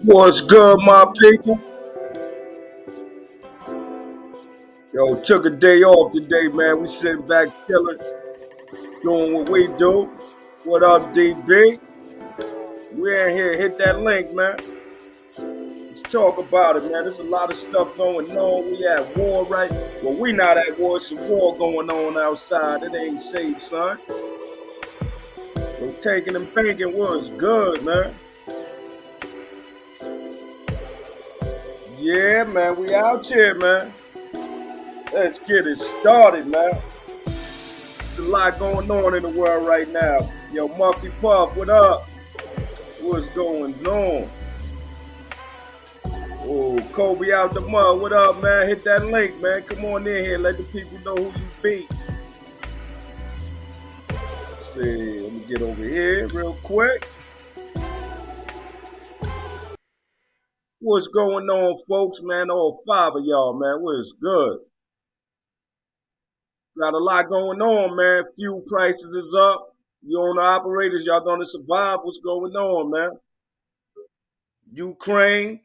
What's good, my people? Yo, took a day off today, man. We sitting back chilling, doing what we do. What up, DB? We in here. Hit that link, man. Let's talk about it, man. There's a lot of stuff going on. We at war, right? Well, we not at war. It's a war going on outside. It ain't safe, son. Yo, taking and banking was good, man. Yeah, man. We out here, man. Let's get it started, man. There's a lot going on in the world right now. Yo, Monkey Puff, what up? What's going on? Oh, Kobe out the mud. What up, man? Hit that link, man. Come on in here. Let the people know who you be. See, let me get over here real quick. What's going on, folks, man? All five of y'all, man. What's good? Got a lot going on, man. Fuel prices is up. You owner operators, y'all gonna survive. What's going on, man? Ukraine.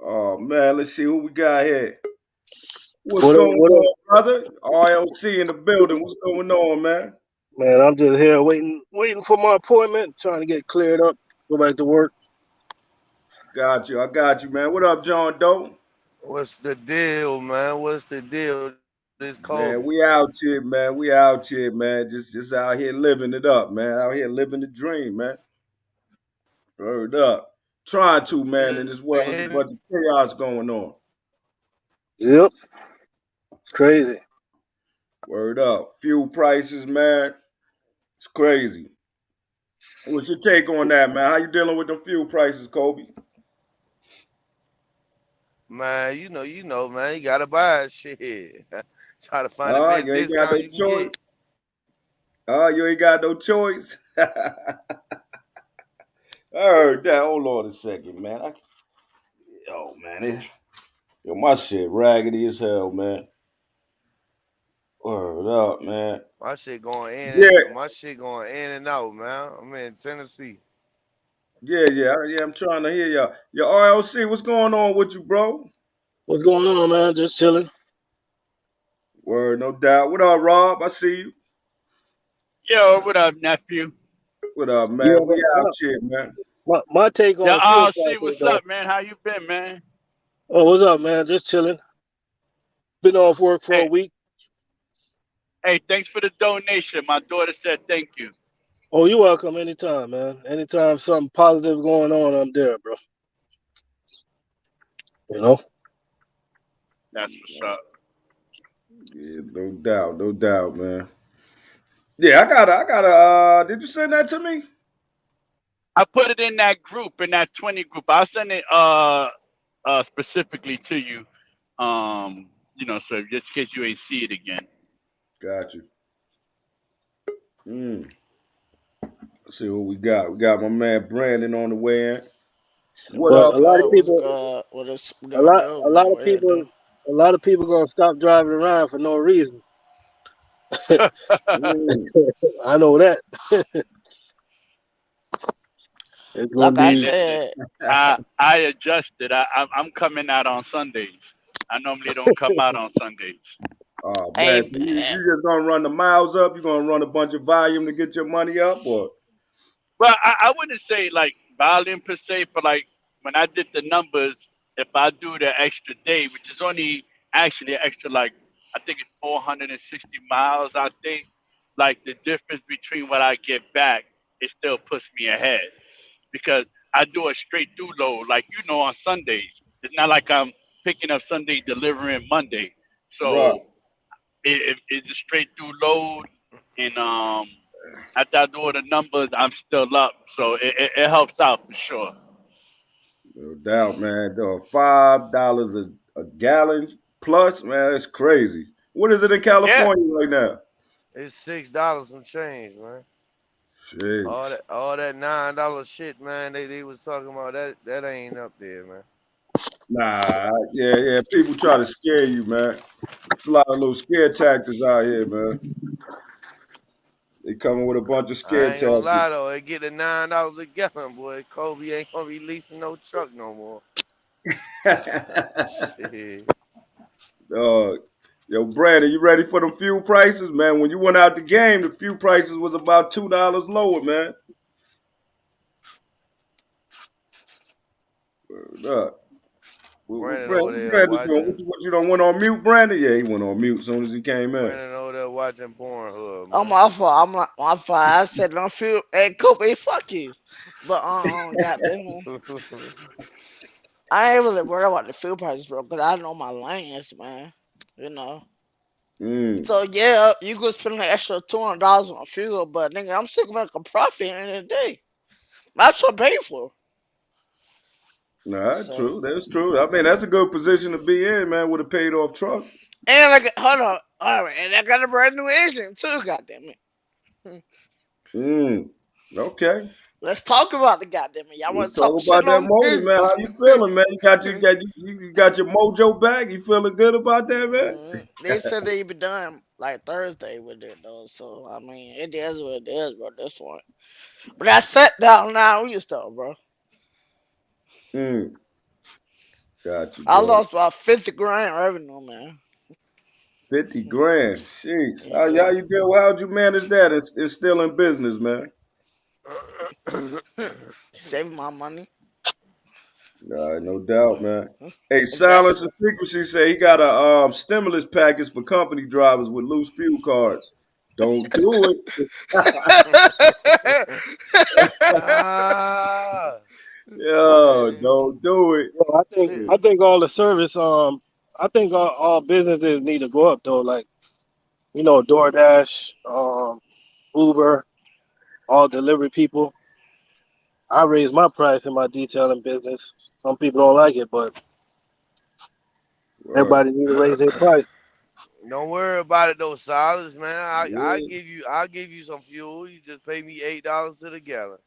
Oh man, let's see who we got here. What's What up, going what up? on, brother? RLC in the building. What's going on, man? Man, I'm just here waiting for my appointment, trying to get cleared up, go back to work. Got you. I got you, man. What up, John Doe? What's the deal, man? What's the deal? This Man, Kobe. we out here, man. We out here, man. Just out here living it up, man. Out here living the dream, man. Word up. Trying to, man, in this world, there's a bunch of chaos going on. Yep, it's crazy. Word up. Fuel prices, man. It's crazy. What's your take on that, man? How you dealing with the fuel prices, Kobe? Man, man, you gotta buy it. Shit. Try to find the best You ain't got no discount you can get. choice. You ain't got no choice. I heard that. Hold on a second, man. Yo, man, yo, my shit raggedy as hell, man. Word up, man. Yeah, My shit going in and out, man. I'm in Tennessee. yeah. I'm trying to hear y'all. Your RLC, what's going on with you, bro? What's going on, man? Just chilling. Word, no doubt. What up, Rob? I see you. Yo, what up, nephew? What up, Yeah, man? We out here, man. my take Yo, on the fuel RC, prices, what's though. up, man? How you been, man? Oh, what's up, man? Just chilling. Been off work for a Hey, week. hey, thanks for the donation. My daughter said thank you. Oh, you're welcome anytime, man. Anytime something positive going on, I'm there, bro. You know? That's what's up. Yeah, no doubt, man. Yeah, I gotta. Did you send that to me? I put it in that group, in that 20 group. I'll send it specifically to you. So just in case you ain't see it again. Got you. Mm. Let's see what we got. We got my man Brandon on the way in. What But up? a lot of What's people, good? What is a gonna lot, do, a man? lot of What you people, do? a lot of people gonna stop driving around for no reason. Mm. I know that. It's gonna Like I Hey, be. listen, said, I adjusted. I'm coming out on Sundays. I normally don't come out on Sundays. Oh hey, man, so you just gonna run the miles up? You gonna run a bunch of volume to get your money up, or Well, I wouldn't say like volume per se, but like when I did the numbers, if I do the extra day, which is only actually extra like I think it's 460 miles, I think, like the difference between what I get back, it still puts me ahead. because I do a straight through load, like on Sundays. It's not like I'm picking up Sunday, delivering Monday. Right. So it's a straight through load, and after I do all the numbers, I'm still up. So it helps out for sure. No doubt, man. $5 a gallon plus, man. That's crazy. What is it in Yeah, California right now? It's $6 some change, man. Jeez. All that $9 shit, man. They was talking about that ain't up there, man. Nah, yeah. People try to scare you, man. There's a lot of little scare tactics out here, man. They coming with a bunch of scare I ain't gonna lie tactics. though, they get the $9 a gallon, boy. Kobe ain't gonna be leasing no truck no more. Shit. Yo, Brandon, you ready for them fuel prices, man? When you went out the game, the fuel prices was about $2 lower, man. Brandon over Brandon there doing? watching. What you don't went on mute, Brandon? Yeah, he went on mute as soon as he came in. Brandon over there watching Pornhub, Oh, man. my fault. I'm not my fault. I said don't feel. Hey, Kobe, fuck you. But goddamn, I ain't really worried about the fuel prices, bro, because I know my lanes, man. You know. So yeah, you could spend an extra $200 on fuel, but nigga, I'm still gonna make a profit at the end of the day. That's what I pay for. Nah, that's So true. That's true. I mean, that's a good position to be in, man, with a paid off truck. and hold on, all right, and I got a brand new engine too. Goddamn it. Okay. Let's talk about the goddamn it. Y'all want Let's to talk talk shit about that on motor, me? man. How you feeling, man? You got your mojo back? You feeling good about that, man? They said they'd be done like Thursday with it though, so I mean it is what it is, bro. At this point, but I sat down now. We start, bro. Got you, I bro. lost about 50 grand revenue, man. 50 grand. Sheesh. How Yeah. you do? How'd you manage that? It's still in business, man. Saving my money. No doubt, man. Hey, Silence Invest. and Frequency say he got a stimulus package for company drivers with loose fuel cards. Don't do it. Ah, Yo, don't do it. Well, I think all the service I think all businesses need to go up though, like DoorDash, Uber, all delivery people. I raised my price in my detailing business. Some people don't like it, but everybody need to raise their price. don't worry about it though, Silas, man. Yeah. I'll give you some fuel. You just pay me $8 to the gallon.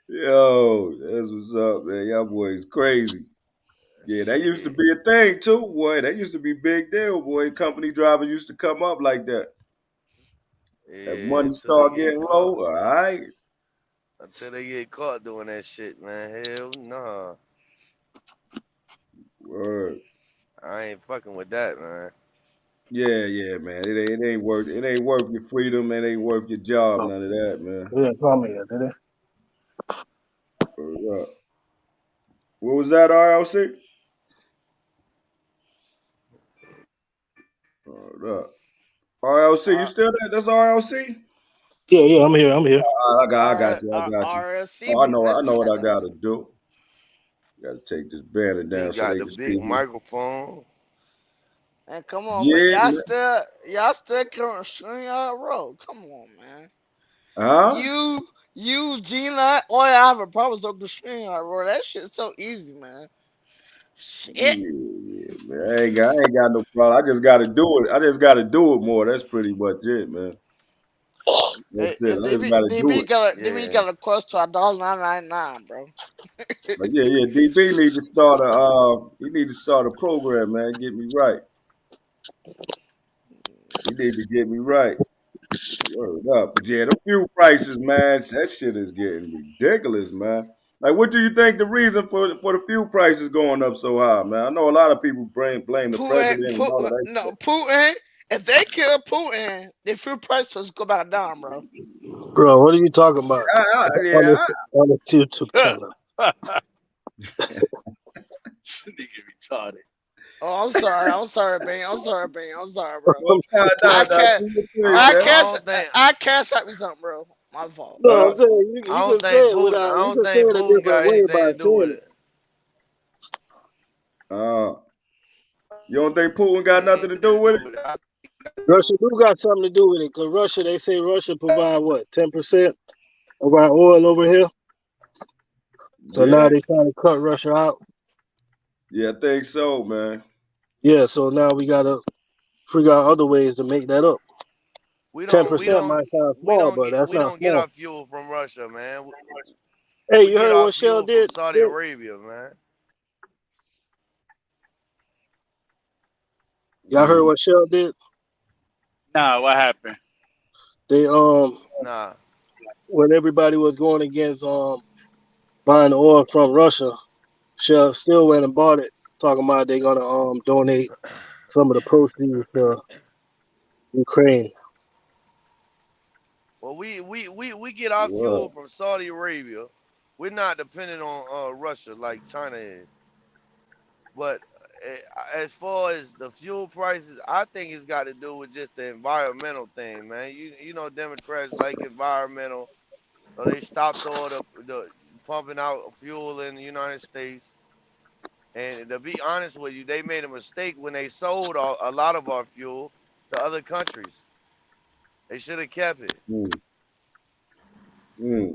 Yo, that's what's up, man. Y'all boys crazy. Yeah, that used to be a thing too, boy. That used to be big deal, boy. Company drivers used to come up like that. That Yeah, money until they start get getting caught. low, all right. Until they get caught doing that shit, man. Hell nah. Word. I ain't fucking with that, man. Yeah, man. It ain't worth your freedom. It ain't worth your job. Oh, None of that, man. yeah, call me that, did it? Word up. What was that, RLC? Word up. RLC, you still there? That's RLC? Yeah, I'm here. I got you. RSC Oh, I be know missing what I that. gotta do. Gotta take this banner He down so got they the can big see me. microphone. And come on, man, Yeah, man. y'all still can't string out road. Come on, man. Huh? Gina, all I have a problem with the string out road. That shit's so easy, man. Shit. Yeah, man. I ain't got no problem. I just gotta do it. I just gotta do it more. That's pretty much it, man. That's it. I just gotta do it. DB Yeah. got a cost to $1.999, bro. But yeah, DB need to start a program, man. Get me right. He need to get me right. Word up. But yeah, the fuel prices, man, that shit is getting ridiculous, man. Like, what do you think the reason for the fuel prices going up so high, man? I know a lot of people blame the president and all of that shit. Putin. If they kill Putin, the fuel prices go back down, bro. Bro, what are you talking about? Yeah, On this YouTube channel. Nigga retarded. Oh, I'm sorry. I'm sorry, Ben. I'm sorry, Ben. I'm sorry, bro. Oh, nah, I nah, nah. can't. Do your thing, I I don't, man. I can't. don't think I can't stop me something, bro. My fault. No, I'm saying I you don't can say think it Putin. without. I You don't can say think it a Putin different got way anything by to do with saying it. it. You don't think Putin got nothing to Anything do to with do it? with it. I Russia do got something to do with it because Russia. They say Russia provide what 10% of our oil over here. So now Yeah. they trying to cut Russia out. Yeah, I think so, man. Yeah. So now we gotta figure out other ways to make that up. we Ten don't. We percent don't. might sound We small, don't but get. that's We not don't get our small. fuel from Russia, man. Hey, We you get heard our what Shell fuel from did? Saudi Arabia, man. Y'all heard Mm. what Shell did? Nah, what happened? They Nah. when everybody was going against buying the oil from Russia, Shell still went and bought it, talking about they gonna donate some of the proceeds to Ukraine. Well, we get our fuel What? from Saudi Arabia. We're not dependent on Russia like China is. But as far as the fuel prices, I think it's got to do with just the environmental thing, man. You know, Democrats like environmental, so they stopped all the pumping out fuel in the United States. And to be honest with you, they made a mistake when they sold a lot of our fuel to other countries. They should have kept it. Mm. Mm.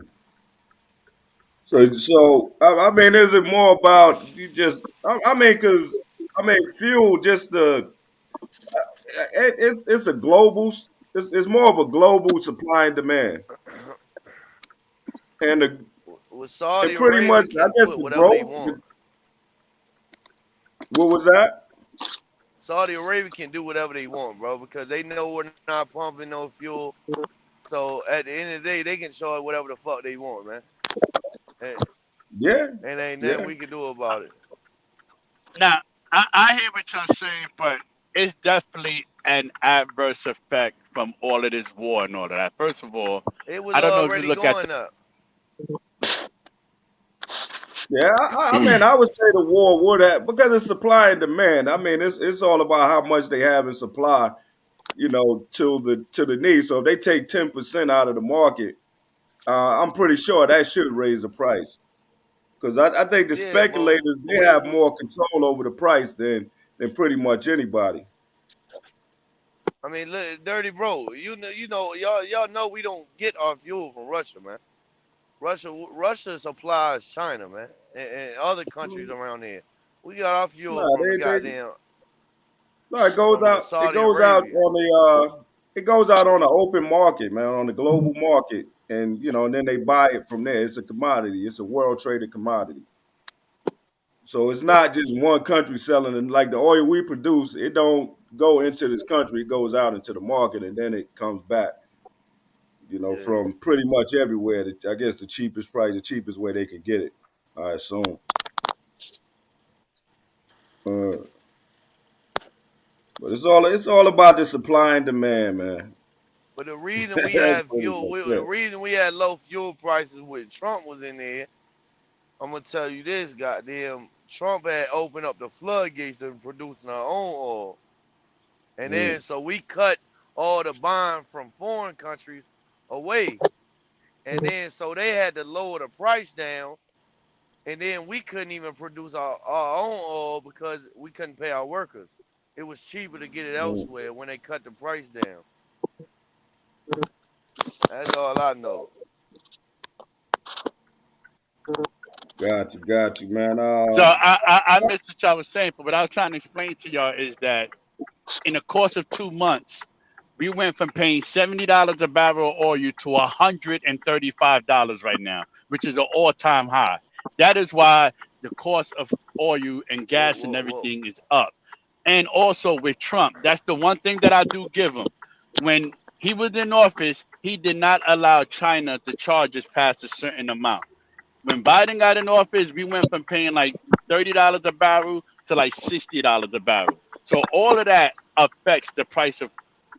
So I mean, is it more about you just? I mean, because I mean, fuel just it's a global. It's more of a global supply and demand, and With Saudi and pretty much, Arabia I can guess put the whatever they growth. want. What was that? Saudi Arabia can do whatever they want, bro, because they know we're not pumping no fuel. So at the end of the day, they can show it whatever the fuck they want, man. And, Yeah, and ain't nothing yeah. we can do about it. Now, I hear what you're saying, but it's definitely an adverse effect from all of this war and all of that. First of all, It was I don't know if you already look at the going up. Yeah, I mean, I would say the war would have because it's supply and demand. I mean, it's all about how much they have in supply, to the need. So if they take 10% out of the market, I'm pretty sure that should raise the price because I think the Yeah, but speculators they have more control over the price than pretty much anybody. I mean, look, dirty bro, y'all know we don't get our fuel from Russia, man. Russia supplies China, man, and other countries around here. We got our fuel No, from the they goddamn no, it goes from the out. It Saudi goes out Arabia. on it goes out on the open market, man, on the global market, and then they buy it from there. It's a commodity. It's a world traded commodity. So it's not just one country selling it. Like the oil we produce, it don't go into this country. It goes out into the market, and then it comes back. Yeah. From pretty much everywhere. I guess the cheapest price, the cheapest way they can get it. I assume. Uh, but it's all about the supply and demand, man. But the reason we That's had pretty fuel, much the it. reason we had low fuel prices when Trump was in there, I'm gonna tell you this, goddamn, Trump had opened up the floodgates to producing our own oil, and Mm, then so we cut all the buying from foreign countries away, and then so they had to lower the price down, and then we couldn't even produce our own oil because we couldn't pay our workers. It was cheaper to get it mm. elsewhere when they cut the price down. That's all I know. Got you, man. so I missed what y'all was saying, but what I was trying to explain to y'all is that in the course of 2 months, we went from paying $70 a barrel of oil to $135 right now, which is an all-time high. That is why the cost of oil and gas and Well, everything is up. And also with Trump, that's the one thing that I do give him. When he was in office, he did not allow China to charge us past a certain amount. When Biden got in office, we went from paying like $30 a barrel to like $60 a barrel. So all of that affects the price of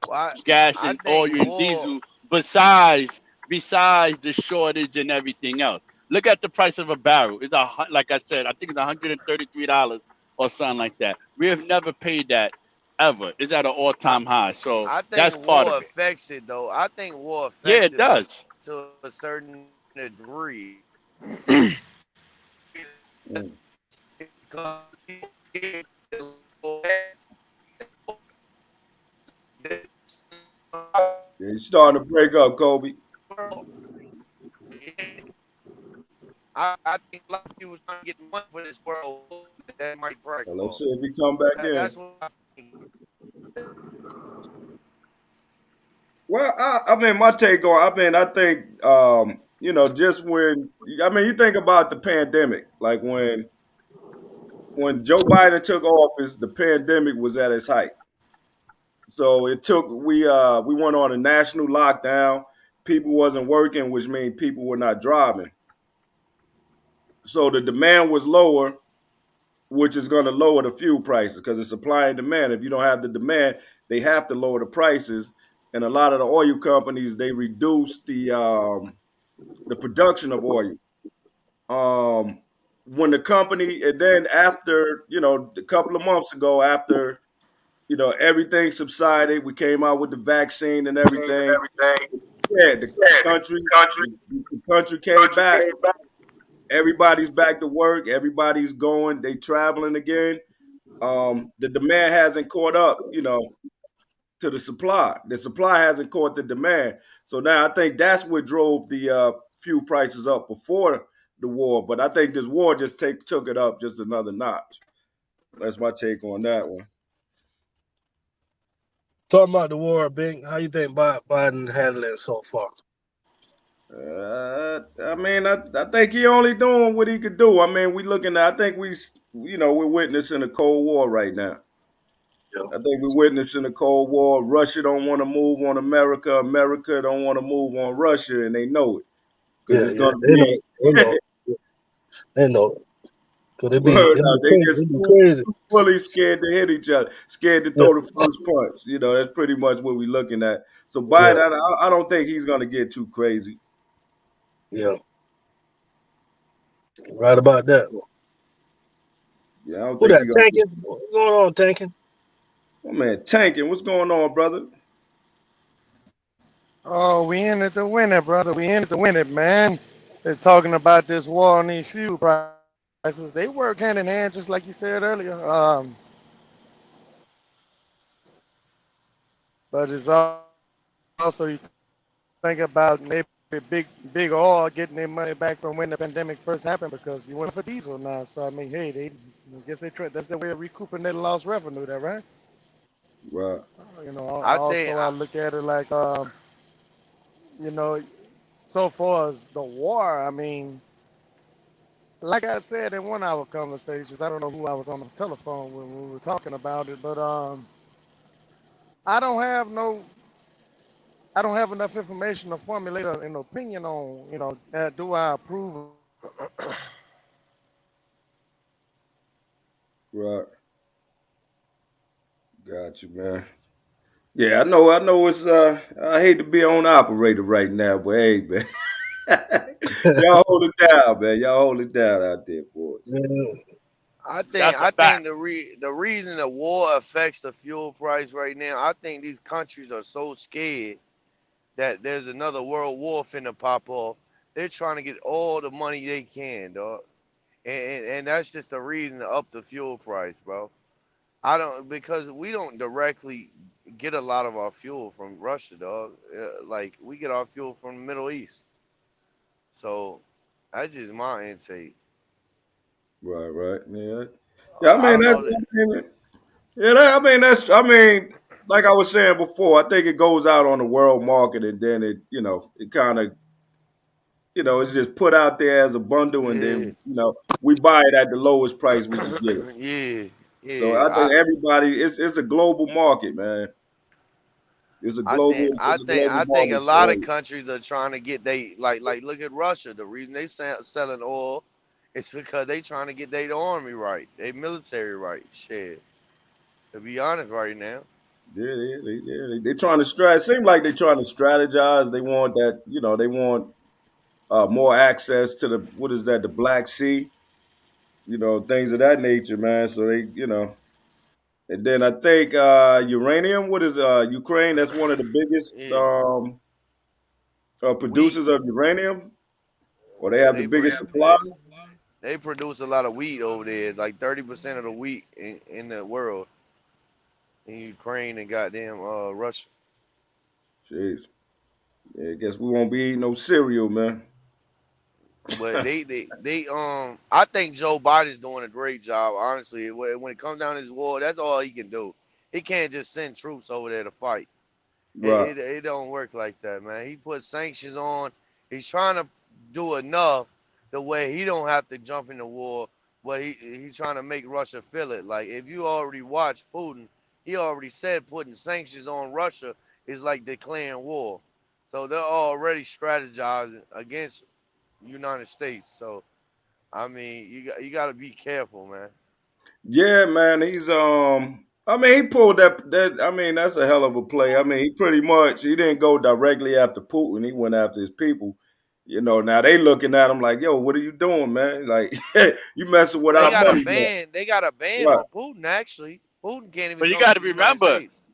well, gas I and oil think and oil. diesel besides the shortage and everything else. Look at the price of a barrel. It's like I said, I think it's $133 or or something like that. We have never paid that ever. It's at an all-time high. So I that's think part war of it. affects it though. I think war Yeah, affects it it, but does. to a certain degree. Mm. Because Yeah, you starting to break up, Kobe. I think a lot of people trying to get money for this world that might break Well, let's off. see if he come back in. That's what I think. Well, I mean, my take on, I mean, I think, just when, I mean, you think about the pandemic, like when Joe Biden took office, the pandemic was at its height. So we went on a national lockdown. People wasn't working, which means people were not driving. So the demand was lower, which is going to lower the fuel prices because it's supply and demand. If you don't have the demand, they have to lower the prices. And a lot of the oil companies, they reduce the production of oil. Um, when the company, and then after, a couple of months ago, after, everything subsided, we came out with the vaccine and everything. Yeah, the country, the country came back. Everybody's back to work. Everybody's going. They traveling again. The demand hasn't caught up, to the supply. The supply hasn't caught the demand. So now I think that's what drove the fuel prices up before the war. But I think this war just took it up just another notch. That's my take on that one. Talking about the war, Bing, how you think Biden handling it so far? I mean, I think he only doing what he could do. I mean, I think we're witnessing a Cold War right now. Yeah. I think we're witnessing a Cold War. Russia don't want to move on America. America don't want to move on Russia, and they know it because it's going to be. They know. Cause they Word out. They just crazy. fully scared to hit each other, scared to throw the first punch. That's pretty much what we're looking at. So Biden, I don't think he's going to get too crazy. Yeah. Right about that. Yeah, I don't think he's going to. What's going on, Tanking? Oh man, Tanking, what's going on, brother? Oh, we in it to win it, brother. We in it to win it, man. They're talking about this war on these fuel prices. They work hand in hand, just like you said earlier. But it's also you think about maybe big oil getting their money back from when the pandemic first happened because you went for diesel now. So I mean, hey, I guess that's their way of recouping their lost revenue, there, right? Right. I look at it like, so far as the war, I mean, like I said in one of our conversations, I don't know who I was on the telephone when we were talking about it, but I don't have enough information to formulate an opinion on, do I approve? Right. Got you, man. Yeah, I know it's I hate to be on operator right now, but hey, man. Y'all hold it down, man. Y'all hold it down out there for us. Yeah. I think the reason the war affects the fuel price right now, I think these countries are so scared that there's another world war finna pop off. They're trying to get all the money they can, dog. And that's just the reason to up the fuel price, bro. Because we don't directly get a lot of our fuel from Russia, dog. Like we get our fuel from the Middle East. So that's just my insight. Right. Yeah. Yeah, I don't know I mean, like I was saying before, I think it goes out on the world market and then it kind of, it's just put out there as a bundle and then, we buy it at the lowest price we can get it. Yeah. So I think everybody, it's a global market, man. It's a global I think a market lot for of oil. countries are trying to get like look at Russia. The reason they selling oil is because they trying to get their army right, their military right. Shit. To be honest, right now. Yeah, they're trying to strategize. It seems like they're trying to strategize. They want that, they want more access to the Black Sea. things of that nature, man. So they, and then I think uranium. What is Ukraine? That's one of the biggest Yeah, wheat. producers of uranium, or they have the They biggest produce supply. they produce a lot of wheat over there. Like 30% of the wheat in the world in Ukraine and goddamn Russia. Jeez, yeah, I guess we won't be eating no cereal, man. But I think Joe Biden's doing a great job. Honestly, when it comes down to this war, that's all he can do. He can't just send troops over there to fight. Right, It don't work like that, man. He put sanctions on. He's trying to do enough the way he don't have to jump in the war, but he's trying to make Russia feel it. Like if you already watched Putin, he already said putting sanctions on Russia is like declaring war. So they're already strategizing against United States. So I mean, you got to be careful, man. yeah, man. He's I mean, he pulled that. I mean, that's a hell of a play. I mean, he didn't go directly after Putin. He went after his people. Now they looking at him like, yo, what are you doing, man? Like, you messing with They our got a money, man. ban. They got a ban Right, on Putin. Actually, Putin can't even But you come got to to the United remember, States.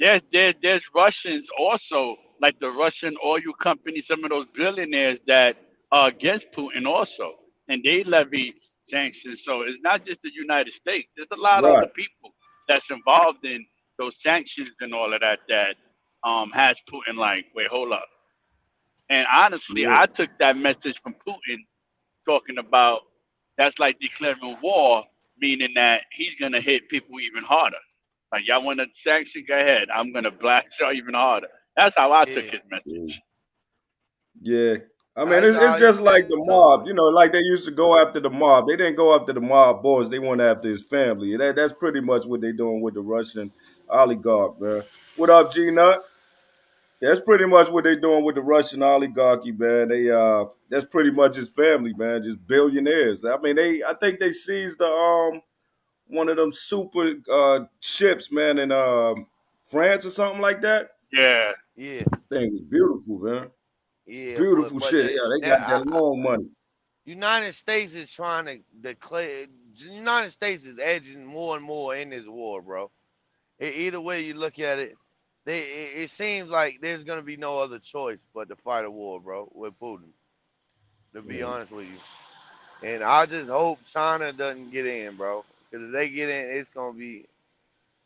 there's Russians also, like the Russian oil companies, some of those billionaires that are against Putin also, and they levy sanctions. So it's not just the United States. There's a lot of right. other people that's involved in those sanctions and all of that that has Putin like, wait, hold up. And honestly, Yeah, I took that message from Putin talking about that's like declaring war, meaning that he's gonna hit people even harder. Like y'all want to sanction, go ahead. I'm gonna blast y'all even harder. That's how I took Yeah, his yeah. message. Yeah. I mean, that's it's how he just like said the it too. mob, like they used to go after the mob. They didn't go after the mob boss. They went after his family. That's pretty much what they're doing with the Russian oligarch, man. What up, G Nut? That's pretty much what they're doing with the Russian oligarchy, man. That's pretty much his family, man. Just billionaires. I mean, I think they seized the one of them super ships, man, in France or something like that. Yeah. Yeah, Thing was beautiful, man. yeah, but Beautiful shit. Yeah, they got that long money. United States is trying to declare. The United States is edging more and more in this war, bro. Either way you look at it, it seems like there's gonna be no other choice but to fight a war, bro, with Putin. To be Yeah. honest with you, and I just hope China doesn't get in, bro. Because if they get in,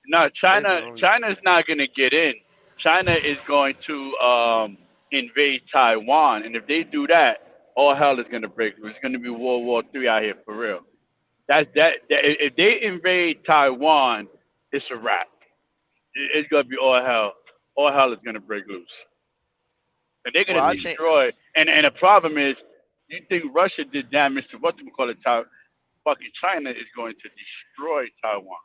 No, it's China. gonna be. China's not gonna get in. China is going to invade Taiwan, and if they do that, all hell is gonna break loose. It's gonna be World War III out here for real. If they invade Taiwan, it's a wrap. It's gonna be all hell. All hell is gonna break loose, and they're Well, gonna I think. destroy. And the problem is, you think Russia did damage to what we call it? Fucking China is going to destroy Taiwan.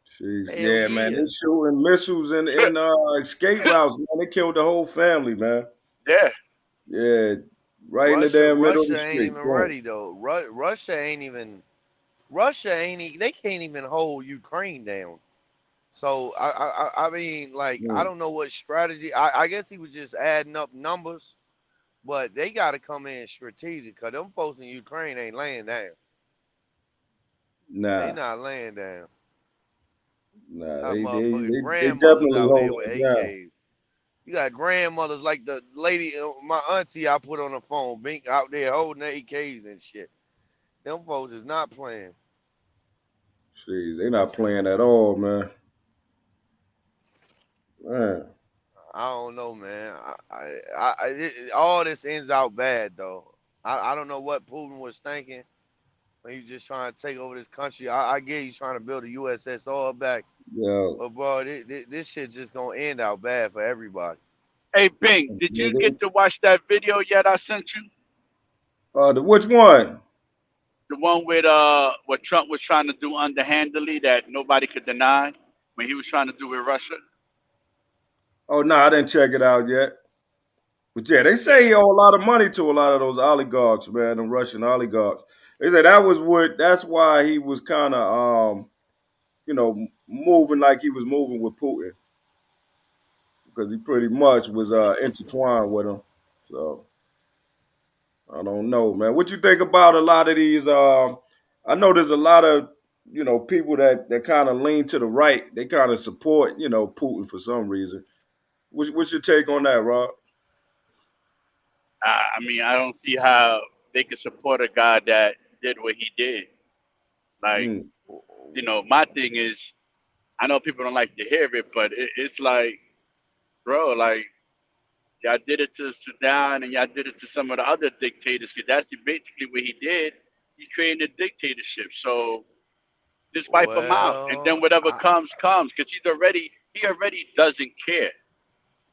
Jeez. Hell Yeah, man. yeah. They shooting missiles in escape routes, man. They killed the whole family, man. Yeah, Yeah. Right in the Russia, damn middle of the Russia ain't street. even Boom. ready though. Russia ain't even. Russia ain't. They can't even hold Ukraine down. So I mean, like I Mm. don't know what strategy. I guess he was just adding up numbers, but they got to come in strategic because them folks in Ukraine ain't laying down. They Nah. not laying down. Nah. Got motherfucking They grandmothers definitely out there holding with it down. AKs. You got grandmothers like the lady, my auntie I put on the phone, Bink out there holding AKs and shit. Them folks is not playing. Jeez, they not playing at all, man. Man. I don't know, man. All this ends out bad though. I don't know what Putin was thinking when he just trying to take over this country. I get you trying to build a USSR back, Yo. but bro, this shit just gonna end out bad for everybody. hey Bing, did you Nigga. get to watch that video yet? I sent you Which one? the one with what Trump was trying to do underhandedly that nobody could deny when he was trying to do with Russia. Oh no, I didn't check it out yet. But yeah, they Yeah, say he owe a lot of money to a lot of those oligarchs, man, the Russian oligarchs. They said that's why he was kind of moving like he was moving with Putin because he pretty much was intertwined with him. So I don't know, man. What you think about a lot of these? I know there's a lot of people that kind of lean to the right. They kind of support Putin for some reason. What's your take on that, Rob? I mean, I don't see how they could support a guy that did what he did. Like, Mm. my thing is, I know people don't like to hear it, but it's like, bro, like, y'all did it to Sudan and y'all did it to some of the other dictators because that's basically what he did. He created a dictatorship. So just wipe him out, and then Well, whatever comes, because he already doesn't care.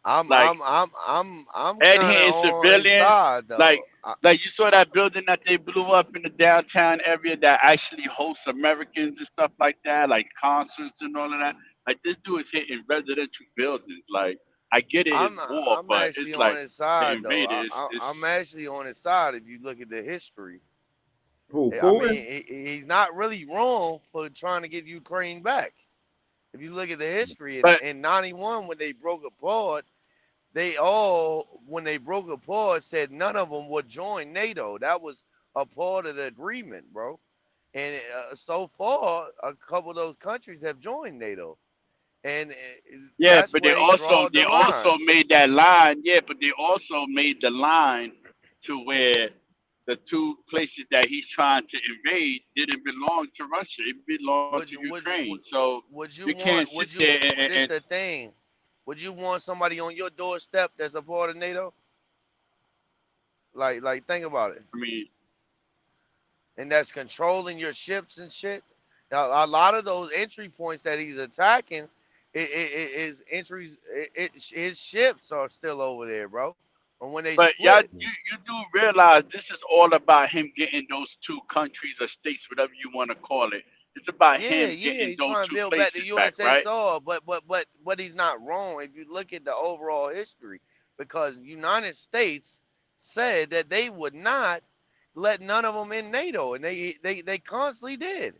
I'm Like I'm I'm I'm I'm Ed kind of hitting on his civilians, side like though. like you saw that building that they blew up in the downtown area that actually hosts Americans and stuff like that, like concerts and all of that. Like this dude is hitting residential buildings. Like I get it, it's war, I'm but actually it's on like his the side though. invaders. I'm It's actually on his side if you look at the history. Who, I Putin? mean, he's not really wrong for trying to get Ukraine back. If you look at the history but in '91 when they broke apart, they all when they broke apart said none of them would join NATO. That was a part of the agreement, bro. And so far, a couple of those countries have joined NATO, and yeah, that's but where he drawed they the line. also made that line. Yeah, but they also made the line to where the two places that he's trying to invade didn't belong to Russia. It belonged to Would you would you Ukraine. would, So would you you can't want sit would you there this and the thing? Would you want somebody on your doorstep that's a part of NATO? Like think about it. I mean, And that's controlling your ships and shit. Now, a lot of those entry points that he's attacking, is entries. His ships are still over there, bro. From when they but y'all, split. you do realize this is all about him getting those two countries or states, whatever you want to call it. It's about Yeah, him yeah, getting he's those trying to two build back the places back, right? USSR, but he's not wrong if you look at the overall history, because United States said that they would not let none of them in NATO, and they constantly did.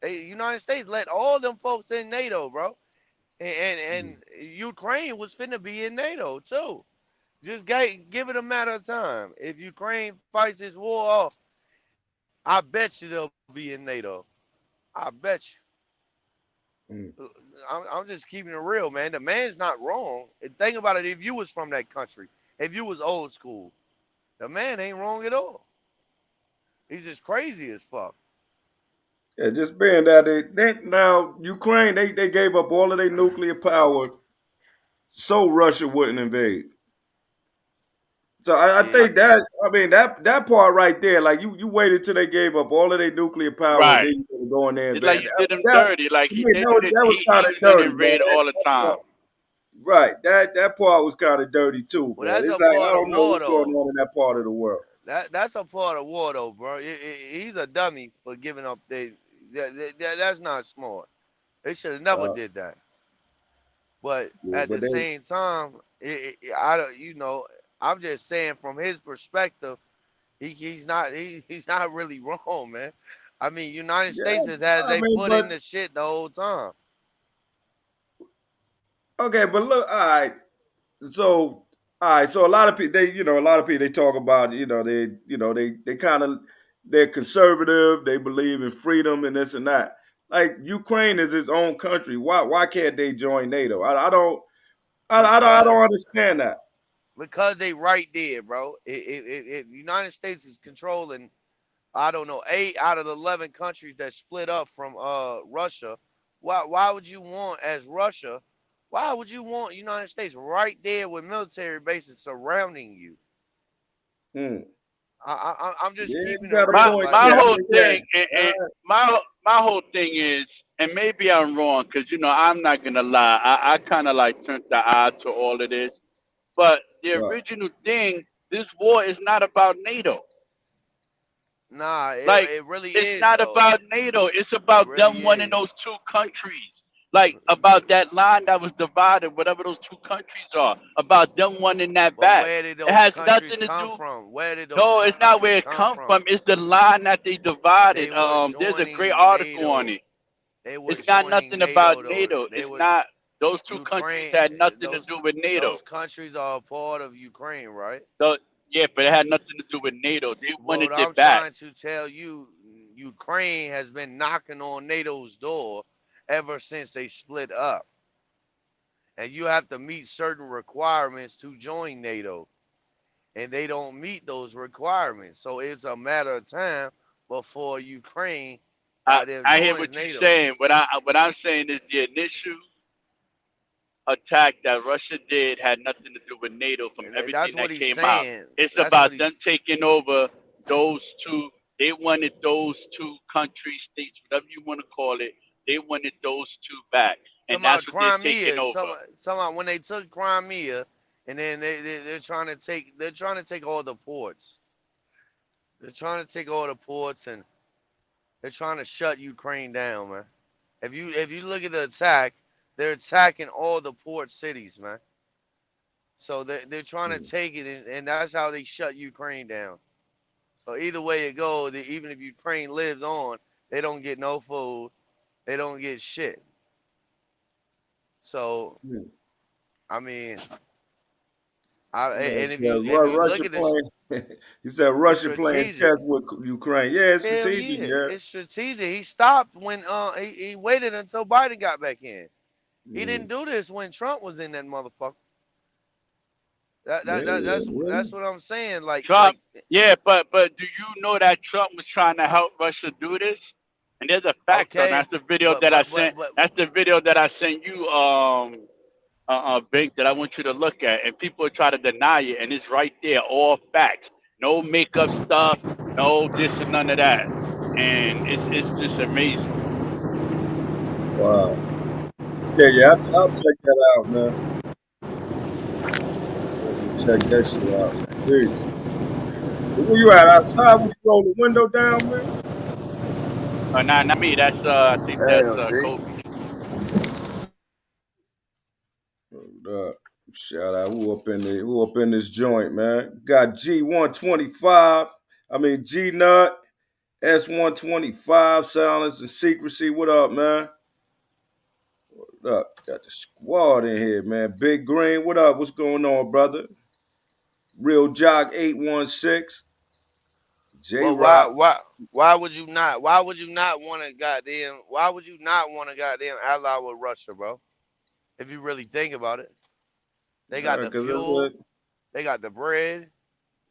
United States let all them folks in NATO, bro, and Ukraine was finna be in NATO too. Just give it a matter of time. If Ukraine fights this war off, I bet you they'll be in NATO. I bet Mm. you. I'm just keeping it real, man. The man's not wrong. And think about it. If you was from that country, if you was old school, the man ain't wrong at all. He's just crazy as fuck. Yeah, just being that they now Ukraine they gave up all of their nuclear power so Russia wouldn't invade. So I Yeah, think that I mean that part right there, like you waited till they gave up all of their nuclear power and Right. then you gonna go in there and It's like invade. you did him That, dirty. Like to he me, didn't. that was kind He of was gonna dirty, man. invade all the time. Right. That part was kind of dirty too, well, man. that's It's a like I part of don't know war what's going though. on in that part of the world. That's a part of war though, bro. He's a dummy for giving up. That's not smart. They should have never Uh, did that. But yeah, at but the they same time, I don't, I'm just saying from his perspective, he's not really wrong, man. I mean, United yeah, States has had I their mean, foot but in the shit the whole time. okay, but look, all right. So so a lot of people they talk about they kind of they're conservative. They believe in freedom and this and that. Like Ukraine is its own country. Why can't they join NATO? I Because don't understand that. they right there, bro. If United States is controlling, I don't know, 8 out of the 11 countries that split up from Russia, why would you want as Russia? Why would you want United States right there with military bases surrounding you? Hmm. I'm just Yeah, you keeping it got a My real. point Like my there. whole Yeah. thing and my whole thing is, and maybe I'm wrong because I'm not gonna lie. I kind of like turned the eye to all of this, but the Right. original thing, this war is not about NATO. Nah, Like, it really it's is not though. about NATO. It's It about really them winning is. those two countries. Like, about that line that was divided, whatever those two countries are, about them winning that But back. where did It those has countries nothing to come do. from? Where did those No, it's not countries where it come come from? from. It's the line that they divided. They were There's a great joining article on NATO. it. They were It's not joining nothing about NATO though. NATO. They It's were not. Those two countries Ukraine. had nothing to Those do with NATO. those countries are a part of Ukraine, right? So, yeah, but it had nothing to do with NATO. They But wanted what I'm it back. trying to tell you, Ukraine has been knocking on NATO's door ever since they split up. And you have to meet certain requirements to join NATO. And they don't meet those requirements. So it's a matter of time before Ukraine I hear joins what you're NATO. saying. What I'm saying is the initial attack that Russia did had nothing to do with NATO from And everything that's what that he's came out. saying. It's That's what about them he's taking over those two. They wanted those two countries, states, whatever you want to call it. They wanted those two back, and talking about that's what they're taking Crimea. over. Talking about when they took Crimea, and then they're trying to take all the ports. They're trying to take all the ports, and they're trying to shut Ukraine down, man. If you look at the attack, they're attacking all the port cities, man. So they're trying to take it, and that's how they shut Ukraine down. So either way it goes, even if Ukraine lives on, they don't get no food, they don't get shit. So I mean, and if you Russia look at playing, you said Russia playing strategic. chess with Ukraine. Yeah, it's Hell strategic. yeah, Yeah, it's strategic. He stopped when he waited until Biden got back in. He didn't do this when Trump was in that motherfucker. That's what I'm saying. Trump, yeah, but do you know that Trump was trying to help Russia do this? And there's a fact on okay, that's the video but that I but sent. but That's the video that I sent you, Bink, that I want you to look at. And people try to deny it, and it's right there, all facts. No makeup stuff, no this and none of that. And it's just amazing. Wow. Yeah, I'll check that out, man. Check that shit out. Please. Where you at? Outside? Would you roll the window down, man? Not me. That's I think that's G. Kobe. Shout out who up in this joint, man. Got G125. I mean G Nut, S125, Silence and Secrecy. What up, man? What up? Got the squad in here, man. Big Green, what up? What's going on, brother? Real Jock 816. J Well, Rock. why would you not want to goddamn ally with Russia, bro? If you really think about it, they got the fuel, they got the bread.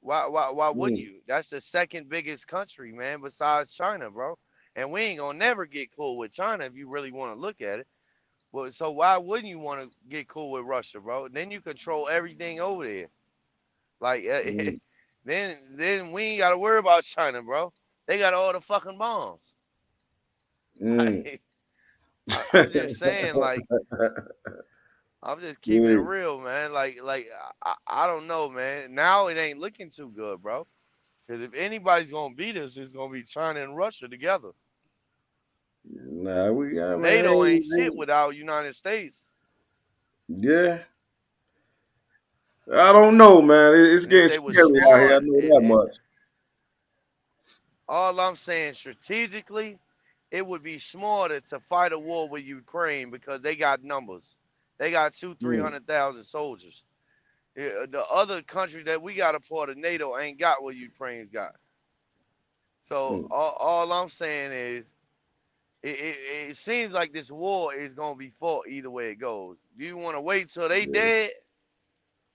Why wouldn't you? That's the second biggest country, man, besides China, bro. And we ain't gonna never get cool with China if you really want to look at it. Well, so why wouldn't you want to get cool with Russia, bro? Then you control everything over there. Like then we ain't gotta worry about China, bro. They got all the fucking bombs. Like, I'm just saying, like, I'm just keeping it real, man. Like I don't know, man. Now it ain't looking too good, bro. Because if anybody's gonna beat us, it's gonna be China and Russia together. Nah, we got NATO ain't shit without United States. Yeah. I don't know, man. It's getting scary out here. I know that much. All I'm saying, strategically, it would be smarter to fight a war with Ukraine because they got numbers. They got 200,000-300,000 soldiers. The other country that we got a part of NATO ain't got what Ukraine's got. So all I'm saying is, it seems like this war is gonna be fought either way it goes. Do you want to wait till they dead,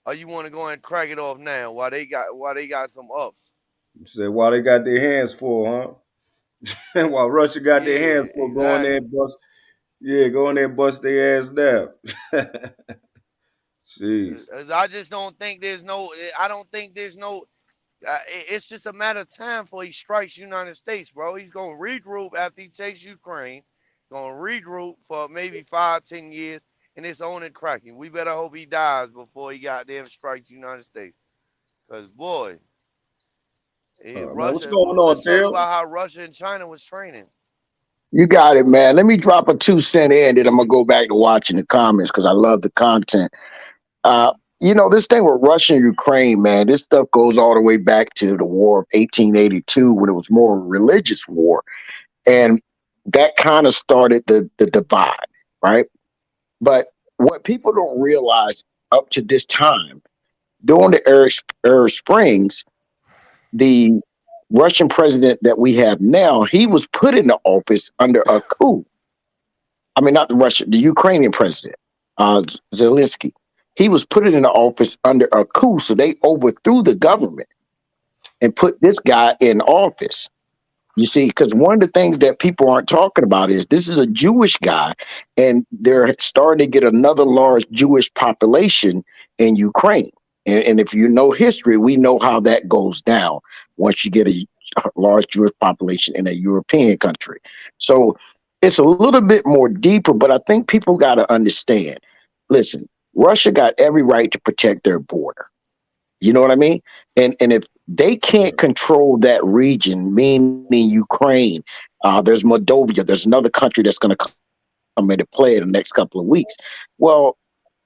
or you want to go and crack it off now while they got some ups? You said while they got their hands full, huh? While Russia got their hands full, go in there and bust. Yeah, go in there and bust their ass down. Jeez. I just don't think there's no. I don't think there's no. It's just a matter of time before he strikes United States, bro. He's gonna regroup after he takes Ukraine. Gonna regroup for maybe 5-10 years, and it's on and cracking. We better hope he dies before he goddamn strikes United States. Cause boy, Russia. What's going on, Let's talk about how Russia and China was training. You got it, man. Let me drop a 2 cent in, then I'm gonna go back to watching the comments because I love the content. This thing with Russia and Ukraine, man, this stuff goes all the way back to the war of 1882 when it was more a religious war. And that kind of started the divide, right? But what people don't realize up to this time, during the Arab Springs, the Russian president that we have now, he was put into office under a coup. I mean, not the Russian, the Ukrainian president, Zelensky. He was put into office under a coup, so they overthrew the government and put this guy in office. You see, because one of the things that people aren't talking about is this is a Jewish guy, and they're starting to get another large Jewish population in Ukraine. And if you know history, we know how that goes down once you get a large Jewish population in a European country. So it's a little bit more deeper, but I think people got to understand. Listen, Russia got every right to protect their border. You know what I mean? And if they can't control that region, meaning Ukraine, there's Moldova, there's another country that's going to come into play in the next couple of weeks. Well,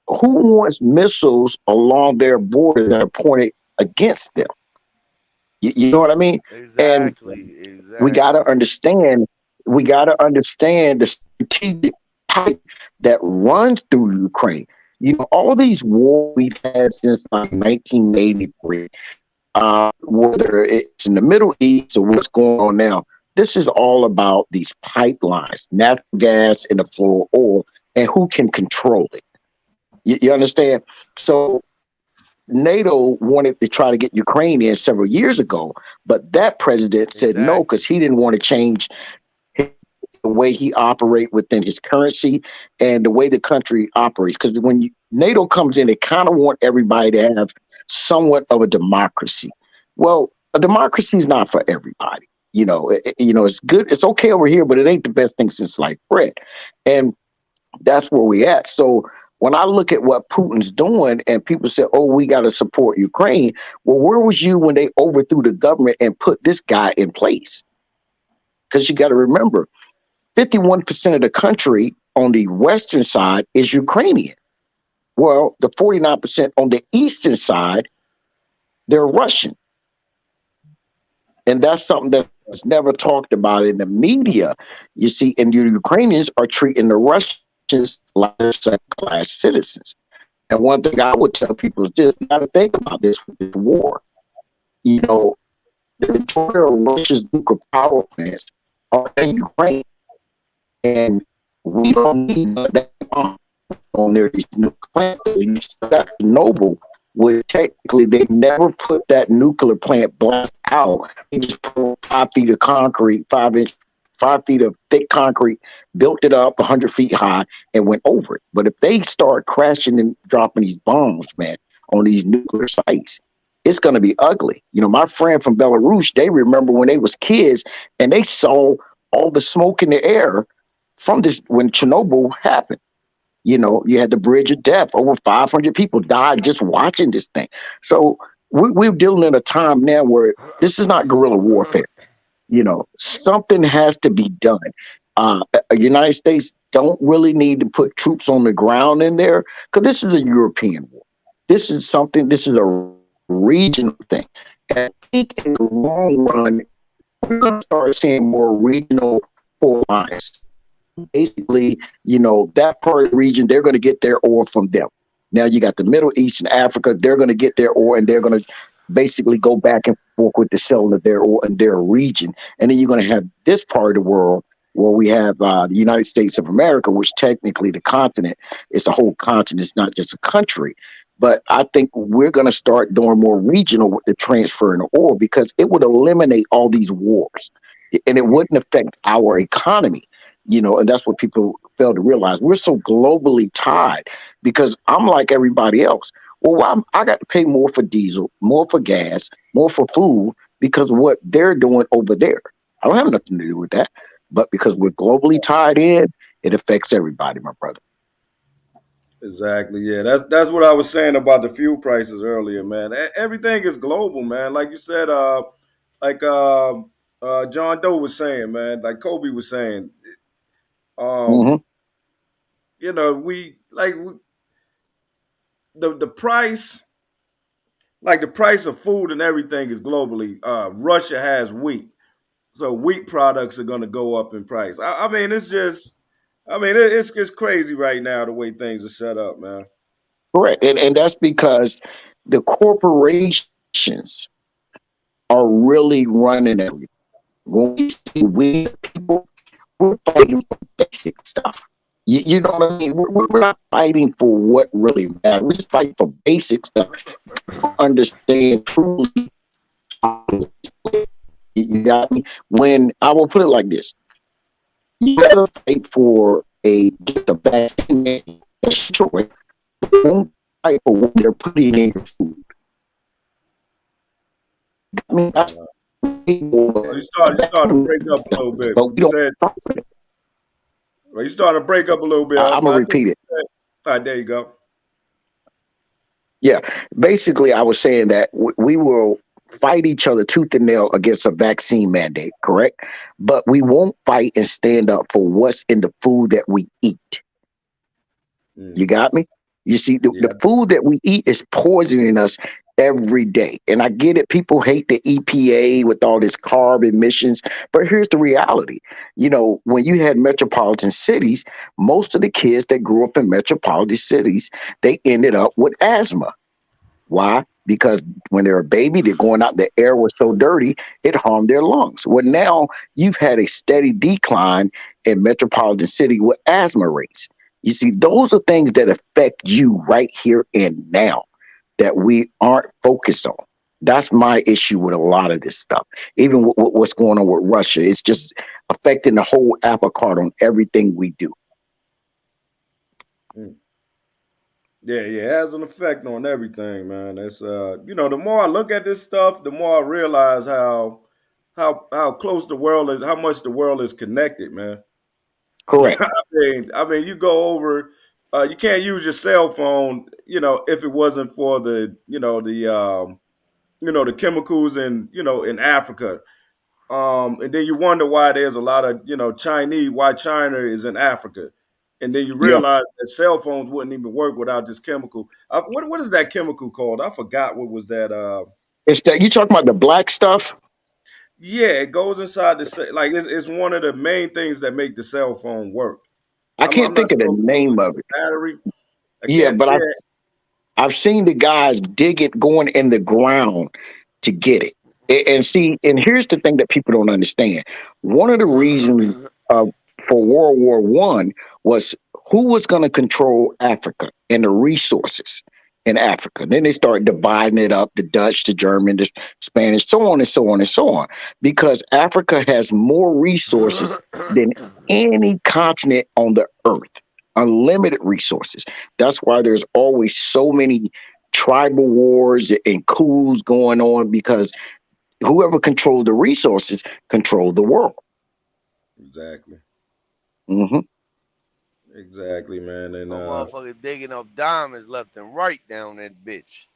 who wants missiles along their border that are pointed against them? You know what I mean? Exactly. And we got to understand. We got to understand the strategic pipe that runs through Ukraine. You know, all these wars we've had since like 1983, whether it's in the Middle East or what's going on now, this is all about these pipelines, natural gas and the flow of oil, and who can control it. You understand? So NATO wanted to try to get Ukraine in several years ago, but that president said no because he didn't want to change the way he operates within his currency and the way the country operates. Because when NATO comes in, they kind of want everybody to have somewhat of a democracy. Well, a democracy is not for everybody. You know, it's good. It's okay over here, but it ain't the best thing since sliced bread. And that's where we at. So when I look at what Putin's doing and people say, oh, we got to support Ukraine. Well, where was you when they overthrew the government and put this guy in place? Because you got to remember, 51% of the country on the western side is Ukrainian. Well, the 49% on the eastern side, they're Russian. And that's something that's never talked about in the media. You see, and the Ukrainians are treating the Russians like second-class citizens. And one thing I would tell people is this: you got to think about this with this war. You know, the majority of Russia's nuclear power plants are in Ukraine. And we don't need that on there. These nuclear plants. You got Chernobyl, where technically they never put that nuclear plant blast out. They just put 5 feet of concrete, 5 feet of thick concrete, built it up 100 feet high, and went over it. But if they start crashing and dropping these bombs, man, on these nuclear sites, it's going to be ugly. You know, my friend from Belarus, they remember when they was kids and they saw all the smoke in the air from this when Chernobyl happened. You know, you had the bridge of death. Over 500 people died just watching this thing. So we're dealing in a time now where this is not guerrilla warfare. You know, something has to be done. United States don't really need to put troops on the ground in there because this is a European war. This is a regional thing. And I think in the long run, we're going to start seeing more regional alliances. Basically, you know, that part of the region, they're going to get their oil from them. Now you got the Middle East and Africa, they're going to get their oil and they're going to basically go back and forth with the selling of their oil in their region. And then you're going to have this part of the world where we have the United States of America, which technically the continent is a whole continent. It's not just a country. But I think we're going to start doing more regional with the transfer in oil because it would eliminate all these wars and it wouldn't affect our economy. You know, and that's what people fail to realize. We're so globally tied because I'm like everybody else. Well, I got to pay more for diesel, more for gas, more for food because of what they're doing over there. I don't have nothing to do with that. But because we're globally tied in, it affects everybody, my brother. Exactly. Yeah, that's what I was saying about the fuel prices earlier, man. Everything is global, man. Like you said, John Doe was saying, man, like Kobe was saying. You know, the price, like the price of food and everything is globally. Russia has wheat, so wheat products are going to go up in price. I mean, it's just, I mean, it's crazy right now the way things are set up, man. Correct, and that's because the corporations are really running everything. When we see we the people, we're fighting for basic stuff. You know what I mean? We're not fighting for what really matters. We're just fighting for basic stuff. Understand truly. You got me? When I will put it like this, you rather fight for get the vaccine. That's your choice. Don't fight for what they're putting in your food. I mean, that's You started to break up a little bit. but we You don't. said, well, you started to break up a little bit. I'm gonna repeat it. All right, there you go. Yeah, basically, I was saying that we will fight each other tooth and nail against a vaccine mandate, correct? But we won't fight and stand up for what's in the food that we eat. You got me? You see, the food that we eat is poisoning us every day. And I get it. People hate the EPA with all this carb emissions. But here's the reality. You know, when you had metropolitan cities, most of the kids that grew up in metropolitan cities, they ended up with asthma. Why? Because when they're a baby, they're going out, the air was so dirty, it harmed their lungs. Well, now you've had a steady decline in metropolitan city with asthma rates. You see, those are things that affect you right here and now that we aren't focused on. That's my issue with a lot of this stuff. Even with what's going on with Russia, it's just affecting the whole apple cart on everything we do. Yeah, it has an effect on everything, man. It's you know, the more I look at this stuff, the more I realize how close the world is, how much the world is connected, man. Correct. I mean, you go over, you can't use your cell phone, you know, if it wasn't for the, the chemicals in Africa. And then you wonder why there's a lot of, why China is in Africa. And then you realize that cell phones wouldn't even work without this chemical. What is that chemical called? I forgot what was that. It's that you talking about the black stuff? Yeah, it goes inside it's one of the main things that make the cell phone work. I can't think of the name of it. Battery. Yeah, but I've seen the guys dig it going in the ground to get it. And see, and here's the thing that people don't understand. One of the reasons for World War I was who was going to control Africa and the resources in Africa. Then they started dividing it up, the Dutch, the German, the Spanish, so on and so on and so on, because Africa has more resources than any continent on the earth, unlimited resources. That's why there's always so many tribal wars and coups going on, because whoever controlled the resources controlled the world. Exactly. Mm-hmm. Exactly, man. And motherfucker digging up diamonds left and right down that bitch.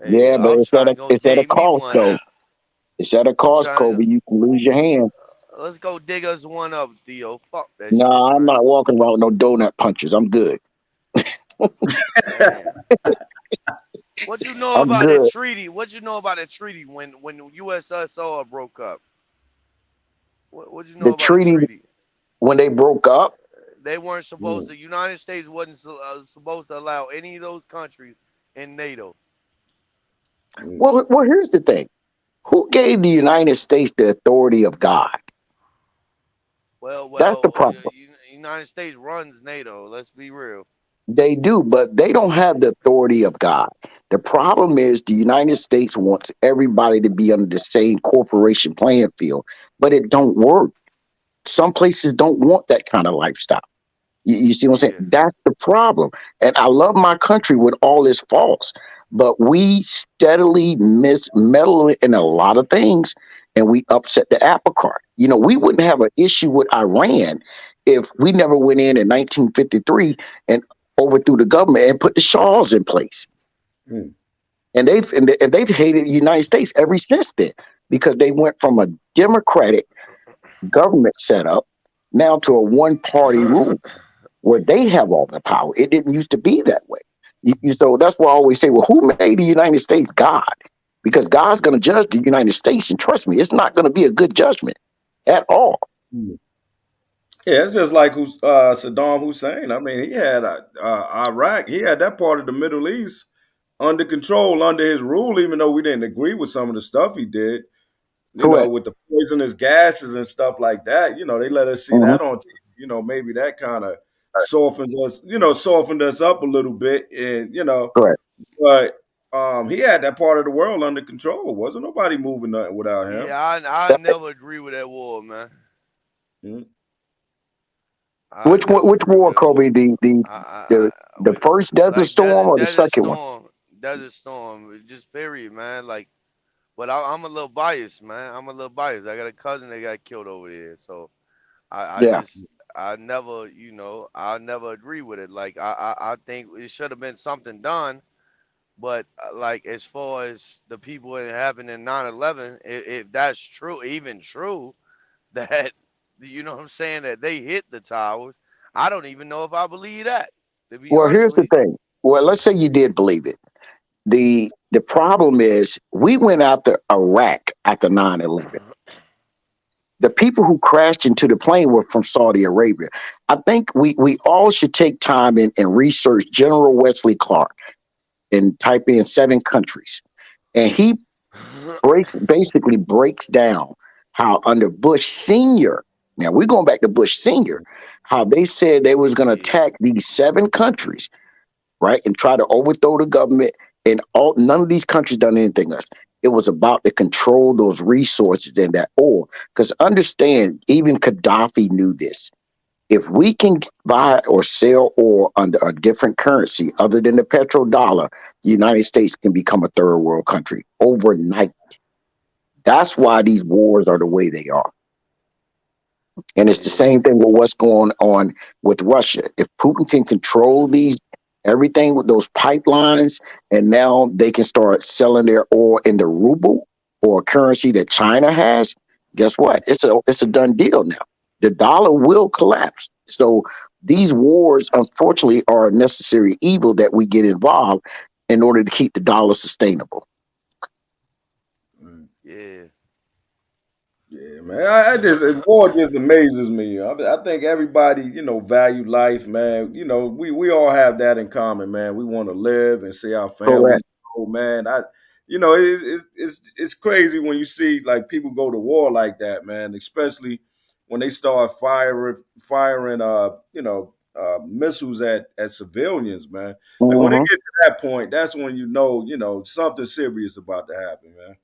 Yeah, but it's at a cost, though. It's at a cost, Kobe. You can lose your hand. Let's go dig us one up, Theo. Fuck that shit. Nah, I'm not walking around with no donut punches. I'm good. What you know about that treaty? What you know about that treaty when USSR broke up? What you know about the treaty? When they broke up, they weren't supposed to. The United States wasn't supposed to allow any of those countries in NATO. Well, here's the thing: who gave the United States the authority of God? Well, that's the problem. The United States runs NATO. Let's be real. They do, but they don't have the authority of God. The problem is the United States wants everybody to be under the same corporation playing field, but it don't work. Some places don't want that kind of lifestyle. You see what I'm saying? Yeah. That's the problem. And I love my country with all its faults, but we steadily meddle in a lot of things, and we upset the apple cart. You know, we wouldn't have an issue with Iran if we never went in 1953 and overthrew the government and put the Shahs in place. And they've hated the United States ever since then, because they went from a democratic government setup now to a one-party rule where they have all the power. It didn't used to be that way. So that's why I always say, well, who made the United States? God. Because God's going to judge the United States, and trust me, it's not going to be a good judgment at all. Yeah, it's just like Saddam Hussein. I mean, he had Iraq. He had that part of the Middle East under control under his rule, even though we didn't agree with some of the stuff he did. Correct. With the poisonous gases and stuff like that. They let us see that on TV. Maybe that kind of softened us up a little bit. And, Correct. But he had that part of the world under control. Wasn't nobody moving nothing without him. Yeah, I never agree with that war, man. Which war, Kobe? The first Desert Storm or the second one? Desert Storm, just period, man. Like, but I'm a little biased, man. I got a cousin that got killed over there, so I never, I never agree with it. Like, I think it should have been something done, but like as far as the people that happened in 9/11, if that's true, even true, that you know what I'm saying, that they hit the towers, I don't even know if I believe that. Well, here's the thing. Well, let's say you did believe it. The problem is we went after Iraq after 9/11. The people who crashed into the plane were from Saudi Arabia. I think we all should take time and research General Wesley Clark and type in 7 countries. And he basically breaks down how under Bush Sr., now we're going back to Bush Sr., how they said they was going to attack these 7 countries, right, and try to overthrow the government. And none of these countries done anything else. It was about to control those resources and that oil. Because understand, even Gaddafi knew this. If we can buy or sell oil under a different currency other than the petrodollar, the United States can become a third world country overnight. That's why these wars are the way they are. And it's the same thing with what's going on with Russia. If Putin can control everything with those pipelines, and now they can start selling their oil in the ruble or a currency that China has, guess what? It's a done deal now. The dollar will collapse. So these wars, unfortunately, are a necessary evil that we get involved in order to keep the dollar sustainable. Yeah, man. War just amazes me. I think everybody, value life, man. We all have that in common, man. We want to live and see our families grow, man. It's crazy when you see like people go to war like that, man. Especially when they start firing, missiles at civilians, man. Like when they get to that point, that's when something serious about to happen, man.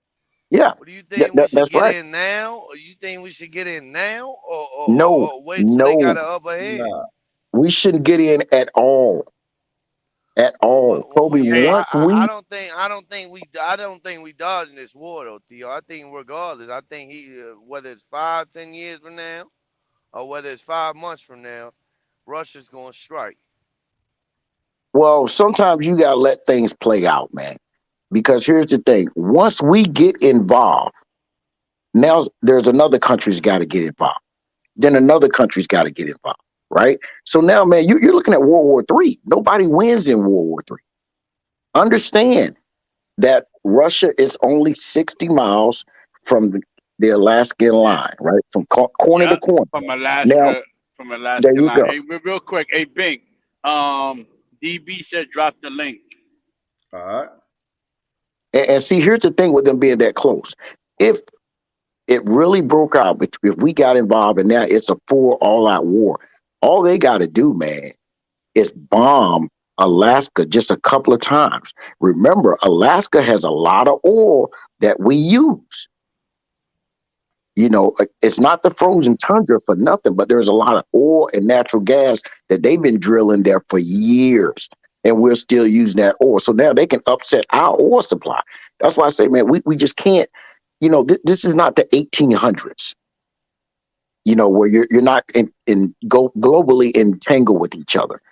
Yeah. What do you think we should get in now? Or you think we should get in now? Or wait till they got an upper hand? Nah. We shouldn't get in at all. At all. Kobe, I don't think we dodging this war though, Theo. I think regardless, I think whether it's 5-10 years from now or whether it's 5 months from now, Russia's gonna strike. Well, sometimes you gotta let things play out, man. Because here's the thing. Once we get involved, now there's another country's got to get involved. Then another country's got to get involved, right? So now, man, you're looking at World War III. Nobody wins in World War III. Understand that Russia is only 60 miles from the Alaskan line, right? From corner to corner. From Alaska. There you go. Hey, real quick. Hey, Bing. DB said drop the link. All right. And see, here's the thing with them being that close. If it really broke out, if we got involved and now it's a full all-out war, all they got to do, man, is bomb Alaska just a couple of times. Remember, Alaska has a lot of oil that we use. It's not the frozen tundra for nothing, but there's a lot of oil and natural gas that they've been drilling there for years. And we're still using that oil. So now they can upset our oil supply. That's why I say, man, we just can't, this is not the 1800s, where you're not globally entangled with each other.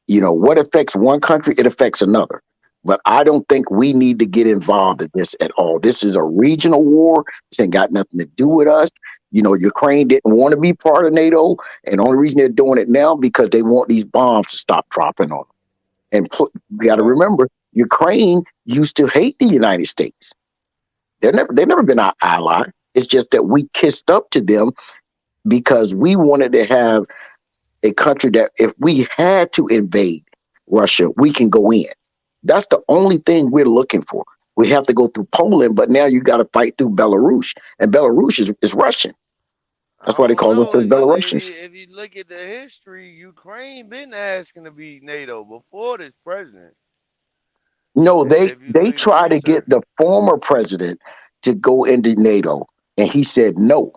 What affects one country, it affects another. But I don't think we need to get involved in this at all. This is a regional war. This ain't got nothing to do with us. Ukraine didn't want to be part of NATO. And the only reason they're doing it now because they want these bombs to stop dropping on them. And we got to remember, Ukraine used to hate the United States. They've never been our ally. It's just that we kissed up to them because we wanted to have a country that if we had to invade Russia, we can go in. That's the only thing we're looking for. We have to go through Poland, but now you got to fight through Belarus, and Belarus is Russian. I That's why they don't call know themselves because Belarusians. if you look at the history, Ukraine been asking to be NATO before this president. No, If you they look at the tried to get research, the former president to go into NATO, and he said no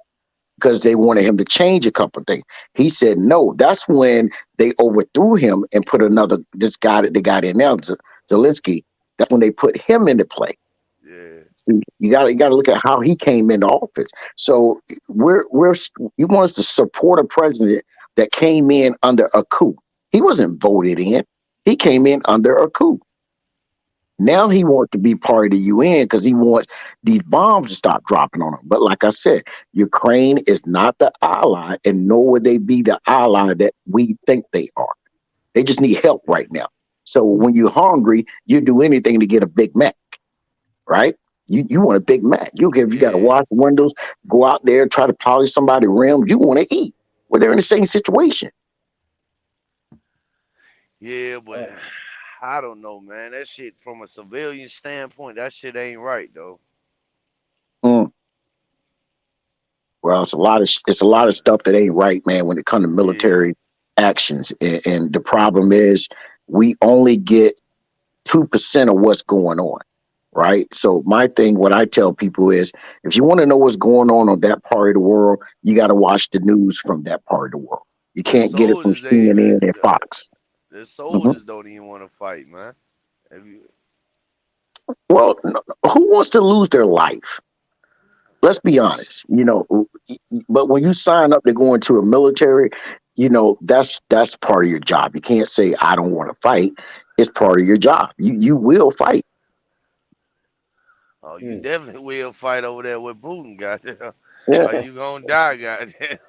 because they wanted him to change a couple of things. He said no. That's when they overthrew him and put this guy that they got in now, Zelensky. That's when they put him into play. yeah, See, you got to look at how he came into office. So you want us to support a president that came in under a coup. He wasn't voted in. He came in under a coup. Now he wants to be part of the UN because he wants these bombs to stop dropping on him. But like I said, Ukraine is not the ally, and nor would they be the ally that we think they are. They just need help right now. So when you're hungry, you do anything to get a Big Mac, right? You want a Big Mac. You if you got to yeah, wash windows, go out there, try to polish somebody's rims. You want to eat. Well, they're in the same situation. yeah, but I don't know, man. That shit from a civilian standpoint, that shit ain't right though. Mm. Well, it's a lot of stuff that ain't right, man, when it comes to Yeah. military actions. And the problem is we only get 2% of what's going on, right? So my thing, what I tell people is, if you want to know what's going on that part of the world, you got to watch the news from that part of the world. You The can't get it from soldiers CNN and Fox. the hmm soldiers don't even want to fight, man. Have you, Well, who wants to lose their life? Let's be honest, but when you sign up to go into a military, that's part of your job. You can't say I don't want to fight. It's part of your job. You will fight. oh, you definitely will fight over there with Putin, goddamn. Yeah. Or you gonna die, goddamn.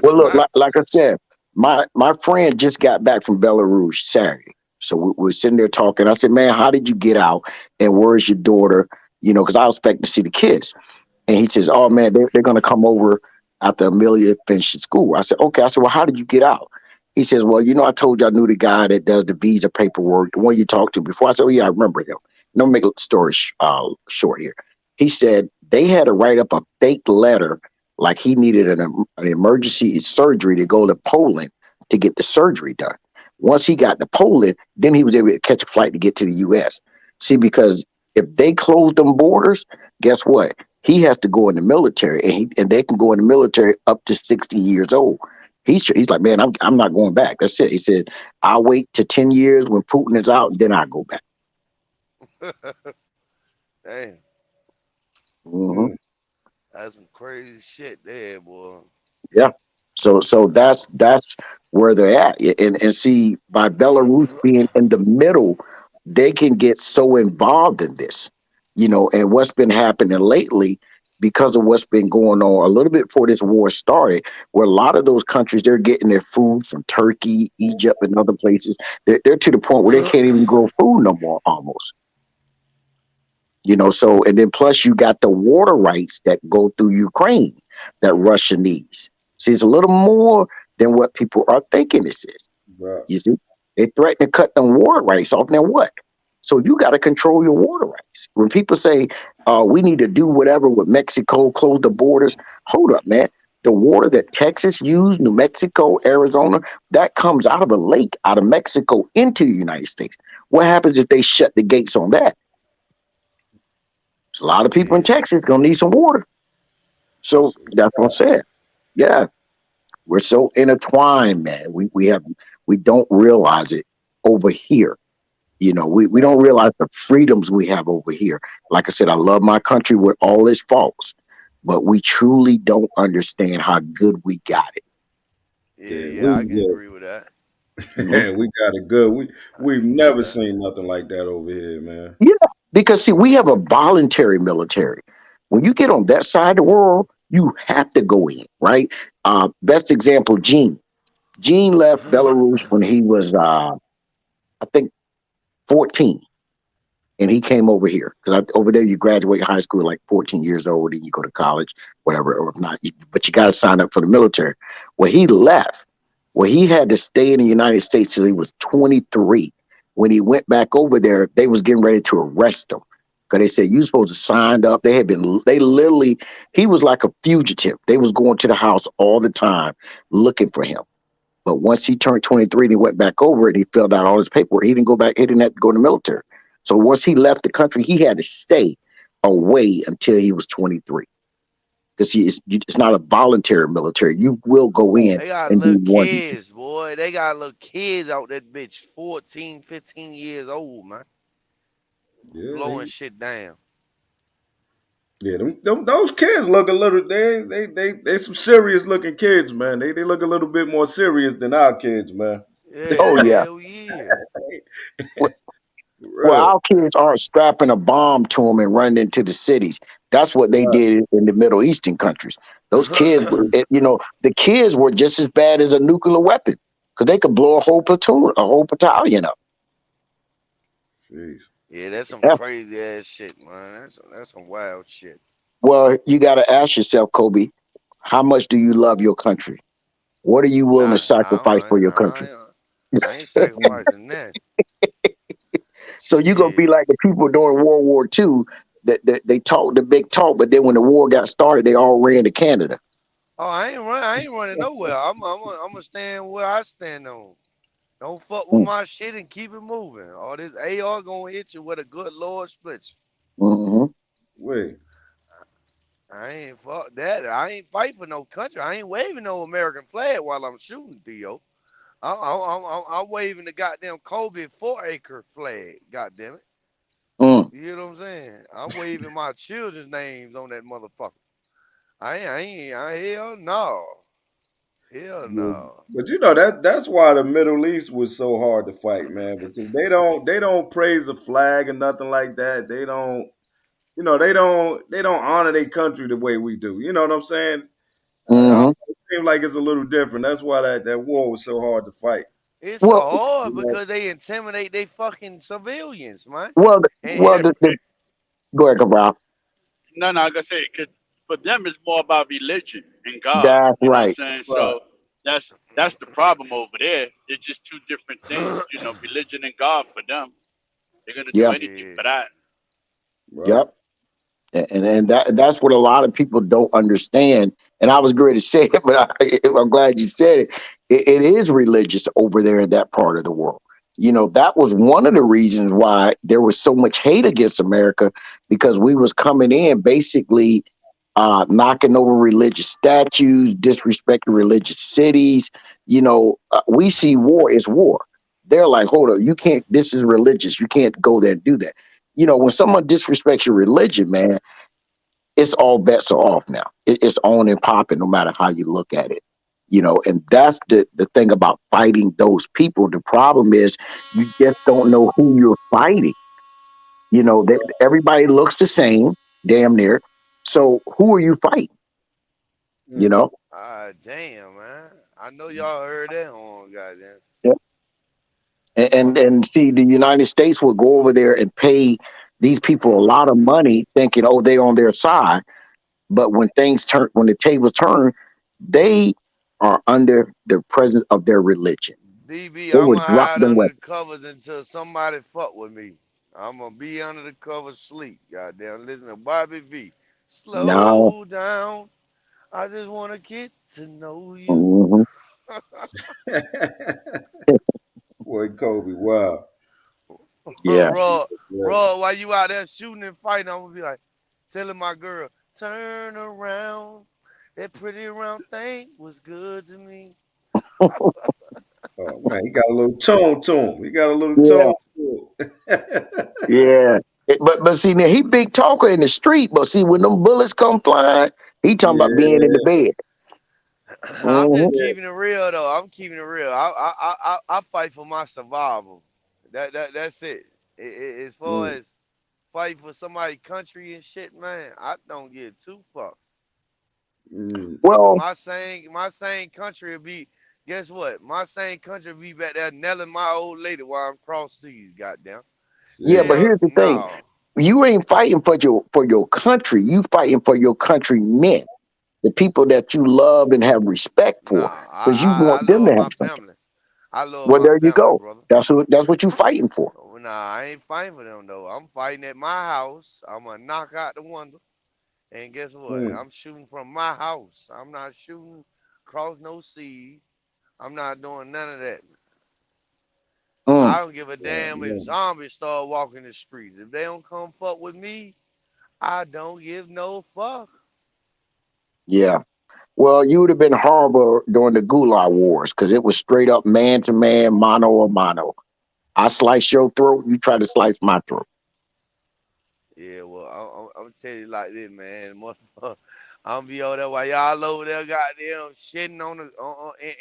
Well, look, like I said, my friend just got back from Belarus Saturday, so we're sitting there talking. I said, man, how did you get out? And where's your daughter? Because I expect to see the kids. And he says, oh, man, they're going to come over after Amelia finishes school. I said, okay. I said, well, how did you get out? He says, well, I told you I knew the guy that does the visa paperwork, the one you talked to before. I said, oh, yeah, I remember him. Don't make a story short here. He said they had to write up a fake letter like he needed an emergency surgery to go to Poland to get the surgery done. Once he got to Poland, then he was able to catch a flight to get to the U.S. See, because if they close them borders, guess what? He has to go in the military, and they can go in the military up to 60 years old. He's like, man, I'm not going back. That's it. He said, I'll wait to 10 years when Putin is out, and then I'll go back. Damn, hmm that's some crazy shit there, boy. Yeah. So that's where they're at. And see, by Belarus being in the middle, they can get so involved in this, and what's been happening lately because of what's been going on a little bit before this war started, where a lot of those countries, they're getting their food from Turkey, Egypt, and other places. They're to the point where they can't even grow food no more, almost. So, and then plus you got the water rights that go through Ukraine that Russia needs. See, it's a little more than what people are thinking this is. Right. You see, they threaten to cut them water rights off. Now what? So you got to control your water rights. When people say we need to do whatever with Mexico, close the borders, hold up, man. The water that Texas used, New Mexico, Arizona, that comes out of a lake out of Mexico into the United States. What happens if they shut the gates on that? A lot of people in Texas gonna need some water. So that's what I'm saying. Yeah, we're so intertwined, man. We don't realize it over here. We don't realize the freedoms we have over here. Like I said, I love my country with all its faults, but we truly don't understand how good we got it. Yeah, I can agree with that. Man, we got it good. We've never seen nothing like that over here, man. Yeah, because see, we have a voluntary military. When you get on that side of the world, you have to go in, right? Best example, Gene. Gene left Belarus when he was, I think, 14, and he came over here because over there you graduate high school like 14 years old, and you go to college, whatever, or if not, but you got to sign up for the military. Well, he left. Well, he had to stay in the United States till he was 23. when he went back over there, they was getting ready to arrest him because they said you supposed to signed up. They literally, he was like a fugitive. They was going to the house all the time looking for him. But once he turned 23 and he went back over it, he filled out all his paperwork. He didn't go back. He didn't have to go to the military. So once he left the country, he had to stay away until he was 23. Because it's not a voluntary military. You will go in They got and do little one. kids, boy. They got little kids out that bitch, 14, 15 years old, man. Yeah, Blowing shit down. yeah. Those kids look a little. They some serious looking kids, man. They look a little bit more serious than our kids, man. Yeah, Oh yeah. hell yeah. Well, For real. our kids aren't strapping a bomb to them and running into the cities. That's what they Right. did in the Middle Eastern countries. Those kids, the kids were just as bad as a nuclear weapon because they could blow a whole platoon, a whole battalion up. Jeez. Yeah, that's some Yeah. crazy ass shit, man. That's some wild shit. Well, you got to ask yourself, Kobe, how much do you love your country? What are you willing to sacrifice for your country? I ain't sacrificing that. So you're gonna be Shit. like the people during World War II that they talked the big talk, but then when the war got started, they all ran to Canada. Oh, I ain't running nowhere. I'm gonna stand where I stand on. Don't fuck with my shit and keep it moving. All this AR gonna hit you with a good Lord split you. Mm-hmm. Wait. I ain't fuck that. I ain't fight for no country. I ain't waving no American flag while I'm shooting, Theo. I'm waving the goddamn Kobe 4-acre flag. Goddamn it. Mm. You know what I'm saying? I'm waving my children's names on that motherfucker. Hell no. Hell no. But you know that's why the Middle East was so hard to fight, man, because they don't praise the flag or nothing like that. They don't, they don't honor their country the way we do. You know what I'm saying? Mm-hmm. It seems like it's a little different. That's why that war was so hard to fight. It's so Well, hard because they intimidate they fucking civilians, man. well, And well. Go ahead, Cabral. No, I gotta say, because for them it's more about religion and God. That's You know what I'm right. saying? Right. So that's the problem over there. It's just two different things. Religion and God for them. They're gonna do Yeah. anything for that. Right. Yep. And that's what a lot of people don't understand. And I was going to say it, but I'm glad you said it. It is religious over there in that part of the world. That was one of the reasons why there was so much hate against America, because we was coming in basically knocking over religious statues, disrespecting religious cities. We see war is war. They're like, hold up, you can't. This is religious. You can't go there and do that. When someone disrespects your religion, man, it's all bets are off now. It's on and popping, no matter how you look at it. And that's the thing about fighting those people. The problem is you just don't know who you're fighting. That everybody looks the same, damn near. So who are you fighting? You know? damn, man. I know y'all heard that on goddamn. Yeah. And see, the United States will go over there and pay these people a lot of money, thinking, oh, they on their side. But when the tables turn, they are under the presence of their religion. DB, They I'm would gonna drop hide them under the weapons. covers until somebody fuck with me. I'm gonna be under the covers sleep. Goddamn, listen to Bobby V. No. Slow down. I just wanna get to know you. Mhm. Boy, Kobe, wow. Yeah. Raw, while you out there shooting and fighting, I'm gonna be like telling my girl, turn around. That pretty round thing was good to me. Oh man, he got a little tone to him. He got a little Yeah. tone to him. Yeah. But see, now he big talker in the street, but see, when them bullets come flying, he talking about being in the bed. I'm just Mhm. keeping it real though. I'm keeping it real. I fight for my survival. That's it. As far as fighting for somebody's country and shit, man, I don't give two fucks. Well, My same country will be. Guess what? My same country will be back there nailing my old lady while I'm cross seas. Goddamn. yeah, but Hell here's the thing. no. You ain't fighting for your country. You fighting for your countrymen, the people that you love and have respect for, Nah. because you I want them to love have my something. family. I love Well, my there you family, go. brother. That's what you fighting for. Oh, nah, I ain't fighting for them though. I'm fighting at my house. I'm gonna knock out the window, and guess what? Mm. I'm shooting from my house. I'm not shooting across no sea. I'm not doing none of that. Mm, I don't give a Yeah, damn if yeah. zombies start walking the streets. If they don't come fuck with me, I don't give no fuck. yeah. Well, you would have been horrible during the Gulag Wars because it was straight up man to man, mano a mano. I slice your throat, you try to slice my throat. Yeah, well, I'm telling you like this, man. Motherfucker, I'm be over there while y'all over there goddamn shitting on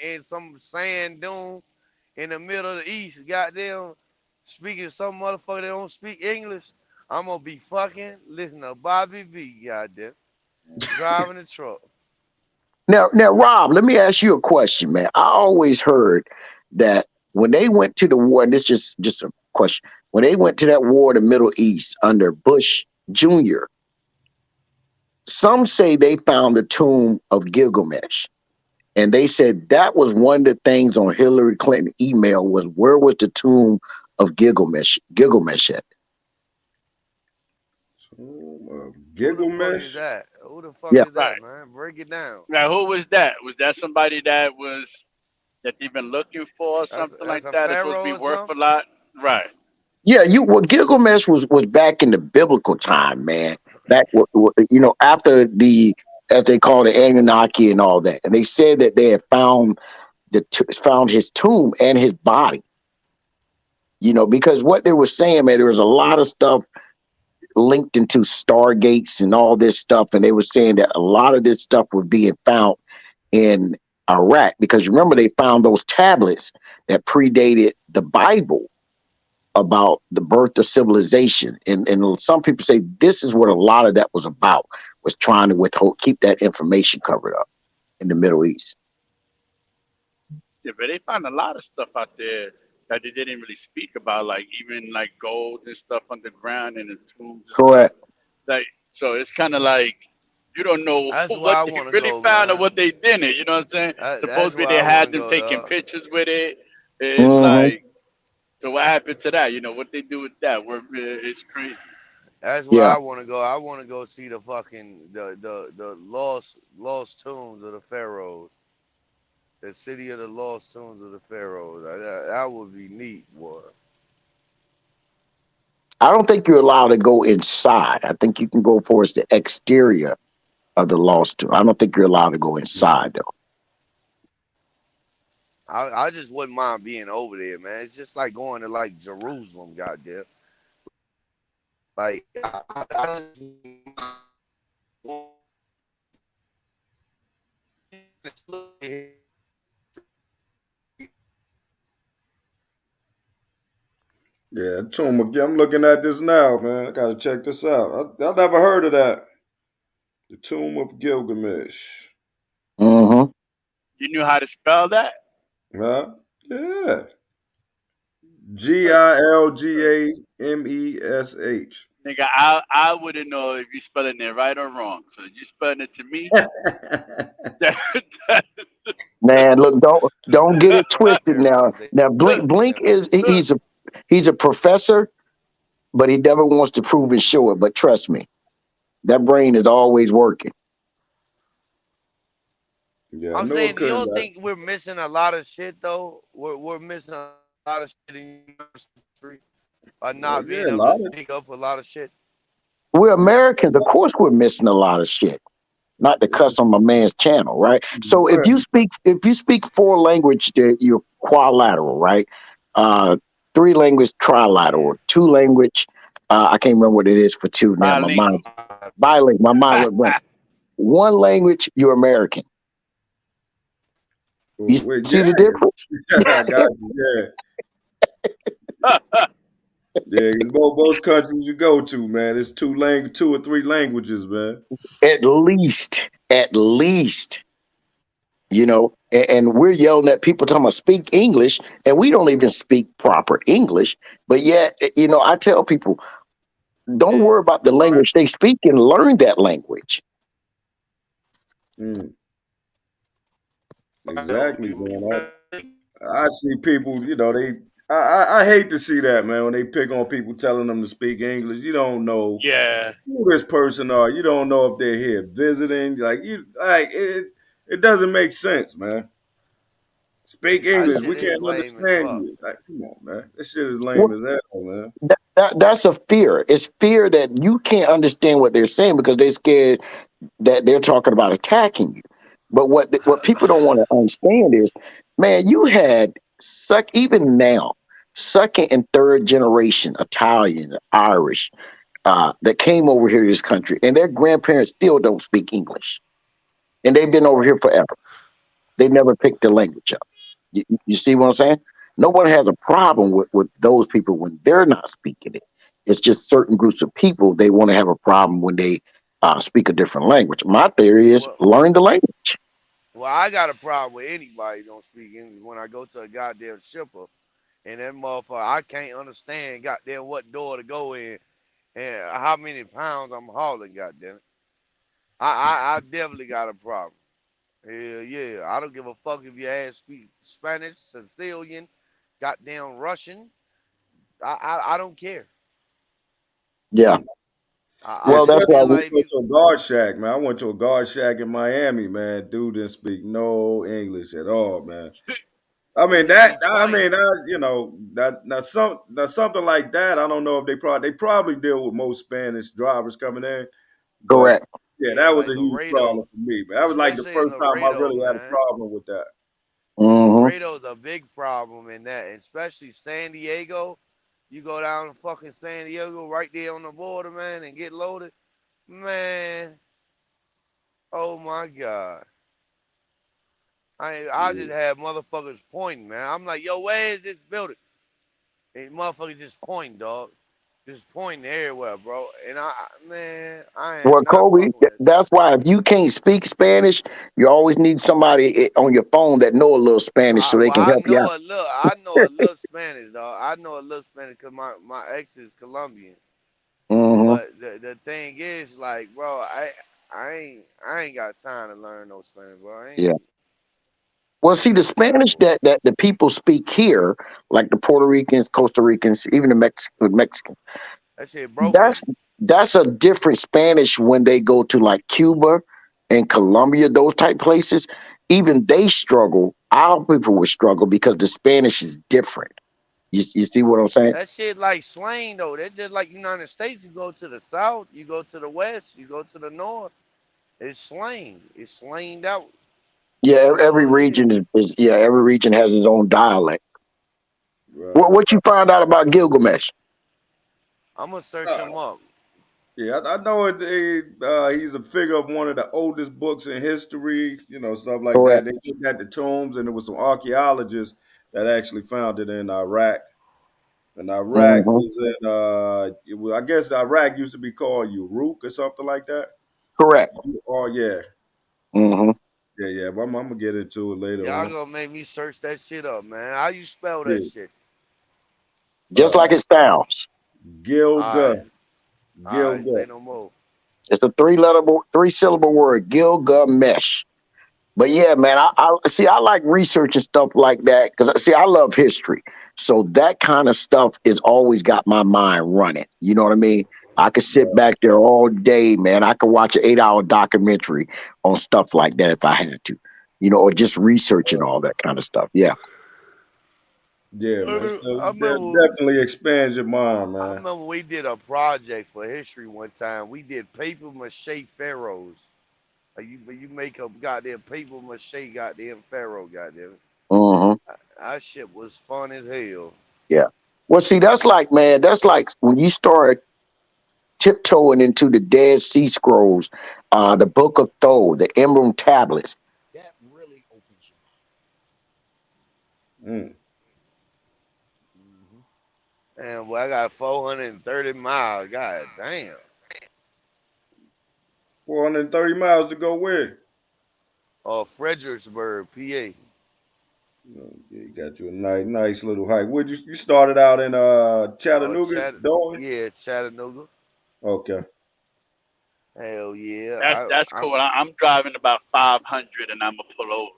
in some sand dune in the middle of the east, goddamn speaking to some motherfucker that don't speak English. I'm gonna be fucking listening to Bobby V, goddamn, driving the truck. Now, Rob, let me ask you a question, man. I always heard that when they went to the war, and this just a question, when they went to that war in the Middle East under Bush Jr., some say they found the tomb of Gilgamesh. And they said that was one of the things on Hillary Clinton email was where was the tomb of Gilgamesh at? So, Who the fuck is Gilgamesh. that? Who the fuck Yeah. is Right. that, man? Break it down. Now, who was that? Was that somebody that they've been looking for or something That's like a that? It's supposed to be pharaoh or worth a something. lot. Right. Yeah, Gilgamesh was back in the biblical time, man. Back after the as they call the Anunnaki and all that, and they said that they had found found his tomb and his body. Because what they were saying, man, there was a lot of stuff linked into stargates and all this stuff, and they were saying that a lot of this stuff was being found in Iraq because remember they found those tablets that predated the Bible about the birth of civilization. And some people say this is what a lot of that was about, was trying to keep that information covered up in the Middle East. Yeah, but they found a lot of stuff out there that they didn't really speak about, like even like gold and stuff underground in the tombs and stuff. Correct. Like, so it's kind of like you don't know That's where what I they want to really go, found or man. what they didn't. You know what I'm saying? That's Supposedly where they I want had to them go, taking dog. pictures with it. It's Hmm. like, so what happened to that? You know what they do with that? Where it's crazy. That's where Yeah. I want to go. I want to go see the fucking the lost tombs of the pharaohs, the city of the lost tombs of the pharaohs. That would be neat, boy. I don't think you're allowed to go inside. I think you can go for the exterior of the lost tomb. I don't think you're allowed to go inside though. I just wouldn't mind being over there, man. It's just like going to like Jerusalem, goddamn. Like I Yeah, Tomb of I'm looking at this now, man. I gotta check this out. I never heard of that. The Tomb of Gilgamesh. Hmm. You knew how to spell that? Huh? Yeah. Look, Gilgamesh. nigga, I wouldn't know if you spelling it right or wrong. So you spelling it to me. Man, look, don't get it twisted now. pharaohs. Now Look, Blink is look. he's a professor, but he never wants to prove and show it. But trust me, that brain is always working. Yeah, I I'm knew it saying, you couldn't. don't think we're missing a lot of shit though? We're missing a lot of shit in history by Well, not yeah, being a able lot to of dig up a lot of shit. We're Americans, of course, we're missing a lot of shit. Not to cuss on my man's channel, right? So if you speak four language, you're quadrilateral, right? Three language trilateral, two language. I can't remember what it is for two now. My Bilingual. mind bilingual. My mind went blank. One language, you're American. You Wait, see the yeah, difference? I got you. Yeah, yeah. Most countries you go to, man, it's two or three languages, man. At least, and we're yelling at people talking about speak English, and we don't even speak proper English. But yet, I tell people, don't worry about the language they speak and learn that language. Mm, exactly, man. I see people, I hate to see that, man, when they pick on people telling them to speak English. You don't know Yeah. who this person are. You don't know if they're here visiting. It doesn't make sense, man. Speak That English. We shit is can't lame as understand fuck. you. Like, come on, man. This shit is lame as hell, man. That's a fear. It's fear that you can't understand what they're saying because they're scared that they're talking about attacking you. But what people don't want to understand is, man, you had even now, second and third generation Italian, Irish, that came over here to this country, and their grandparents still don't speak English, and they've been over here forever. They never picked the language up. You see what I'm saying? No one has a problem with those people when they're not speaking it. It's just certain groups of people they want to have a problem when they speak a different language. My theory is Well, learn the language. well, I got a problem with anybody who don't speak English when I go to a goddamn shipper and that motherfucker I can't understand goddamn what door to go in and how many pounds I'm hauling. Goddamn it, I definitely got a problem. Hell yeah, I don't give a fuck if your ass speak Spanish, Sicilian, goddamn Russian. I don't care. Yeah. Yeah, I Well, just that's why feel especially when we, like you if go you to a guard shack, man. I went to a guard shack in Miami, man. Dude didn't speak no English at all, man. I mean and then that. he I mean, playing. something like that. I don't know if they probably deal with most Spanish drivers coming in, but correct. yeah, Yeah, that was like a huge problem Laredo, for me, man. That was like the especially in first time I Laredo, really had a man. problem with that. Hmm. Laredo's a big problem in that, and especially San Diego. You go down to fucking San Diego, right there on the border, man, and get loaded, man. Oh my god, I just Yeah. had motherfuckers pointing, man. I'm like, yo, where is this building? And motherfuckers just pointing, dog, just pointing everywhere, bro. And man, I am Well, not Kobe, fucking with that shit. that's why if you can't speak Spanish, you always need somebody on your phone that know a little Spanish so they Well, can help you out. I know a little Spanish, dog. I know a little Spanish because my ex is Colombian. Hmm. But the thing is, like, bro, I ain't got time to learn no Spanish, bro. I Yeah. ain't. Well, I see, the ain't got time Spanish for it. that the people speak here, like the Puerto Ricans, Costa Ricans, even the Mexicans, That shit that's broken. that's a different Spanish when they go to like Cuba and Colombia, those type places. Even they struggle. Our people would struggle because the Spanish is different. You see what I'm saying? That shit like slang though. That's just like United States. You go to the south, you go to the west, you go to the north. It's slang. It's slanged out. Yeah, That's every all it is. region is yeah, every region has its own dialect. Right. What you find out about Gilgamesh? I'm gonna search Uh, him up. yeah, I know it. He's a figure of one of the oldest books in history. Stuff like that. Correct. They looked at the tombs, and there was some archaeologists that actually found it in Iraq. And Iraq Hmm. was in, I guess Iraq used to be called Uruk or something like that. Correct. Oh yeah, Hmm. yeah. But I'm gonna get into it later Y'all on. gonna make me search that shit up, man. How you spell that Yeah. shit? Just like Uh, it sounds. Gilga, Alright. Alright, Gilga. say no more. It's a three syllable word, Gilgamesh. But yeah, man, I see. I like researching stuff like that because see, I love history. So that kind of stuff is always got my mind running. You know what I mean? I could sit Right. back there all day, man. I could watch an 8 hour documentary on stuff like that if I had to, or just researching all that kind of stuff. Yeah, Yeah, man. So I that remember definitely expands your mind, I man. remember we did a project for history one time. We did paper mache pharaohs. Like you make a goddamn paper mache goddamn pharaoh, goddamn it. hmm, That shit was fun as hell. yeah. Well, see, that's like, man, that's like when you start tiptoeing into the Dead Sea Scrolls, the Book of Thoth, the Emerald Tablets. That really opens Mm. your mind. And well, I got 430 miles. God damn. 430 miles to go where? Fredericksburg, PA. You got you a nice little hike. Would you started out in Chattanooga, Dalton? Yeah, Chattanooga. Okay. Hell yeah. That's I'm cool. I'm driving about 500 and I'm gonna pull over.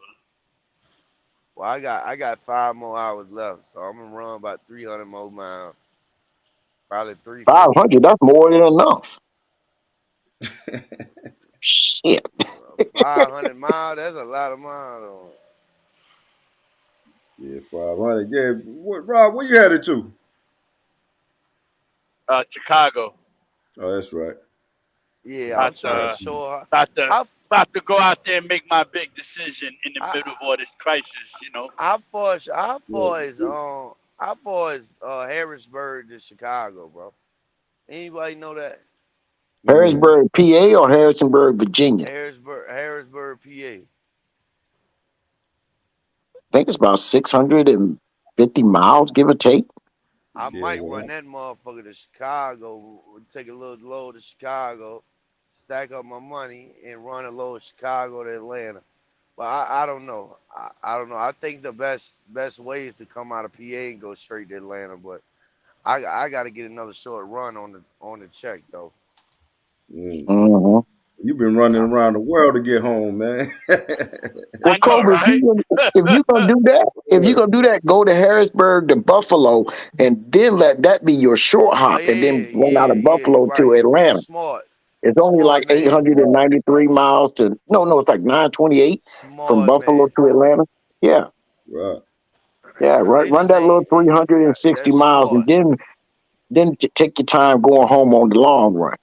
Well, I got 5 more hours left, so I'm gonna run about 300 more miles, probably 350. 500. That's more than enough. Shit. 500 miles, that's a lot of miles. Yeah, 500. Yeah, Rob, where you headed to? Chicago. Oh, that's right. Yeah, I'm About trying to to show her. about to How about to go out there and make my big decision in the I, middle of all this crisis. You know. how Yeah. far is Harrisburg to Chicago, bro? Anybody know that? Mm, Harrisburg, PA or Harrisonburg, Virginia? Harrisburg, PA. I think it's about 650 miles, give or take. I yeah, might run well, that motherfucker to Chicago, take a little load to Chicago, stack up my money, and run a load of Chicago to Atlanta. But I don't know. I don't know. I think the best way is to come out of PA and go straight to Atlanta. But I got to get another short run on the check though. mm. Mm-hmm. You've been running I, around the world to get home, man. Well, I know, Kobe, right? if you gonna do that, go to Harrisburg to Buffalo, and then let that be your short oh hop, and yeah, then run out yeah, of yeah. You're Buffalo to right. You Atlanta. smart, It's only smart like man, 893 miles to no, it's like 928 from smart Buffalo man. to Atlanta. Yeah, Right, yeah. It Run just that little ain't. 360 That's miles, and smart. then take your time going home on the long run.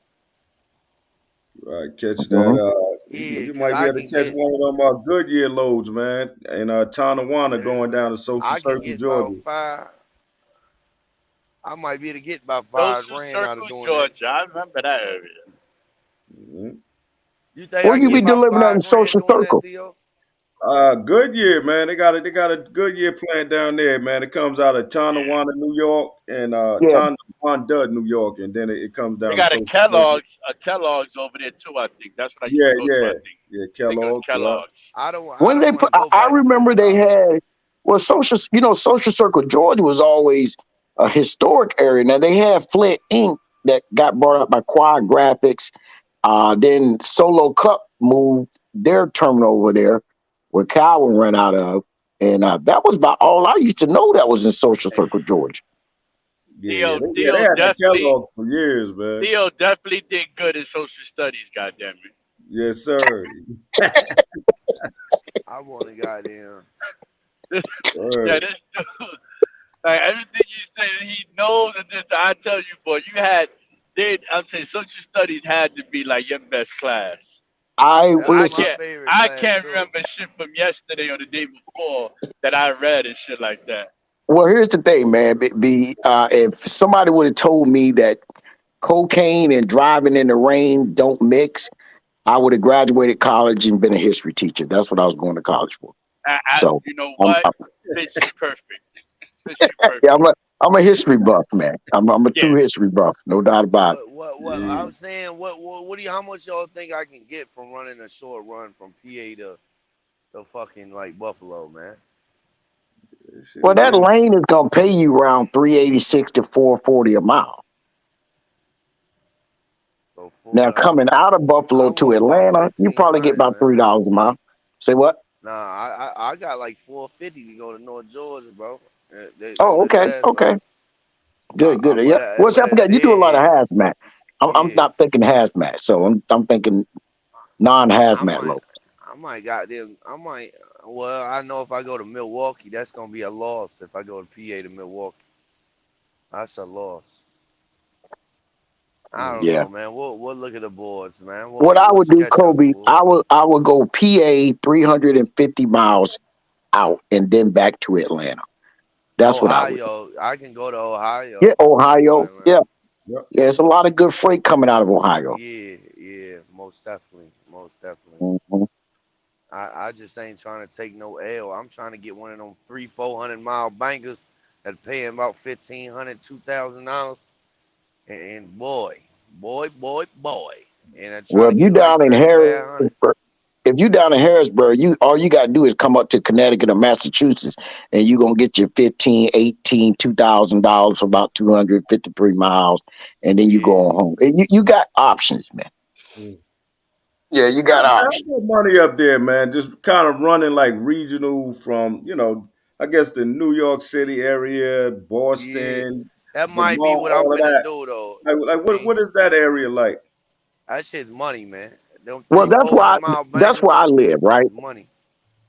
right. Catch that. Mhm. Yeah, You cause might be I able to can catch get one of them Goodyear loads, man, in Tonawanda going down to Social I can Circle, get about Georgia. five. I might be able to get about five Social grand out of Circle, doing that. Georgia. I remember that area. Mhm. You think Where I can you get be about delivering that in 5 grand Social doing that, Circle? Theo? Goodyear, man. They got a Goodyear plant down there, man. It comes out of Yeah. Tonawanda, New York, and Yeah. Tonawanda, New York, and then it comes They down to got Social Circle. A Kellogg's over there too. I think that's what I used to Yeah, go to. I yeah, think. yeah. I think it was Kellogg's, yeah. Kellogg's. I When don't they want put, to go I back to the remember they top. had Social Circle Georgia was always a historic area. Now they had Flint Inc. that got brought up by Quad Graphics. Then Solo Cup moved their terminal over there, where Cowan ran out of, and that was about all I used to know. That was in Social Circle Georgia. Yeah, they had that Kellogg's for years, man. Theo definitely did good in social studies. Goddamn it. Yes, sir. I want to goddamn. Yeah, Word. this dude. Like everything you say, he knows that this. I tell you, boy, you had. I'm saying social studies had to be like your best class. That Well, was I my listen. can't. favorite I class can't too. remember shit from yesterday or the day before that I read and shit like that. Well, here's the thing, man. If somebody would have told me that cocaine and driving in the rain don't mix, I would have graduated college and been a history teacher. That's what I was going to college for. So, You know I'm, what? I'm Fits you perfect. Fits you yeah, perfect. I'm a history buff, man. I'm a Yeah. true history buff, no doubt about it. What Yeah. I'm saying? What do you? How much y'all think I can get from running a short run from PA to fucking like Buffalo, man? Well, Shit, that man. lane is gonna pay you around 386 to 440 a mile. So Now, coming out of Buffalo I to want about Atlanta, you probably get 1,500, about man. $3 a mile. Say what? Nah, I got like 450 to go to North Georgia, bro. On Oh, this okay, last okay, run. good, good. But Yeah. What's but up? at the You do a lot of deadhead, hazmat. I'm yeah. not thinking hazmat, so I'm thinking I non-hazmat might low. I might got them. I might. Well, I know if I go to Milwaukee, that's gonna be a loss. If I go to PA to Milwaukee, that's a loss. I don't Mm. Yeah. know, man. We'll look at the boards, man. What I We'll would do, sketch up the Kobe, board. I would go PA 350 miles out and then back to Atlanta. That's what I would do. Ohio, I can go to Yeah, Ohio and then go to Ohio. Atlanta. Yeah, Yep. yeah. It's a lot of good freight coming out of Ohio. Yeah, yeah, most definitely, most definitely. Mhm. I just ain't trying to take no L. I'm trying to get one of them 300-400 mile bankers that paying about $1,500 $2,000, and boy, and I'm trying Well, to get like 3,500. If you down in Harrisburg, you all you gotta do is come up to Connecticut or Massachusetts, and you gonna get your 15, 18, $2,000 for about 253 miles, and then you go Yeah, on home. And you got options, man. Mm. Yeah, you got I options. put money up there, man. Just kind of running like regional from, I guess the New York City area, Yeah, Boston, that Vermont, might be what I'm all of finna that. do though. Like I mean, what is that area like? that shit's money, man. Them Well, three, 400 mile that's bangers where I live, right? is money.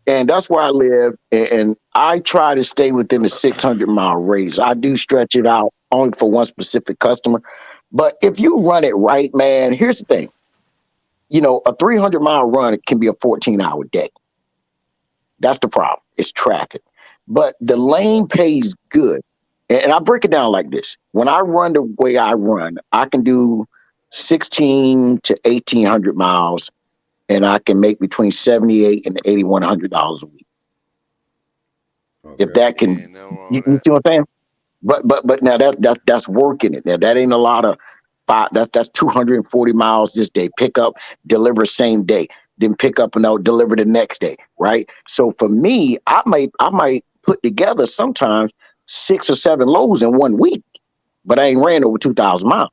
And that's where I live. And I try to stay within the 600-mile radius. I do stretch it out only for one specific customer. But if you run it right, man, here's the thing. A 300-mile run can be a 14-hour day. That's the problem. It's traffic. But the lane pays good. And I break it down like this. When I run the way I run, I can do 16 to 1800 miles, and I can make between 78 and $8,100 a week. If Okay. that Yeah, can, ain't nothing wrong you with see that. what I'm saying? But now that's working it. Now that ain't a lot of five. That's 240 miles this day. Pick up, deliver same day. Then pick up and out, deliver the next day. Right. So for me, I might put together sometimes 6 or 7 loads in 1 week, but I ain't ran over 2,000 miles.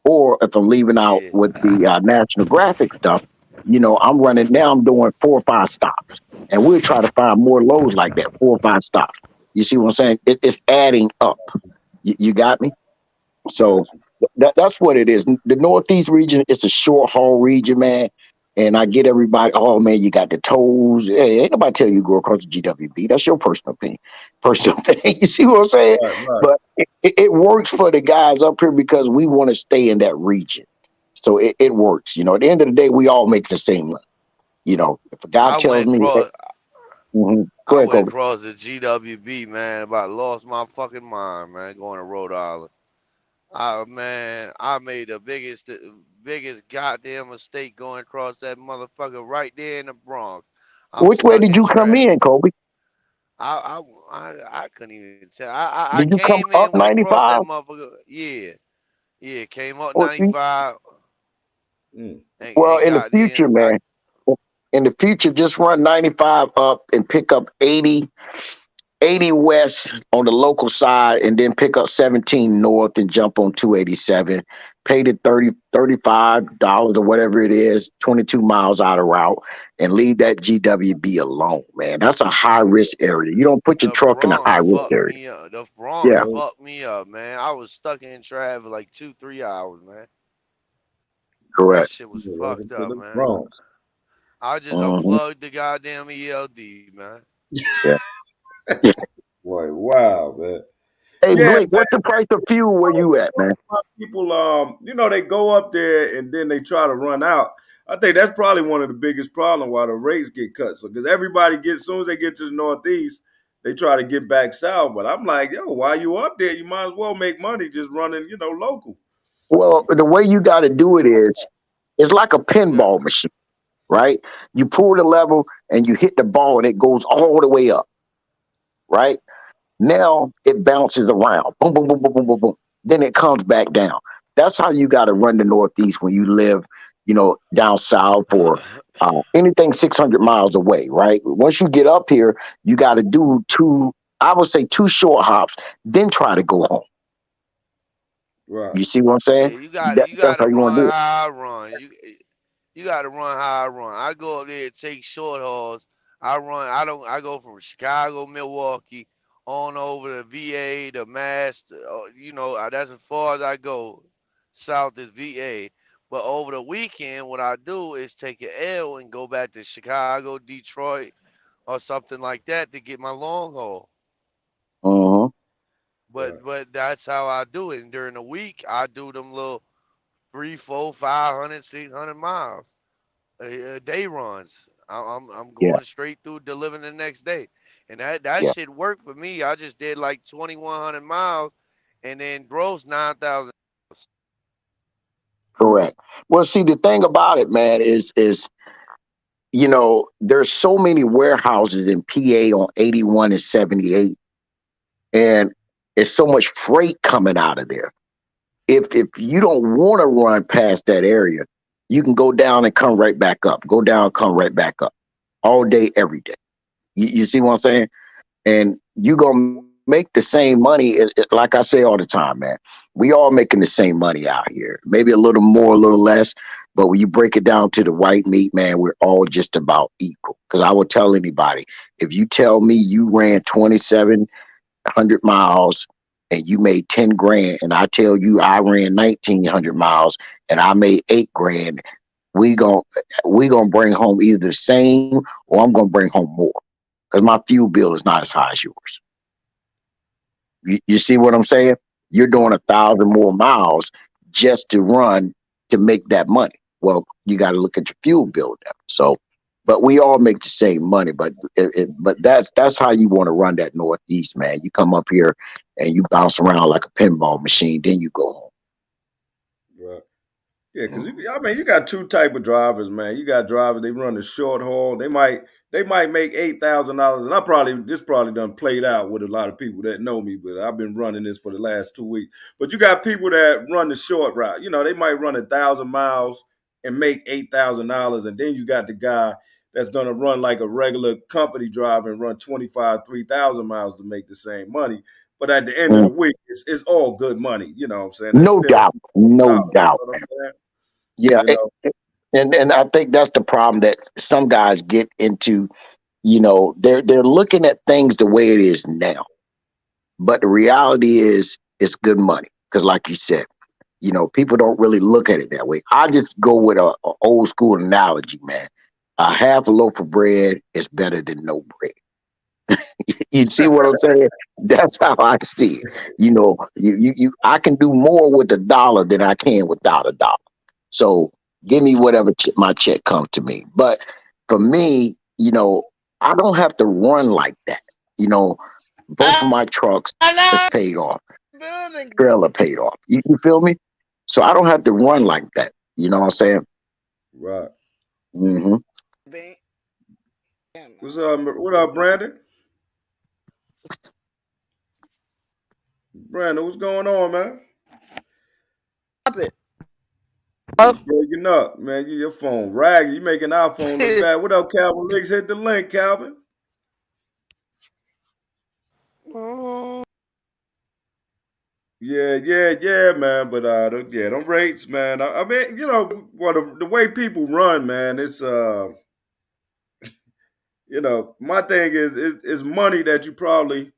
Or if I'm leaving out Yeah. with the National Graphic stuff, I'm running now. I'm doing 4 or 5 stops, and we'll try to find more loads like that. 4 or 5 stops. You see what I'm saying? It's adding up. You got me? So Gotcha. that's what it is. The Northeast region, it's a short haul region, man. And I get everybody, oh man, you got the tolls. Hey, ain't nobody tell you go across the GWB. That's your personal opinion. Personal thing. You see what I'm saying? Right. But it works for the guys up here because we want to stay in that region. So it works. At the end of the day, we all make the same money. If a guy I tells went me, hey, across. go I ahead, went Kobe. across the GWB, man. About lost my fucking mind, man. Going to Rhode Island. Man, I made the biggest goddamn mistake going across that motherfucker right there in the Bronx. I'm Which way stuck did in you come traffic. in, Kobe? I couldn't even tell. I Did you come came up in, went across that 95? motherfucker. Yeah, yeah. Came up Or 95 Mm. Well, and in the got future, in. man, in the future, just run 95 up and pick up 80 west on the local side, and then pick up 17 north and jump on 287. Pay the $35 or whatever it is, 22 miles out of route, and leave that GWB alone, man. That's a high risk area. You don't put your The truck in a Bronx high risk fucked area. me up. The Bronx Yeah, Well, fucked me up, man. I was stuck in traffic like 2, 3 hours, man. That correct. shit was welcome fucked to up, the man. Bronx. I just Hmm. unplugged the goddamn ELD, man. Yeah. Yeah. Boy, wow, man. Hey, Yeah, Blake, what's the price of fuel where you at, man? people, they go up there and then they try to run out. I think that's probably one of the biggest problems why the rates get cut. So, because everybody gets, as soon as they get to the Northeast, they try to get back south. But I'm like, yo, while you up there, you might as well make money just running, local. Well, the way you got to do it is, it's like a Yeah. pinball machine, right? You pull the lever and you hit the ball and it goes all the way up, right? Now it bounces around, boom, boom, boom, boom, boom, boom, boom. Then it comes back down. That's how you got to run the Northeast when you live, down south or anything 600 miles away, right? Once you get up here, you got to do I would say 2 short hops, then try to go home. Right. You see what I'm Yeah, saying? you That's got how to you want to run do it. how I run. You got to run how I run. I go up there and take short hauls. I run. I don't. I go from Chicago, Milwaukee, on over to VA, to Mass. That's as far as I go. South is VA. But over the weekend, what I do is take an L and go back to Chicago, Detroit, or something like that to get my long haul. Uh-huh. Right. But that's how I do it. And during the week, I do them little 3, 4, 500, 600 miles day runs. I'm Yeah, going straight through delivering the next day, and that yeah, shit worked for me. I just did like 2,100 miles, and then gross 9,000. correct. Well, see, the thing about it, man, is there's so many warehouses in PA on 81 and 78, and it's so much freight coming out of there. If you don't want to run past that area, you can go down and come right back up. Go down, come right back up, all day, every day. You see what I'm saying? And you gonna make the same money. Like I say all the time, man. We all making the same money out here. Maybe a little more, a little less, But when you break it down to the white meat, man, we're all just about equal. Because I will tell anybody, if you tell me you ran 2,700 miles and you made 10 grand, and I tell you I ran 1,900 miles and I made 8 grand, we gonna bring home either the same or I'm gonna bring home more because my fuel bill is not as high as yours. You see what I'm saying? You're doing 1,000 more miles just to run to make that money. Well, you got to look at your fuel bill now. So, but we all make the same money. But but that's how you want to run that Northeast, man. You come up here and you bounce around like a pinball machine, then you go home. Right. Yeah, because you got two type of drivers, man. You got drivers, they run the short haul. They might make $8,000, and this probably done played out with a lot of people that know me, but I've been running this for the last 2 weeks. But you got people that run the short route. They might run 1,000 miles and make $8,000, and then you got the guy that's gonna run like a regular company driver and run 3,000 miles to make the same money. But at the end of the week, it's all good money. You know what I'm saying? No doubt. No doubt. You know what I'm saying? Yeah. And I think that's the problem that some guys get into. They're looking at things the way it is now. But the reality is it's good money. Because like you said, people don't really look at it that way. I just go with a old school analogy, man. A half a loaf of bread is better than no bread. You see what I'm saying? That's how I see it. I can do more with $1 than I can without $1. So give me whatever my check comes to me. But for me, I don't have to run like that. Both of my trucks is paid off. Trailer paid off. You feel me? So I don't have to run like that. You know what I'm saying? Right. Mm-hmm. What's up? What up, Brandon? Brandon, what's going on, man? Stop it. You're breaking up, man. Your phone ragged. You making our phone look bad. What up, Calvin Licks? Hit the link, Calvin. Yeah, man. But them rates, man. I mean, the way people run, man. It's my thing is money that you probably.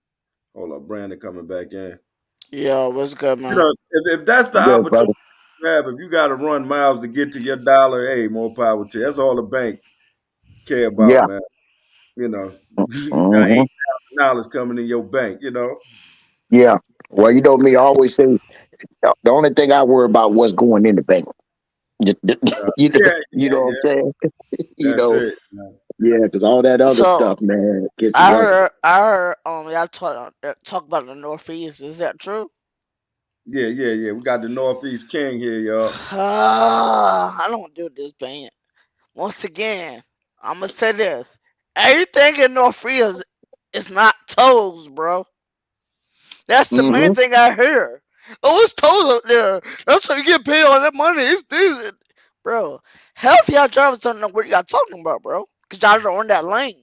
Hold up, Brandon coming back in. Yeah, what's good, man? If that's the opportunity you have, if you got to run miles to get to your dollar, hey, more power to you. That's all the bank care about, man. You got $8,000 coming in your bank. Yeah. Well, me, I always say the only thing I worry about what's going in the bank. You know what I'm saying? It, yeah, because all that other stuff, man, gets. I heard y'all talk about the Northeast. Is that true? Yeah. We got the Northeast King here, y'all. I don't do this, man. Once again, I'm gonna say this: everything in Northeast is not tolls, bro. That's the main thing I hear. Oh, it's tolls up there. That's how you get paid all that money. It's this, bro. Half y'all drivers don't know what y'all talking about, bro. Cause y'all don't on that lane.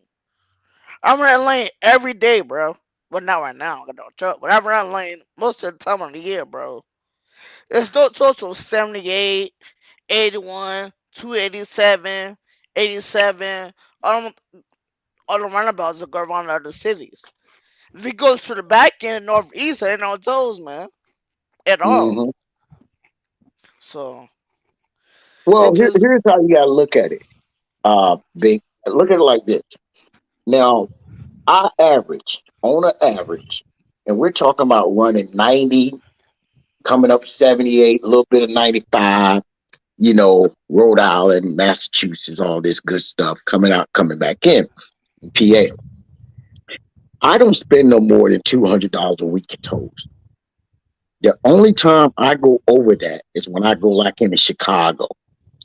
I'm on that lane every day, bro. Well, not right now. I got no truck, but I'm on that lane most of the time of the year, bro. It's no total 78, 81, 287, 87. All the roundabouts that go around other cities. If it goes to the back end, Northeast, ain't no those, man. At all. So. Well, here's how you got to look at it. Big. Look at it like this. Now, on an average, and we're talking about running 90, coming up 78, a little bit of 95, Rhode Island, Massachusetts, all this good stuff coming back in PA. I don't spend no more than $200 a week in tolls. The only time I go over that is when I go like into Chicago,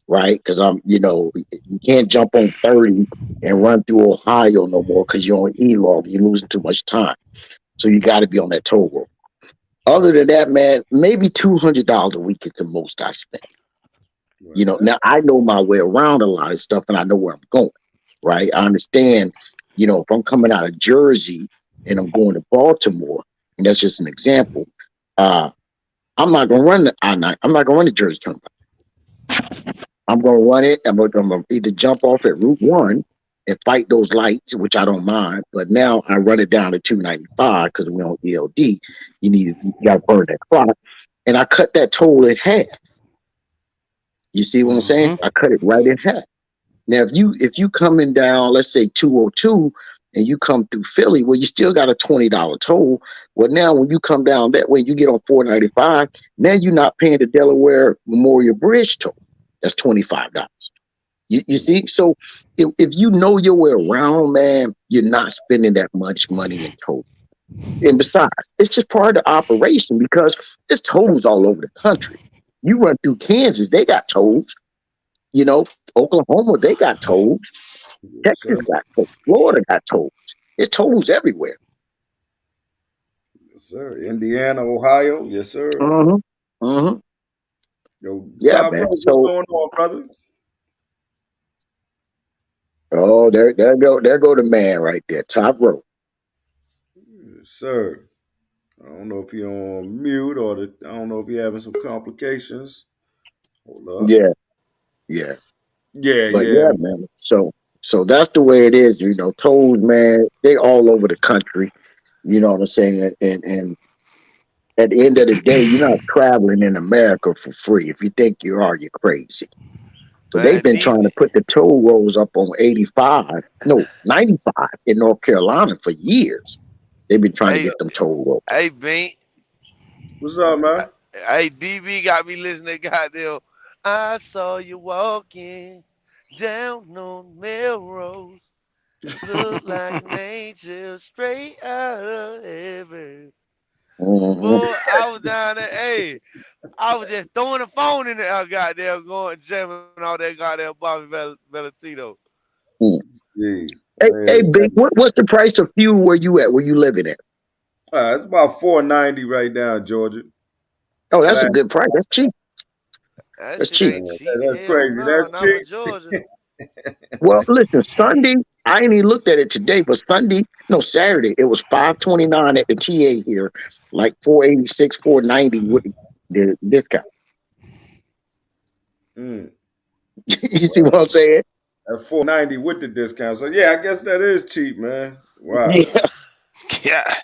right? Because you can't jump on 30 and run through Ohio no more because you're on E-log. You're losing too much time. So you got to be on that toll road. Other than that, man, maybe $200 a week is the most I spend. Right. Now I know my way around a lot of stuff and I know where I'm going, right? I understand, if I'm coming out of Jersey and I'm going to Baltimore, and that's just an example, I'm not going to run the I-9. I'm not going to run the Jersey Turnpike. I'm gonna run it. I'm gonna either jump off at Route 1 and fight those lights, which I don't mind. But now I run it down to 295 because we're on ELD. You got to burn that clock, and I cut that toll in half. You see what I'm saying? I cut it right in half. Now, if you coming down, let's say 202, and you come through Philly, well, you still got a $20 toll. Well, now when you come down that way, you get on 495. Now you're not paying the Delaware Memorial Bridge toll. That's $25. You see? So if you know your way around, man, you're not spending that much money in toll. And besides, it's just part of the operation because there's tolls all over the country. You run through Kansas, they got tolls. You know, Oklahoma, they got tolls. Texas got tolls. Florida got tolls. There's tolls everywhere. Yes, sir. Indiana, Ohio. Yes, sir. Yo, Yeah, Top man. Rope, what's So, going on, brother? oh, there go the man right there, Top Rope. Yes, sir. I don't know if he on mute or I don't know if he having some complications. Hold up. Yeah. But yeah, man. So that's the way it is. You know, tolls, man, they all over the country. You know what I'm saying? And at the end of the day, you're not traveling in America for free. If you think you are, you're crazy. So Man, they've been trying to put the toll roads up on 95 in North Carolina for years. They've been trying to get them toll roads. Hey, Bink. What's up, man? Hey, DB got me listening to goddamn. I saw you walking down on Melrose. Look like an angel straight out of heaven. Boy, I was down there. Hey, I was just throwing the phone in there, goddamn, going jamming all that goddamn Bobby Valentino. Hey, Big, what's the price of fuel where you at? Where you living at? It's about $4.90 right now, Georgia. Oh, that's a good price. That's cheap. That's cheap. That's crazy. That's cheap. Georgia. Well, listen, Sunday, I ain't even looked at it today, but Saturday, it was $5.29 at the TA here, like $4.86, $4.90 with the discount. You see what I'm saying? At $4.90 with the discount. So yeah, I guess that is cheap, man. Wow. Yeah.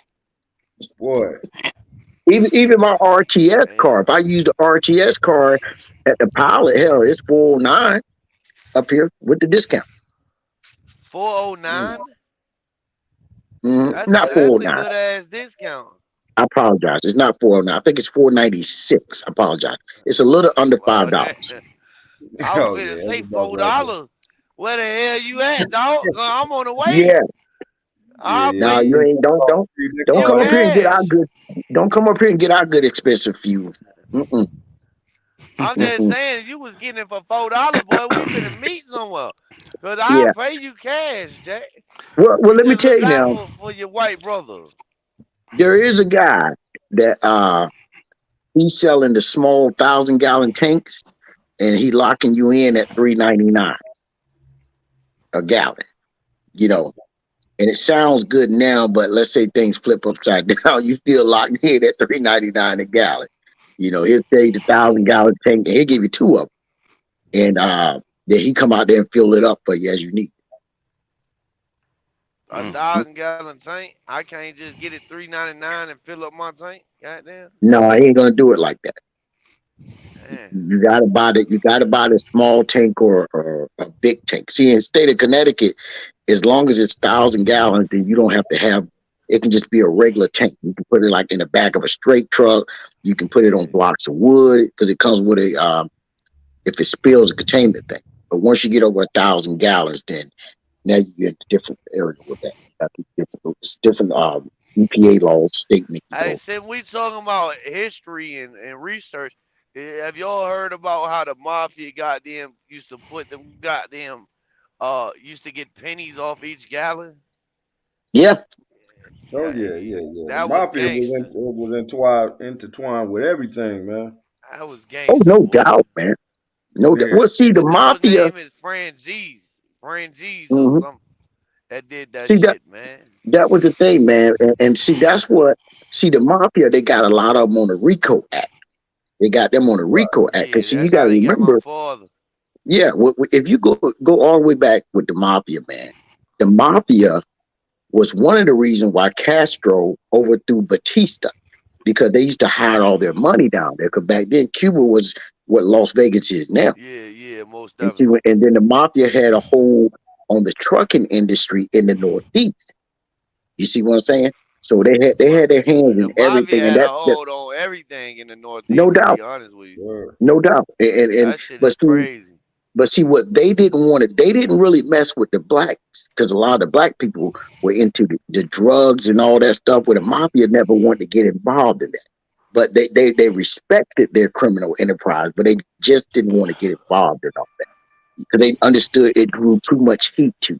Boy. Even my RTS card, if I use the RTS card at the Pilot, hell, it's $4.09 up here with the discount. $4.09? Not $4.09. That's a good ass discount. I apologize. It's not $4.09. I think it's $4.96. I apologize. It's a little under $5. I was going to say $4. Where the hell you at, dog? I'm on the way. Yeah. No, you ain't. Don't come up here and get our good. Don't come up here and get our good expensive fuel. I'm just saying, you was getting it for $4, boy. We finna meet somewhere. Cause I'll pay you cash, Jack. Well, let me tell you now. For your white brother. There is a guy that he's selling the small 1,000-gallon tanks, and he locking you in at $3.99 a gallon. You know. And it sounds good now, but let's say things flip upside down, you still locked in at $3.99 a gallon. You know, he'll take the 1,000-gallon tank, and he'll give you 2 of them. And then he come out there and fill it up for you as you need. A 1,000-gallon tank? I can't just get it $3.99 and fill up my tank? Goddamn. No, I ain't gonna do it like that. Man. You gotta buy the small tank or a big tank. See, in the state of Connecticut, as long as it's 1,000 gallons, then you don't have to have. It can just be a regular tank. You can put it like in the back of a straight truck. You can put it on blocks of wood because it comes with a. If it spills, a containment thing. But once you get over 1,000 gallons, then now you get a different area with that. It's different EPA laws, state. Hey, since we talking about history and research, have y'all heard about how the mafia goddamn used to put them goddamn used to get pennies off each gallon? Yeah. Oh yeah. That mafia was intertwined with everything, man. That was gangster. Oh, no doubt, man. No doubt. Well, see, the mafia. His name is Fran G's or something that did that shit, man. That was the thing, man. And see, that's what. See, the mafia, they got a lot of them on the RICO Act. They got them on the RICO Act because see, you got to remember. Yeah, if you go all the way back with the mafia, man, the mafia was one of the reasons why Castro overthrew Batista, because they used to hide all their money down there. Because back then, Cuba was what Las Vegas is now. Yeah, most And see, definitely. and then the mafia had a hold on the trucking industry in the Northeast. You see what I'm saying? So they But had their hands the in mafia everything, and had a that hold on everything in the no Northeast. To doubt, be honest with you, Word. no doubt. And that shit is but see, crazy. what they didn't want to, they didn't really mess with the blacks, because a lot of the black people were into the drugs and all that stuff, where the mafia never wanted to get involved in that. But they respected their criminal enterprise, but they just didn't want to get involved in all that, because they understood it drew too much heat to.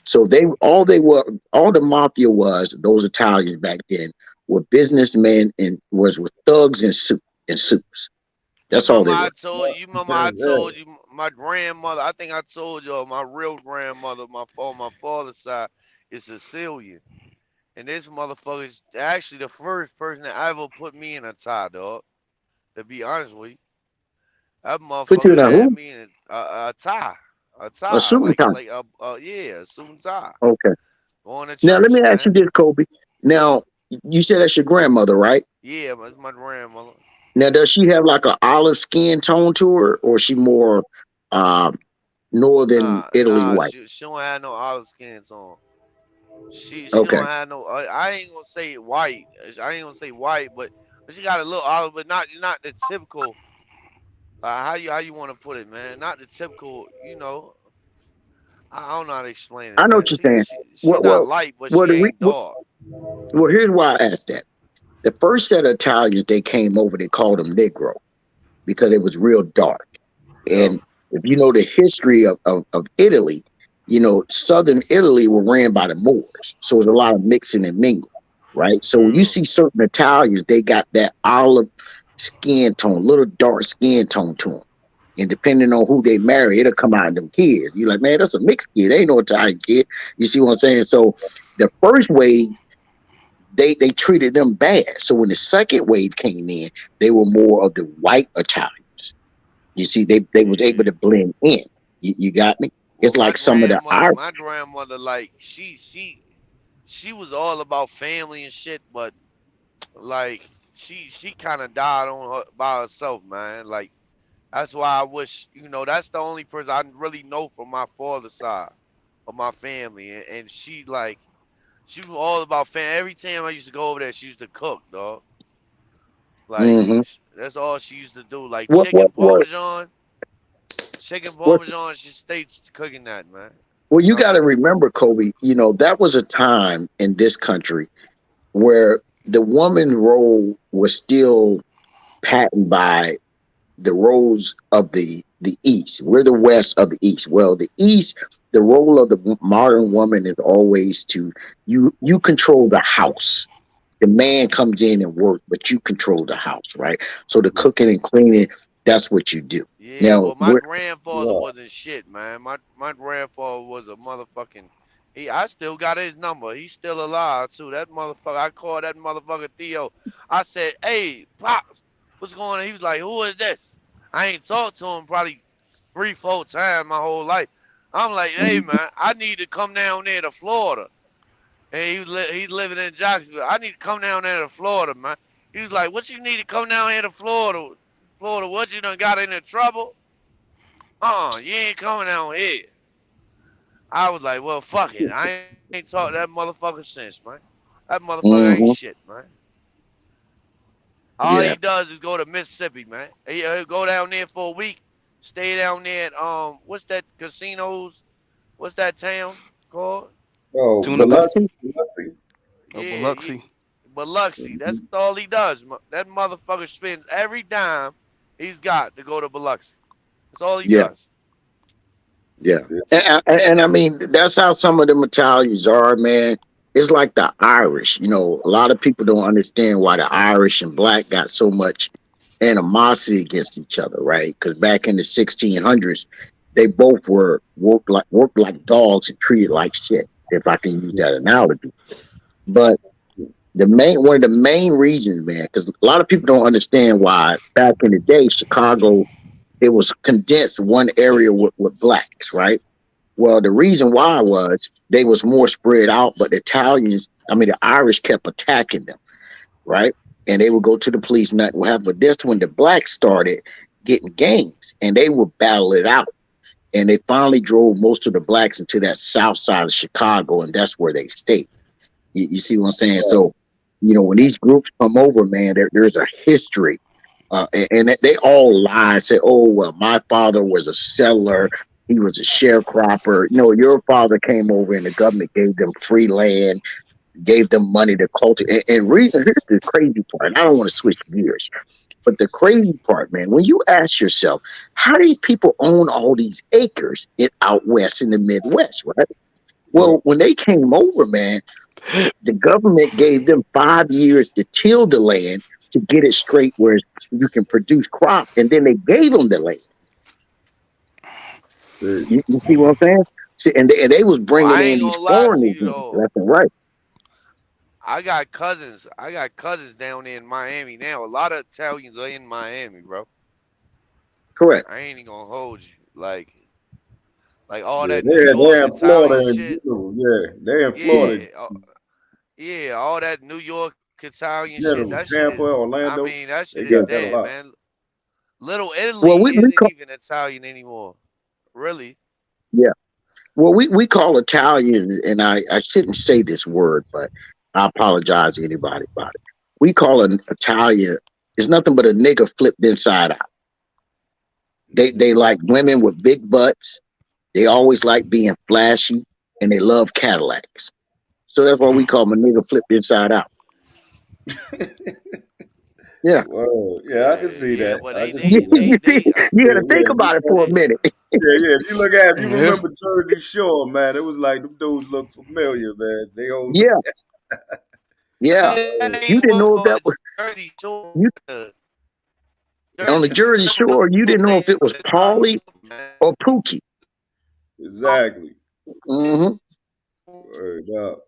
So all the mafia was, those Italians back then, were businessmen and with thugs and suits. That's all they were. You remember I told you my grandmother. I think I told you my real grandmother, my father's side, is Sicilian. And this motherfucker is actually the first person that ever put me in a tie, dog. To be honest with you, that Put you in motherfucker a had who? me in a tie, A suit and tie. like yeah, a suit and tie, Okay. going to Now let church, me ask you man. this, Kobe. Now you said that's your grandmother, right? Yeah, it's my grandmother. Now does she have like an olive skin tone to her, or is she more um, northern Italy white? She don't have no olive skins on. She Okay. don't have no. I ain't gonna say white. I ain't gonna say white, but she got a little olive, but not the typical. How you want to put it, man? Not the typical. I don't know how to explain it, I know man. what you're saying. She Well, not well, light, but well, she ain't dark. here's why I asked that. The first set of Italians they came over, they called them Negro because it was real dark. Yep. And if you know the history of Italy, southern Italy were ran by the Moors. So there's a lot of mixing and mingling, right? So when you True. see certain Italians, they got that olive skin tone, little dark skin tone to them. And depending on who they marry, it'll come out in them kids. You're like, man, that's a mixed kid. Ain't no Italian kid. You see what I'm saying? So the first wave, they treated them bad. So when the second wave came in, they were more of the white Italians. You see, they was able Yeah. to blend in. You got me? Well, It's like some of the Irish. my grandmother, like she was all about family and shit, but like she kind of died on her by herself, man. Like that's why I wish, that's the only person I really know from my father's side of my family, and she was all about family. Every time I used to go over there, she used to cook, dog. Like Mm-hmm. that's all she used to do. Like What chicken what? parmesan. She stayed cooking that, man. Well, You you know. got to remember, Kobe. That was a time in this country where the woman role was still patterned by the roles of the East. We're the West of the East. Well, the East, the role of the modern woman is always to you control the house. The man comes in and work, but you control the house, right? So the cooking and cleaning, that's what you do. Yeah, Now, well, my grandfather wasn't shit, man. My grandfather was a motherfucking. I still got his number. He's still alive too. That motherfucker. I called that motherfucker Theo. I said, "Hey, pops, what's going on?" He was like, "Who is this?" I ain't talked to him probably 3, 4 times my whole life. I'm like, "Hey, man, I need to come down there to Florida." And he's living in Jacksonville. I need to come down there to Florida, man. He was like, "What you need to come down here to Florida? Florida, what you done got into trouble? You ain't coming down here." I was like, "Well, fuck it. I ain't talked to that motherfucker since, man. That motherfucker ain't mm-hmm, shit, man. All yeah, he does is go to Mississippi, man. He'll go down there for a week, stay down there at what's that casinos? What's that town called? Oh, Tunica, Biloxi. Biloxi. Yeah, Biloxi. Biloxi. That's all he does. That motherfucker spends every dime he's got to go to Biloxi. That's all he Yeah, does. yeah, Yeah. and I mean that's how some of them Italians are, man. It's like the Irish. A lot of people don't understand why the Irish and black got so much animosity against each other, right? Because back in the 1600s, they both were worked like dogs and treated like shit, if I can use that analogy. But one of the main reasons, man, because a lot of people don't understand why back in the day, Chicago it was condensed one area with blacks, right? Well, the reason why was they was more spread out, but the Irish kept attacking them, right? And they would go to the police, nothing would happen. But this when the blacks started getting gangs, and they would battle it out. And they finally drove most of the blacks into that south side of Chicago, and that's where they stayed. You see what I'm saying? So, when these groups come over, man, there's a history. And they all lie, say, oh, well, my father was a settler. He was a sharecropper. No, your father came over and the government gave them free land, gave them money to cultivate. And here's the crazy part. And I don't want to switch gears, but the crazy part, man, when you ask yourself, how do these people own all these acres out west in the Midwest, right? Well, when they came over, man, the government gave them 5 years to till the land to get it straight where you can produce crop, and then they gave them the land. You see what I'm saying? See, and they was bringing in these foreigners left and right. I got cousins down there in Miami now. A lot of Italians are in Miami, bro. Correct. I ain't even gonna hold you. Like all that New York Italian shit. They're in Florida. Yeah, all that New York Italian shit. That Tampa, shit is, Orlando. I mean, that shit is dead, man. Little Italy isn't even Italian anymore. Really? Yeah. Well, we call Italian, and I shouldn't say this word, but I apologize to anybody about it. We call an Italian, it's nothing but a nigga flipped inside out. They like women with big butts. They always like being flashy, and they love Cadillacs. So that's why we call them a nigga flipped inside out. Yeah. Well, I can see that. You got to think about it for a minute. If you look at it, you remember Jersey Shore, man. It was like them dudes look familiar, man. They old. Yeah. Yeah. You didn't know if that was on the Jersey Shore. You didn't know if it was Paulie or Pookie. Exactly. Mm-hmm.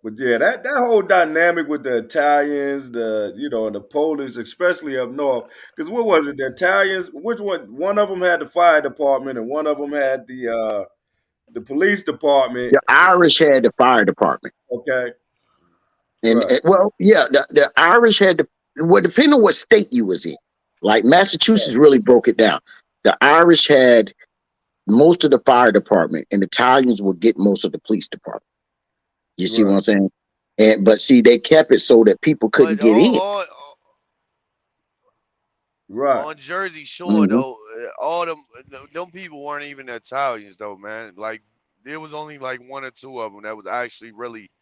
But yeah, that whole dynamic with the Italians, and the Polish, especially up north. Because what was it? The Italians, which one? One of them had the fire department, and one of them had the police department. The Irish had the fire department. Okay. And the Irish had depending on what state you was in. Like Massachusetts really broke it down. The Irish had most of the fire department, and the Italians would get most of the police department. You see what I'm saying? But see, they kept it so that people couldn't get in. On Jersey Shore, though, all them people weren't even Italians, though, man. Like, there was only like one or two of them that was actually really,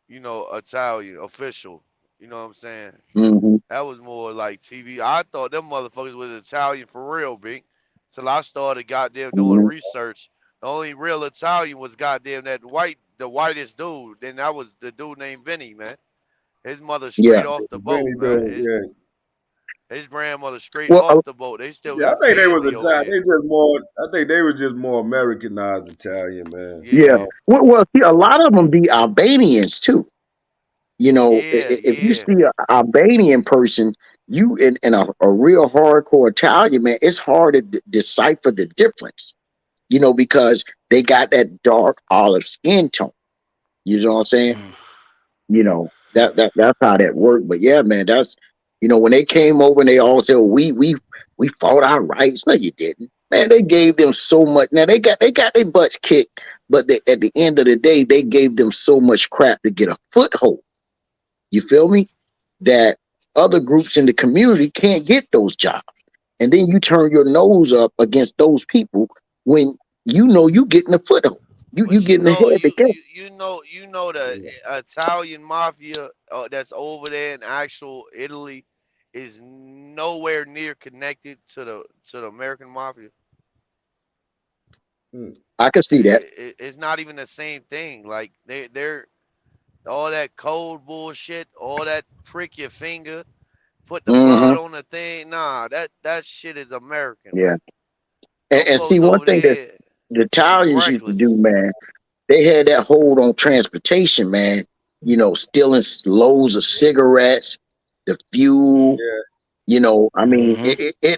Italian official. You know what I'm saying? Mm-hmm. That was more like TV. I thought them motherfuckers was Italian for real, big. Till I started goddamn doing research. The only real Italian was goddamn the whitest dude. Then that was the dude named Vinny, man. His mother straight off the boat, man. His grandmother straight off the boat. They still got I think they was Italian. I think they was just more Americanized Italian, man. Yeah. Well, see, a lot of them be Albanians too. If you see an Albanian person, you in a real hardcore Italian, man, it's hard to decipher the difference. Because they got that dark olive skin tone. You know what I'm saying? That's how that worked. But yeah, man, that's when they came over and they all said, we fought our rights. No, you didn't. Man, they gave them so much. Now they got their butts kicked, but at the end of the day, they gave them so much crap to get a foothold. You feel me? That other groups in the community can't get those jobs. And then you turn your nose up against those people when you getting a foothold. You getting ahead of the game. The Italian mafia that's over there in actual Italy is nowhere near connected to the American mafia. I can see that. It's not even the same thing. Like they're all that cold bullshit, all that prick your finger, put the blood on the thing. Nah, that shit is American. Yeah. And see, one thing that the Italians used to do, man, they had that hold on transportation, man. Stealing loads of cigarettes, the fuel. You know, I mean, Mm-hmm. they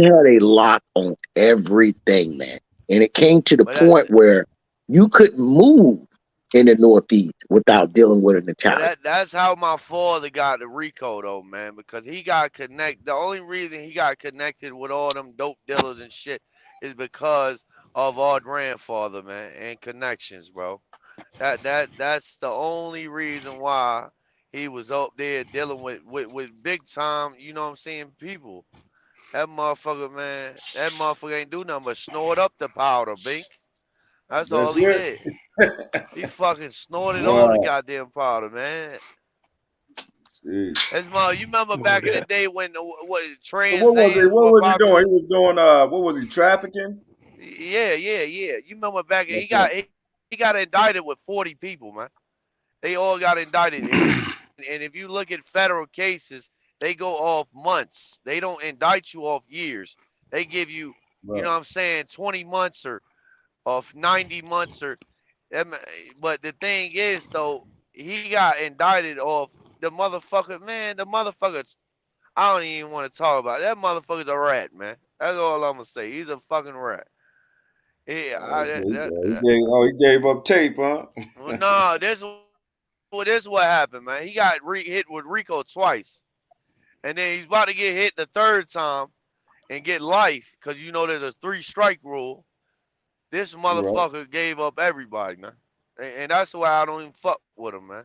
had a lock on everything, man. And it came to the But that, point where you couldn't move in the Northeast without dealing with an but Italian. that's how my father got the Rico though, man, because he got connect. The only reason he got connected with all them dope dealers and shit is because of our grandfather, man, and connections, bro. That's the only reason why he was up there dealing with big time, you know what I'm saying, people. That motherfucker, man, that motherfucker ain't do nothing but snort up the powder, Bink. That's all That's he it. did. He fucking snorted all the Wow. goddamn powder, man. Jeez. That's my. You remember Oh, back in the yeah. day when what So what was he? Trans What were was he doing? popular? He was doing what was he trafficking? Yeah. You remember back he Okay. he got indicted with 40 people, man. They all got indicted, and if you look at federal cases, they go off months. They don't indict you off years. They give you, you know Right. what I'm saying, 20 months or of 90 months or. But the thing is though, he got indicted off the motherfucker. Man, the motherfucker. I don't even want to talk about it. That motherfucker's a rat, man. That's all I'm gonna say. He's a fucking rat. Yeah, He gave up tape, huh? well, no, this what happened, man. He got hit with Rico twice, and then he's about to get hit the third time and get life, cause you know there's a 3 strike rule. This Right. motherfucker gave up everybody, man, and that's why I don't even fuck with him, man.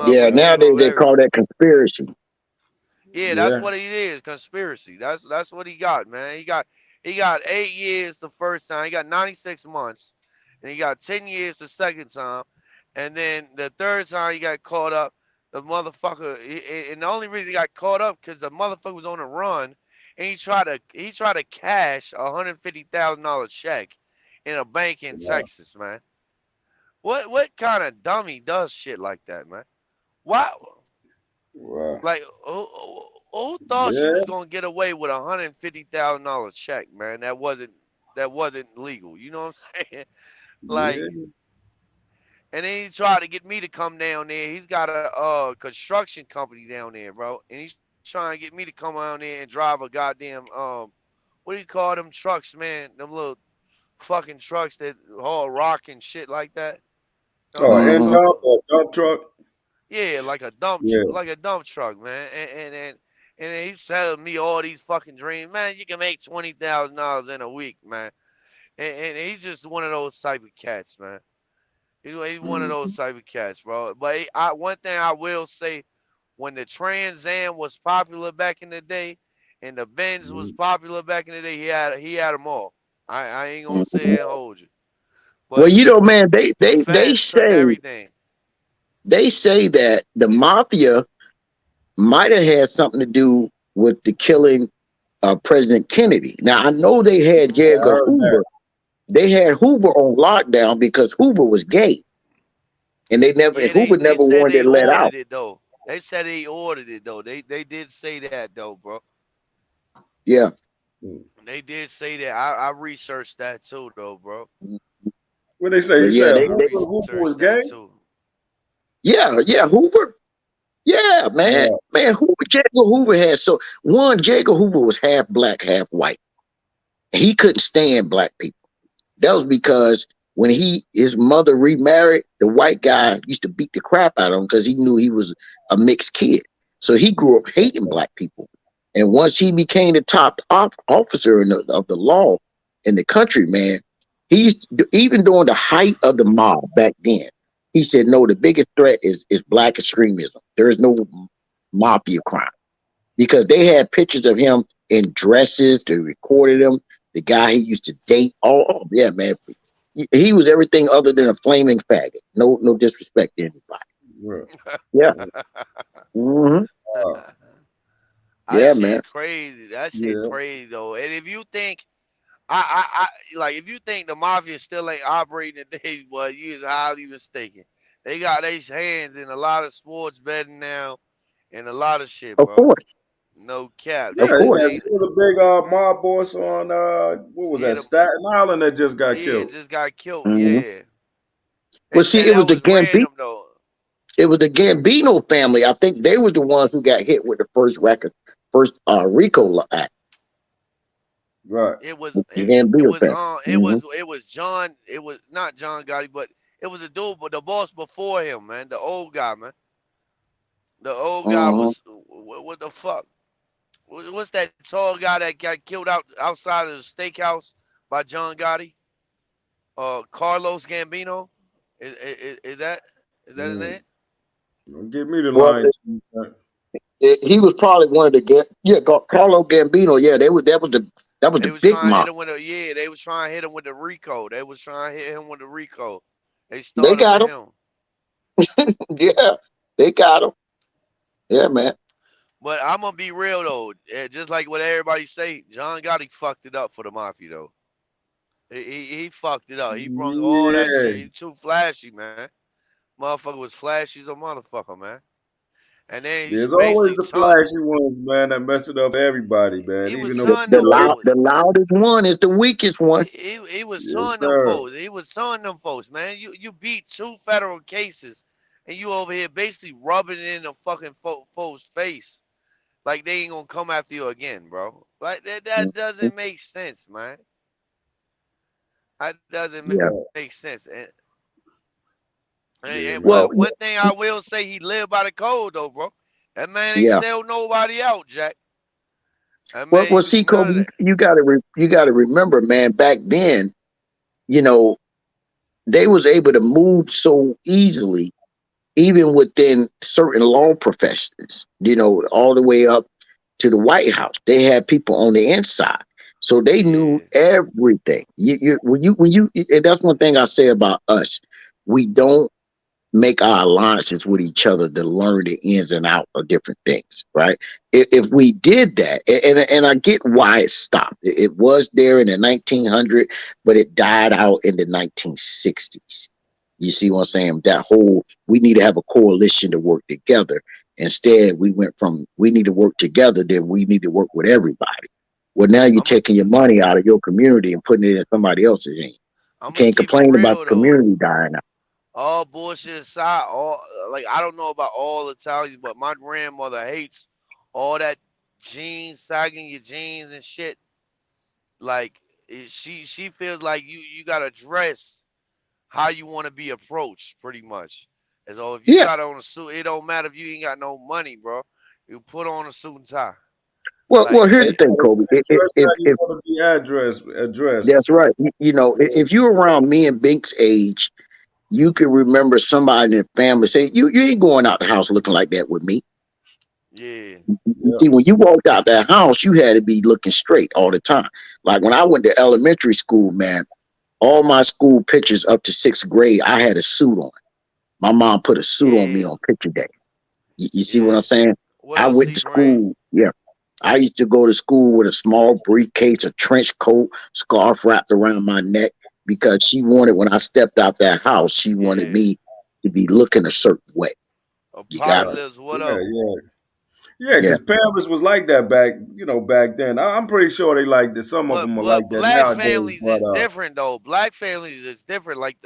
Yeah, Motherfucker Okay. gave nowadays up they call everybody. that conspiracy. Yeah, that's Yeah. what it is. Conspiracy. That's what he got, man. He got 8 years the first time. He got 96 months, and he got 10 years the second time, and then the third time he got caught up. The motherfucker, and the only reason he got caught up because the motherfucker was on the run, and he tried to cash $150,000 check in a bank in Wow. Texas, man. What kind of dummy does shit like that, man? Why? Wow. Like, who thought she was Yeah. gonna get away with $150,000 check, man? That wasn't legal. You know what I'm saying? Like, Yeah. and then he tried to get me to come down there. He's got a construction company down there, bro, and he's trying to get me to come down there and drive a goddamn what do you call them trucks, man? Them little fucking trucks that haul rock and shit like that. You know Oh, what I'm end Hmm. talking dump about? or dump truck. Yeah, Yeah. like a dump truck, man. And he's telling me all these fucking dreams, man. You can make $20,000 in a week, man. And he's just one of those type of cats, man. He's one of those type of cats, bro. But one thing I will say, when the Trans Am was popular back in the day, and the Benz was Mhm. popular back in the day, he had them all. I ain't gonna say and hold you, Well, but you know, man, the they feds took everything. say that the mafia might have had something to do with the killing of President Kennedy. Now I know they had J. Yeah, I Edgar heard that. Hoover. They had Hoover on lockdown because Hoover was gay, and Yeah, Hoover they never said wanted they it let out. ordered it though. They said they ordered it though. They did say that though, bro. Yeah, Mm. They did say that. I researched that too though, bro. What they say? but You yeah, said I Hooper was researched that gay? too. yeah, Hoover. Yeah, Yeah. man, J. Edgar Hoover had J. Edgar Hoover was half black, half white. He couldn't stand black people. That was because when his mother remarried, the white guy used to beat the crap out of him because he knew he was a mixed kid. So he grew up hating black people. And once he became the top officer of the law in the country, man, even during the height of the mob back then, he said, no, the biggest threat is black extremism. There is no mafia crime because they had pictures of him in dresses. They recorded him. The guy he used to date. Oh yeah, man. He was everything other than a flaming faggot. No disrespect to anybody. Right. Yeah. Hmm. Wow. That Yeah, man. shit crazy. That shit Yeah. crazy though. And if you think like if you think the mafia still ain't operating today, well, you is highly mistaken. They got their hands in a lot of sports betting now and a lot of shit, Of bro. course. No cap. Of Yeah, They course. there they was a big mob boss on what was yeah, that, Staten Island that just got yeah, killed. just got killed. Hmm. Yeah. They Well, see, said that was random though. it was the Gambino family. I think they was the ones who got hit with the first record first RICO Act. Right. It was The it, it Gambino was family. it was John. It was not John Gotti, but it was a dude, but the boss before him, man, the old guy, man. The old guy was what the fuck? What's that tall guy that got killed outside of the steakhouse by John Gotti? Carlos Gambino. Is that his name? Don't give me the Well, line. he was probably one of the Carlo Gambino. Yeah, that was They the was big trying to hit mob. him with they was trying to hit him with the Rico. They was trying to hit him with the Rico. They They started got with him. him. Yeah, they got him. Yeah, man. But I'm gonna be real though, just like what everybody say, John Gotti fucked it up for the mafia though. He fucked it up. He brought all that Yeah. shit. He too flashy, man. Motherfucker was flashy as a motherfucker, man. And then he There's always basically the flashy ones, man, that mess it up for everybody, man. he was Even though son them folks. The loudest one is the weakest one. He was yes, son them sir. folks. He was son them folks, man. You beat 2 federal cases, and you over here basically rubbing it in the fucking folks' face, like they ain't gonna come after you again, bro. Like that doesn't make sense, man. That doesn't Yeah. make sense. And Yeah, Well, one thing I will say, he lived by the code though, bro. That man ain't yeah. sell nobody out, Jack. That Well, man, see, none of Kobe, that. you gotta remember, man. Back then, they was able to move so easily, even within certain law professions. All the way up to the White House. They had people on the inside, so they knew everything. And that's one thing I say about us. We don't make our alliances with each other to learn the ins and out of different things, right? If we did that, and I get why it stopped. It was there in the 1900s, but it died out in the 1960s. You see what I'm saying? That whole, we need to have a coalition to work together. Instead, we went from, we need to work together, then we need to work with everybody. Well, now you're taking your money out of your community and putting it in somebody else's hand. You can't complain about the community dying out. All bullshit aside, I don't know about all Italians, but my grandmother hates all that jeans, sagging your jeans and shit. Like she feels like you gotta dress how you want to be approached, pretty much. And so if you got on a suit, it don't matter if you ain't got no money, bro. You put on a suit and tie. Well, here's the thing, Kobe. You want to be addressed. That's right. If you're around me and Bink's age, you can remember somebody in the family saying, you ain't going out the house looking like that with me. Yeah. See, when you walked out that house, you had to be looking straight all the time. Like when I went to elementary school, man, all my school pictures up to 6th grade, I had a suit on. My mom put a suit on me on picture day. You see what I'm saying? I went to school. Yeah. I used to go to school with a small briefcase, a trench coat, scarf wrapped around my neck, because she wanted, when I stepped out that house, she wanted me to be looking a certain way. You got it. What up? Yeah, because parents was like that back then. I'm pretty sure they like that. Some of them are like that black nowadays. families is different though. Black families is different. Like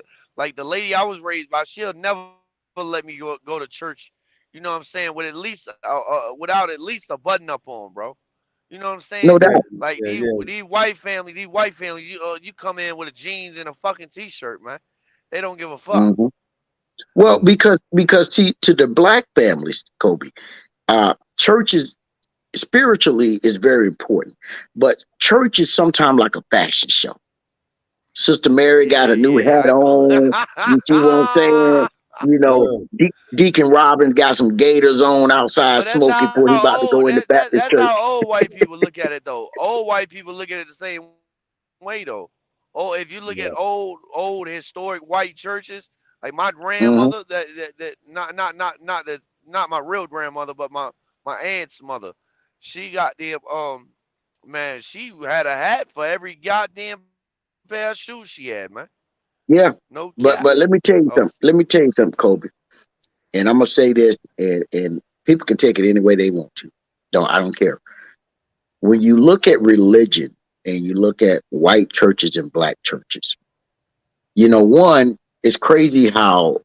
the lady I was raised by, she'll never let me go to church. You know what I'm saying? With at least without at least a button up on, bro. You know what I'm saying? No doubt. Like these white family, you come in with a jeans and a fucking t-shirt, man. They don't give a fuck. Mm-hmm. Well, because to the black families, Kobe, churches spiritually is very important, but church is sometimes like a fashion show. Sister Mary got a new hat on. You see what I'm saying? Deacon Robbins got some gaiters on outside smoking before he about to go in the Baptist church. That's how old white people look at it, though. Old white people look at it the same way, though. Oh, if you look at old historic white churches, like my grandmother, not my real grandmother, but my aunt's mother, she got man, she had a hat for every goddamn pair of shoes she had, man. Yeah, no, but let me tell you something. Let me tell you something, Kobe. And I'm gonna say this, and people can take it any way they want to. I don't care. When you look at religion and you look at white churches and black churches, one, it's crazy how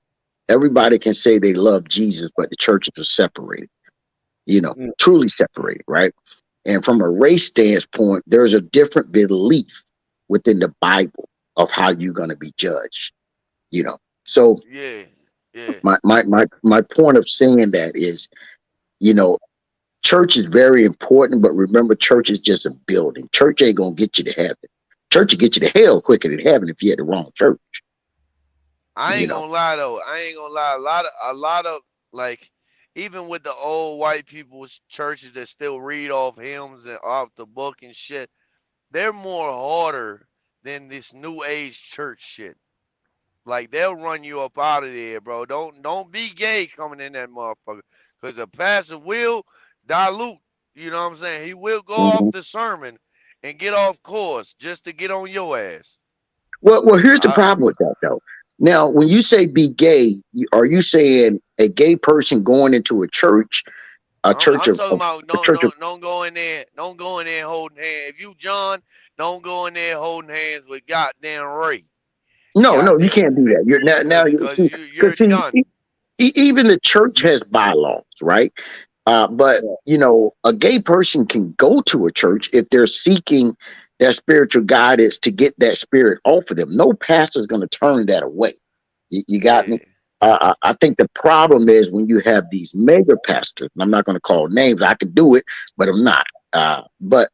everybody can say they love Jesus, but the churches are separated. Truly separated, right? And from a race standpoint, there's a different belief within the Bible of how you're going to be judged. So Yeah, yeah, my point of saying that is, you know, church is very important, but remember, church is just a building. Church ain't gonna get you to heaven. Church will get you to hell quicker than heaven if you had the wrong church. I You ain't know. gonna lie though. I ain't gonna lie. A lot of like, even with the old white people's churches that still read off hymns and off the book and shit, they're more harder than this new age church shit. Like they'll run you up out of there, bro. Don't be gay coming in that motherfucker, cause the pastor will dilute. You know what I'm saying? He will go off Mhm. the sermon and get off course just to get on your ass. Well, here's the I, problem with that though. Now, when you say be gay, are you saying a gay person going into a church, I'm talking about a church of? don't go in there, don't go in there holding hands. If you John, don't go in there holding hands with goddamn Ray. No, you Goddamn, can't do that. You're now you cause see, you're because see, done. even the church has bylaws, right? But a gay person can go to a church if they're seeking that spiritual guidance to get that spirit off of them. No pastor's going to turn that away. You got Yeah, me? I think the problem is when you have these mega pastors, and I'm not going to call names. I can do it, but I'm not. But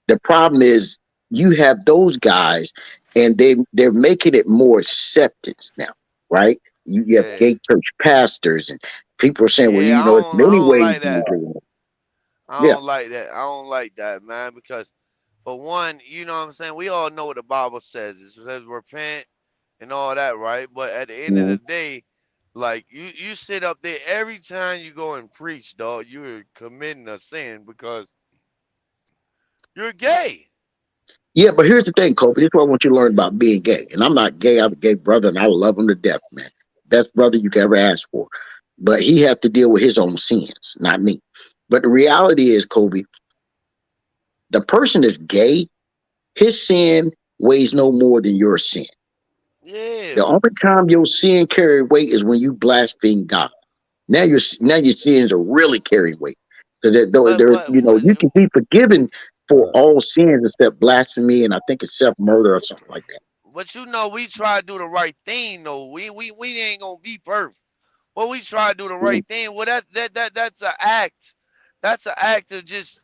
the problem is you have those guys, and they're making it more acceptance now, right? You have yeah, gay church pastors, and people are saying, well, yeah. it's I many don't ways like to be that. gay. I Yeah. don't like that. I don't like that, man. Because for one, you know what I'm saying. We all know what the Bible says. It says repent and all that, right? But at the end of Mhm. the day, like you sit up there every time you go and preach, dog. You're committing a sin because you're gay. Yeah, but here's the thing, Kobe. This is what I want you to learn about being gay. And I'm not gay. I'm a gay brother, and I love him to death, man. Best brother you can ever ask for. But he have to deal with his own sins, not me. But the reality is, Kobe, the person is gay. His sin weighs no more than your sin. Yeah. The only time your sin carry weight is when you blaspheme God. Now your sins are really carrying weight. So that you can be forgiven for all sins except blasphemy, and I think it's self-murder or something like that. but we try to do the right thing though. We ain't gonna be perfect. Well, we try to do the Mm. right thing. Well, that's an act. That's an act of just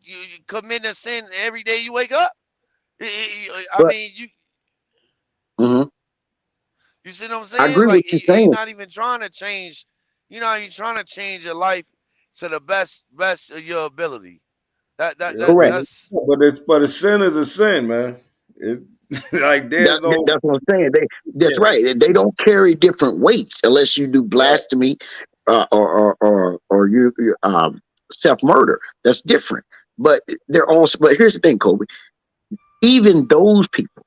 you committing a sin every day you wake up. I But mean, mhm, you see what I'm I saying? agree Like with you you're saying. not even trying to change. You're not even trying to change your life to the best of your ability. Yeah, Correct. That's but a sin is a sin, man. It like there's no That's what I'm saying. That's yeah. right. They don't carry different weights unless you do Right. blasphemy, or you self murder. That's different. But they're also. But here's the thing, Kobe. Even those people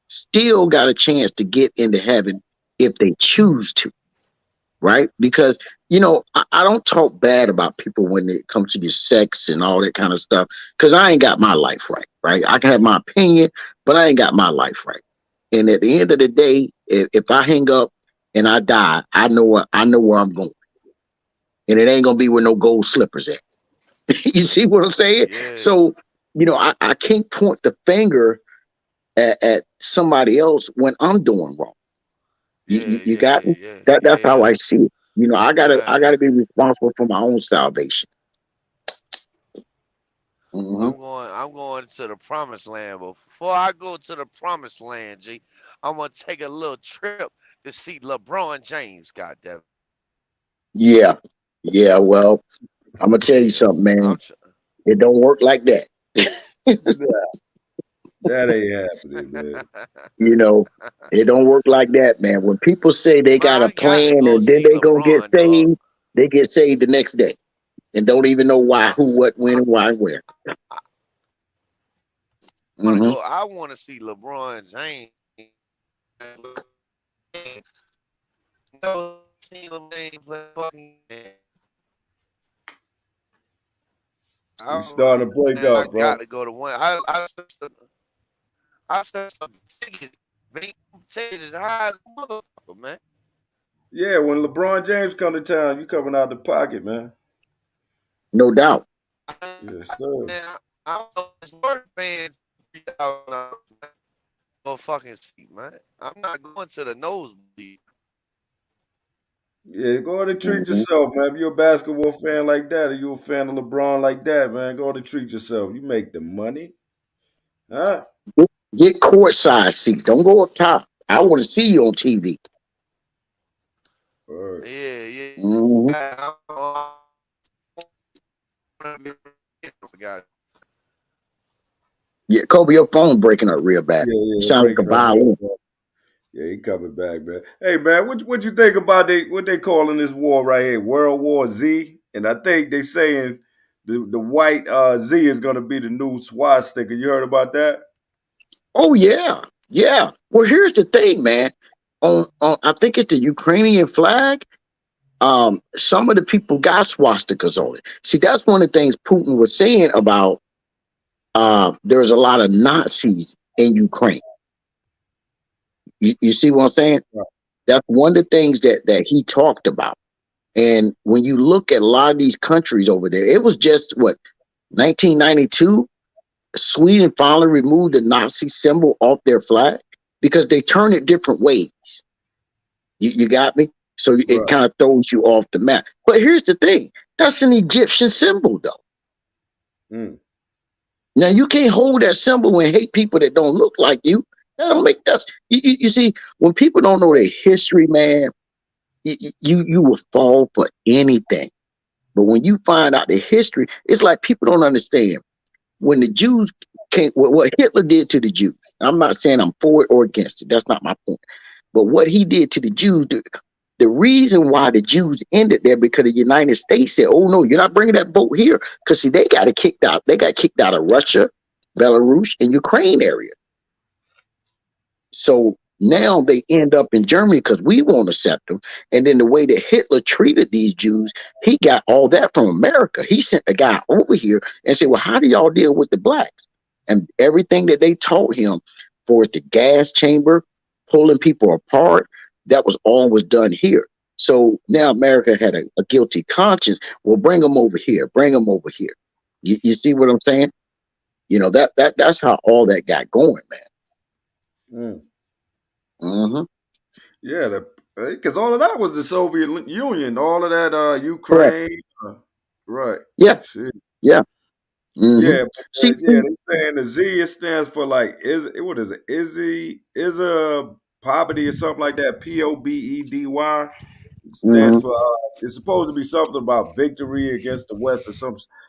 still got a chance to get into heaven if they choose to, right? Because I don't talk bad about people when it comes to your sex and all that kind of stuff, because I ain't got my life right, right? I can have my opinion, but I ain't got my life right. And at the end of the day, if I hang up and I die, I know where I'm going, and it ain't gonna be with no gold slippers at. You see what I'm saying? yeah, So I can't point the finger at somebody else when I'm doing wrong. You got me? That's how yeah. I see it. I gotta Man, be responsible for my own salvation. Hmm. I'm going to the promised land. But before I go to the promised land, G, I'm gonna take a little trip to see LeBron James. Goddamn. Yeah, yeah. Well, I'm gonna tell you Yeah, something, man. I'm. It don't work like that. Nah, that ain't happening, man. You know, it don't work like that, man. When people say they Man, got a I got to plan go and then see they gonna get LeBron, dog. saved, they get saved the next day and don't even know why, I, who, what, when, I, and why, and where. I want to Hmm. go. I want to see LeBron James. Never seen LeBron James play fucking game. You starting to break I up, got bro. to go to one. I searched up tickets. Tickets is high as a motherfucker, man. Yeah, when LeBron James come to town, you coming out the pocket, man. No doubt. Yes, sir. Man, I don't know if it's worth paying $3,000 for a fucking seat, man. I'm not going to the nosebleed. Yeah, go ahead and treat Mhm. yourself, man. If you're a basketball fan like that, or you're a fan of LeBron like that, man, go ahead and treat yourself. You make the money, huh? Get courtside seats. Don't go up top. I want to see you on TV. Word. Yeah, yeah. Mhm. God. Yeah, Kobe, your phone breaking up real bad. Yeah, You yeah, sound like a breaking up real violin. bad. Yeah, he coming back, man. Hey, man, what you think about what they calling this war right here, World War Z? And I think they saying the white Z is gonna be the new swastika. You heard about that? Oh yeah, yeah. Well, here's the thing, man. On I think it's the Ukrainian flag. Some of the people got swastikas on it. See, that's one of the things Putin was saying about. There's a lot of Nazis in Ukraine. You see what I'm saying? Right. That's one of the things that he talked about. And when you look at a lot of these countries over there, it was just what 1992. Sweden finally removed the Nazi symbol off their flag because they turn it different ways. You got me? So it Right. kind of throws you off the map. But here's the thing: that's an Egyptian symbol, though. Mm. Now you can't hold that symbol and hate people that don't look like you. That don't make us. You see, when people don't know their history, man, you will fall for anything. But when you find out the history, it's like people don't understand. When the Jews came, what Hitler did to the Jews. I'm not saying I'm for it or against it. That's not my point. But what he did to the Jews, the reason why the Jews ended there because the United States said, "Oh no, you're not bringing that boat here," because see, they got kicked out. They got kicked out of Russia, Belarus, and Ukraine area. So now they end up in Germany because we won't accept them. And then the way that Hitler treated these Jews, he got all that from America. He sent a guy over here and said, "Well, how do y'all deal with the blacks?" And everything that they taught him for the gas chamber, pulling people apart, that was all was done here. So now America had a guilty conscience. Well, bring them over here. Bring them over here. You see what I'm saying? You know, that's how all that got going, man. Mm. Mm-hmm. Yeah, because all of that was the Soviet Union. All of that, Correct. Ukraine. Right. Yeah. Shit. Yeah. Mm-hmm. Yeah, See, yeah. They saying the Z it stands for like what is it? Is a poverty or something like that? POBEDY. It stands mm-hmm. for. It's supposed to be something about victory against the West or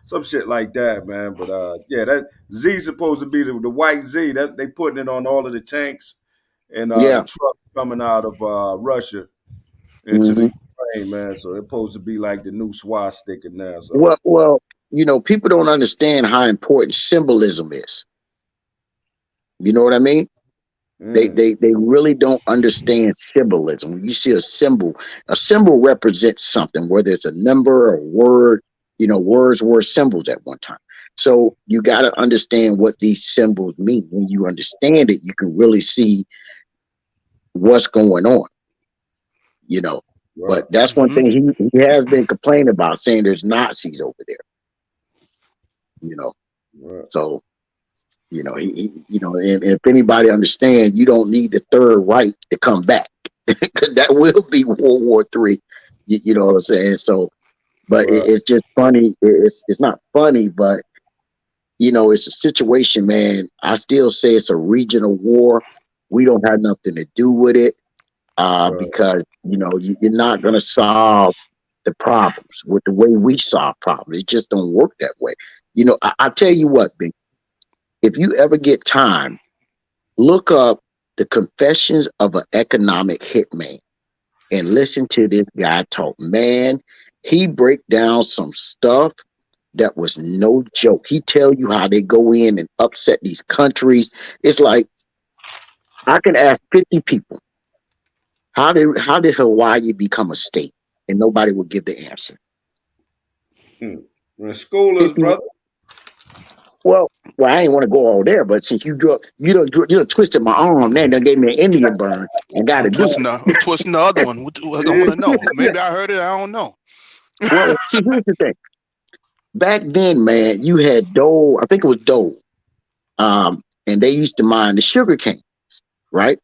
some shit like that, man. But yeah, that Z is supposed to be the white Z. That they putting it on all of the tanks and the Yeah. trucks coming out of Russia into Mm-hmm. the Ukraine, man. So it's supposed to be like the new swastika now. So Well, you know, people don't understand how important symbolism is. You know what I mean? They really don't understand symbolism. When you see a symbol represents something, whether it's a number or a word. You know, words were symbols at one time. So you got to understand what these symbols mean. When you understand it, you can really see what's going on. You know, right. but that's one thing he has been complaining about, saying there's Nazis over there. You know, Right. so you know you know, and if anybody understands, you don't need the Third Reich to come back because that will be World War III. You know what I'm saying? So, but Right. it's just funny. It's not funny, but you know, it's a situation, man. I still say it's a regional war. We don't have nothing to do with it. Right. Because you know you're not going to solve the problems with the way we solve problems. It just don't work that way. You know, I tell you what, Big, if you ever get time, look up the Confessions of an Economic Hitman and listen to this guy talk. Man, he break down some stuff that was no joke. He tell you how they go in and upset these countries. It's like I can ask 50 people. How did Hawaii become a state? And nobody would give the answer. Schoolers, brother. Well, I ain't want to go all there, but since you done twisted my arm, then done gave me an Indian burn and got I'm to do twisting the other one. I want to know. Maybe I heard it. I don't know. it. Well, see, here's the thing. back then, man, you had Dole. I think it was Dole. And they used to mine the sugar cane, right?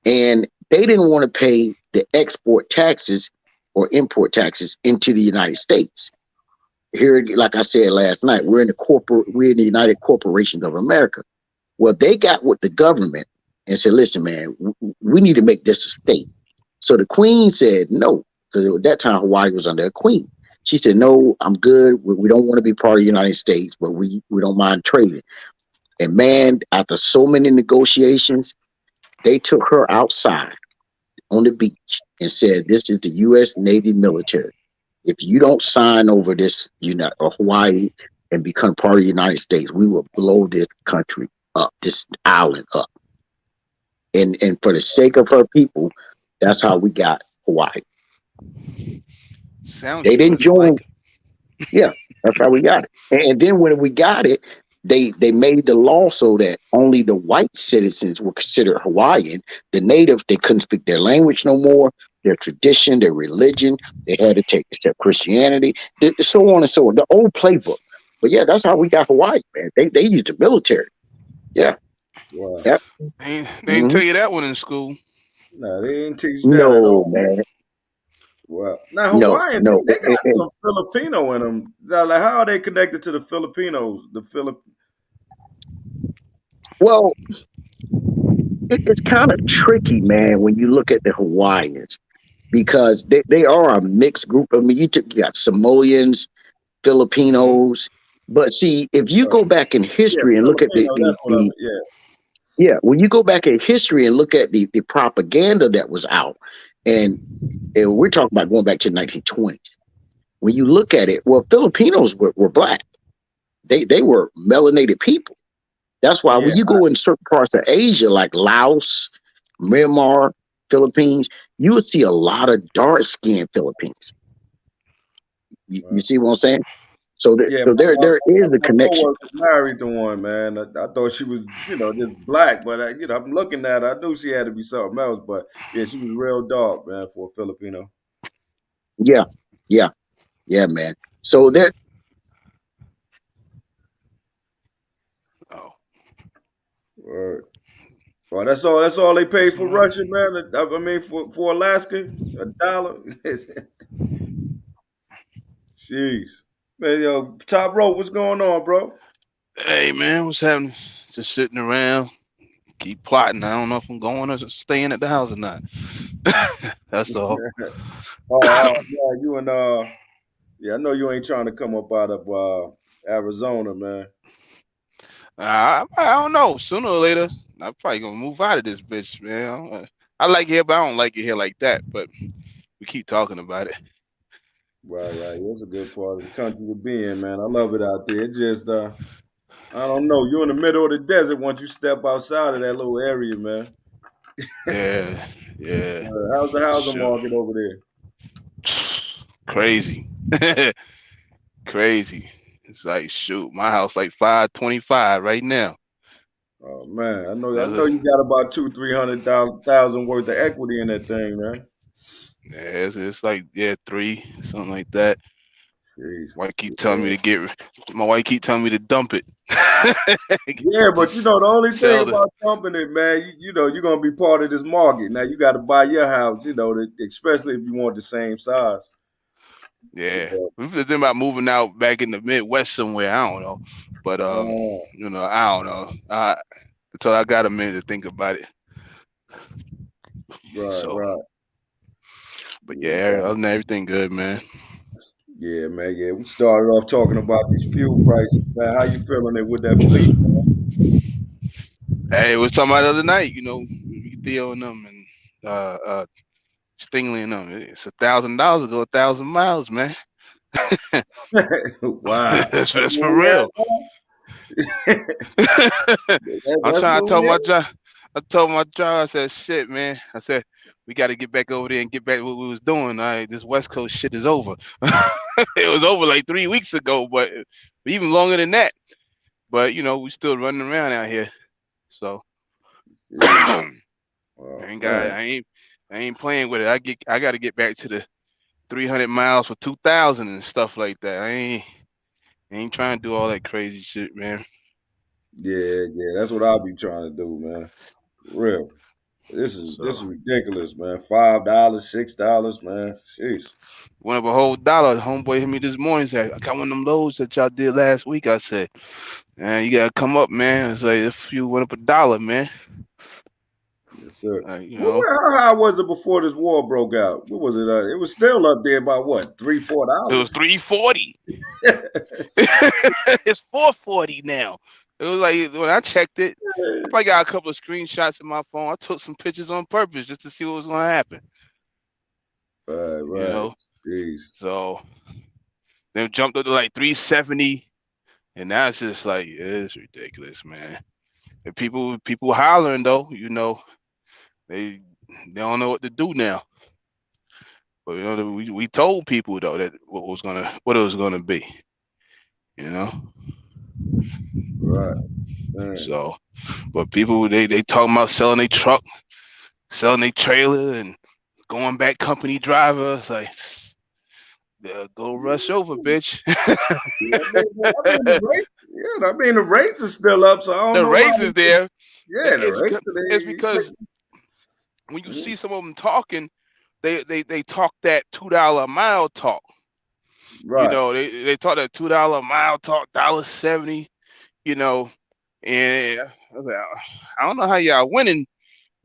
And they didn't want to pay the export taxes or import taxes into the United States. Here, like I said last night, we're in the United Corporation of America. Well, they got with the government and said, listen, man, we need to make this a state. So the queen said no, because at that time Hawaii was under a queen. She said, no, I'm good. We don't want to be part of the United States, but we don't mind trading. And man, after so many negotiations, they took her outside on the beach and said, this is the U.S. Navy military. If you don't sign over this Hawaii and become part of the United States, we will blow this country up, this island up. And for the sake of her people, that's how we got Hawaii. They didn't join. Like yeah, that's how we got it. And then when we got it, they made the law so that only the white citizens were considered Hawaiian. The native, they couldn't speak their language no more, their tradition, their religion. They had to accept Christianity, so on and so on. The old playbook. But yeah, that's how we got Hawaii, man. They used the military. Yeah. Wow. Yep. They didn't tell you that one in school. No, they didn't teach that at all. Man. Well, now Hawaiian, they got some Filipino in them. Now, like, how are they connected to the Filipinos? Well, it's kind of tricky, man, when you look at the Hawaiians, because they are a mixed group. I mean, you got Samoans, Filipinos, but see, if you go back in history and look at when you go back in history and look at the propaganda that was out, and we're talking about going back to the 1920s. When you look at it, well, Filipinos were black. They were melanated people. That's why when you go in certain parts of Asia, like Laos, Myanmar, Philippines, you would see a lot of dark-skinned Filipinos. You see what I'm saying? So there is a connection. I was married to one, man. I thought she was, just black, but I'm looking at her. I knew she had to be something else, but yeah, she was real dark, man, for a Filipino. Yeah, man. So there. Oh. Well, that's all they paid for Russia, man. I mean, for Alaska, $1. Jeez. Man, yo, Top Rope, what's going on, bro? Hey, man, what's happening? Just sitting around, keep plotting. I don't know if I'm going or staying at the house or not. That's all. Yeah, you and I know you ain't trying to come up out of Arizona, man. I don't know. Sooner or later, I'm probably gonna move out of this bitch, man. I like it here, but I don't like it here like that. But we keep talking about it. Right. It's a good part of the country to be in, man. I love it out there. It just, I don't know. You're in the middle of the desert once you step outside of that little area, man. Yeah. How's the housing market over there? Crazy. Crazy. It's like, shoot, my house like $525 right now. Oh man, I know you got about $200,000-$300,000 worth of equity in that thing, man. Yeah, it's like 3, something like that. Jeez. My wife keep telling me to dump it. Yeah, but the only thing about dumping it, man, you're gonna be part of this market. Now you got to buy your house, especially if you want the same size. Yeah, we've been thinking about moving out back in the Midwest somewhere. I don't know, but I don't know. Until I got a minute to think about it. Right. But yeah, other than that, everything good, man. Yeah, man. Yeah, we started off talking about these fuel prices, man. How you feeling with that fleet, man? Hey, we was talking about the other night, Theo and them and Stingley and them. It's $1,000 to go 1,000 miles, man. Wow, that's for real. I told my driver, I said, shit, man. I said, we got to get back over there and get back to what we was doing. This West Coast shit is over. It was over like 3 weeks ago, but even longer than that. But we still running around out here. So I ain't playing with it. I got to get back to the 300 miles for 2,000 and stuff like that. Ain't trying to do all that crazy shit, man. Yeah, that's what I'll be trying to do, man. Real. This is ridiculous, man. $5, $6, man. Jeez. Went up a whole $1. Homeboy hit me this morning. Said, "I got one of them loads that y'all did last week." I said, "Man, you gotta come up, man." I said, "If you went up $1, man." Yes, sir. You know, how high was it before this war broke out? What was it? It was still up there by what? $3, $4? It was $3.40. It's $4.40 now. It was like when I checked it, I probably got a couple of screenshots in my phone. I took some pictures on purpose just to see what was gonna happen. Right. You know? Jeez. So they jumped up to like 370, and now it's just like it's ridiculous, man. And people hollering though, you know, they don't know what to do now. But you know, we told people though that what it was gonna be, you know. Right. Man. So, but people they talking about selling their truck, selling their trailer, and going back company drivers. Like, go rush over, bitch. I mean, the rates are still up, so I don't know. The rates is there. Yeah, it's because when you see some of them talking, they talk that $2 a mile talk. Right. You know, they talk that $2 a mile talk, $1.70. You know, and I was like, I don't know how y'all winning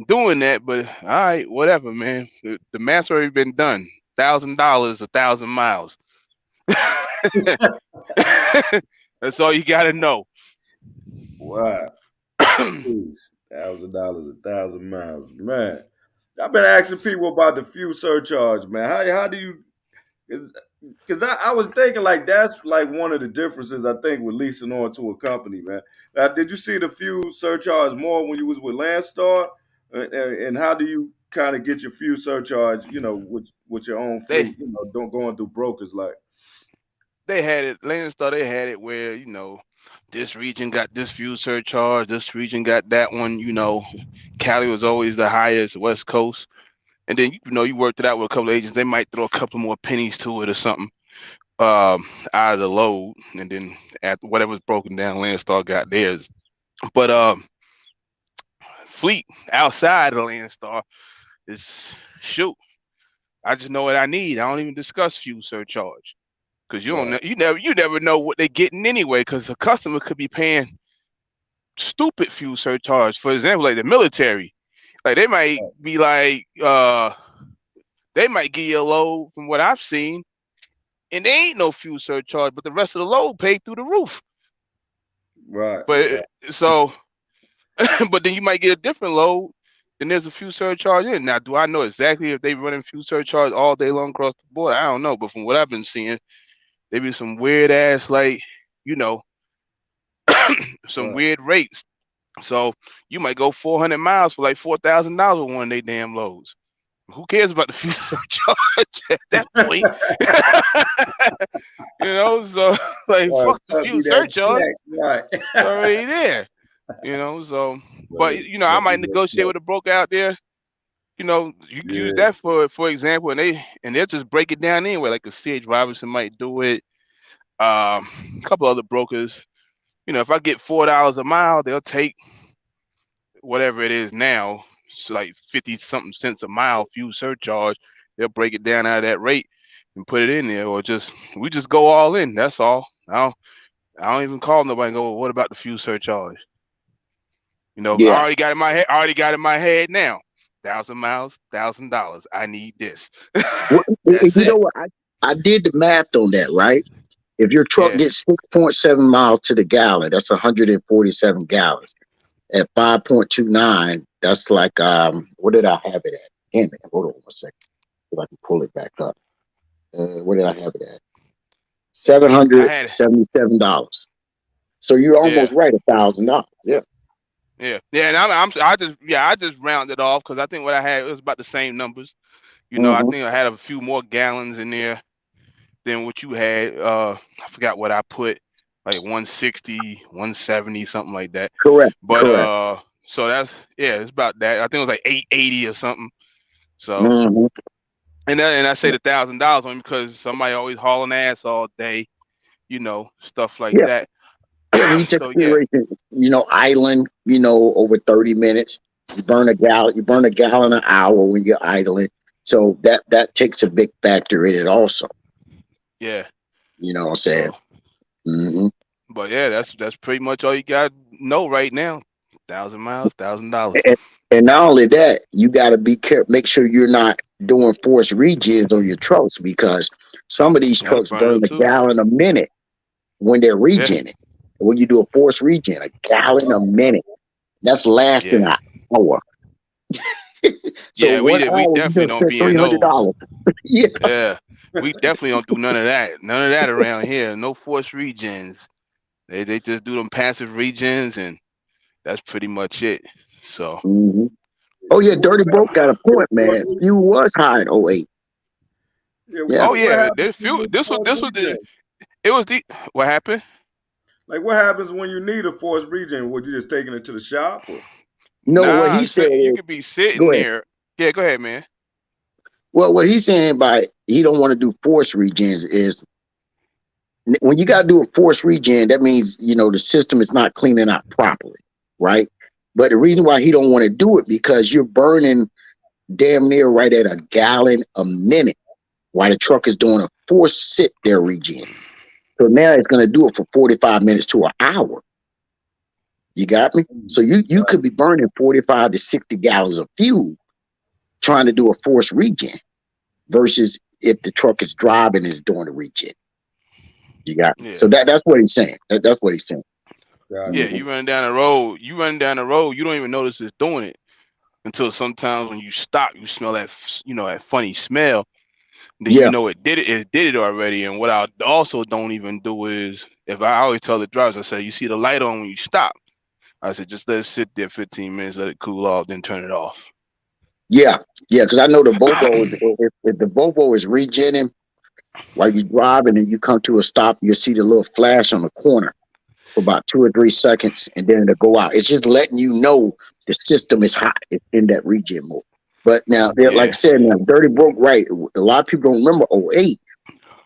doing that, but all right, whatever, man. The math's already been done. $1,000, 1,000 miles. That's all you gotta know. Wow. $1,000, 1,000 miles, man. I've been asking people about the fuel surcharge, man. How do you? Because I was thinking like that's like one of the differences I think with leasing on to a company, man. Did you see the fuel surcharge more when you was with Landstar, and how do you kind of get your fuel surcharge, you know, with your own fleet, you know, don't going through brokers like? They had it, Landstar. They had it where you know this region got this fuel surcharge, this region got that one. You know, Cali was always the highest, West Coast. And then, you know, you worked it out with a couple of agents. They might throw a couple more pennies to it or something out of the load. And then at whatever's broken down, Landstar got theirs. But fleet outside of Landstar is shoot. I just know what I need. I don't even discuss fuel surcharge because you never know what they're getting anyway. Because a customer could be paying stupid fuel surcharge. For example, like the military. Like they might be like, they might give you a load from what I've seen, and there ain't no fuel surcharge, but the rest of the load paid through the roof. Right. But so, but then you might get a different load, then there's a fuel surcharge in. Now, do I know exactly if they running fuel surcharge all day long across the board? I don't know, but from what I've been seeing, there be some weird ass, like, you know, some weird rates. So you might go 400 miles for like $4,000 with one of they damn loads. Who cares about the fuel surcharge at that point? You know, so like fuck the fuel surcharge. Right. Already there. You know, so but you know, I might negotiate with a broker out there. You know, you can use that for example, and they'll just break it down anyway. Like a C.H. Robinson might do it. A couple other brokers. You know, if I get $4 a mile, they'll take whatever it is now, so like 50-something cents a mile fuel surcharge. They'll break it down out of that rate and put it in there, or we just go all in. That's all. I don't even call nobody and go, well, what about the fuel surcharge? You know, I already got it in my head now. 1,000 miles, $1,000. I need this. You know what? I did the math on that, right? If your truck gets 6.7 miles to the gallon, that's 147 gallons. At 5.29, that's like what did I have it at? Damn it! Hold on 1 second. If I can pull it back up. What did I have it at? $777. So you're almost right, $1,000. Yeah. Yeah. And I just rounded off because I think what I had, it was about the same numbers. You know, I think I had a few more gallons in there than what you had. I forgot what I put, like 160, 170, something like that. Correct. But so that's it's about that. I think it was like 880 or something. So and I say the $1,000 on because somebody always hauling ass all day. stuff like Yeah. that. Yeah, when you take So yeah, consideration, idling, over 30 minutes, you burn a gallon an hour when you're idling. So that takes a big factor in it also. yeah. You know what I'm saying? So, hmm but yeah, that's pretty much all you got to know right now. 1,000 miles, $1,000. And not only that, you got to be careful. Make sure you're not doing forced regens on your trucks, because some of these That'll trucks burn burn up a too. gallon a minute when they're Yeah, regenning. When you do a forced regen, a gallon a minute. That's lasting yeah, an hour. So yeah. We 1 we hour, you definitely just don't spent be in those. $300. Yeah. Yeah, we definitely don't do none of that. None of that around here. No forced regens. They just do them passive regens, and that's pretty much it. So hmm Oh yeah, What Dirty Broke got a point, force man. regen? Fuel was high in '08. Yeah, Yeah. oh what yeah, happens this when you few need this was force this was the regen? it was the what happened? Like, what happens when you need a force regen? Would you just taking it to the shop? Or? No, what Nah, he said you is, could be go sitting ahead. there. Yeah, go ahead, man. Well, what he's saying by he don't want to do force regens is when you got to do a force regen, that means the system is not cleaning out properly, right? But the reason why he don't want to do it, because you're burning damn near right at a gallon a minute while the truck is doing a forced sit there regen. So now it's going to do it for 45 minutes to an hour. You got me? So you could be burning 45 to 60 gallons of fuel trying to do a forced regen versus if the truck is driving and is doing a regen. You got me? Yeah. So that's what he's saying. That's what he's saying. Yeah, you running down the road. You don't even notice it's doing it until sometimes when you stop, you smell that that funny smell. Then Yeah. it did it already. And what I also don't even do is, if I always tell the drivers, I say, you see the light on when you stop. I said, just let it sit there 15 minutes, let it cool off, then turn it off. Yeah, because I know the Volvo if the Volvo is regenning while you're driving and you come to a stop, you'll see the little flash on the corner for about 2 or 3 seconds, and then it'll go out. It's just letting you know the system is hot. It's in that regen mode. But now, like I said, now Dirty Broke right. A lot of people don't remember '08.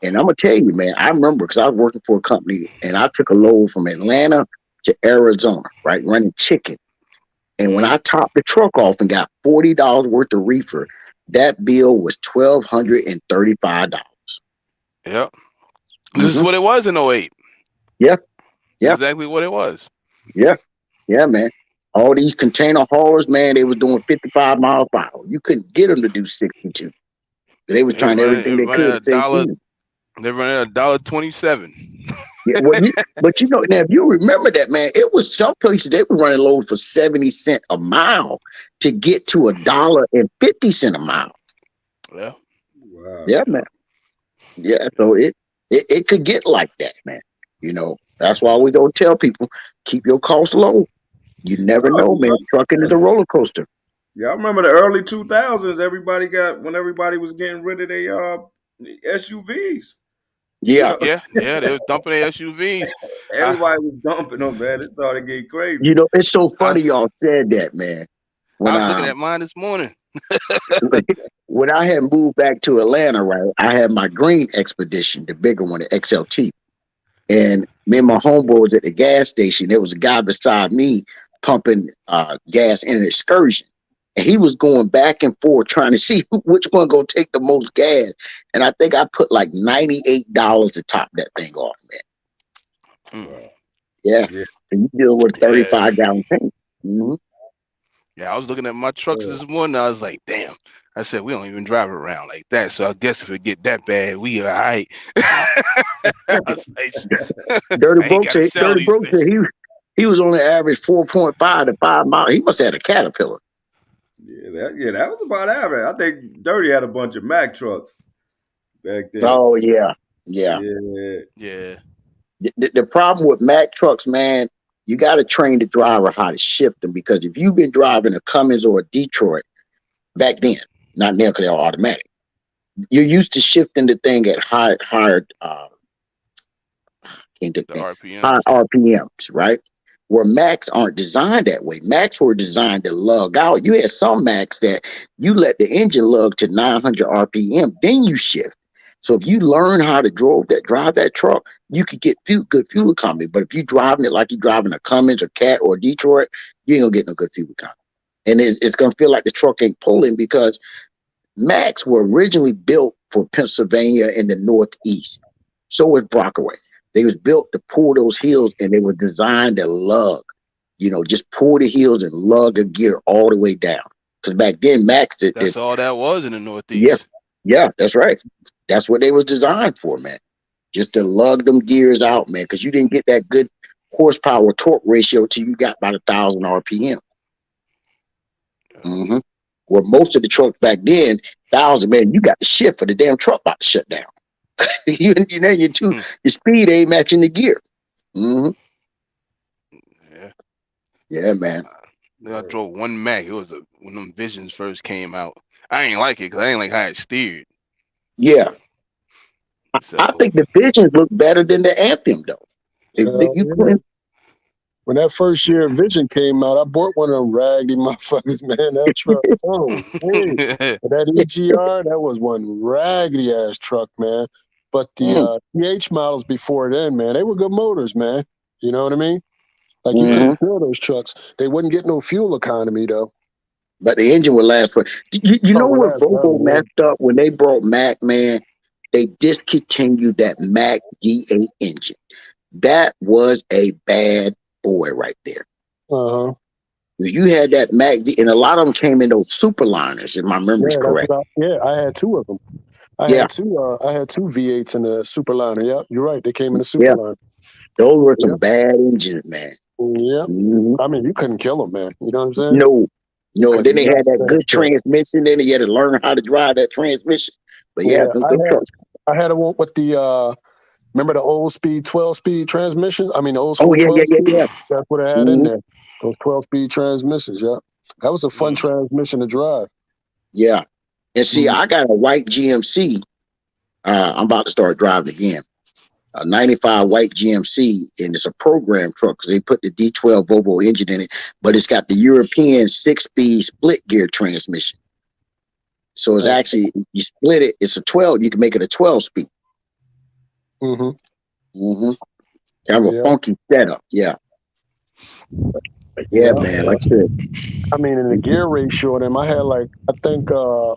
And I'm going to tell you, man, I remember because I was working for a company and I took a load from Atlanta to Arizona, right, running chicken. And when I topped the truck off and got $40 worth of reefer, that bill was $1,235. Yep. This is what it was in '08. Yeah. Yeah. Exactly what it was. Yeah. Yeah, man. All these container haulers, man, they was doing 55 miles per hour. You couldn't get them to do 62. They was trying everything they could to save fuel. They're running $1.27. Yeah, but now if you remember that, man, it was some places they were running loads for 70 cents a mile to get to $1.50 a mile. Yeah. Wow. Yeah, man. Yeah, so it could get like that, man. That's why I always don't tell people, keep your costs low. You never know, man. Trucking is a roller coaster. Yeah, I remember the early 2000s. When everybody was getting rid of their SUVs. Yeah. Yeah, they were dumping their SUVs. Everybody was dumping them, man. It started getting crazy. It's so funny y'all said that, man. I was looking at mine this morning. When I had moved back to Atlanta, right, I had my green Expedition, the bigger one, the XLT. And me and my homeboy was at the gas station. There was a guy beside me pumping gas in an Excursion. And he was going back and forth trying to see which one gonna take the most gas. And I think I put like $98 to top that thing off, man. Yeah. And you deal with 35 gallon tank. Mm-hmm. Yeah, I was looking at my trucks this morning. I was like, damn. I said, we don't even drive around like that. So I guess if it get that bad, we all right. Dirty Broke said he was on the average 4.5 to 5 miles. He must have had a Caterpillar. Yeah, that was about average. I think Dirty had a bunch of Mack trucks back then. Oh yeah. The problem with Mack trucks, man, you got to train the driver how to shift them, because if you've been driving a Cummins or a Detroit back then, not now because they're automatic, you're used to shifting the thing at high RPMs, right? Where Macs aren't designed that way. Macs were designed to lug out. You had some Macs that you let the engine lug to 900 RPM, then you shift. So if you learn how to drive that truck, you could get good fuel economy. But if you're driving it like you're driving a Cummins or Cat or Detroit, you ain't gonna get no good fuel economy. And it's gonna feel like the truck ain't pulling because Macs were originally built for Pennsylvania and the Northeast. So was Brockway. They was built to pull those hills, and they were designed to lug. Just pull the hills and lug a gear all the way down. Because back then, Macs that's all that was in the Northeast. Yeah, that's right. That's what they was designed for, man. Just to lug them gears out, man. Because you didn't get that good horsepower torque ratio till you got about 1,000 RPM. Mm-hmm. Where most of the trucks back then, 1,000, man, you got the shift for the damn truck about to shut down. your speed ain't matching the gear. Mm-hmm. Yeah, man. I drove one Mac. It was when them Visions first came out. I ain't like it because I ain't like how it steered. Yeah. I think the Visions look better than the Anthem, though. When that first year Vision came out, I bought one of them raggedy motherfuckers, man. That truck, that EGR, that was one raggedy ass truck, man. But the TH models before then, man, they were good motors, man. You know what I mean? Like you couldn't feel those trucks. They wouldn't get no fuel economy though. But the engine would last for. You know what Volvo messed up when they brought Mac, man? They discontinued that Mac D8 engine. That was a bad boy right there. You had that Mac D, and a lot of them came in those Superliners, if my memory's correct. I had two of them. I had two V8s in the Superliner. Yep, you're right. They came in the Superliner. Those were some bad engines, man. Yeah. I mean, you couldn't kill them, man. You know what I'm saying? No. And then they had that good transmission. Then you had to learn how to drive that transmission. But I had a one with the remember the old speed 12-speed transmissions? I mean, the old school 12-speed. Yeah. That's what I had in there. Those 12-speed transmissions. Yeah, that was a fun transmission to drive. Yeah, and see, I got a white GMC. I'm about to start driving again. A 95 white GMC, and it's a program truck because they put the D12 Volvo engine in it, but it's got the European 6-speed split gear transmission. So it's actually, you split it, it's a 12, you can make it a 12-speed. Kind of a funky setup, yeah, man, like I said. I mean, in the gear ratio of them, I had I think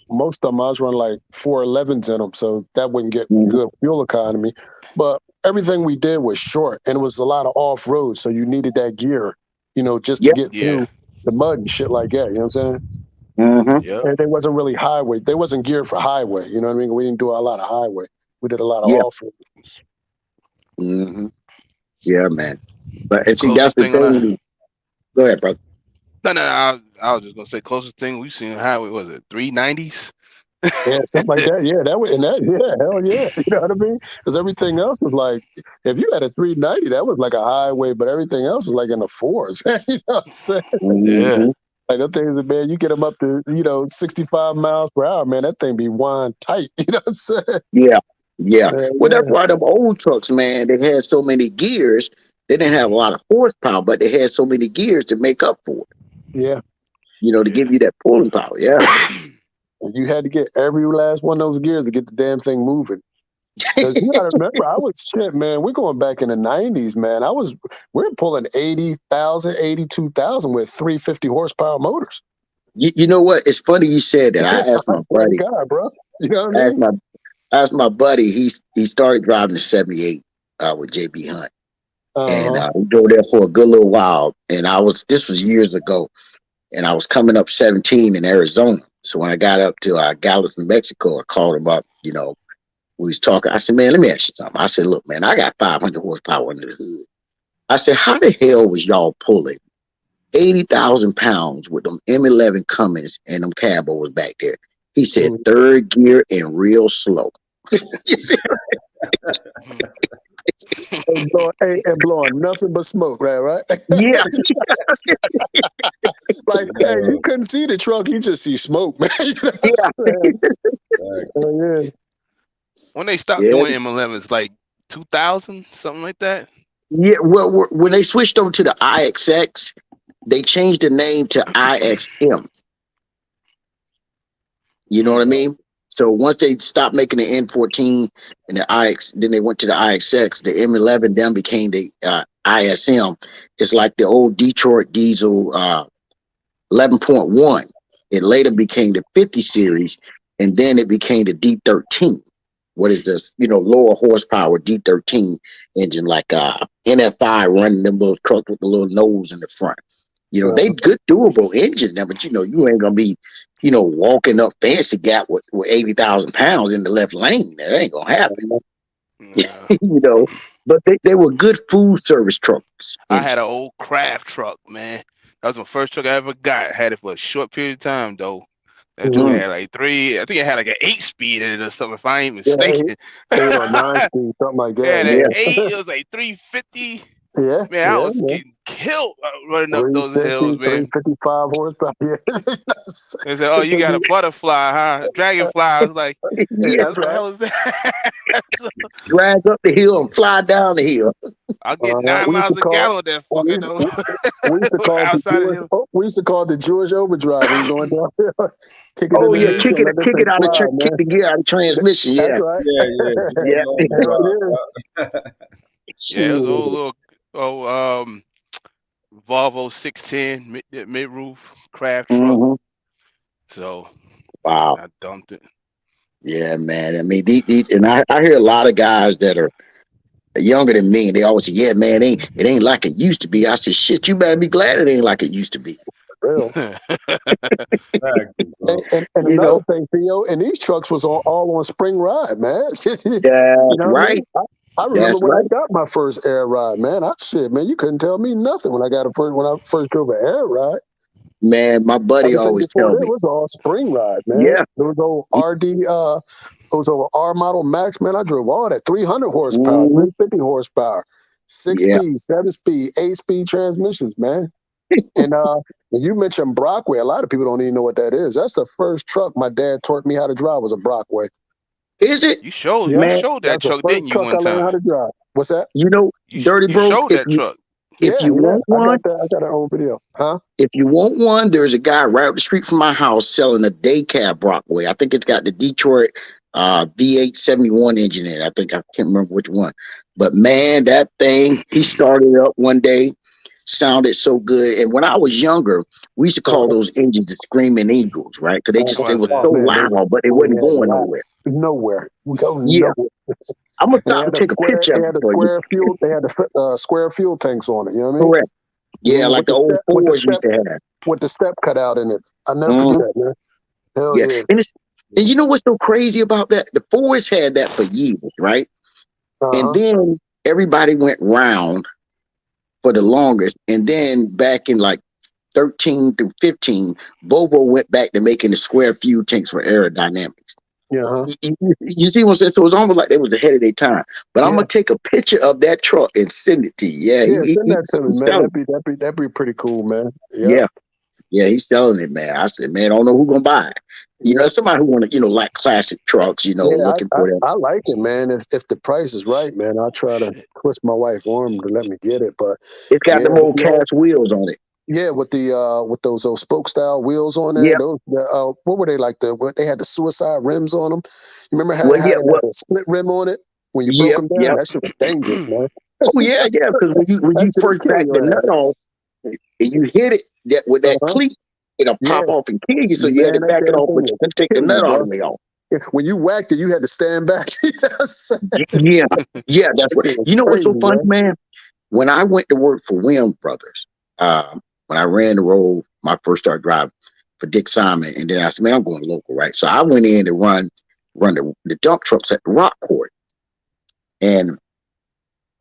most of them I was running like 411s in them, so that wouldn't get good fuel economy. But everything we did was short, and it was a lot of off-road, so you needed that gear, just to get through the mud and shit like that, you know what I'm saying? And they wasn't really highway. They wasn't geared for highway, you know what I mean? We didn't do a lot of highway. We did a lot of off-road. Yeah, man. But and see, that's the thing. Go ahead, brother. No. I was just gonna say closest thing we've seen on highway was it 390s. Yeah, something like that. Yeah, hell yeah. You know what I mean? Because everything else was like, if you had a 390, that was like a highway, but everything else was like in the fours. You know what I'm saying? Yeah. Like the things that, man, you get them up to 65 miles per hour, man. That thing be wine tight. You know what I'm saying? Yeah. Well, that's why them old trucks, man, they had so many gears. They didn't have a lot of horsepower, but they had so many gears to make up for it. Yeah. To give you that pulling power. Yeah. You had to get every last one of those gears to get the damn thing moving. You gotta remember, I was shit, man. We're going back in the 90s, man. We're pulling 80,000, 82,000 with 350 horsepower motors. You know what? It's funny you said that. I asked my buddy. God, bro. You know what I mean? I asked my buddy. He started driving the 78 with JB Hunt. And we drove there for a good little while. And this was years ago. And I was coming up 17 in Arizona. So when I got up to Gallup, New Mexico, I called him up, we was talking. I said, man, let me ask you something. I said, look, man, I got 500 horsepower under the hood. I said, how the hell was y'all pulling 80,000 pounds with them M11 Cummins and them cabos back there? He said, third gear and real slow. and blowing nothing but smoke, right? Yeah. You couldn't see the truck, you just see smoke, man. When they stopped doing M11s, like 2000, something like that. Yeah, well, when they switched over to the IXX, they changed the name to IXM. You know what I mean? So once they stopped making the N14 and the IX, then they went to the IXX. The M11 then became the ISM. It's like the old Detroit diesel 11.1. It later became the 50 series, and then it became the D13. What is this? Lower horsepower D13 engine, like NFI running them little trucks with the little nose in the front. They good durable engines now, but you ain't gonna be, walking up Fancy Gap with 80,000 pounds in the left lane. That ain't gonna happen. But they were good food service trucks. I had an old craft truck, man. That was my first truck I ever got. I had it for a short period of time though. That truck had like 3, I think it had like an 8-speed in it or something, if I ain't mistaken. Yeah, 9-speed, something like that. Yeah, that 8, it was like 350. Yeah, man, I was getting killed running up those hills, man. 355 horsepower. Yeah. They said, "Oh, you got a butterfly, huh? Dragonfly." I was like, "What the hell is that?" Drag up the hill and fly down the hill. I'll get 9 miles a gallon with that fucking. We used to call it the Jewish overdrive. We going down there, kick it out the gear out of transmission. Yeah, that's right. Yeah. Yeah, it was a little Volvo 610 mid roof craft truck. So wow, I dumped it. Yeah, man. I mean, these and I hear a lot of guys that are younger than me, and they always say, "Yeah, man, it ain't like it used to be." I said, "Shit, you better be glad it ain't like it used to be." Real. and another thing, Theo, and these trucks was all on spring ride, man. Right. I remember when I got my first air ride, man. Man, you couldn't tell me nothing when I first drove an air ride. Man, my buddy always told me it was all spring ride, man. Yeah, there was old RD, those old R model Max, man. I drove all that 300 horsepower, 350 horsepower, 6-speed, 7-speed, 8-speed transmissions, man. And you mentioned Brockway. A lot of people don't even know what that is. That's the first truck my dad taught me how to drive was a Brockway. Is it? You showed that truck, didn't you, one time? I learned how to drive. What's that? Dirty Bro, showed that truck. If you want one, I got an old video. Huh? If you want one, there's a guy right up the street from my house selling a day cab Brockway. I think it's got the Detroit V8 71 engine in it. I think I can't remember which one. But man, that thing, he started up one day, sounded so good. And when I was younger, we used to call those engines the Screaming Eagles, right? Because they were so loud, but they wasn't going nowhere. Nowhere. Yeah. I'm gonna stop and take a picture. They had the square fuel. They had the square fuel tanks on it. You know what I mean? Correct. Yeah, like the old Fords used to have. With the step cut out in it. I never forget that, man. Hell yeah. And you know what's so crazy about that? The Fords had that for years, right? And then everybody went round for the longest, and then back in like 13 through 15, Volvo went back to making the square fuel tanks for aerodynamics. Yeah. You see what I'm saying? So it was almost like they was ahead of their time. But I'm gonna take a picture of that truck and send it to you. Yeah, send that to me, man. That'd be pretty cool, man. Yeah, he's selling it, man. I said, man, I don't know who's gonna buy it. Somebody who want to, like classic trucks, looking for that. I like it, man. If the price is right, man, I'll try to twist my wife's arm to let me get it. But it's got them old cast wheels on it. Yeah, with those spoke style wheels on there. Those what were they like? They had the suicide rims on them. You remember how they had a split rim on it when you broke them down? Yeah. That shit was dangerous, man. Oh yeah, because when you first crack the nut off, and you hit it with that cleat, it'll pop off and kill you. So you had to back it off, but you couldn't take the nut all the way off. When you whacked it, you had to stand back. That's what. You know what's so funny, man? When I went to work for Williams Brothers, when I ran the road, my first started driving for Dick Simon, and then I said, man, I'm going local, right? So I went in to run the dump trucks at the Rock Court. And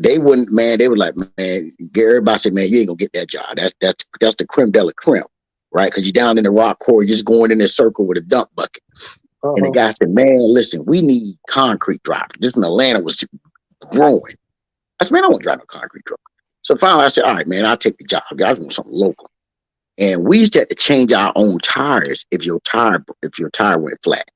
they wouldn't, man, they were like, man, everybody said, man, you ain't gonna get that job. That's the creme de la creme, right? Because you're down in the Rock Court, you're just going in a circle with a dump bucket. And the guy said, man, listen, we need concrete drivers. This in Atlanta was growing. I said, man, I won't drive no concrete truck. So finally I said, all right, man, I'll take the job. I just want something local. And we used to have to change our own tires if your tire went flat.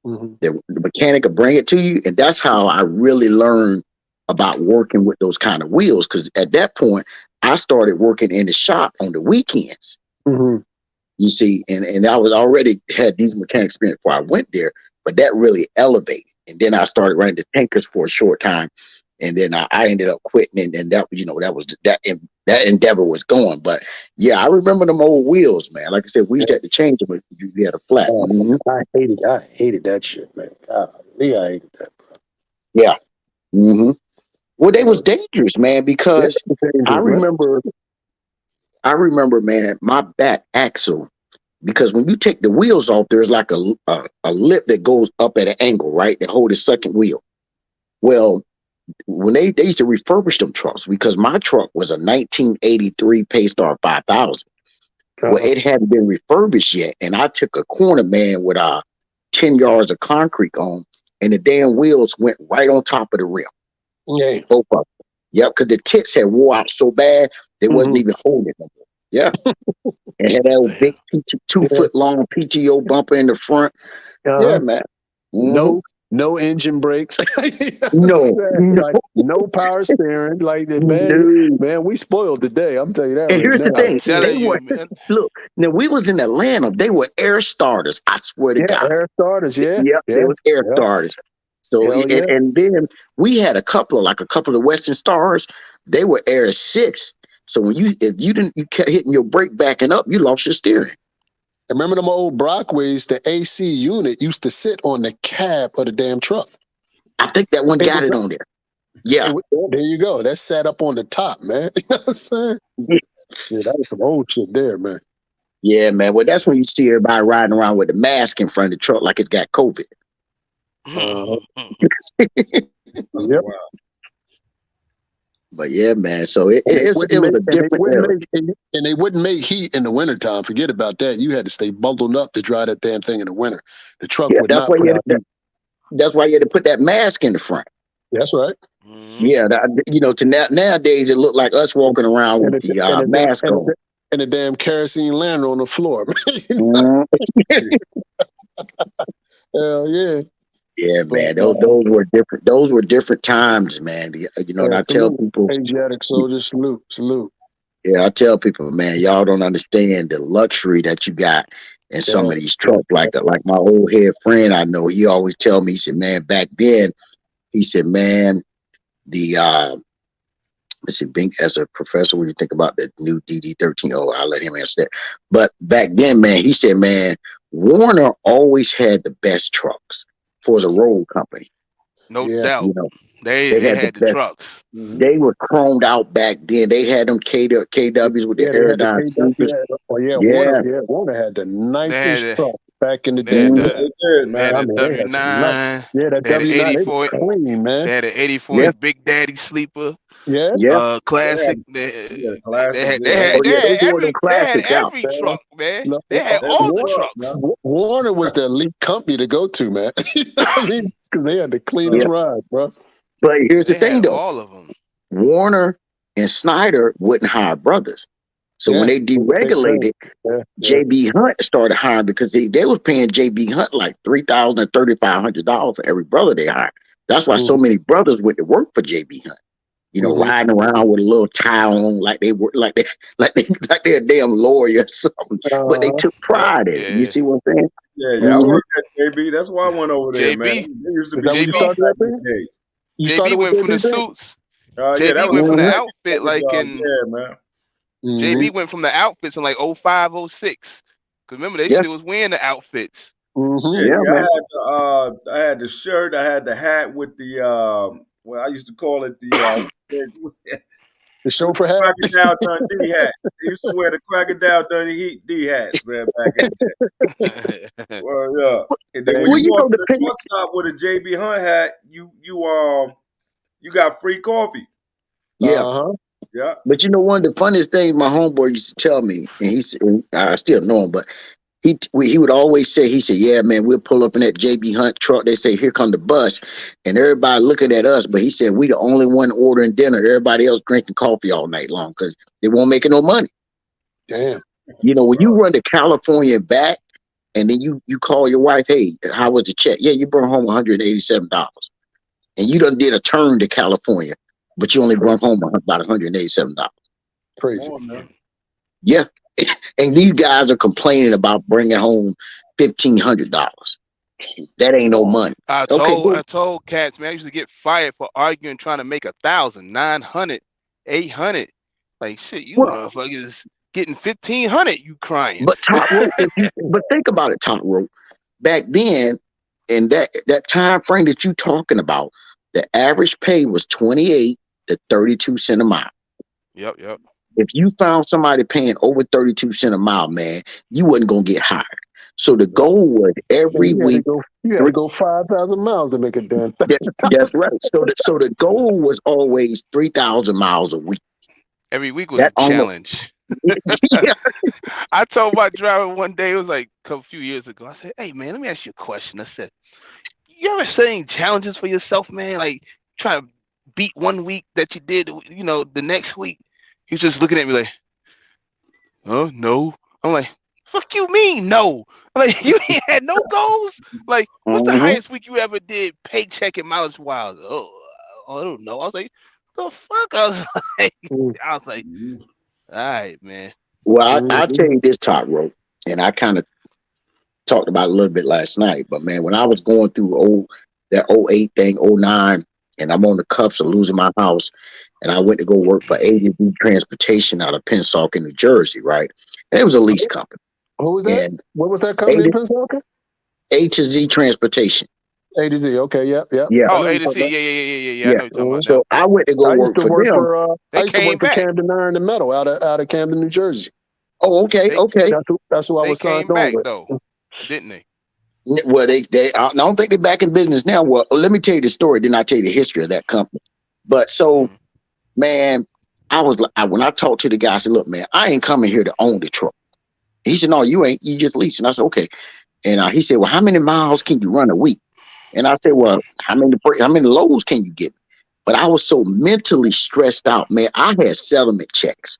The mechanic would bring it to you. And that's how I really learned about working with those kind of wheels. Because at that point, I started working in the shop on the weekends. You see, and I was already had diesel mechanic experience before I went there. but that really elevated. And then I started running the tankers for a short time, and then I ended up quitting. And that that endeavor was going. But yeah, I remember them old wheels, man. Like I said, we used to have to change them if you had a flat. I hated that shit, man. Golly, I hated that. Yeah. Well, they was dangerous, man, because I remember, man, my back axle, because when you take the wheels off, there's like a lip that goes up at an angle, right? That hold the second wheel. Well, when they used to refurbish them trucks, because my truck was a 1983 Paystar 5000. Well, it hadn't been refurbished yet, and I took a corner, man, with 10 yards of concrete on, and the damn wheels went right on top of the rim. Yeah, both of them. Yep, because the tits had wore out so bad they wasn't even holding them. Yeah, and had that old big 2-foot long PTO bumper in the front. Yeah, man. No engine brakes. No, like, no power steering. Like man, we spoiled the day. I'm telling you that. And here's the thing: man. Look, now we was in Atlanta. They were air starters. I swear to God, air starters. Yeah, they was air starters. So and then we had a couple of the Western Stars. They were Air 6. So when you kept hitting your brake backing up, you lost your steering. Remember them old Brockways? The AC unit used to sit on the cab of the damn truck. I think that one got it on there. Yeah, there you go. That sat up on the top, man. You know what I'm saying? Shit, that was some old shit there, man. Yeah, man. Well, that's when you see everybody riding around with a mask in front of the truck like it's got COVID. Yep. But yeah, man. So it was a different era. And they wouldn't make heat in the wintertime. Forget about that. You had to stay bundled up to drive that damn thing in the winter. The truck would not put out heat. That's why you had to put that mask in the front. That's right. Yeah, nowadays it looked like us walking around with the mask on. And the damn kerosene lantern on the floor. Hell yeah. Yeah, man. Those were different. Those were different times, man. And I tell people, Asiatic soldiers, salute. Yeah, I tell people, man, y'all don't understand the luxury that you got in some of these trucks. Like my old head friend I know, he always tell me, he said, man, back then, he said, man, as a professor, when you think about the new DD13, I'll let him answer that. But back then, man, he said, man, Warner always had the best trucks for the road company. No doubt. They had the trucks. They were chromed out back then. They had them KWs with the Aerodyne Supers. Warner had the nicest truck back in the day. Man, the W9. Yeah, that W9 clean, man. They had an 84 Big Daddy sleeper. Yeah. Classic. They had every truck, man. They had all the trucks. Warner was the elite company to go to, man. I mean, because they had the cleanest ride, bro. But here's the thing, though. All of them. Warner and Snyder wouldn't hire brothers. So when they deregulated, JB Hunt started hiring, because they was paying JB Hunt like $3,000 or $3,500 for every brother they hired. That's why so many brothers went to work for JB Hunt. Riding around with a little tie on, like they were like they're a damn lawyer or something. But they took pride in it. You see what I'm saying? Yeah, I worked at JB. That's why I went over there, man. They used to be JB went from the suits. JB went from the outfit JB went from the outfits in like 05, 06. Because remember, they still was wearing the outfits. I had the shirt. I had the hat with the I used to call it the chauffeur hat. Crocodile Dundee hat. They used to wear the Crocodile Dundee hats, man, back in the day. Well, yeah. And then when you walk to the truck stop with a JB Hunt hat, you got free coffee. Yeah. Yeah. But one of the funniest things my homeboy used to tell me, and I still know him, but he would always say, he said, yeah, man, we'll pull up in that JB Hunt truck. They say, here come the bus. And everybody looking at us. But he said, we the only one ordering dinner. Everybody else drinking coffee all night long because they won't make no money. Damn. When you run to California and back, and then you call your wife, hey, how was the check? Yeah, you brought home $187. And you done did a turn to California, but you only brought home about $187. Crazy. Yeah. And these guys are complaining about bringing home $1,500. That ain't no money. I told cats, man, I used to get fired for arguing, trying to make 1,000, 900, 800. Like shit, you motherfuckers getting 1,500. You crying? But Top Rope, but think about it, Top Rope. Back then, in that time frame that you talking about, the average pay was 28 to 32 cents a mile. Yep. If you found somebody paying over 32 cents a mile, man, you wasn't gonna get hired. So the goal was every week. You had to go 5,000 miles to make a damn thing. That's right. So the goal was always 3,000 miles a week. Every week was a challenge. Yeah. I told my driver one day, it was like a few years ago, I said, hey man, let me ask you a question. I said, you ever setting challenges for yourself, man? Like try to beat one week that you did, the next week. He's just looking at me like, oh no. I'm like, fuck you mean no? Like you ain't had no goals? Like what's the highest week you ever did paycheck and mileage wise? Oh, I don't know. I was like, the fuck? I was like, all right, man. Well, I'll tell you this, Top Rope, and I kind of talked about it a little bit last night, but man, when I was going through that 08 thing, 09, and I'm on the cuffs of losing my house, and I went to go work for A2Z Transportation out of Pensacola, New Jersey, right? And it was a lease company. Who was that? And what was that company in Pensacola? A2Z Transportation. A2Z, okay, yep. Yeah. Oh, A2Z, yeah. I know you're talking about so I went to go work for them. I used to work for Camden Iron and Metal out of Camden, New Jersey. Oh, okay. That's who I was signed on with. Though, didn't they? Well, they I don't think they're back in business now. Well, let me tell you the story. Then I tell you the history of that company. But so, man, when I talked to the guy, I said, look, man, I ain't coming here to own the truck. He said, no, you ain't. You just leasing. I said, okay. And he said, well, how many miles can you run a week? And I said, well, how many loads can you get? But I was so mentally stressed out, man. I had settlement checks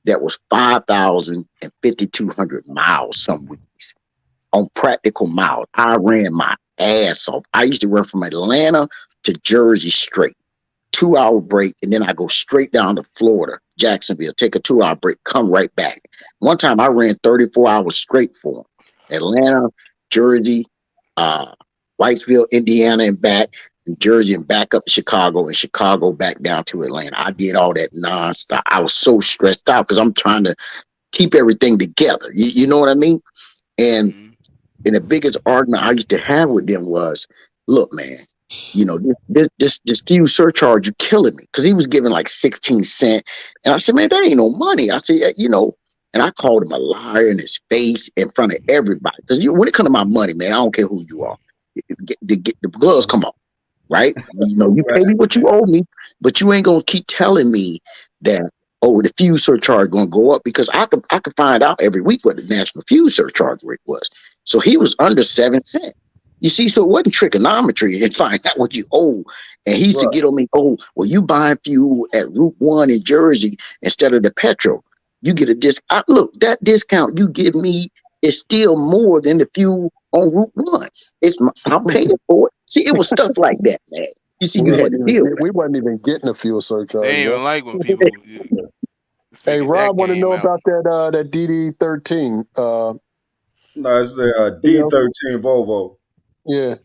that was 5,000 and 5,200 miles some weeks on practical miles. I ran my ass off. I used to run from Atlanta to Jersey straight, 2-hour break, and then I go straight down to Florida, Jacksonville, take a 2-hour break, come right back. One time I ran 34 hours straight for them. Atlanta, Jersey, Whitesville, Indiana, and back, and Jersey, and back up to Chicago, and Chicago back down to Atlanta. I did all that nonstop. I was so stressed out because I'm trying to keep everything together. You know what I mean? And the biggest argument I used to have with them was, look, man, this fuel surcharge, you're killing me. Because he was giving like 16 cents. And I said, man, that ain't no money. I said, and I called him a liar in his face in front of everybody. Because when it comes to my money, man, I don't care who you are. Get the gloves come off, right? You pay me what you owe me, but you ain't gonna keep telling me that the fuel surcharge gonna go up, because I could find out every week what the national fuel surcharge rate was. So he was under 7 cents. You see, so it wasn't trigonometry and find out what you owe. And he used to get on me, you buying fuel at Route 1 in Jersey instead of the petrol. You get a discount. Look, that discount you give me is still more than the fuel on Route 1. I'm paying for it. See, it was stuff like that, man. You see, you had to deal with it. We wasn't even getting a fuel surcharge. They ain't even like when people. Hey, Rob, want to know about that DD13? No, it's the D13 Volvo. Yeah.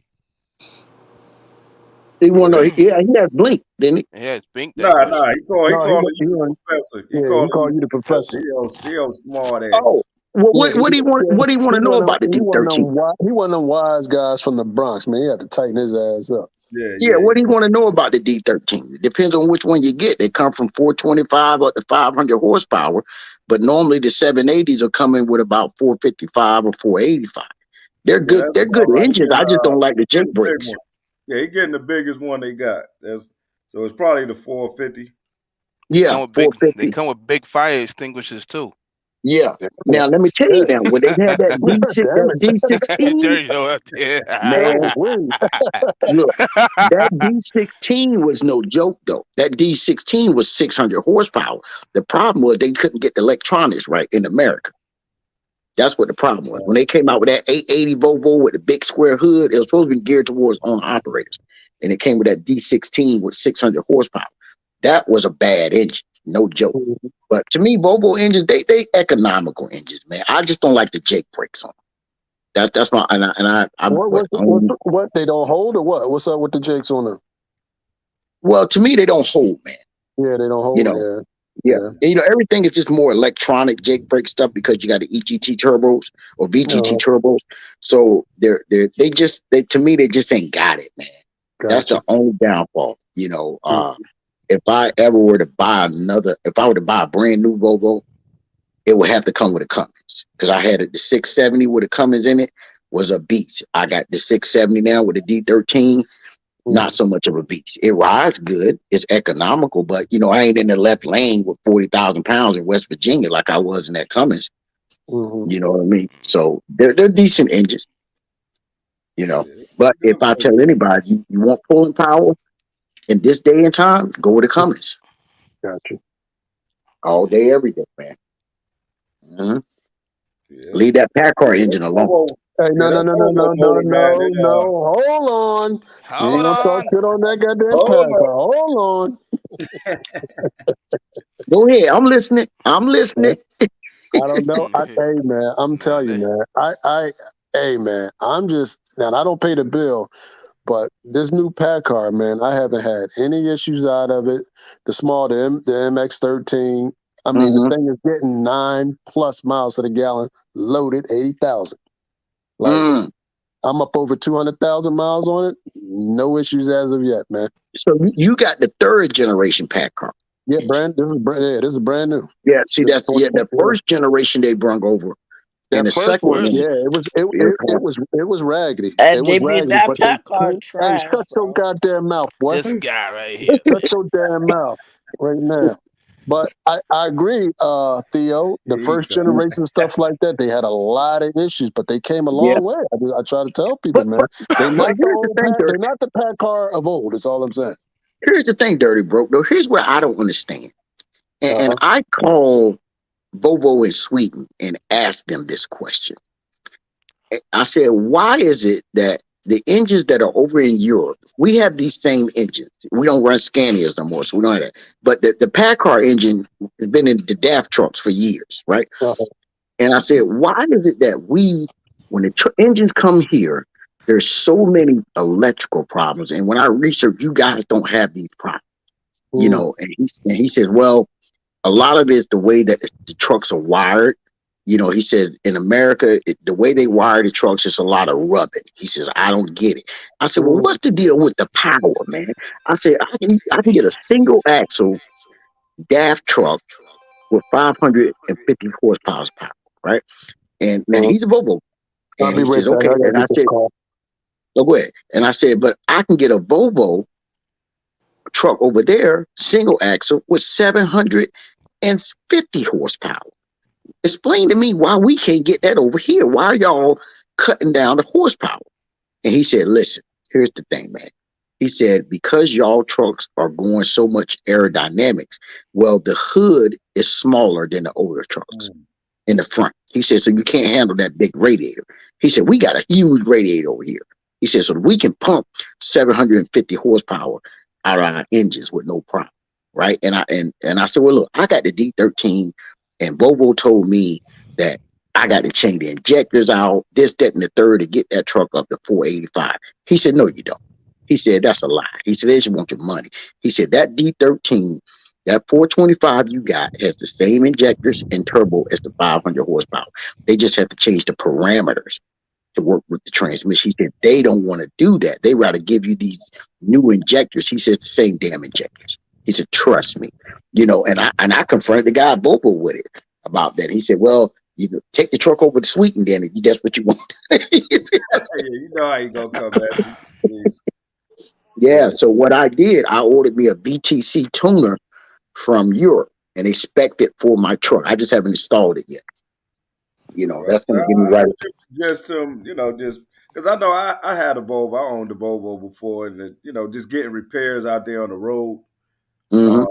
He want to know. Yeah, he has Blink, didn't he? Yeah, it's Blink. Nah. He called you the professor. He called you the professor. Still smart ass. Oh. What do you want to know about the D13? He one of them wise guys from the Bronx, man. He had to tighten his ass up. Yeah. What do you want to know about the D13? It depends on which one you get. They come from 425 up to 500 horsepower, but normally the 780s are coming with about 455 or 485. They're good. They're good engines. I just don't like the jump brakes. Yeah, he's getting the biggest one they got. So it's probably the 450. Yeah, they come with big fire extinguishers too. Yeah. Now let me tell you now, when they had that D16, man, look, that D16 was no joke though. That D16 was 600 horsepower. The problem was they couldn't get the electronics right in America. That's what the problem was. When they came out with that 880 Volvo with the big square hood, it was supposed to be geared towards owner operators, and it came with that D16 with 600 horsepower. That was a bad engine. No joke. But to me, Volvo engines, they economical engines, man. I just don't like the Jake brakes on them. That's my and What they don't hold or what? What's up with the Jakes on them? Well, to me, they don't hold, man. Yeah, they don't hold. You know, yeah. And, everything is just more electronic Jake brake stuff because you got the EGT turbos or VGT turbos. So they just to me they just ain't got it, man. Gotcha. That's the only downfall. You know, if I ever were to buy a brand new Volvo, it would have to come with a Cummins because I had the 670 with a Cummins in it was a beast. I got the 670 now with the D13. Not so much of a beast. It rides good. It's economical, but I ain't in the left lane with 40,000 pounds in West Virginia like I was in that Cummins. You know what I mean? So they're decent engines. But if I tell anybody you want pulling power in this day and time, go with the Cummins. Gotcha. All day, every day, man. Leave that PACCAR engine alone. Hey, no. Hold on. You ain't gonna talk shit on that goddamn PACCAR. Hold on. Go ahead. I'm listening. I don't know. Hey, man, I'm telling you, man. Hey, man, I'm just, now I don't pay the bill, but this new PACCAR, man, I haven't had any issues out of it. The MX-13, I mean, the thing is getting 9+ miles to the gallon, loaded 80,000. Like, I'm up over 200,000 miles on it. No issues as of yet, man. So you got the 3rd generation PACCAR. Yeah, this is brand new. Yeah, see, the first generation they brung over. And the second one, it was raggedy. And it was raggedy, that PACCAR trash. Shut your goddamn mouth, boy. This guy right here. Shut your damn mouth right now. But I agree, Theo. The first generation stuff like that, they had a lot of issues, but they came a long way. I try to tell people, man. They're not the PACCAR of old. Is all I'm saying. Here's the thing, Dirty Broke. Though here's where I don't understand, and I call Volvo in Sweden and asked them this question. I said, why is it that the engines that are over in Europe, we have these same engines. We don't run Scanias no more, so we don't have that. But the PACCAR engine has been in the DAF trucks for years, right? And I said, why is it that when the engines come here, there's so many electrical problems, and when I research, you guys don't have these problems, And he says, well, a lot of it is the way that the trucks are wired. He says in America, the way they wire the trucks is a lot of rubbing. He says, I don't get it. I said, well, what's the deal with the power, man? I said, I can get a single axle DAF truck with 550 horsepower power, right? And now he's a Volvo. And he says, okay. And I said, go ahead. And I said, but I can get a Volvo truck over there, single axle with 750 horsepower. Explain to me why we can't get that over here. Why are y'all cutting down the horsepower? And he said, listen, here's the thing, man. He said, because y'all trucks are going so much aerodynamics, well, the hood is smaller than the older trucks in the front. He said, so you can't handle that big radiator. He said, we got a huge radiator over here. He said, so we can pump 750 horsepower out of our engines with no problem, right? And I said, well, look, I got the D13, and Volvo told me that I got to change the injectors out, this, that, and the third to get that truck up to 485. He said, no, you don't. He said, that's a lie. He said, they just want your money. He said, that D13, that 425 you got has the same injectors and turbo as the 500 horsepower. They just have to change the parameters to work with the transmission. He said, they don't want to do that. They rather give you these new injectors. He said, the same damn injectors. He said, trust me. And I confronted the guy at Volvo with it about that. He said, well, take the truck over to Sweden then if that's what you want. You know how you gonna come back. Yeah, so what I did, I ordered me a BTC tuner from Europe, and they spec'd it for my truck. I just haven't installed it yet. That's going to give me right. Just because I know I had a Volvo. I owned a Volvo before, and just getting repairs out there on the road. If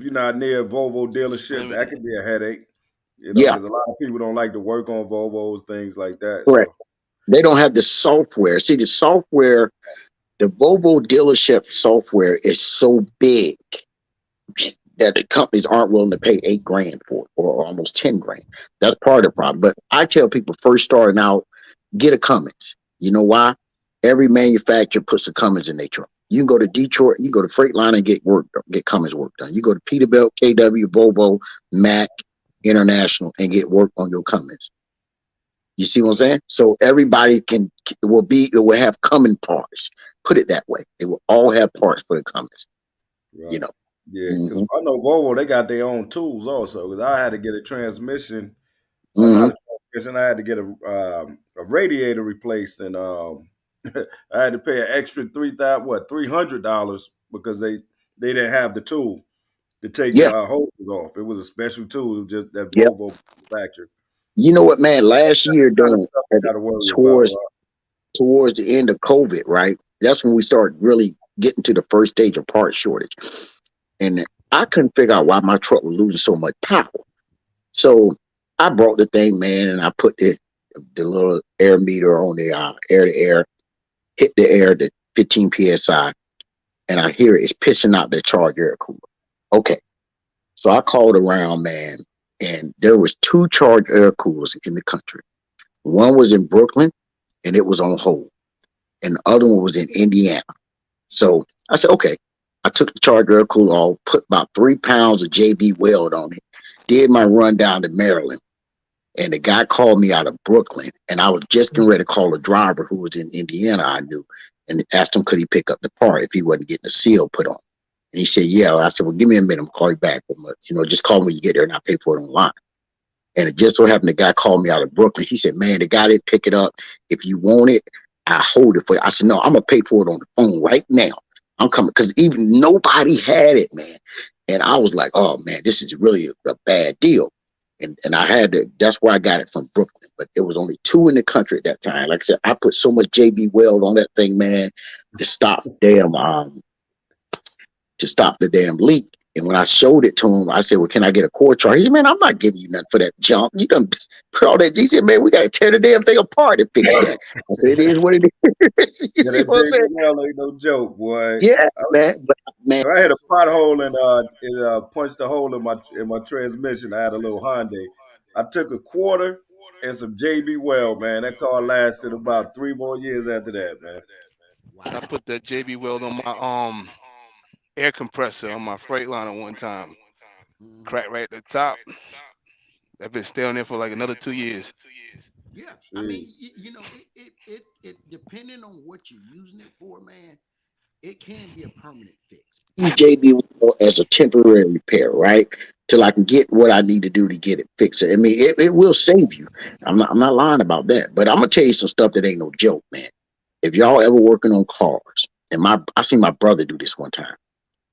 you're not near a Volvo dealership, that could be a headache. Because a lot of people don't like to work on Volvos, things like that. Correct. So. They don't have the software. See, the software, the Volvo dealership software is so big that the companies aren't willing to pay $8,000 for it, or almost 10 grand. That's part of the problem. But I tell people first starting out, get a Cummins. You know why? Every manufacturer puts a Cummins in their truck. You can go to Detroit, you can go to Freightliner and get Cummins work done. You go to Peterbilt, KW, Volvo, Mack, International, and get work on your Cummins. You see what I'm saying? So everybody it will have Cummins parts. Put it that way. They will all have parts for the Cummins. Right. You know. Yeah, because I know Volvo, they got their own tools also. Because I had to get a transmission, Mhm. not a transmission. I had to get a radiator replaced, and I had to pay an extra $300 because they didn't have the tool to take Yeah. the hoses off. It was a special tool just that Yep. Volvo manufactured. You know what, man? Last year, Kind of stuff you got to worry about. towards the end of COVID, right? That's when we started really getting to the first stage of part shortage. And I couldn't figure out why my truck was losing so much power. So I brought the thing, man, and I put the little air meter on the air to air, hit the air to 15 PSI, and I hear it's pissing out the charged air cooler. Okay. So I called around, man, and there was 2 charged air coolers in the country. One was in Brooklyn, and it was on hold. And the other one was in Indiana. So I said, okay. I took the charged air cooler off, put about 3 pounds of JB Weld on it, did my run down to Maryland. And the guy called me out of Brooklyn, and I was just getting ready to call a driver who was in Indiana, I knew, and asked him could he pick up the part if he wasn't getting a seal put on. And he said, yeah. I said, well, give me a minute. I'm going to call you back. Just call me when you get there, and I'll pay for it online. And it just so happened the guy called me out of Brooklyn. He said, man, the guy didn't pick it up. If you want it, I hold it for you. I said, no, I'm going to pay for it on the phone right now. I'm coming, because even nobody had it, man. And I was like, oh, man, this is really a bad deal. And I had to, that's where I got it from, Brooklyn. But there was only 2 in the country at that time. Like I said, I put so much JB Weld on that thing, man, to stop the damn leak. And when I showed it to him, I said, well, can I get a core charge? He said, man, I'm not giving you nothing for that junk. You done put all that. He said, man, we got to tear the damn thing apart and fix that. I said, it is what it is. You see what I'm saying? Ain't no joke, boy. Yeah, man. But, man, I had a pothole and it punched a hole in my transmission. I had a little Hyundai. I took a quarter and some JB Weld, man. That car lasted about 3 more years after that, man. I put that JB Weld on my air compressor on my Freightliner one time. Crack right at the top. That been stay on there for like another 2 years. Yeah, I mean, it depending on what you're using it for, man, it can be a permanent fix. JB as a temporary repair, right? Till I can get what I need to do to get it fixed. I mean, it will save you. I'm not lying about that. But I'm gonna tell you some stuff that ain't no joke, man. If y'all ever working on cars, and I seen my brother do this one time.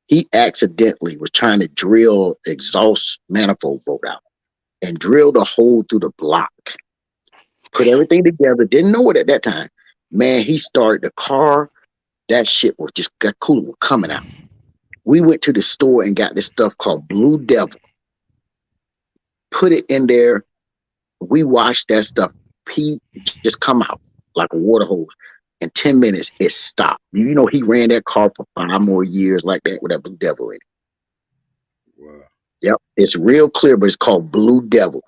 He accidentally was trying to drill exhaust manifold bolt out and drilled a hole through the block. Put everything together, didn't know it at that time. Man, he started the car. That shit was just got cooler coming out. We went to the store and got this stuff called Blue Devil. Put it in there. We watched that stuff just come out like a water hose. In 10 minutes, it stopped. You know, he ran that car for 5 more years like that with that Blue Devil in it. Wow. Yep. It's real clear, but it's called Blue Devil.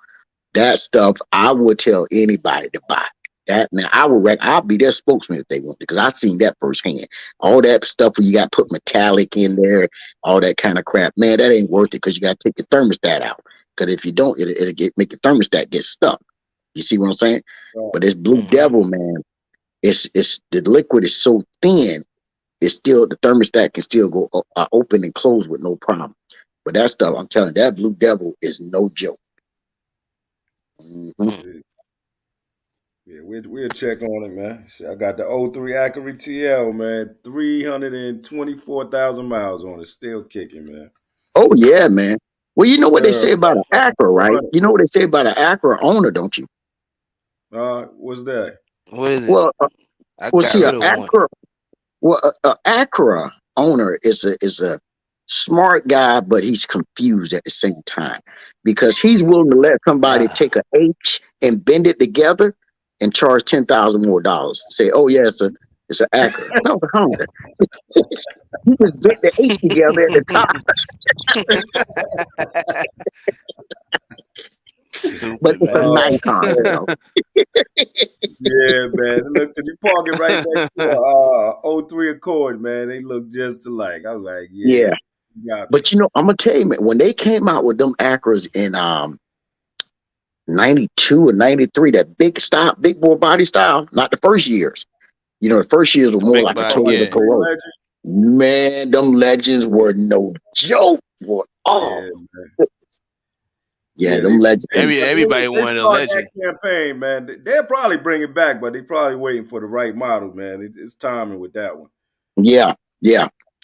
That stuff, I would tell anybody to buy. That now, I'll be their spokesman if they want to, because I've seen that firsthand. All that stuff where you got to put metallic in there, all that kind of crap. Man, that ain't worth it, because you got to take the thermostat out. Because if you don't, it'll make the thermostat get stuck. You see what I'm saying? Right. But this Blue Devil, man, it's the liquid is so thin, it's still, the thermostat can still go open and close with no problem. But that stuff, I'm telling you, that Blue Devil is no joke. Mm-hmm. Yeah, we'll check on it, man. I got the 03 Acura TL, man. 324,000 miles on it. Still kicking, man. Oh, yeah, man. Well, you know what they say about an Acura, right? You know what they say about an Acura owner, don't you? What's that? What is it? Well, see, an Acura owner is a smart guy, but he's confused at the same time, because he's willing to let somebody take an H and bend it together and charge $10,000 more. Say, oh yeah, It's an Acura. No, it's a Honda. You just get the H together at the top. Stupid, But it's a man. nice car, you know. Yeah, man. Look, cause you park it right next to a 03 Accord, man. They look just alike. I was like, yeah. But you know, I'm gonna tell you, man, when they came out with them Acuras in 92 or 93, that big boy body style, not the first years. You know, the first years were more Big like a body, Toyota yeah. Corolla. Man, them Legends were no joke, boy. Oh, yeah, them Legends. Everybody they wanted a start Legend. that campaign, man. They'll probably bring it back, but they're probably waiting for the right model, man. It's timing with that one. Yeah.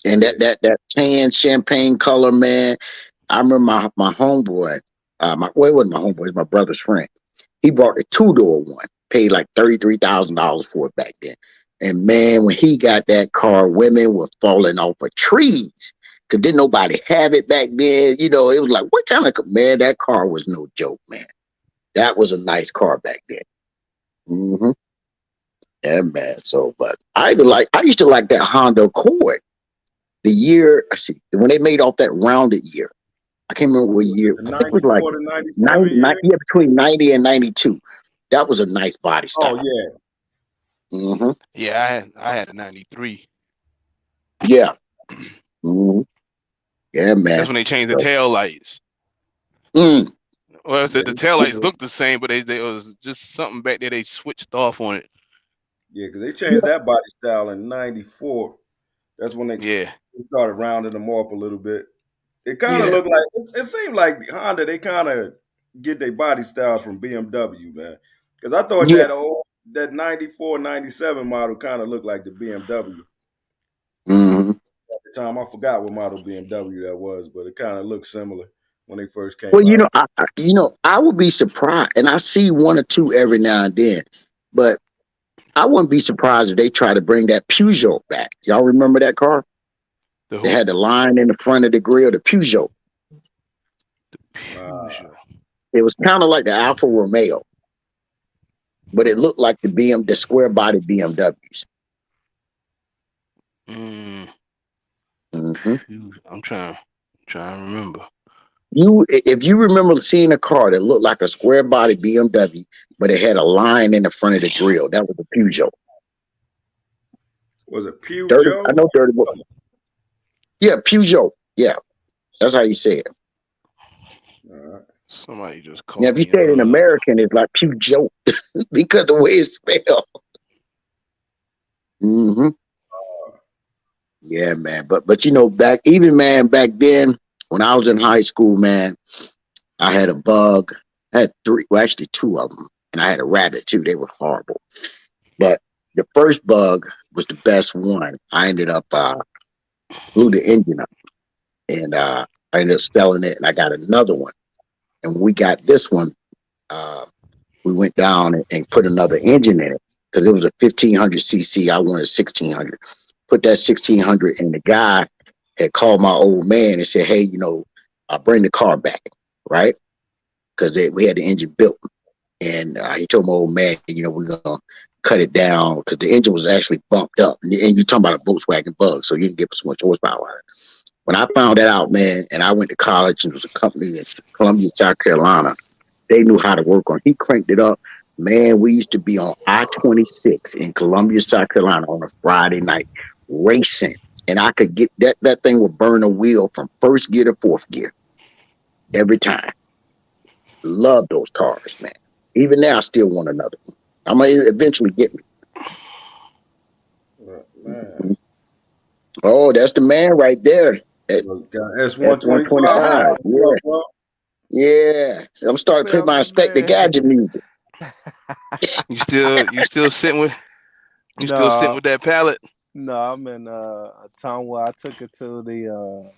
And that tan champagne color, man. I remember my homeboy, it wasn't my homeboy, it was my brother's friend. He bought a 2-door one, paid like $33,000 for it back then. And man, when he got that car, women were falling off of trees because didn't nobody have it back then. You know, it was like, what kind of, man, that car was no joke, man. That was a nice car back then. Mm-hmm. Yeah, man. So, but I used to like that Honda Accord. The year, when they made off that rounded year. I can't remember what year. I think it was like 90, between 90 and 92. That was a nice body style. Oh yeah. Mm-hmm. Yeah, I had a 93. Yeah. Mm-hmm. Yeah, man. That's when they changed the tail lights. Mm. Well, I said the tail lights looked the same, but they was just something back there they switched off on it. Yeah, because they changed that body style in 94. That's when they started rounding them off a little bit. It kind of looked like it seemed like Honda. They kind of get their body styles from BMW, man. Because I thought that 94, 97 model kind of looked like the BMW. Mm-hmm. At the time, I forgot what model BMW that was, but it kind of looked similar when they first came. Well, I would be surprised, and I see one or two every now and then, but I wouldn't be surprised if they try to bring that Peugeot back. Y'all remember that car? They had the line in the front of the grill, the Peugeot. It was kind of like the Alfa Romeo, but it looked like the square body BMWs. Mm-hmm. I'm trying to remember. If you remember seeing a car that looked like a square body BMW, but it had a line in the front of the grill, that was a Peugeot. Was it Peugeot? I know Dirty Boy. Yeah, Peugeot. Yeah, that's how you say it. Somebody just called. Now, if you say it in American, it's like Peugeot because the way it's spelled. Mm-hmm. Yeah, man. But you know, back then, when I was in high school, man, I had a Bug. I had two of them, and I had a Rabbit too. They were horrible, but the first Bug was the best one. I ended up blew the engine up, and I ended up selling it, and I got another one. And when we got this one, we went down and put another engine in it because it was a 1500 cc. I wanted 1600. Put that 1600, and the guy had called my old man and said, "Hey, you know, I'll bring the car back, right?" Because we had the engine built, and he told my old man, "You know, we're gonna cut it down because the engine was actually bumped up." And you're talking about a Volkswagen Bug, so you didn't get so much horsepower out of it. When I found that out, man, and I went to college, and it was a company in Columbia, South Carolina. They knew how to work on it. He cranked it up. Man, we used to be on I-26 in Columbia, South Carolina on a Friday night racing. And I could get that thing would burn a wheel from first gear to fourth gear every time. Love those cars, man. Even now, I still want another one. I'm going to eventually get me. Man. Oh, that's the man right there. S125. Yeah. I'm starting to play my Inspector Gadget music. You still sitting with that pallet? No, I'm in a town where I took it to the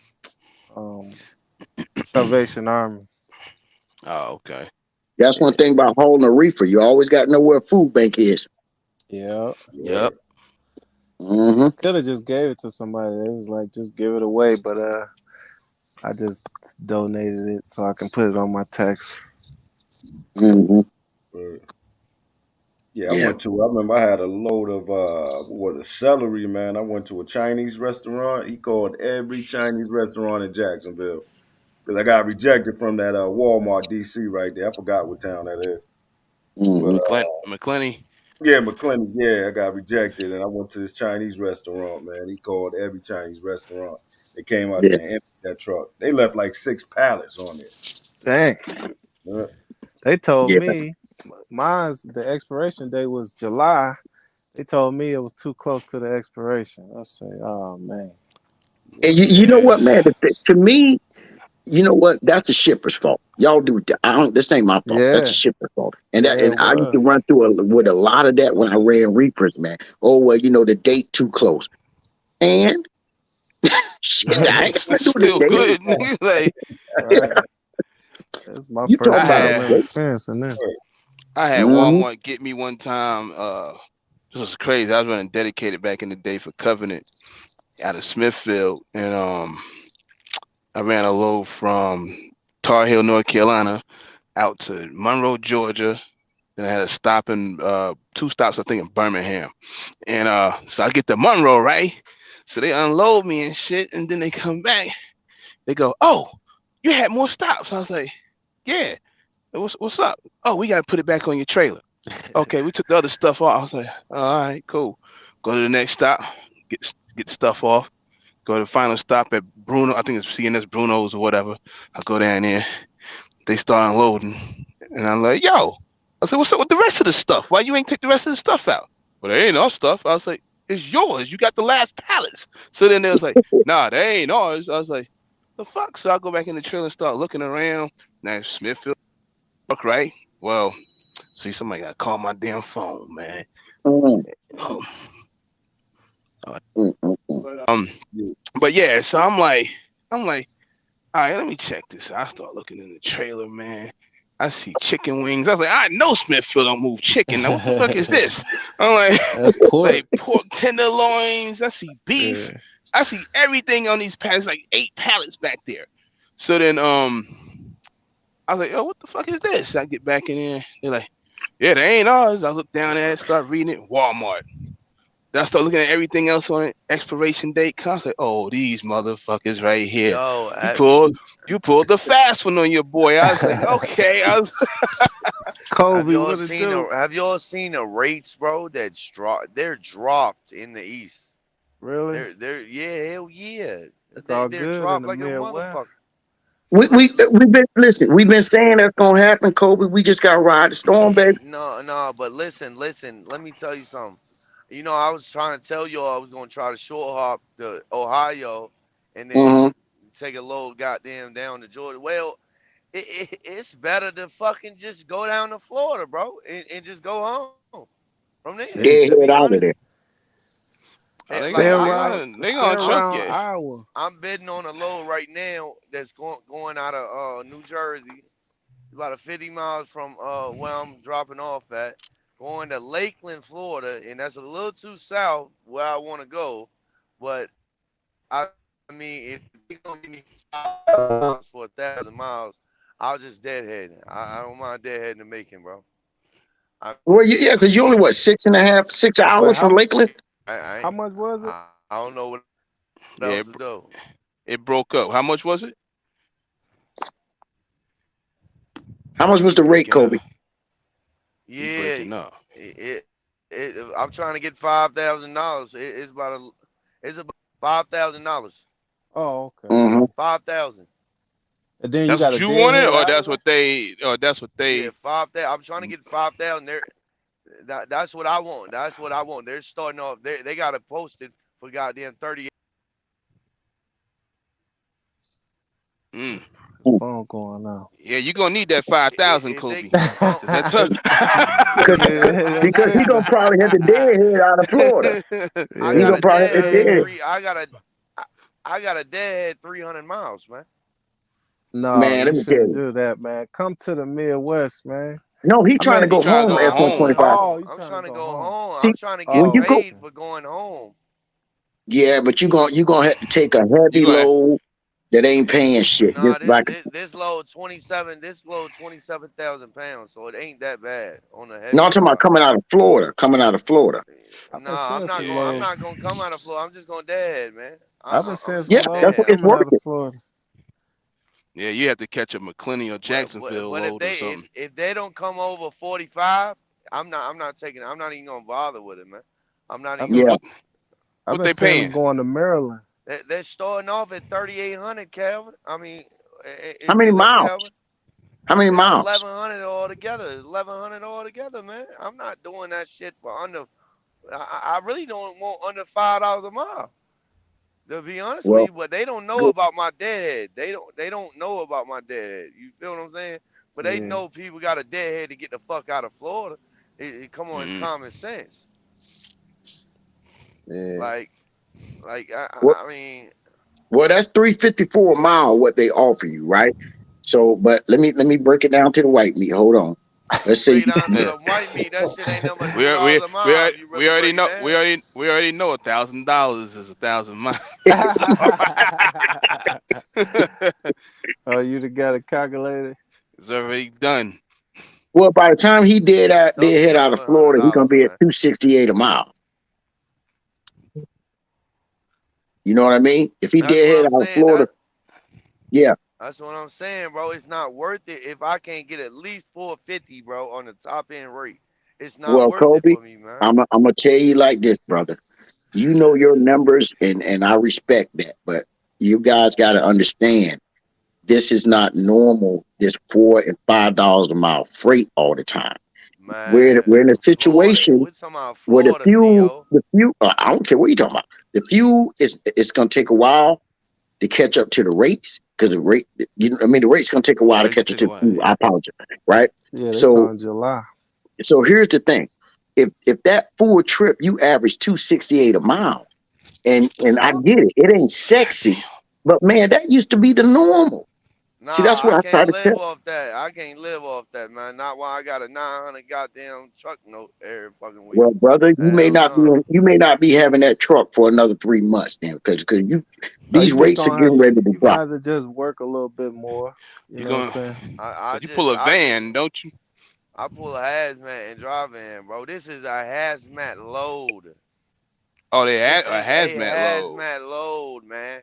Salvation Army. Oh, okay. That's one thing about holding a reefer. You always got to know where a food bank is. Yeah. Yep. Mm-hmm. Could have just gave it to somebody. It was like, just give it away, but I just donated it so I can put it on my text. Mm-hmm. Yeah, I remember I had a load of celery, man. I went to a Chinese restaurant. He called every Chinese restaurant in Jacksonville because I got rejected from that Walmart DC right there. I forgot what town that is. Mm-hmm. But, McClenny. Yeah, McClenny. Yeah, I got rejected, and I went to this Chinese restaurant, man. He called every Chinese restaurant. They came out there and emptied that truck. They left like 6 pallets on it. Dang. They told me the expiration date was July. They told me it was too close to the expiration. I say, oh man. And you know what, man? To me, you know what? That's the shipper's fault. Y'all do. This ain't my fault. That's the shipper's fault. And I used to run through with a lot of that when I ran reefers, man. Oh well, the date too close, and shit, I ain't gonna do still good. Like, that's my first time experiencing this. I had Walmart get me one time. This was crazy. I was running dedicated back in the day for Covenant out of Smithfield, and I ran a load from Tar Heel, North Carolina, out to Monroe, Georgia. Then I had a stop in 2 stops, I think, in Birmingham. And so I get to Monroe, right? So they unload me and shit, and then they come back. They go, "Oh, you had more stops." I was like, "Yeah. What's up?" "Oh, we got to put it back on your trailer." Okay, we took the other stuff off. I was like, "All right, cool." Go to the next stop, get stuff off. Go to the final stop at Bruno. I think it's CNS Bruno's or whatever. I go down there. They start unloading. And I'm like, "Yo." I said, "What's up with the rest of the stuff? Why you ain't take the rest of the stuff out?" "Well, they ain't our stuff." I was like, "It's yours. You got the last pallets." So then they was like, "Nah, they ain't ours." I was like, "The fuck?" So I go back in the trailer and start looking around. Now Smithfield, right? Well, see, somebody got to call my damn phone, man. But yeah, so I'm like, all right, let me check this out. I start looking in the trailer, man. I see chicken wings. I was like, I know Smithfield don't move chicken. Now, what the fuck is this? I'm like, that's pork. Like pork tenderloins. I see beef. Yeah. I see everything on these pallets, like 8 pallets back there. So then, I was like, "Oh, what the fuck is this?" I get back in there. They're like, "Yeah, they ain't ours." I look down at it, start reading it. Walmart. Then I start looking at everything else on it. Expiration date. I was like, "Oh, these motherfuckers right here." Yo, you pulled the fast one on your boy. I was like, "Okay." Kobe, have y'all seen the rates, bro? They're dropped in the East. Really? Yeah, hell yeah. It's all they're good dropped in the like Midwest. We've been saying that's gonna happen, Kobe. We just gotta ride the storm, baby. No, but listen. Let me tell you something. I was trying to tell y'all I was gonna try to short hop to Ohio, and then take a load goddamn down to Georgia. Well, it's better to fucking just go down to Florida, bro, and just go home from there. They head out of there. They gonna choke you. Iowa. I'm bidding on a load right now that's going out of New Jersey, about 50 miles from where I'm dropping off at, going to Lakeland, Florida, and that's a little too south where I want to go. But I mean, if they're gonna give me $5 for 1,000 miles, I'll just deadhead. I don't mind deadheading to Macon, bro. Well, yeah, because you're only 6 hours from Lakeland. How much was it? I don't know what else to do. It broke up. How much was it? How much was the rate, Kobe? Yeah, I'm trying to get $5,000. It's about $5,000. Oh, okay. Mm-hmm. 5,000. And then that's what you wanted, or that's what they, Yeah, 5,000. I'm trying to get 5,000. That's what I want. That's what I want. They're starting off. They got it posted for goddamn 38. Phone going on. Yeah, you're gonna need that 5,000, Kobe. Because he's gonna probably have the deadhead out of Florida. I got a deadhead 300 miles, man. No, man, you shouldn't do that, man. Come to the Midwest, man. No, he's trying to go home at 125. I'm trying to go home. I'm trying to get paid for going home. Yeah, but you're gonna have to take a heavy load. that ain't paying shit. Nah, Just like this load 27. This load 27,000 pounds, so it ain't that bad on the no, heavy I'm talking about side. coming out of Florida. Coming out of Florida. I've been Nah, seeing some I'm not lows. gonna come out of Florida. I'm just going dead, man. I've been I'm seeing just some Yeah, going that's lows what dead. it's coming out worth of it. Florida. Yeah, you have to catch a McClinney or Jacksonville But load or something. if they don't come over 45, I'm not taking it. I'm not even gonna bother with it, man. I'm not I've even been Yeah. gonna. What I've they been seeing them paying? going to Maryland. They're starting off at 3,800, Calvin. I mean, How if many you look, miles? Calvin, How many it's miles? 1,100 altogether. 1,100 altogether, man. I'm not doing that shit for under. I really don't want under $5 a mile. To be honest with Well, you, but they don't know about my deadhead. They don't know about my deadhead. You feel what I'm saying? But they Yeah. know people got a deadhead to get the fuck out of Florida. Come on, it's Mm. common sense. Yeah. Like what? I mean, Well, that's 354 a mile what they offer you, right? So, but let me break it down to the white meat. Hold on. Let's say break it down to Yeah. the white meat. That shit ain't nothing but We are- $2 a mile if you we really already break it know down. we already know $1,000 is 1,000 miles. Oh, you done got it calculated? It's already done. well, by the time he did Don't head give out him of Florida, he's gonna $100, be at man. 268 a mile. You know what I mean? If he That's did what head I'm out of saying. Florida, yeah. That's what I'm saying, bro. It's not worth it if I can't get at least 450, bro, on the top end rate. It's not Well, worth it Kobe, for me, man. I'm gonna tell you like this, brother. You know your numbers, and I respect that, but you guys got to understand this is not normal. This $4 and $5 a mile freight all the time. Man, We're in a Florida. situation We're talking about where Florida, Theo. the fuel. I don't care what you're talking about. The fuel is it's gonna take a while to catch up to the rates because the rate. I mean, the rate's gonna take a while to Right, catch up take to a the while, fuel. yeah. I apologize. Right. Yeah, they So talking July. so here's the thing. If that full trip you average 268 a mile, and I Fuck. get it, it ain't God damn. sexy, but man, that used to be the normal. See, that's Nah, I what I try can't to live tell. off that. I can't live off that, man. Not while I got a 900 goddamn truck note every fucking week. Well, brother, Hell no. you may not be having that truck for another 3 months then, because you Oh, you these just rates are gonna have getting to. ready to You gonna drop. have to just work a little bit more. You You know what going I'm saying? I you pull a I just van, don't you? I pull a hazmat and drive in, bro. This is a hazmat load. Oh, they had This a is a hazmat load. hazmat load, man.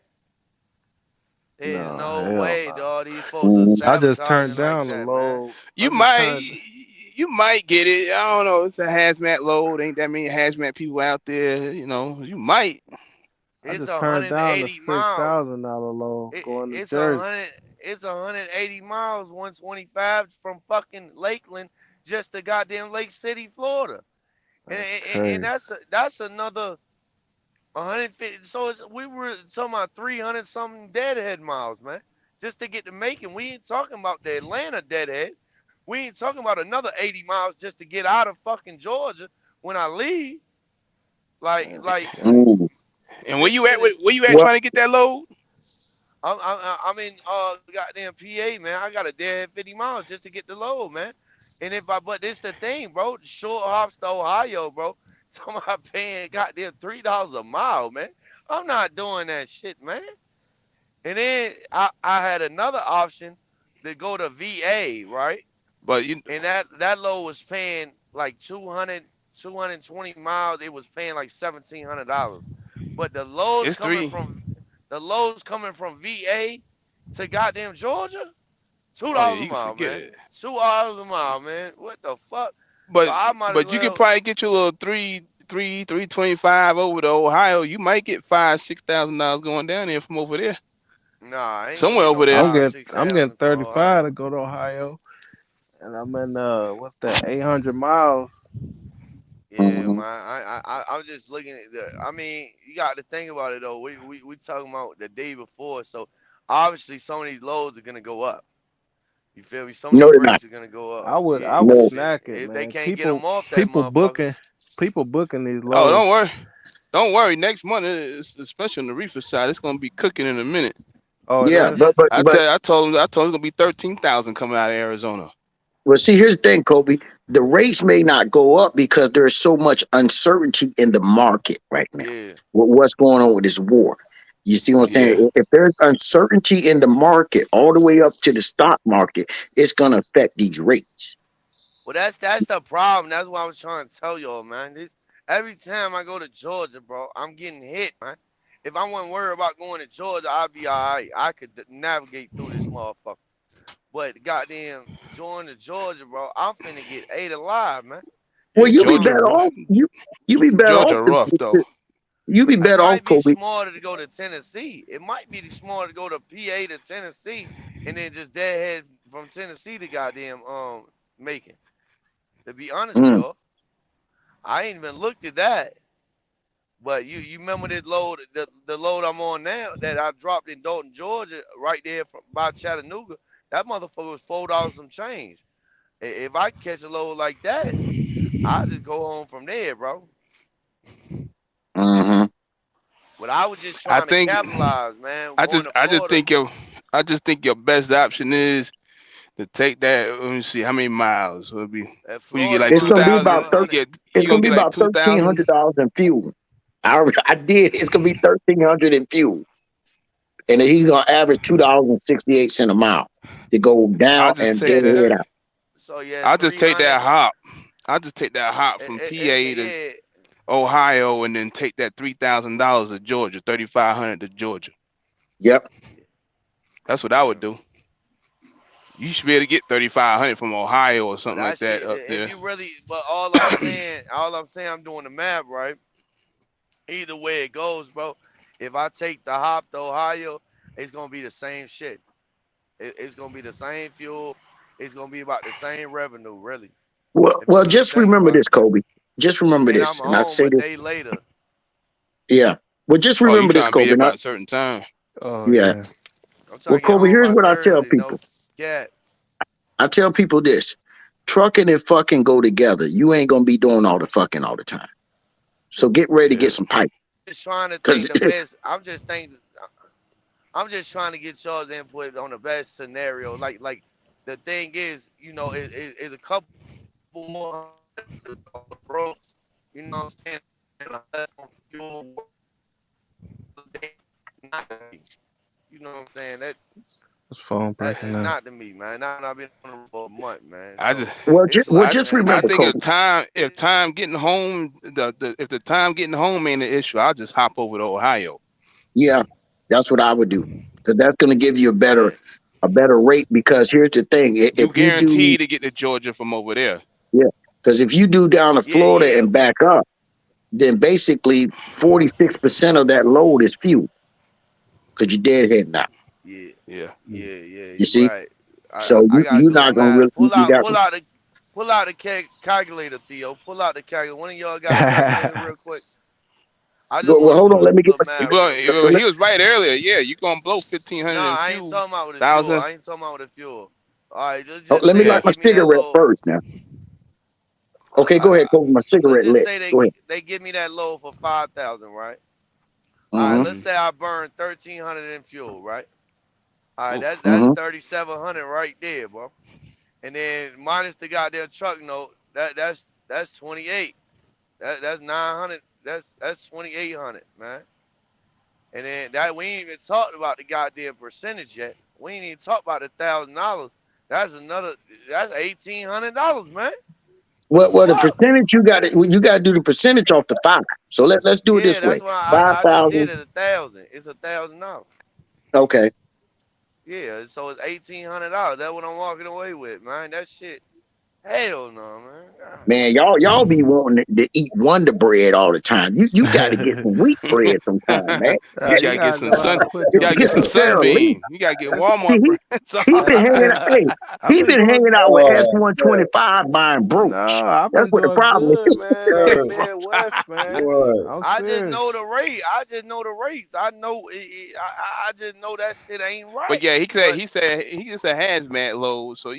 There's No, no hell way, no. dog. These folks are Mm, I just sabotaging turned like down the that, man. load. I You just might turned. you might get it. I don't know. It's a hazmat load. Ain't that many hazmat people out there, you know. You might. I It's just turned down the 180 miles. $6,000 load going to It's Jersey. it's 180 miles, 125 from fucking Lakeland just to goddamn Lake City, Florida. That's And crazy. that's another 150. So we were talking about 300 something deadhead miles, man, just to get to Macon. We ain't talking about the Atlanta deadhead. We ain't talking about another 80 miles just to get out of fucking Georgia when I leave. That's Like crazy. mm. And this shit is. where you at Well, trying to get that load? I'm in goddamn PA, man. I got a dead 50 miles just to get the load, man. And but this the thing, bro. Short hops to Ohio, bro. Somebody paying goddamn $3 a mile, man. I'm not doing that shit, man. And then I had another option to go to VA, right? But you And that load was paying like 220 miles. It was paying like $1,700. But it's three. the loads coming from VA to goddamn Georgia, two Oh yeah, dollars a you can mile, forget man. it. $2 a mile, man. What the fuck? So But I might as you could well. probably get you a little 325 over to Ohio. You might get $5,000-$6,000 going down there from over there. Nah, I ain't gonna Somewhere get no over there. I'm five, getting six I'm getting thousand for 35 Ohio. to go to Ohio, and I'm in what's that? 800 miles. Yeah, man. mhm. I'm just looking at I mean, you got to think about it though. We talking about the day before, so obviously some of these loads are gonna go up. You feel me? Some of No, these they're not. rates are gonna go up. I Yeah, would you No, feel me? snack it, If they man. can't get them People off that people motherfucker, booking these Oh, don't loads. worry. Don't worry. Next month, especially on the reefer side, it's gonna be cooking in a minute. Oh, it yeah, I is. just I told him it's gonna be 13,000 coming out of Arizona. well, see, here's the thing, Kobe. The rates may not go up because there's so much uncertainty in the market right now. yeah. With what's going on with this war? You see what I'm Yeah. saying? If there's uncertainty in the market, all the way up to the stock market, it's gonna affect these rates. Well, that's the problem. That's what I was trying to tell y'all, man. Every time I go to Georgia, bro, I'm getting hit, man. If I wasn't worried about going to Georgia, I'd be all right. I could navigate through this motherfucker. But goddamn, join the Georgia, bro, I'm finna get ate alive, man. Well, Yeah, you'll be Georgia, better off. You be better off. Georgia rough though. You be It better off, might be Kobe. smarter to go to Tennessee. It might be smarter to go to PA to Tennessee and then just deadhead from Tennessee to goddamn Macon. To be honest with y'all, I ain't even looked at that. But you remember that load, the load I'm on now that I dropped in Dalton, Georgia, right there by Chattanooga. That motherfucker was $4 some change. If I catch a load like that, I'll just go home from there, bro. Mm-hmm. But I was just trying to capitalize, man. I just think your best option is to take that. Let me see how many miles will be. You get like It's gonna be 2,000. about it's gonna be like about $1,300 in fuel. I did. It's gonna be $1,300 in fuel, and then he's gonna average $2.68 a mile to go down and dead out. So yeah, I'll just take that hop. I'll just take that hop from PA to Ohio, and then take that $3,000 to Georgia, $3,500 to Georgia. Yep. That's what I would do. You should be able to get $3,500 from Ohio or something like that up there. If you really, but all I'm saying, I'm doing the math, right? Either way it goes, bro. If I take the hop to Ohio, it's gonna be the same shit. It's gonna be the same fuel. It's gonna be about the same revenue, really. Well, just remember this, Kobe. Just remember and this, I'm and I home say a this. day later. Yeah. Well, just you remember this, trying to be Kobe. there by a certain time. Oh Yeah. I'm trying Well, to get Kobe, home here's by what I tell Thursday, people. Yeah. I tell people this: trucking and fucking go together. You ain't gonna be doing all the fucking all the time. So get ready to get some pipe. Just trying to think the best. I'm just trying to get y'all's input on the best scenario. Like the thing is, is a couple more bros. You know what I'm saying? Less on fuel. You know what I'm saying? That's phone breaking up. not to me, man. I've been on the road for a month, man. Just remember, I think Kobe. if time getting home, if the time getting home ain't an issue, I'll just hop over to Ohio. Yeah, that's what I would do, because that's going to give you a better rate. Because here's the thing: if you guaranteed to get to Georgia from over there. Yeah, because if you do down to Florida and back up, then basically 46% of that load is fuel, because you're deadheading out. Yeah. You see, right. So you're not going to really pull out the calculator, Theo. Pull out the calculator. One of y'all got a calculator real quick. Well, hold on. Let me get. He was right earlier. Yeah, you're gonna blow 1,500. No, I ain't talking about with the fuel. I ain't talking about with the fuel. All right, just let me light my cigarette first now. Okay, go ahead. Go with my cigarette lit. Go ahead. They give me that load for 5,000, right? All right, let's say I burn 1,300 in fuel, right? All right, that's 3,700 right there, bro. And then minus the goddamn truck note, that's 28. That's 900. That's 2,800, man. And then that we ain't even talked about the goddamn percentage yet. We ain't even talked about the $1,000. That's $1,800, man. Well, the percentage you got to do the percentage off the 5. So let's do it this way. That's why I just did it 1,000. It's $1,000. Okay. Yeah, so it's $1,800. That's what I'm walking away with, man. That shit. Hell no, man. God. Man, y'all be wanting to eat Wonder Bread all the time. You got to get some wheat bread sometime, man. You gotta get some Sunbeam. You gotta get Walmart bread. He been hanging out with S125 buying brooch. No, that's what the problem is. Man. Midwest, man. I just know the rate. I just know the rates. I know. I just know that shit ain't right. But yeah, he said it's a hazmat load, so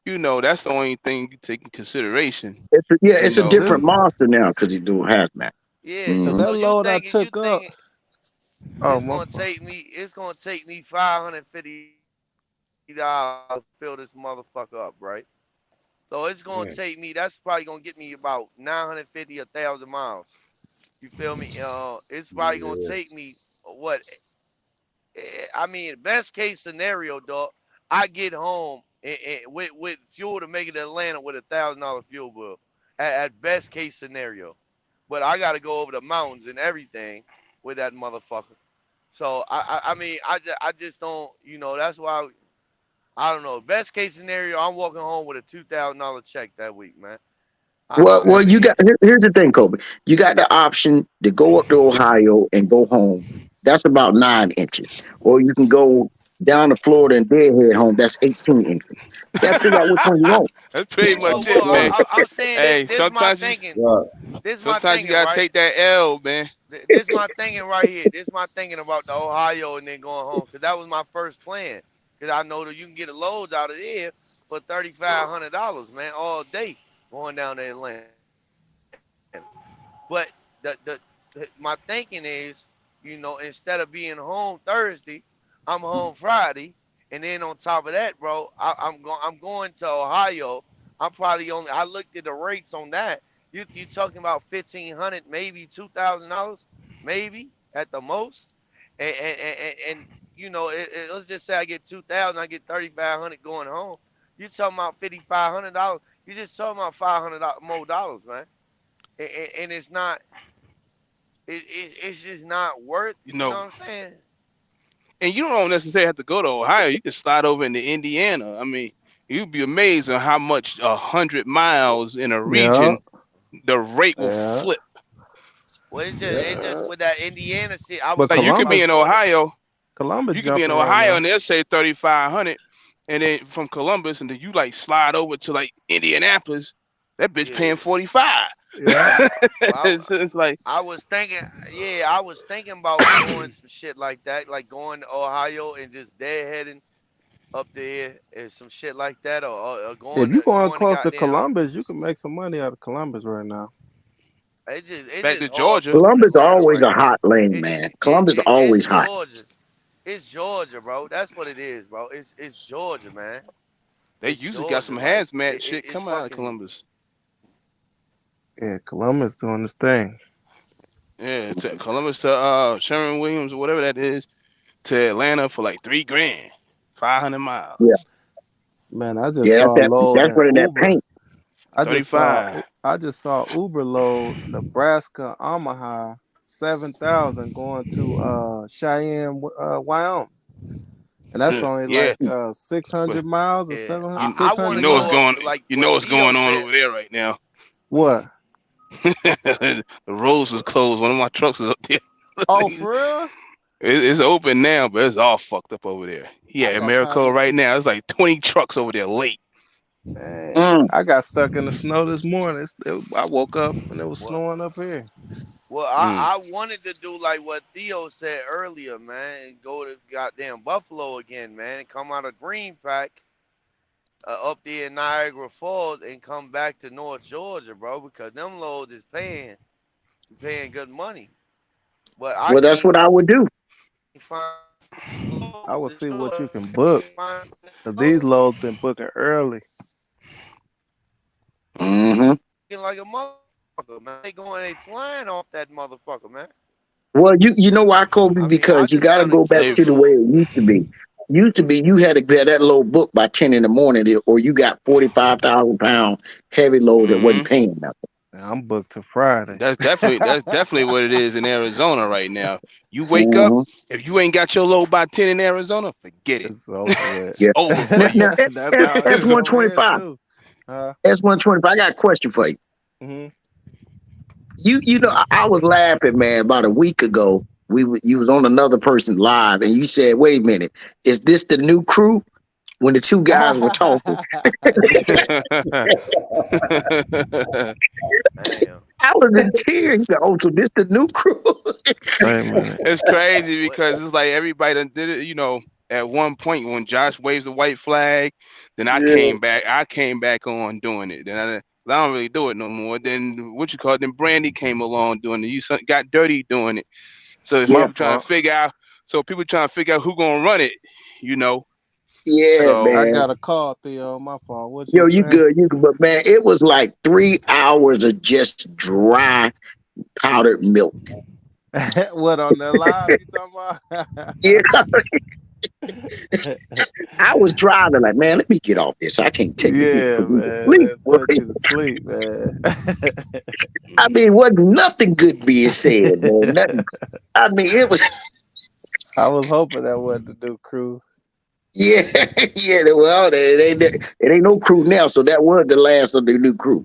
you know that's the only thing you take in consideration. It's a different monster now because he's doing hazmat. Yeah, that load I took up. It's gonna take me $550 to fill this motherfucker up, right? So it's gonna take me. That's probably gonna get me about 950, 1,000 miles. You feel me? It's probably gonna take me what? I mean, best case scenario, dog. I get home with fuel to make it to Atlanta with $1,000 fuel bill at best case scenario. But I got to go over the mountains and everything with that motherfucker. So I mean I just don't, that's why I don't know. Best case scenario, I'm walking home with a $2,000 check that week, man. Well, you got here's the thing, Kobe. You got the option to go up to Ohio and go home. That's about 9 inches, or you can go down to Florida and deadhead home. That's 18 inches. You got to figure out which one you want. That's pretty much it, man. I'm saying hey, this is my thinking. Sometimes you gotta take that L, man. This is my thinking right here. This is my thinking about the Ohio and then going home, because that was my first plan. Because I know that you can get a loads out of there for $3,500, man, all day going down to Atlanta. But my thinking is, instead of being home Thursday, I'm home Friday, and then on top of that, bro, I'm going to Ohio. I'm probably I looked at the rates on that. You talking about $1,500, maybe $2,000, maybe at the most, and let's just say I get $2,000, I get $3,500 going home. You talking about $5,500? You just talking about $500 more dollars, man, and it's not. It's just not worth. You know what I'm saying? And you don't necessarily have to go to Ohio. You can slide over into Indiana. I mean, you'd be amazed at how much 100 miles in a region, the rate will flip. Well, it's just with that Indiana shit. But you could be in Ohio. Columbus. You could be in Ohio and they'll say 3,500, and then from Columbus, and then you like slide over to like Indianapolis. That bitch paying 45. Yeah. it's like I was thinking about doing some shit like that, like going to Ohio and just deadheading up there and some shit like that, or going. If you're going close to Columbus, you can make some money out of Columbus right now. It's back to Georgia. Columbus is always a hot lane, man. Columbus is always hot. It's Georgia, bro. That's what it is, bro. It's Georgia, man. They usually got some hazmat shit coming out of Columbus. Yeah, Columbus doing this thing. Yeah, to Columbus to Sherman Williams or whatever that is, to Atlanta for like $3,000, 500 miles. Yeah, man, I just saw load. That's what in that paint. I just saw Uber load Nebraska Omaha 7,000 going to Cheyenne, Wyoming. And that's only like 600 miles or 700. You know what's going on over there right now. What? The roads was closed. One of my trucks is up there. Oh, for real? It's open now, but it's all fucked up over there. Yeah, America right now. It's like 20 trucks over there late. Dang. I got stuck in the snow this morning. I woke up and it was snowing up here. Well, I wanted to do like what Theo said earlier, man, and go to goddamn Buffalo again, man, and come out of Green Pack up there in Niagara Falls and come back to North Georgia, bro, because them loads is paying good money. But that's what I would do. I would see what you can book. These loads been booking early. Mm-hmm. Like a motherfucker, man. They flying off that motherfucker, man. Well, you know why, Kobe? Because you got to go back to the way it used to be. You had to get that load booked by 10 in the morning, or you got 45,000 pound heavy load that wasn't paying nothing. I'm booked to Friday. That's definitely what it is in Arizona right now. You wake up, if you ain't got your load by 10 in Arizona, forget it. It's over. It's over. Now, S125. S125. I got a question for you. Mm-hmm. You know, I was laughing, man, about a week ago. You was on another person's live, and you said, "Wait a minute, is this the new crew?" When the two guys were talking, I was in tears. Oh, so this the new crew? It's crazy because it's like everybody done did it. You know, at one point when Josh waves the white flag, then I came back. I came back on doing it. Then I don't really do it no more. Then then Brandy came along doing it. You got Dirty doing it. So people trying to figure out. Who gonna run it. You know. Yeah, so, man. I got a call, Theo. My fault. What's you good? You good? But man, it was like 3 hours of just dry powdered milk. What on the live you talking about? Yeah. I was driving like, man, let me get off this. I can't take it. Yeah, Put me to man. sleep. That put you to sleep, man. I mean, wasn't nothing good being said, man. Nothing. I mean, it was. I was hoping that wasn't the new crew. Yeah, yeah. Well, it ain't no crew now, so that was the last of the new crew.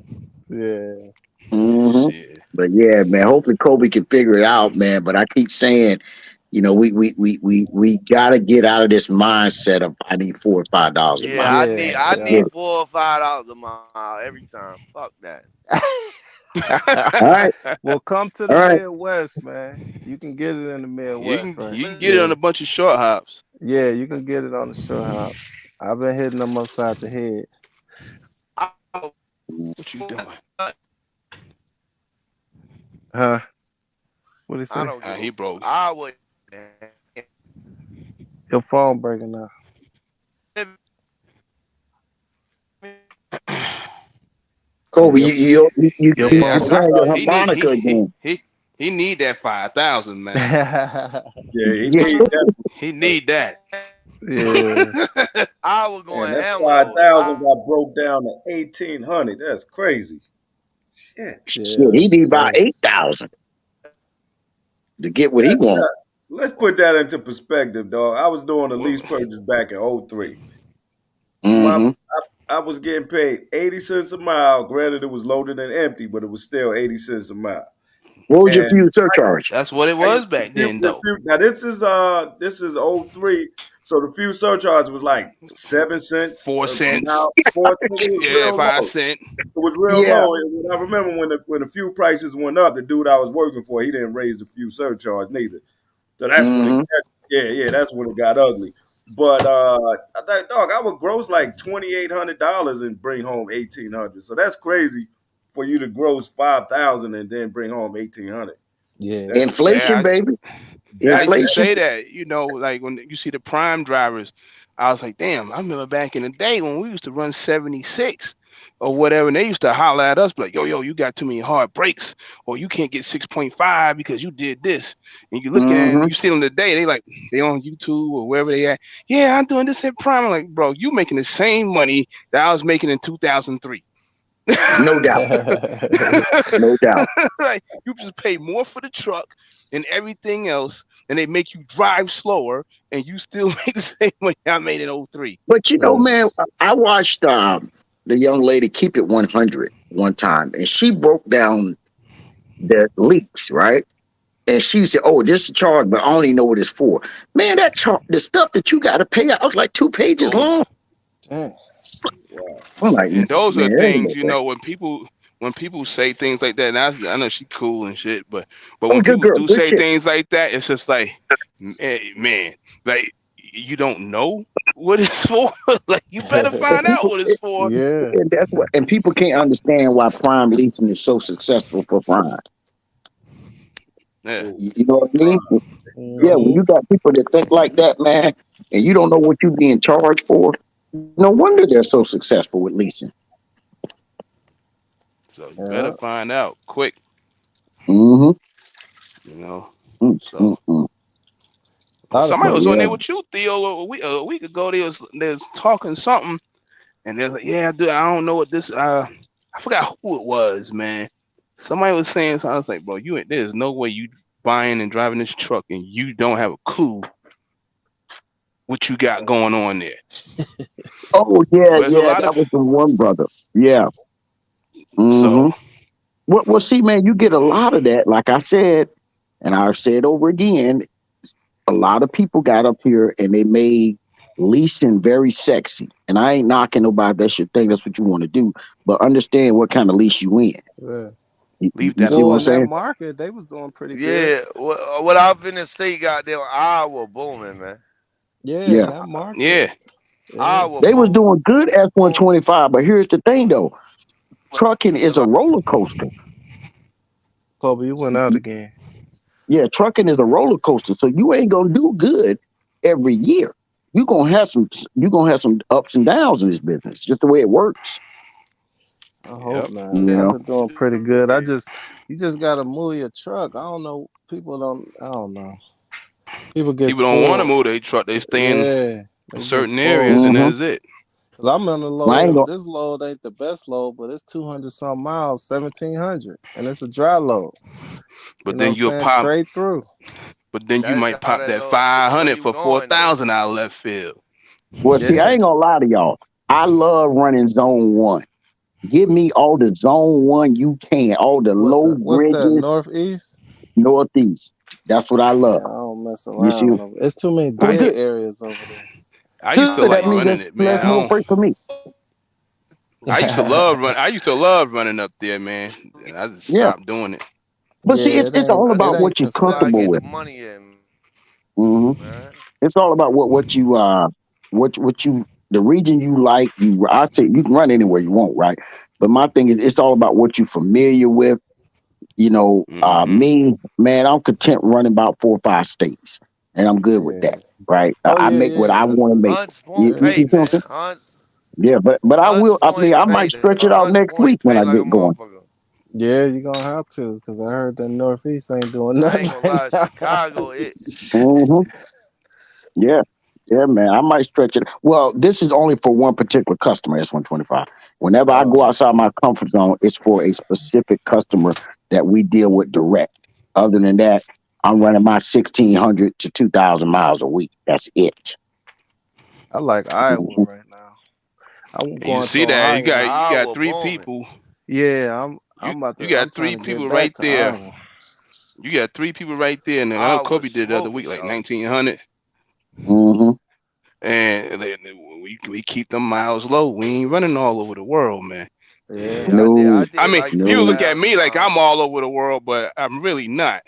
Yeah. Mm-hmm. But yeah, man. Hopefully Kobe can figure it out, man. But I keep saying, you know, we gotta get out of this mindset of I need $4 or $5 a Yeah, mile. I need $4 or $5 a mile every time. Fuck that. All right. Well, come to the Midwest, man. You can get it in the Midwest, right? You can get it on a bunch of short hops. Yeah, you can get it on the short hops. I've been hitting them upside the head. What you doing? Huh? What did he say? I don't he broke. I would. Your phone breaking up. Kobe, you harmonica again. He need that 5,000, man. Yeah, he need that. He need that. Yeah. I was going that ham. 5,000 got broke down to 1,800. That's crazy. Shit. He need about 8,000 to get what he wants. Let's put that into perspective, dog. I was doing a lease purchase back in 2003. Mm-hmm. I was getting paid 80 cents a mile. Granted, it was loaded and empty, but it was still 80 cents a mile. What was your fuel surcharge? That's what it was back then, though. Now this is 03, so the fuel surcharge was like 7 cents, 4 cents, 4 cents. Yeah, 5 cents. It was real low. I remember when the fuel prices went up, the dude I was working for, he didn't raise the fuel surcharge neither. So that's when that's when it got ugly. But I thought, dog, I would gross like $2,800 and bring home $1,800. So that's crazy for you to gross 5,000 and then bring home 1,800. Yeah, inflation, baby. I used to say that, you know, like when you see the prime drivers, I was like, damn, I remember back in the day when we used to run 76 or whatever, and they used to holler at us like, yo, you got too many hard brakes, or you can't get 6.5 because you did this. And you look at it, you see them today, they on YouTube or wherever they at. Yeah, I'm doing this at prime. I'm like, bro, you making the same money that I was making in 2003. No doubt. No doubt. Like, you just pay more for the truck and everything else, and they make you drive slower, and you still make the same money I made in 2003. But you know, man, I watched the young lady Keep It 100 one time, and she broke down the leaks, right? And she said, "Oh, this is a charge, but I only know what it's for." Man, the stuff that you got to pay out was like 2 pages long. Dang. I'm like, and those are things, you know, when people say things like that, and I know she cool and shit, but when people do say things like that, it's just like, man, like, you don't know what it's for. Like, you better find out what it's for. Yeah, and that's what. And people can't understand why prime leasing is so successful for prime. Yeah, you know what I mean? Yeah, when you got people that think like that, man, and you don't know what you're being charged for, no wonder they're so successful with leasing. So you better find out quick. Mm-hmm. You know. So somebody was on there with you, Theo, a week ago. They was talking something, and they're like, "Yeah, dude, I don't know what this. I forgot who it was, man. Somebody was saying something. I was like, bro, there's no way you buying and driving this truck and you don't have a clue what you got going on there." Oh yeah, that was the one brother. Yeah. Mm-hmm. So, well, see, man, you get a lot of that. Like I said, and I've said over again, a lot of people got up here and they made leasing very sexy. And I ain't knocking nobody. That's your thing. That's what you want to do. But understand what kind of lease you in. Yeah. Leave that. See what I'm saying? That market, they was doing pretty good. Yeah, what I finna say, goddamn, Iowa booming, man. Yeah, that market. Yeah. Iowa they was doing good at 125, but here's the thing, though. Trucking is a roller coaster. Kobe, you went out again. Yeah, trucking is a roller coaster, so you ain't gonna do good every year. You're gonna have some ups and downs in this business, just the way it works. I hope not. I've been doing pretty good. You just gotta move your truck. I don't know people don't. I don't know. People get People don't want to spoiled. move their truck. They stay in Yeah, they get certain spoiled. areas, and that's it. Cause I'm on the Well, I ain't load. gonna, This load ain't the best load, but it's 200 some miles, 1,700, and it's a dry load. But You know then what I'm you'll saying? pop. Straight through. But then you That's might how pop that that load where 500 you for going though. 4,000 out of left field. well, see, I Yeah. ain't gonna lie to y'all. I love running zone one. Give me all the zone one you can, all the low What's that? bridges, Northeast? northeast. That's what I Yeah, love. I don't mess You see, around. It's too many well, dead good, areas over there. I used to good. That like means running there's it, man. less more freight for me. I used to love run. I used to love running up there, man. And I just Yeah, stopped doing it. but see, Yeah, it's all That's it about ain't what you're where I comfortable get the consistent. with. money in, hmm man. It's all about what you what you the region you like. I say you can run anywhere you want, right? But my thing is, it's all about what you're familiar with. Hmm Me, man, I'm content running about 4 or 5 states, and I'm good with Yeah. that, right? Oh I yeah, make what yeah. I That's want to the make. Hunts You, won't yeah. you see pay, what I'm saying? man. Yeah, but I will. Hunts I mean, won't I might pay. stretch it out Hunts next won't week when pay I like a get going. motherfucker. Yeah, you're gonna have to, because I heard that Northeast ain't doing I nothing ain't gonna right lie, now. Chicago, hmm Yeah, yeah, man. I might stretch it. Well, this is only for one particular customer, S125. Whenever I go Oh, outside my comfort zone, it's for a specific customer that we deal with direct. Other than that, I'm running my 1,600 to 2,000 miles a week. That's it. I like Iowa Mhm. right now. I'm And you going to see that Ohio. you got Iowa three booming. people. Yeah, You you I'm got trying three to get people back right to there. Iowa. You got three people right there. And I know Iowa Kobe did the other smoking, week like though. 1,900. Mhm. And we keep them miles low. We ain't running all over the world, man. Yeah. Yeah, I No, I did mean, like people no. look at 10,000 me like miles. I'm all over the world, but I'm really not.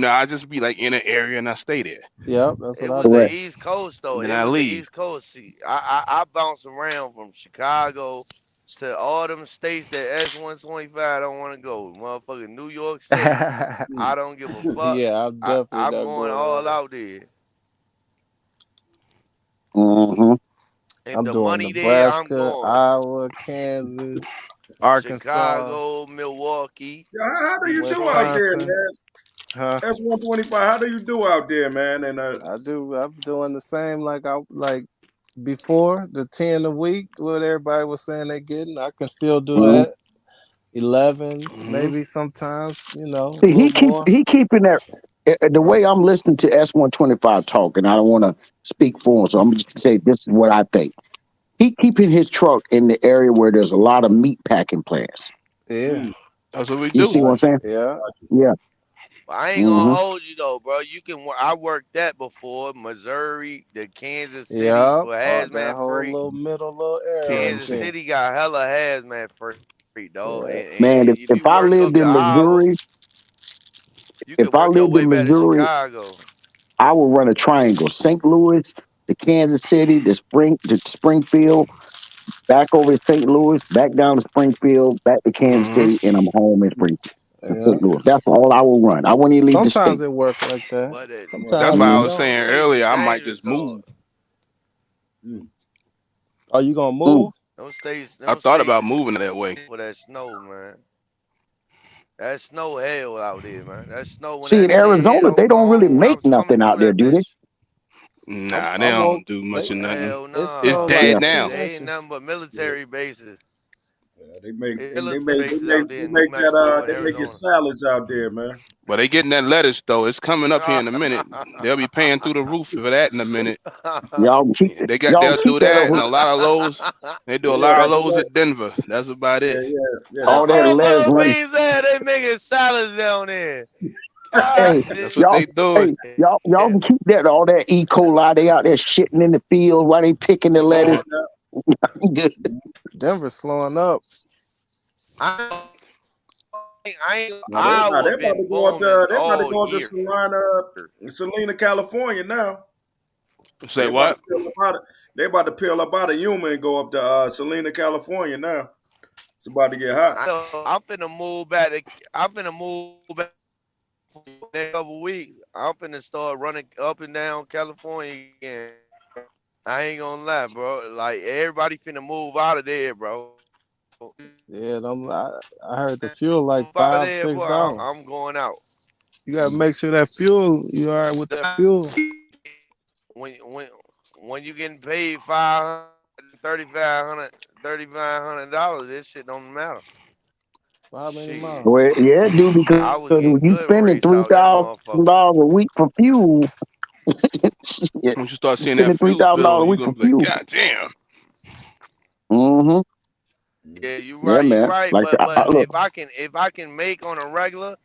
I just be like in an area and I stay there. Yep, that's what It I was the do. Correct. East Coast, though. And then It I was the leave. East Coast. See, I bounced around from Chicago to all them states that S125 don't want to go. Motherfucking New York City. I don't give a fuck. Yeah, I'm definitely I'm not going going over all there. out there. Mhm. If I'm the doing money there, I'm Nebraska, going. Iowa, Kansas, Arkansas, Chicago, Milwaukee, Yeah, how do you do out Detroit. there, Wisconsin. man? Huh? S125. How do you do out there, man? And I'm doing the same like before, the 10 a week, what everybody was saying they getting. I can still do Mhm. that. 11, Hmm maybe sometimes, a See, little more. he keeping that. The way I'm listening to S125 talk, and I don't want to speak for him, so I'm just gonna say this is what I think. He keeping his truck in the area where there's a lot of meat packing plants. Yeah. That's what we You do. see what I'm got saying? Yeah. you. Yeah. But I ain't gonna hmm hold you though, bro. You can. I worked that before. Missouri, the Kansas City Yep. for Oh, that hazmat whole free. little area right Kansas hmm there. City got hella hazmat free, dog. Yeah. Man, And if if you I work up lived to in Iowa, Missouri, you if can I work your lived way in back to Missouri, Chicago. I would run a triangle: St. Louis, to Kansas City, to Springfield, back over to St. Louis, back down to Springfield, back to Kansas hmm City, and I'm home in Springfield, Yeah. St. Louis. That's all I will run. I wouldn't even leave the Sometimes state. it work like that. But That's Sometimes why I it Mhm. was don't. them saying states earlier is I might dangerous, just dog. move. Mm. Are you gonna Mm. move? I Them thought states about is moving that way. for that snow, man. That snow hell out there, man. That snow when See, that in shit hit Arizona, they don't really Oklahoma when I make was coming nothing through out there, that do they? bitch. Nah, I they woke don't do much they of nothing. Hell it It's nah. snowed Yeah. dead like now. They ain't 2 inches. nothing but Yeah. military bases. Yeah, they make Military bases out there they in New make that Mexico and they make it Arizona. salads out there, man. But they getting that lettuce though. It's coming up here in a minute. They'll be paying through the roof for that in a minute. Y'all They'll keep do that that and over. a lot of lows. They do a Yeah, lot of that's lows right. at Denver. That's about Yeah, it. yeah, That's All that's that right. where lettuce running. Philippines at. They making salads down there. Hey, God That's what y'all, they doing. hey, y'all can keep that all that E. coli. They out there shitting in the field while they picking the Come lettuce. on now. Good. Denver's slowing up. Now Iowa they about been to go up booming there. They about to all go up to year. Salina, California now. Say They about to what? peel up out of they about to peel up out of Yuma and go up to Salina, California now. It's about to get hot. I'm finna move back. I'm finna move back for the next couple weeks. I'm finna start running up and down California again. I ain't gonna lie, bro. Like everybody finna move out of there, bro. Yeah, I heard the fuel like Out of five, there, six boy. I'm dollars. going out. You gotta make sure that fuel. You all right with that fuel? When you getting paid $3,500, this shit don't matter. For how many miles? Well, yeah, dude, because I was when getting you good spending rates out that motherfucker. $3,000 a week for fuel, shit, Once you start seeing spending that fuel $3,000 bill, a you're week gonna for be like, fuel. God damn. Mm-hmm. Yeah, you Yeah, right. You man. right. Like, But look, if I can make on a regular,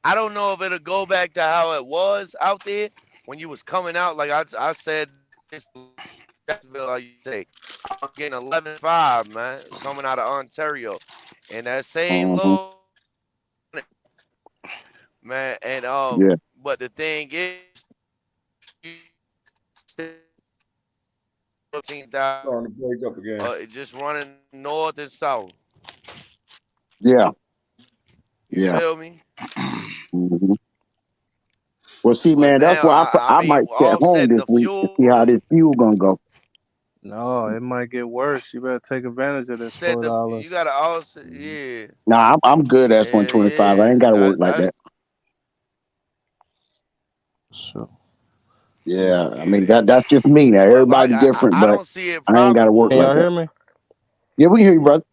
I don't know if it'll go back to how it was out there when you was coming out. Like I said, this Jacksonville, like you say, I'm getting 11.5, man, coming out of Ontario, and that same load, man. And yeah. but the thing is, 15,000, Starting to break up again. just running north and south. Yeah. You Yeah. feel me? Mm-hmm. Well, see, But man, that's now, why I mean, might stay at home offsetting this the week to fuel, see how this fuel gonna go. No, it might get worse. You better take advantage of this said you $4. gotta offset, yeah, Nah, I'm good at hell 125. I yeah. ain't gotta work like That's that. Sure. Yeah, I mean that's just me. Now but everybody different, I but don't see it I ain't gotta work Can like y'all that. hear me? Yeah, we can hear you, brother.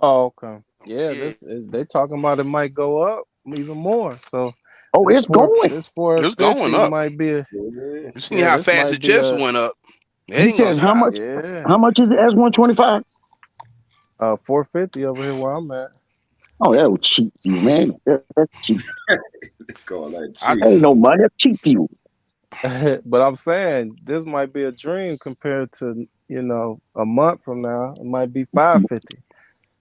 Oh, okay. Yeah, Yeah. they talking about it might go up even more. So Oh, it's going. It's 450 going up. might be a, You seen yeah, how this fast might it be just a went up. It He ain't gonna says how stop. much? yeah. How much is it? S125? 450 over here where I'm at. Oh, that was cheap fuel, man. That's cheap. Call that I cheap. Ain't no money. That's cheap fuel. But I'm saying this might be a dream compared to, a month from now. It might be 550.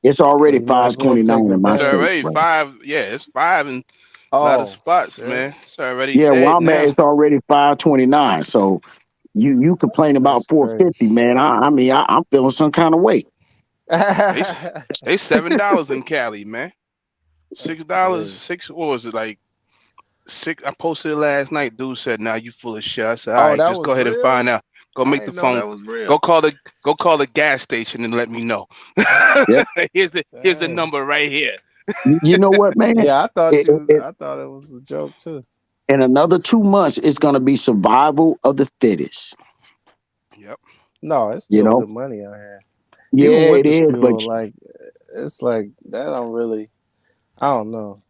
It's So already you might as well take 529 in my it's advantage. state. already Right? 5. Yeah, it's 5 in a lot of Oh, spots, shit. man. It's already Yeah, where dead I'm at, now. it's already 529. So you complain about That's 450, crazy. man. I mean, I'm feeling some kind of way. They $7 in Cali, man. $6. Crazy. What was it like? 6. I posted it last night. Dude said, "Now you full of shit." I said, "All Oh, right, that just go was ahead and real? find out. Go I make the didn't know phone. that was real. Go call the gas station and let me know." Yep. Here's the Dang. number right here. You know what, man? Yeah, I thought It, I thought it was a joke too. in another 2 months, it's going to be survival of the fittest. Yep. No, it's You still know? good money out here. Yeah, Even with it the is. fuel, But like it's like that don't really I don't know.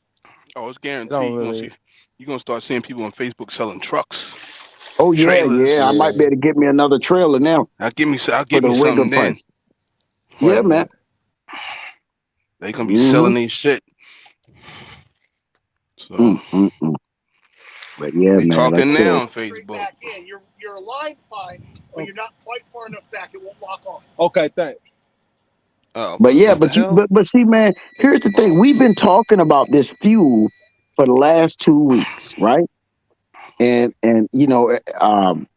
Oh, it's It guaranteed. don't really You're gonna start seeing people on Facebook selling trucks, oh yeah, trailers. I might be able to get me another trailer now I'll get me for the regular something then. price. Yeah, right, man. right. They gonna be selling these shit. So But yeah, we man, talking that's now cool. on Facebook. You're aligned fine, but you're not quite far enough back. It won't lock on. Okay, thanks. Oh, But yeah, what the but you hell? but see, man, here's the thing. We've been talking about this fuel for the last 2 weeks, right? And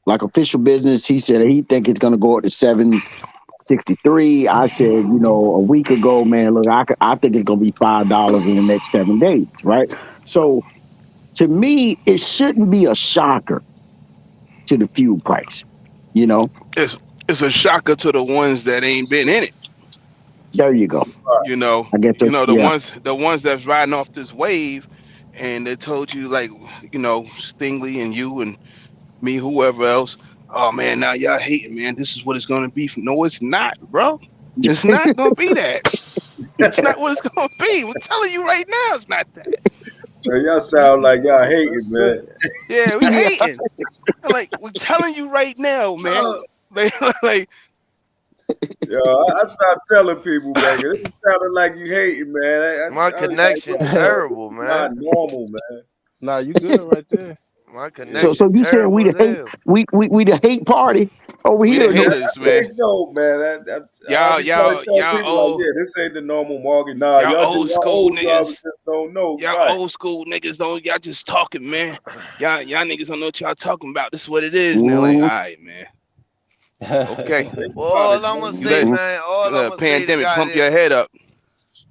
like official business, he said he think it's gonna go up to 763. I said, a week ago, man, look, I think it's gonna be $5 in the next 7 days, right? So to me, it shouldn't be a shocker to the fuel price. It's a shocker to the ones that ain't been in it. There you go. I guess The ones that's riding off this wave, and they told you like, Stingley and you and me, whoever else. Oh man, now y'all hating, man. This is what it's gonna be. No, it's not, bro. It's not gonna be that. It's not what it's gonna be. We're telling you right now, it's not that. Man, y'all sound like y'all hating, man. Yeah, we hating. Like we're telling you right now, man. Like Yo, I stopped telling people, man, 'cause it sounded like you hating, man. My connection terrible, man. Not man. normal, man. Nah, you good right there. My So connection you saying we terrible the as hate hell. we the hate party over we here? the haters, I man. think so, man. I be trying to Y'all tell people like, old yeah, this ain't the normal market. Nah, y'all old y'all school old drivers niggas. just don't know. Y'all Right. old school niggas y'all just talking, man. Y'all niggas don't know what y'all talking about. This is what it is now. Like, all right, man. Okay. Well, all I'm gonna say, man, all I'm gonna say to Pandemic, pump your head up.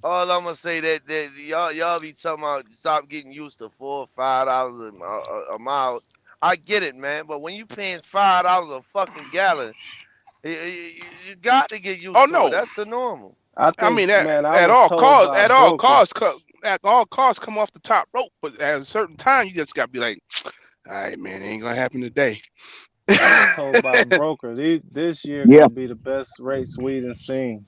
all I'm gonna say that y'all be talking about stop getting used to $4 or $5 a mile. I get it, man, but when you paying $5 a fucking gallon, you got to get used to it. That's the normal. I I think, mean, man, I at was all told costs, by a broker. all cars come off the top rope, but at a certain time, you just gotta be like, all right, man, it ain't gonna happen today. I was told by a broker this year Yeah. gonna be the best race we done seen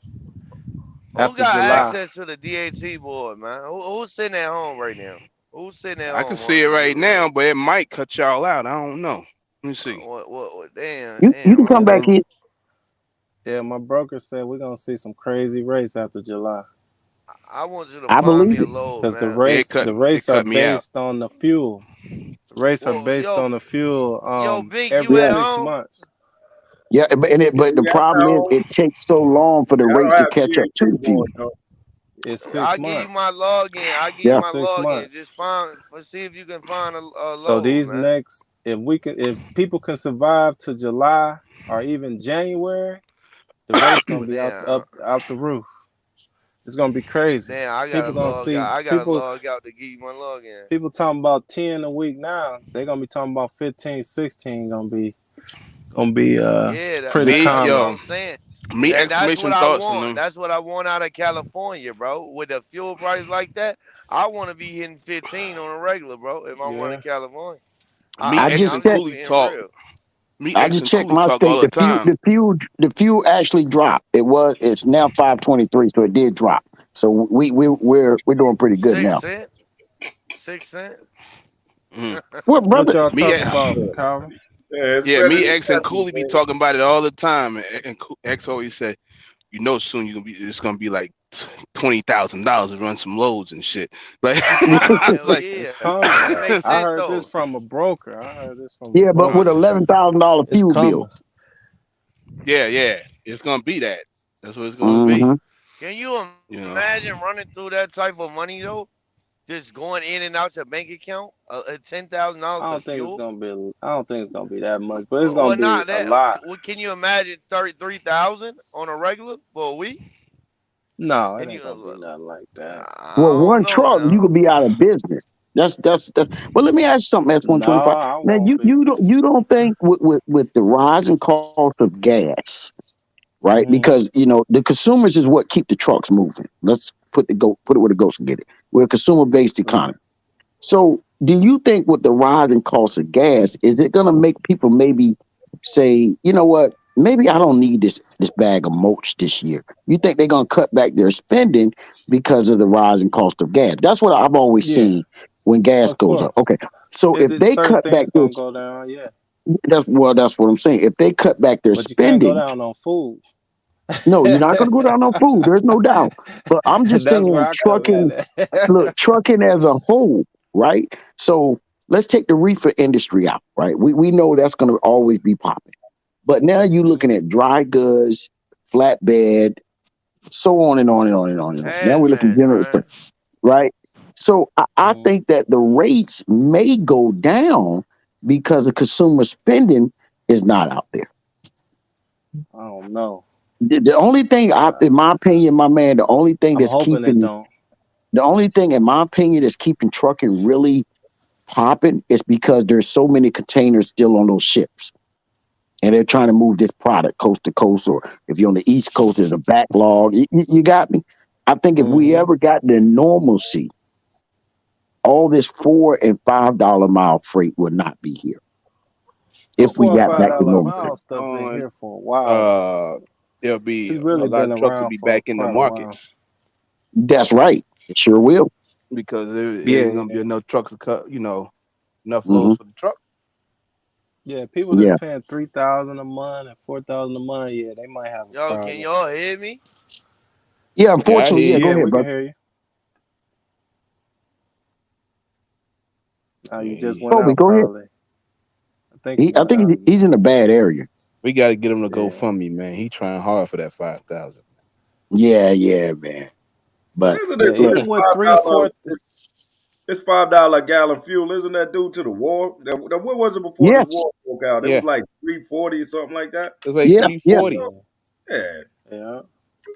Who after got July. access to the DAT board, man? Who's sitting at home right now? Who's sitting at home? I can see it right now, but it might cut y'all out. I don't know. Let me see. What damn. You can come back in. Yeah, my broker said we're gonna see some crazy race after July. I want you to I find me believe a it. load, Because man. the race are based on the fuel. The race are Well, based on the fuel Big, every you at 6 home? months. Yeah, but the problem is it takes so long for the race to catch up to you. It's 6 I'll months. give you my login. I'll give Yeah. you my 6 login. months. Just see if you can find a load, So these man. next, if people can survive to July or even January, the race gonna be out the roof. It's gonna be crazy. Damn, I People gotta gonna log see out. I gotta people. log out to give you my login. People talking about 10 a week now. They're gonna be talking about 15, 16. Gonna be Yeah, pretty common. that's what I'm saying. Me And that's what I thoughts on want. them. That's what I want out of California, bro. With a fuel price like that, I want to be hitting 15 on a regular, bro. If I'm running California, I just checked. I just checked my state. The fuel actually dropped. It's now 5.23, so it did drop. So we're doing pretty good now. 6 cents. What, brother? What y'all talking about, Calvin? Yeah, me, X, and Cooley be talking about it all the time. And X always say, soon it's gonna be like $20,000 to run some loads and shit. Like, it's coming. I heard this from a broker. Yeah, but with $11,000 fuel bill. Yeah, it's gonna be that. That's what it's gonna be. Can you imagine running through that type of money though? Just going in and out your bank account, $10,000 I don't for fuel. I don't think it's gonna be that much, but it's gonna be a lot. Well, can you imagine 33,000 on a regular for a week? No, it ain't gonna be nothing like that. Well, one truck, you could be out of business. That's. Well, let me ask you something. S125. Man, you don't think with the rising cost of gas, right? Because the consumers is what keep the trucks moving. Let's put it where the ghosts can get it. We're a consumer-based economy. So, do you think with the rising cost of gas, is it going to make people maybe say, you know what? Maybe I don't need this bag of mulch this year. You think they're going to cut back their spending because of the rising cost of gas? That's what I've always seen when gas goes up. Okay, so if they cut back their go down, that's what I'm saying. If they cut back their spending, you can't go down on food. No, you're not going to go down on food. There's no doubt. But I'm just saying trucking. Look, trucking as a whole, right? So let's take the reefer industry out, right? We know that's going to always be popping. But now you're looking at dry goods, flatbed, so on and on and on and on. Now we're looking general, right? So I think that the rates may go down because the consumer spending is not out there. I don't know. The only thing, in my opinion, my man, the only thing that's keeping trucking really popping is because there's so many containers still on those ships. And they're trying to move this product coast to coast, or if you're on the East Coast, there's a backlog. You got me? I think if we ever got the normalcy, all this $4 and $5 mile freight would not be here. If we got back to normalcy. Stuff been here for a while. There'll be a lot of trucks will be back in the market. That's right. It sure will. Because there ain't gonna be enough trucks to cut, enough loads for the truck. Yeah, people that's paying $3,000 a month and $4,000 a month, they might have a problem. Can y'all hear me? Yeah, unfortunately, go ahead, we bro. can hear you. Oh, you just went out, go probably. ahead. I think he's in a bad area. We got to get him to go fund me, man. He trying hard for that 5,000. Yeah, man. But even with it's $5 a gallon fuel. Isn't that due to the war? What was it before the war broke out? It was like $3.40 or something like that. It was like $3.40. Yeah.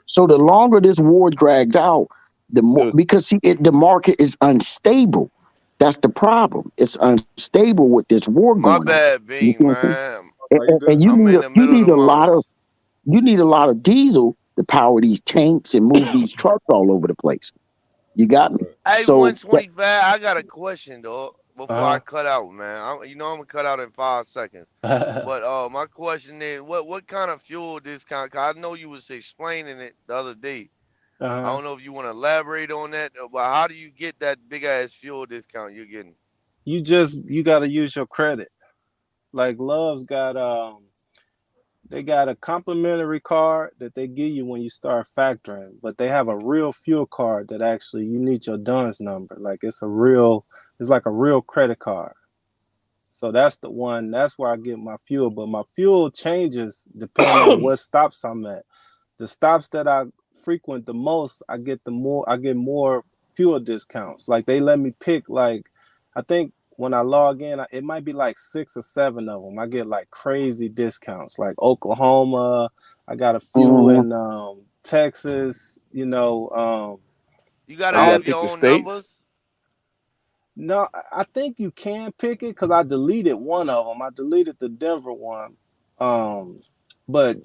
So the longer this war drags out, the more because the market is unstable. That's the problem. It's unstable with this war going on. My bad, Bing, man. And you need a lot of diesel to power these tanks and move these trucks all over the place. You got me. Hey, So 125. I got a question though. Before I Uh cut out, man. I'm gonna cut out in 5 seconds. huh. But my question is, what kind of fuel discount? 'Cause I know you was explaining it the other day. I Uh-huh. don't know if you want to elaborate on that, but how do you get that big ass fuel discount you're getting? You got to use your credit. Like Love's got they got a complimentary card that they give you when you start factoring, but they have a real fuel card that actually you need your DUNS number. Like it's like a real credit card. So that's the one. That's where I get my fuel. But my fuel changes depending on what stops I'm at. The stops that I frequent the most, I get more fuel discounts. Like they let me pick I think when I log in, it might be like 6 or 7 of them. I get like crazy discounts. Like Oklahoma, I got a few mhm. in Texas. You gotta Oh, you gotta have Um, your pick the own states. numbers. no, I think you can pick it because I deleted one of them. I deleted the Denver one. But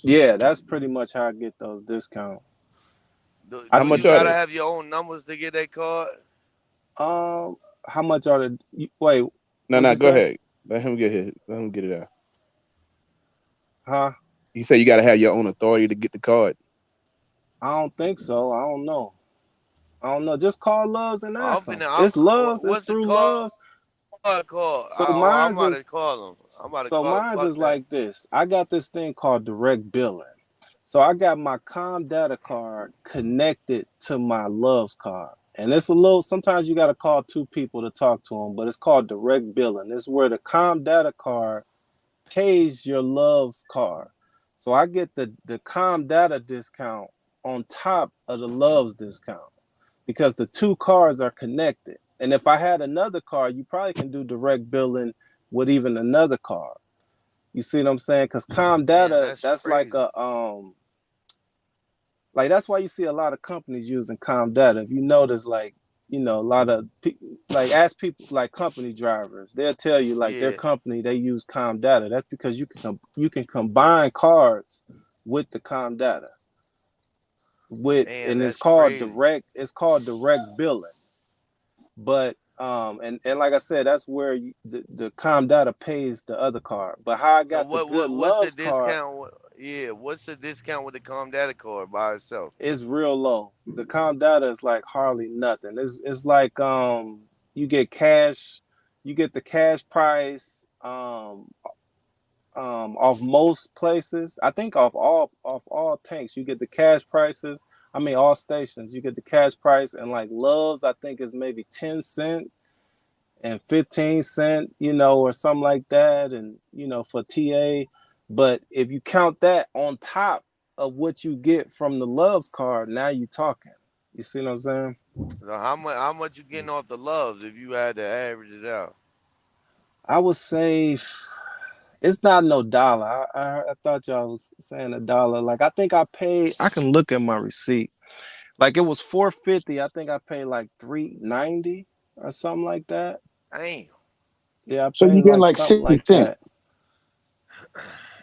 yeah, that's pretty much how I get those discounts. Do, I How do much you think are gotta they? have your own numbers to get that card? how much are wait, No, what'd no, you go say? ahead. Let him get his. Let him get it out. Huh? You say you got to have your own authority to get the card. I don't think so. I don't know. I don't know. Just call Loves and I'm ask them. finna. It's Loves. It's What's the through card Loves. called? So I'm mine's about to is call them. I'm about to so call. mine's Fuck is that. like this. I got this thing called direct billing. So I got my Com Data card connected to my Loves card. And it's a little, sometimes you got to call 2 people to talk to them, but it's called direct billing. It's where the Com Data card pays your Loves card. So I get the Com Data discount on top of the Loves discount because the 2 cards are connected. And if I had another card, you probably can do direct billing with even another card. You see what I'm saying? Because Com Damn, Data, that's that's like crazy. like that's why you see a lot of companies using Com Data. If you notice, like, a lot of like ask people like company drivers, they'll tell you like their Yeah. company they use Com Data. That's because you can combine cards with the Com Data Damn, and that's crazy. it's called direct billing. But and like I said, that's where the Com Data pays the other card. But how I So got the Good what's the Loves card discount? Yeah, what's the discount with the Com Data card by itself? is real low. The Com Data is like hardly nothing. It's like you get cash, you get the cash price off most places. I think off all tanks, you get the cash prices. I mean all stations, you get the cash price and like Loves, I think is maybe 10 cent and 15 cent, or something like that. And for TA. But if you count that on top of what you get from the Loves card, now you talking. You see what I'm saying? So how much you getting off the loves if you had to average it out? I would say it's not no dollar. I thought y'all was saying a dollar. Like I think I can look at my receipt. Like it was 450. I think I paid like 390 or something like that. Damn. Yeah, I So paid you get like like something 60 like cents. that.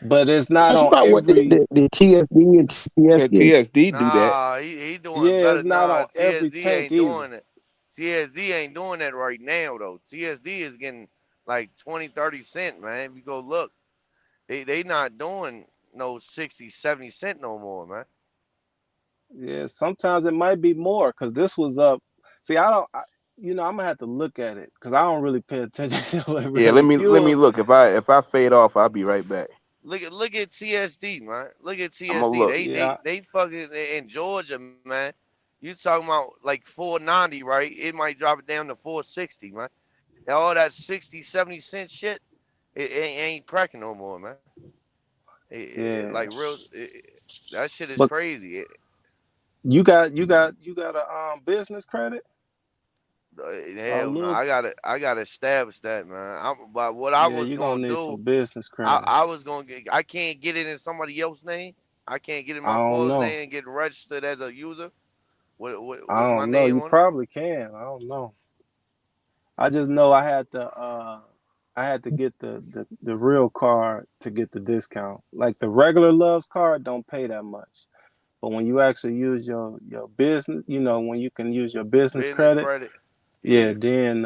But it's not That's on about what every the TSD and TCS Yeah, get. TSD do that. Nah, he doing Yeah, better. it's not Nah, on every TSD tank ain't either. doing it. TSD ain't doing that right now though. TSD is getting like 20, 30 cent, man. If you go look, they not doing no 60, 70 cent no more, man. Yeah, sometimes it might be more because this was up. See, I'm gonna have to look at it because I don't really pay attention to it Yeah, really. let me Fuel look. If I fade off, I'll be right back. Look at TSD, man. Look at I'm gonna TSD. look. They fucking in Georgia, man. You talking about like 490, right? It might drop it down to 460, man. And all that 60, 70 cent shit, it ain't cracking no more, man. Yeah, Like real, that shit is but crazy. you got a business credit or Hell no, Lewis? I gotta establish that, man. But what I Yeah, was you're gonna gonna need do, some business I, credit. I was gonna get, I can't get it in somebody else's name. I can't get in I my don't father's know. name and get registered as a user I with my don't know. name You on it. probably can. I don't know. I just know I had to get the real card to get the discount. Like the regular Loves card don't pay that much. But when you actually use your business, when you can use your business Business credit, credit. yeah, then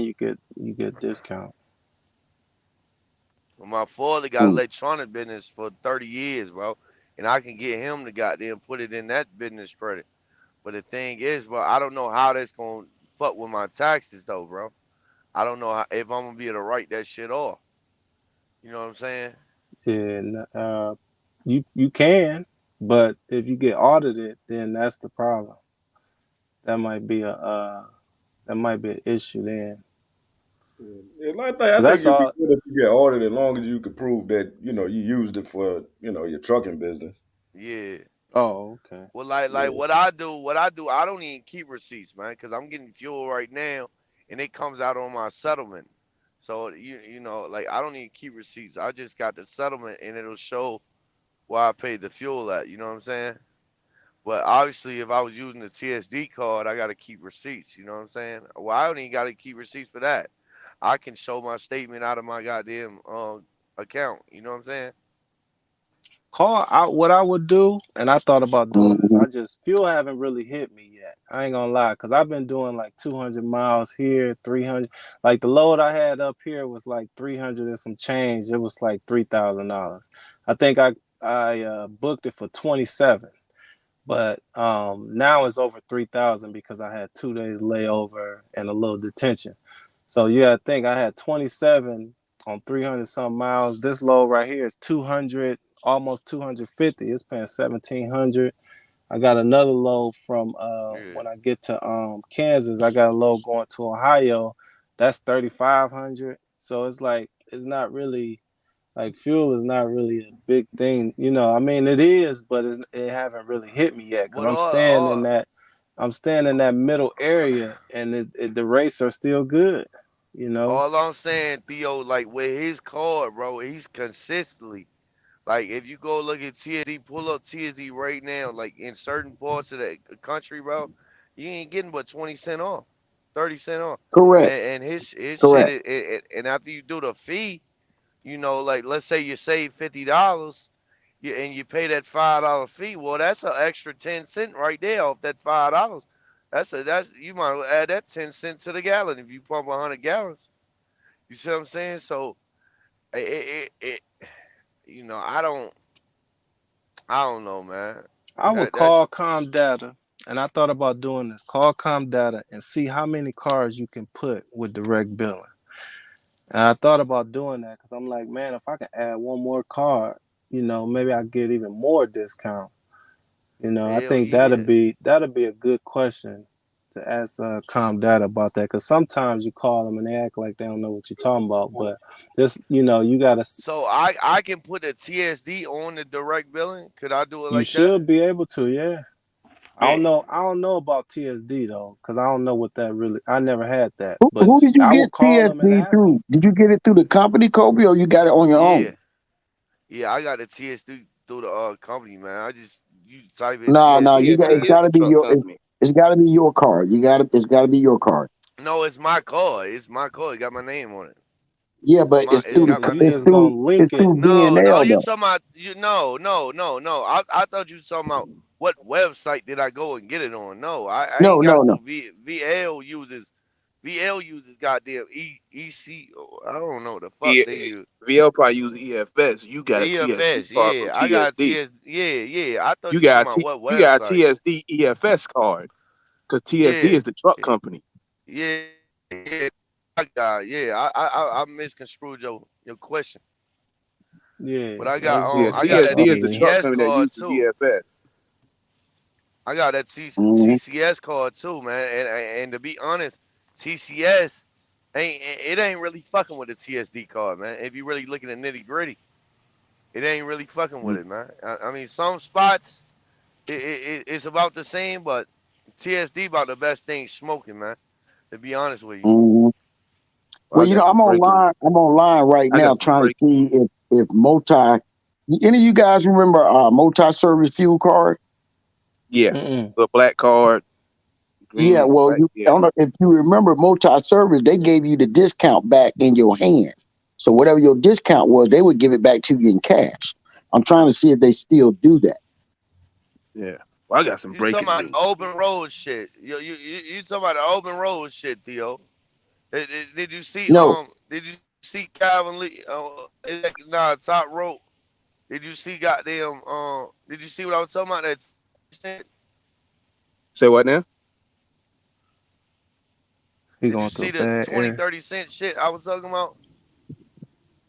you get discount. Well, my father got electronic business for 30 years, bro, and I can get him to goddamn put it in that business credit. But the thing is, bro, I don't know how that's gonna fuck with my taxes though, bro. I don't know if I'm gonna be able to write that shit off. You know what I'm saying? And you can, but if you get audited, then that's the problem. That might be an issue then. Yeah, I think it'd be good if you get audited, as long as you can prove that you used it for your trucking business. Yeah. Oh, okay. Well, like what I do, I don't even keep receipts, man, because I'm getting fuel right now, and it comes out on my settlement. So like I don't even keep receipts. I just got the settlement, and it'll show where I paid the fuel at. You know what I'm saying? But obviously, if I was using the TSD card, I got to keep receipts. You know what I'm saying? Well, I don't even got to keep receipts for that. I can show my statement out of my goddamn account. You know what I'm saying? What I would do, and I thought about doing this. Fuel haven't really hit me yet. I ain't gonna lie, because I've been doing like 200 miles here, 300. Like the load I had up here was like 300 and some change. It was like $3,000. I think I booked it for 27, but now it's over 3,000 because I had 2 days layover and a little detention. So I think I had 27 on 300 some miles. This load right here is 200. Almost 250. It's paying 1,700. I got another load from when I get to Kansas. I got a load going to Ohio. That's 3,500. So it's like it's not really like fuel is not really a big thing. I mean it is, but it haven't really hit me yet because I'm staying in that middle area, and the rates are still good. All I'm saying, Theo, like with his card, bro, he's consistently. Like, if you go look at TSD, pull up TSD right now, like in certain parts of the country, bro, you ain't getting but 20 cents off, 30 cents off. Correct. And his Correct. shit, and after you do the fee, like let's say you save $50, and you pay that $5 fee, well, that's an extra 10 cents right there off that $5. You might well add that 10 cents to the gallon if you pump 100 gallons. You see what I'm saying? So, I don't know, man. I would call Comdata, and I thought about doing this. Call Comdata and see how many cars you can put with direct billing. And I thought about doing that because I'm like, man, if I can add one more car, maybe I get even more discount. I think that'd be a good question to ask Comdata about that, because sometimes you call them and they act like they don't know what you're talking about. But this, you gotta. So I can put a TSD on the direct billing. Could I do it like that? You should be able to, yeah. I don't know about TSD though, because I don't know what that really. I never had that. But who did you get TSD through? Did you get it through the company, Kobe, or you got it on your own? Yeah, I got the TSD through the company, man. You type it. No, it's gotta be your. It's gotta be your card. It's gotta be your card. No, it's my card. It's my card. It got my name on it. Yeah, but it's through No, you talking about no. I thought you were talking about what website did I go and get it on? No, I ain't got VL uses goddamn EC. I don't know the fuck they use. VL probably use EFS. You got EFS, a TSD I got TSD. Yeah. I thought you got what website. You got a TSD EFS card because TSD is the truck company. Yeah. I misconstrued your question. Yeah, but I got that CCS card too. EFS. I got that CCS card too, man. And to be honest, TCS ain't really fucking with the TSD card, man. If you really looking at nitty gritty, it ain't really fucking with it, man. I mean, some spots it's about the same, but TSD about the best thing smoking, man. To be honest with you. Mm-hmm. Well, I'm online. I'm online right now trying to see if Multi. Any of you guys remember multi-service fuel card? Yeah, the black card. Yeah, well, I don't know if you remember multi-service. They gave you the discount back in your hand. So whatever your discount was, they would give it back to you in cash. I'm trying to see if they still do that. Yeah. Well, I got some You breaking talking about news. open road shit? You talking about the open road shit, Theo? Did you see No, Did you see Calvin Lee? Top rope. Did you see goddamn? Did you see what I was talking about? That Say what now? He did you going through see a the bad 20, air. 30 cent shit I was talking about?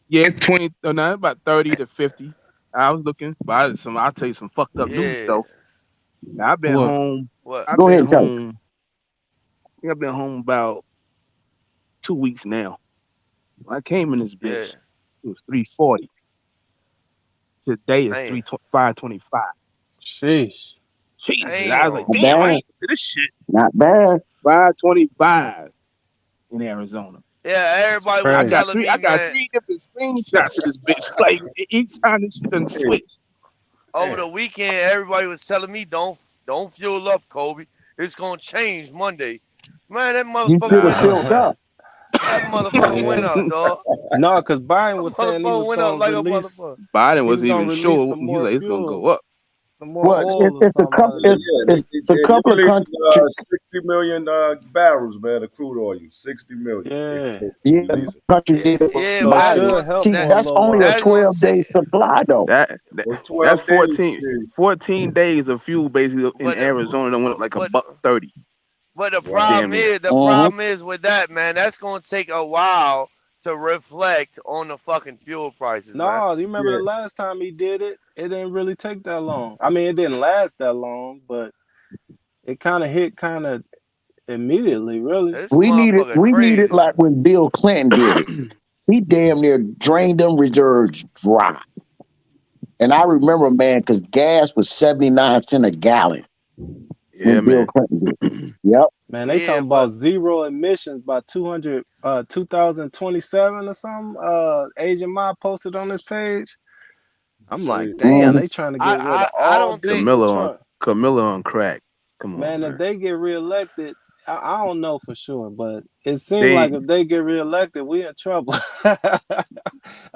Yeah, 20. No, about 30 to 50. I was looking, but I'll tell you some fucked up news Yeah. though. Now, I've been What? home. What? I've go ahead been and tell us. home. I think I've been home about 2 weeks now. When I came in this Yeah. bitch, it was 340. Today is Man. 525. Sheesh. Jesus, I was like, Damn. Not damn, I bad. ain't to this shit. Not bad. 525 in Arizona. Yeah. That's Everybody was I crazy. got telling three. me, I got man, 3 different screenshots of this bitch. Like each time this shit done Hey, switch. over damn. the weekend, everybody was telling me, don't fuel up, Kobe. It's gonna change Monday. Man, that You motherfucker should have went up, filled Nah. man. up. That motherfucker went Yeah. up, dog. No, because Biden That was saying he motherfucker was went up gonna like a release. motherfucker. Biden He was wasn't gonna even release sure. some He's more like, it's gonna fuel, go up. some more Well, oil or it's a something out couple. of Yeah, there. yeah. It's a They couple of releasing countries. 60 million barrels, man, of crude oil. 60 million. They Yeah. supposed to Yeah, be releasing. countries Yeah, did it. yeah, So but it that's Biden. should gonna help See, for a that's little only a while. that's gonna 12-day supply, though. That's Those 12 days. 14, Shit. 14 days of fuel basically in but Arizona that went up like a but $1.30. the Wow. problem Damn near. is with that, man, that's gonna take a while to reflect on the fucking fuel prices, man. No, you remember Yeah. the last time he did it? It didn't really take that long. I mean, it didn't last that long, but it kind of hit kind of immediately, really. This We need it. motherfucker We need it crazy. like when Bill Clinton did it. He damn near drained them reserves dry. And I remember, man, because gas was 79 cents a gallon Yeah, when Bill man. Clinton did it. Yep. Man, they Yeah, talking but about zero emissions by 2027 or something. Asian Mob posted on this page. I'm like, See, damn, Mhm. they trying to get rid of I all don't think diesel trucks. Camilla on crack. Come on, Man, if man. they get reelected, I don't know for sure, but it seems They like if they get reelected, we in trouble.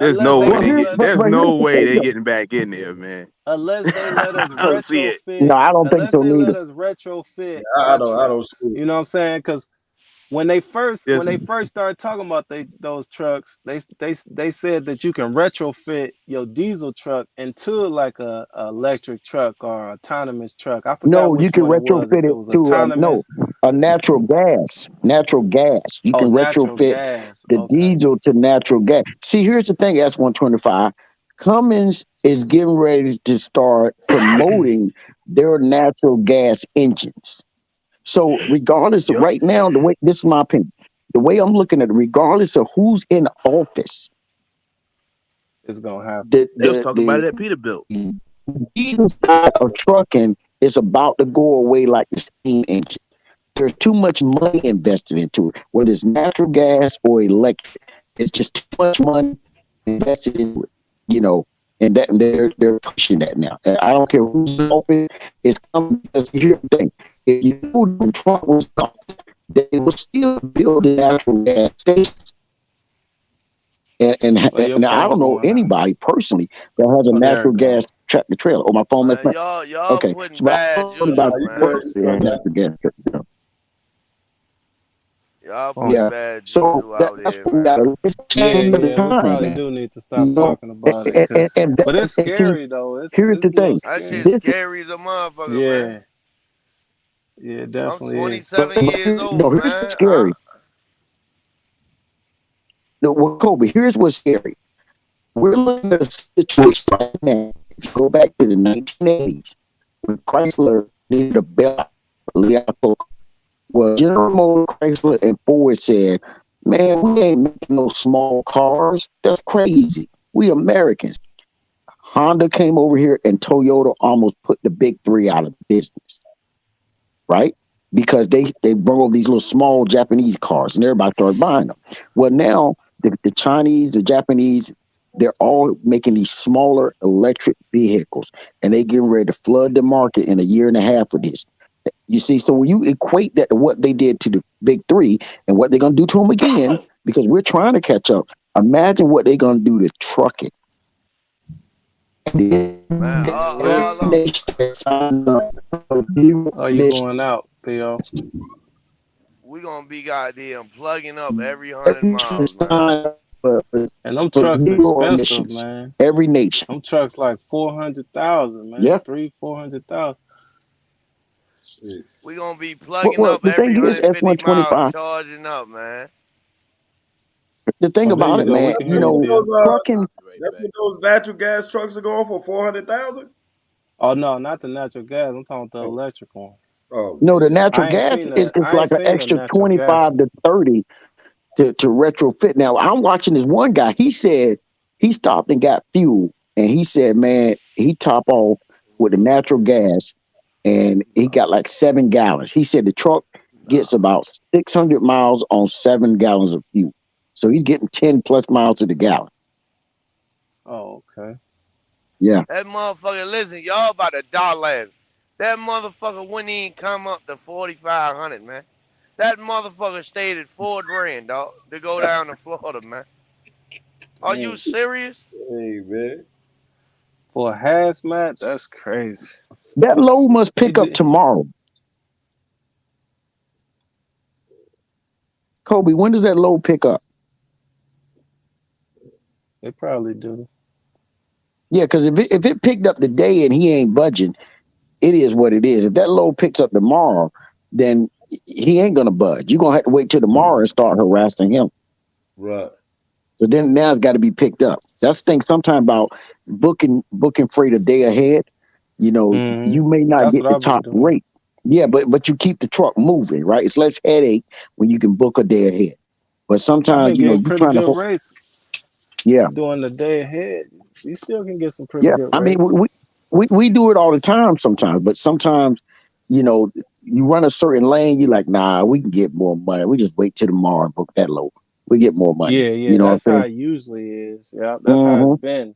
there's Unless no they way Well, they gonna here, get. let us, There's but no here's the way thing, they though. getting back in there, man. unless they let us I don't see it. No, I don't think unless so they let neither. us retrofit I our don't trucks. see it. You know what I'm saying? Because when they first There's started talking about those trucks, they said that you can retrofit your diesel truck into like a electric truck or autonomous truck. I forgot No, you which can one it was. retrofit If it it was to autonomous, a natural gas. Natural gas. You oh, can natural retrofit gas. the Okay. diesel to natural gas. See, here's the thing, S125. Cummins is getting ready to start promoting their natural gas engines. So regardless of yep. right now, the way this is my opinion, the way I'm looking at it, regardless of who's in office, It's gonna happen. the They was the talking about the it at Peterbilt. diesel side of trucking is about to go away like the steam engine. There's too much money invested into it, whether it's natural gas or electric. It's just too much money invested into it, you know, and they're pushing that now. And I don't care who's in office. It's coming because here's the thing: if you know when Trump was gone, they were still building natural gas stations. Well, your And I phone don't know going out. anybody personally that has a Oh, there natural it gas go. tractor trailer. Oh, my phone messed man, up. y'all Okay, putting so but I bad don't know juju, about Nah, you man. good? personally You that has good, a man? natural gas tractor trailer. Y'all Phone. putting Yeah. bad So juju out that's there, what we man. got to. It's Yeah, change of the yeah, we time, probably man. do need to You stop know, talking about it, cause, but it's and see, scary though. here's It's the a little thing. That scary. shit This, scary as a motherfucker, man. Yeah, yeah, it I'm definitely is. 27 years no, old, here's what's man. scary. No, well, Kobe, here's what's scary. We're looking at a situation right now. If you go back to the 1980s, when Chrysler needed a bailout, well, General Motors, Chrysler, and Ford said, "Man, we ain't making no small cars. That's crazy. We Americans." Honda came over here, and Toyota almost put the big three out of business, right? Because they brought all these little small Japanese cars, and everybody started buying them. Well, now the Chinese, the Japanese, they're all making these smaller electric vehicles, and they getting ready to flood the market in a year and a half with this. You see, so when you equate that to what they did to the big three and what they're gonna do to them again, because we're trying to catch up. Imagine what they're gonna do to trucking. Man, Are you going out, P.O.? we gonna be goddamn plugging up every 100 miles, man. And them trucks expensive, man. Every nation. Them trucks like 400,000, man. Yeah. 400,000. We gonna be plugging up every 150 miles, charging up, man. The thing about it, man, trucking. That's what those natural gas trucks are going for, 400,000. Oh no, not the natural gas. I'm talking about the electric one. Oh no, the natural gas is like an extra 25 to 30 to retrofit. Now I'm watching this one guy. He said he stopped and got fuel, and he said, man, he top off with the natural gas, and he got like 7 gallons. He said the truck gets about 600 miles on 7 gallons of fuel. So he's getting 10 plus miles to the gallon. Oh, okay. Yeah. That motherfucker, listen, y'all about to die laughing. That motherfucker wouldn't even come up to 4,500, man. That motherfucker stayed at $4,000, dog, to go down to Florida, man. Are you serious? Hey, man. For a hazmat, that's crazy. That load must pick up tomorrow. Kobe, when does that load pick up? They probably do. Yeah, because if it picked up today and he ain't budging, it is what it is. If that load picks up tomorrow, then he ain't gonna budge. You're gonna have to wait till tomorrow and start harassing him. Right. So then now it's got to be picked up. That's the thing sometimes about booking freight a day ahead. You know, you may not get the top rate. Yeah, but you keep the truck moving, right? It's less headache when you can book a day ahead. But sometimes, you know, you're trying to race. Yeah. Doing the day ahead, you still can get some pretty good rates. I mean, we do it all the time sometimes, but sometimes, you know, you run a certain lane, you're like, nah, we can get more money. We just wait till tomorrow and book that load. We get more money. Yeah, you know that's how it usually is. Yeah, that's how it's been.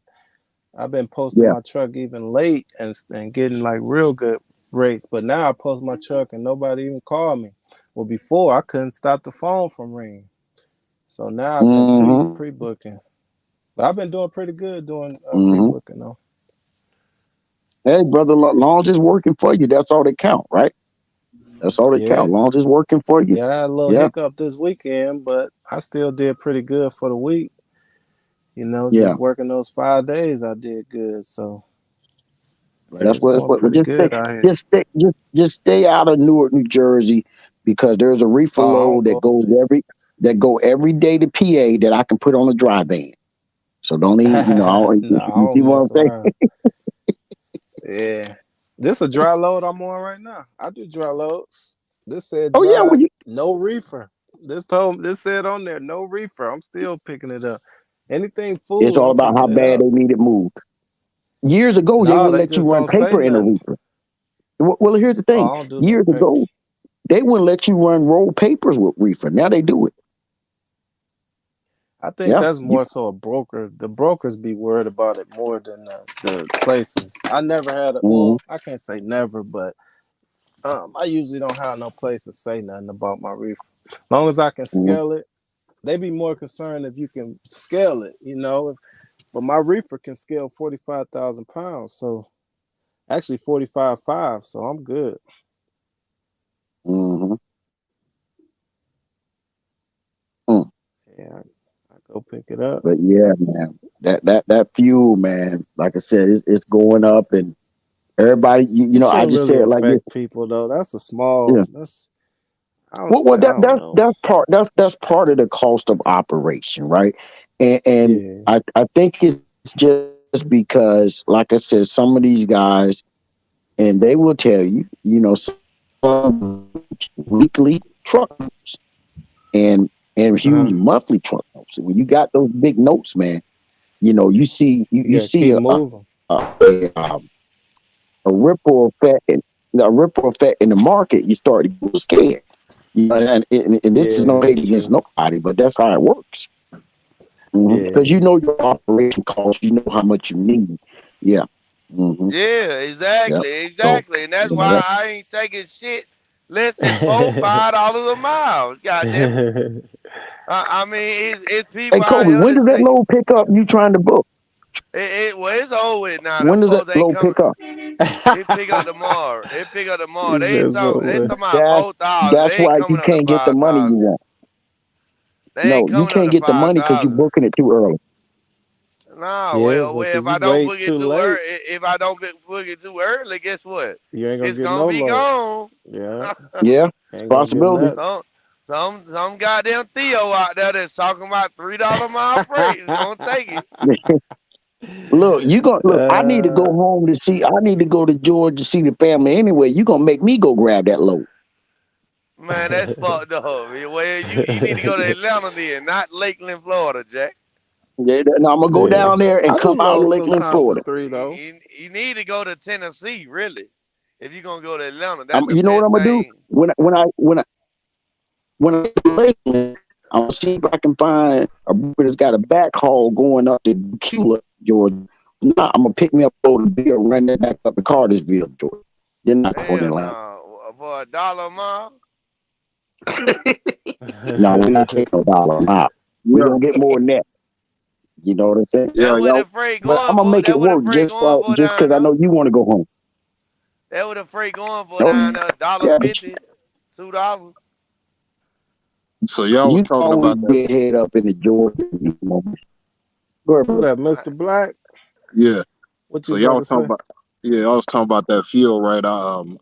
I've been posting my truck even late and getting like real good rates, but now I post my truck and nobody even called me. Well, before I couldn't stop the phone from ringing, so now I've been pre-booking. But I've been doing pretty good doing pre-booking though. Hey, brother, long as it's working for you, that's all that count, right? That's all that count. Long as it's working for you. Yeah, I had a little hiccup this weekend, but I still did pretty good for the week. You know, just working those 5 days, I did good. So that's what just stay out of Newark, New Jersey, because there's a reefer load that go every day to PA that I can put on a dry van. So don't even, you know, you see what I'm saying? Yeah. This a dry load I'm on right now. I do dry loads. This said no reefer. This said on there, no reefer. I'm still picking it up. Anything food. It's all about how bad they need it moved. Years ago, they would let you run paper in a reefer. Well, here's the thing. Years ago, they wouldn't let you run rolled papers with reefer. Now they do it. I think that's more so a broker. The brokers be worried about it more than the places. I never had well, I can't say never, but I usually don't have no place to say nothing about my reefer. As long as I can scale it, they be more concerned if you can scale it, you know. But my reefer can scale 45,000 pounds, so actually 45.5, so I'm good. Yeah. Go pick it up. But yeah, man, that fuel, man, like I said, it's going up, and everybody, you know, I just really said like this. People though, that's a small. Yeah. That's that's part of the cost of operation, right? And I think it's just because, like I said, some of these guys, and they will tell you, you know, some weekly trucks and huge monthly truck notes. When you got those big notes, man, you know, you see a ripple effect, in the market. You start to get scared, you know, and this is no hate against nobody, but that's how it works. Because you know your operation costs, you know how much you need. Yeah, Yeah, exactly, and that's why I ain't taking shit less than $4-5 a mile. Goddamn. I mean, it's people. Hey, Kobe, when does that load pick up? You trying to book? Well, it's over with now. When Them does that folks ain't load coming. pick up? It pick up tomorrow. It pick up tomorrow. They ain't talking about That's 4,000. that's They ain't why you coming up to can't get the money you 5,000. want. They ain't No, you coming up can't to get the money because you 5,000. booking it too early. Nah, Yeah, well, because if you I don't wait book it too too late, early, if I don't book it too early, guess what? you ain't gonna It's get gonna no be load. gone. Yeah, Yeah, it's a ain't gonna get possibility. nothing. Some goddamn Theo out there that's talking about $3 mile freight is gonna take it. Look, I need to go home to see. I need to go to Georgia to see the family anyway. You gonna make me go grab that load? Man, that's fucked up. Well, you need to go to Atlanta then, not Lakeland, Florida, Jack. Yeah, no, I'm gonna go Yeah. down there and I come be out of going Lakeland, sometime for Florida. 3 though. You need to go to Tennessee, really. If you're gonna go to Atlanta, that's the You know what best I'm gonna do thing. when I get to Lakeland, I'm gonna see if I can find a broker that's got a backhaul going up to Cula, Georgia. Nah, I'm gonna pick me up over the bill, run that back up to Cartersville, Georgia. Then not going to Hell Atlanta. no. For $1 a mile. No, we're not taking no dollar a mile. We're gonna get more than that. You know what I'm saying? That's what the freight But I'm going gonna for. make That's it what the work freight just going for down because I there. know you want to go home. That's what the freight going for Oh, down there. yeah, but $1.50, $2. So y'all was you talking always about that. get head up in the Georgia moment. Go ahead, Who bro. that, Mr. Black? Yeah. What So you y'all about was to talking say? about. Yeah, I was talking about that fuel, right?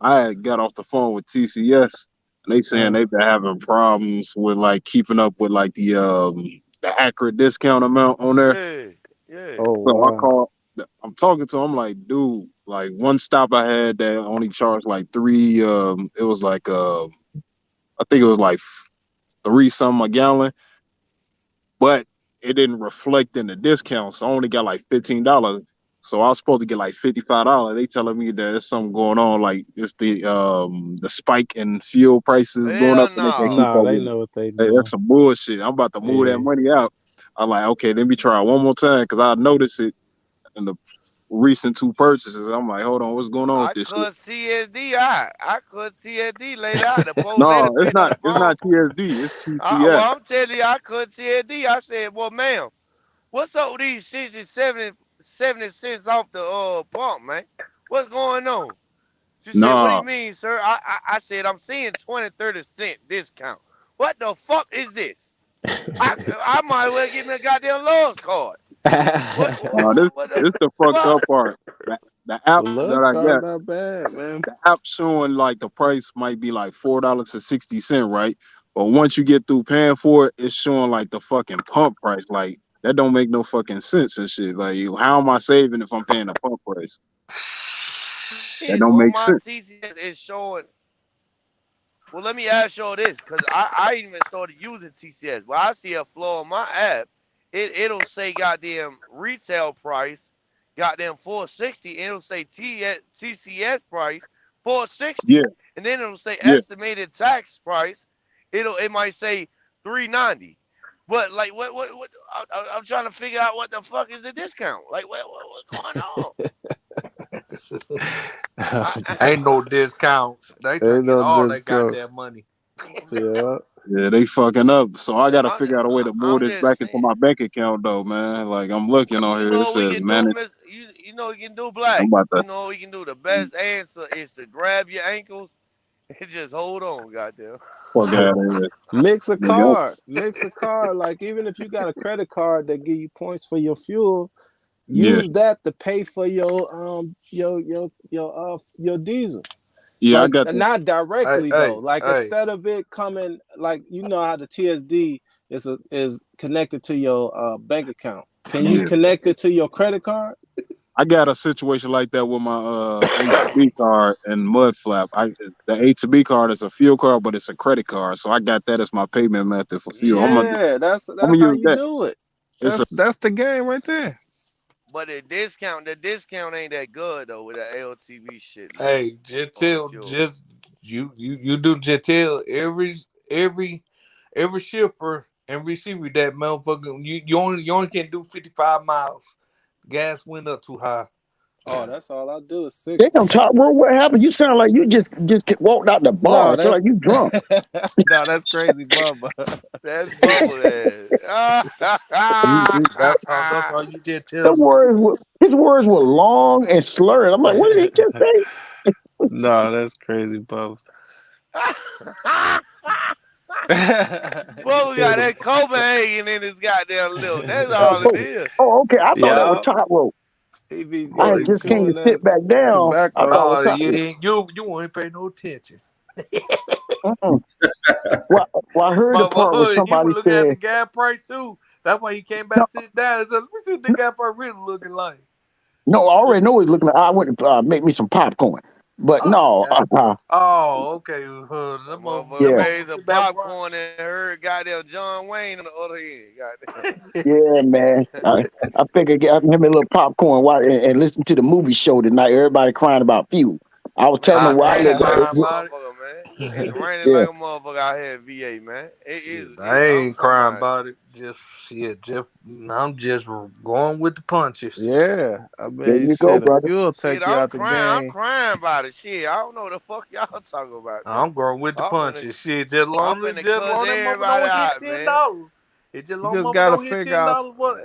I had got off the phone with TCS, and they saying they've been having problems with like keeping up with like the accurate discount amount on there. Yeah. Oh So I wow. called. I'm talking to him. I'm like, dude, like one stop I had that only charged like three. It was like I think it was like 3 something a gallon, but it didn't reflect in the discount, so I only got like $15. So I was supposed to get like $55. They telling me that there's something going on, like it's the spike in fuel prices going Hell up, and they can't keep no. Nah, up they with it. know what they Hey, doing. that's some bullshit. I'm about to move that Yeah. money out. I'm like, okay, let me try it one more time because I noticed it in the recent 2 purchases. I'm like, hold on, what's going on with I this shit? cut CSD out. I cut CSD later out. The poor lady No, it's picked up not. the It's phone. not TSD. It's TCS. Well, I'm telling you, I cut CSD. I said, well, ma'am, what's up with these 60, 70 cents off the pump, man? What's going on? She said, what do you Nah, mean, sir? I said, I'm seeing 20, 30-cent discount. What the fuck is this? I might well give me a goddamn Lowe's card. What, this what the this the fucked fuck? up part. The app that Lust I card got, not bad, man. the app showing like the price might be like $4.60, right? But once you get through paying for it, it's showing like the fucking pump price. Like that don't make no fucking sense and shit. Like how am I saving if I'm paying the pump price? That don't On make my sense. TCS, it's showing. Well, let me ask y'all this, because I even started using TCS. Well, I see a flaw on my app. It'll say goddamn retail price, goddamn 460, and it'll say TCS price 460, Yeah, and then it'll say yeah. estimated tax price. It might say 390. But like what I'm trying to figure out what the fuck is the discount? Like what's going on? Ain't no discounts. They trying Ain't to get no all that discount. goddamn money. Yeah. Yeah, they fucking up. So I gotta I'm, figure out a way to move I'm this just back into saying. my bank account though, man. Like I'm looking on You here. It know what we says can do, manage. Miss. You know what we can do, I'm Black. about to. You know what we can do. The best answer is to grab your ankles and just hold on, goddamn. Fuck out of here. Mix a Nigga. card. Mix a card. Like even if you got a credit card that give you points for your fuel, Yeah. use that to pay for your diesel. Yeah, I Like got the. not directly though. Like Hey. instead of it coming, like you know how the TSD is connected to your bank account. Can you Yeah. connect it to your credit card? I got a situation like that with my A2B card and Mud Flap. The A2B card is a fuel card, but it's a credit card, so I got that as my payment method for fuel. Yeah, Yeah, that's I'm gonna how use you that. do it. It's a That's the game right there. but the discount ain't that good though with the LTV shit, man. Hey, just On the tell, fuel. just you do just tell every shipper and receiver that motherfucker you only can do 55 miles. Gas went up too high. Oh, that's all I do is 60. Damn, Top Rope, what happened? You sound like you just walked out the bar. No, It sound like that's you drunk. no, that's crazy, Bubba. That's bubble ass. That's how you just tell The them. his words were long and slurred. I'm like, what did he just say? No, that's crazy, Bubba. Bubba got that Copenhagen in his goddamn lip. That's all it is. Oh, okay. I thought that was Yeah, Top Rope. he be I had he just came chewing to sit that back down. I tobacco. thought it was Top You ain't pay no attention. Rope. Well, I heard the But part where he somebody was looking at the said, gas price too. That's why he came back no, sit down and said, "Let me see what the gas price really looking like." no, I already know he's looking at, I went to make me some popcorn. But no, Oh, okay. That motherfucker yeah, made the popcorn and heard goddamn John Wayne on the other end. Goddamn. yeah, man. I figured get him a little popcorn and listen to the movie show tonight. Everybody crying about Fuel. I was telling them why I Raining live. like a motherfucker, man. It's raining Yeah, like a motherfucker out here at VA, man. It is. I ain't crying about about it. Just shit, Jeff. I'm just going with the punches. Yeah, I there mean, you go, shit, the brother. fuel take shit, you I'm out the crying. I'm game. crying about it. Shit, I don't know what the fuck y'all talking about. Man. I'm going with the punches. Shit, just I'm long finna as cuss that mother everybody don't hit out, $10. man. It just You long just mother gotta don't hit figure out. $10. What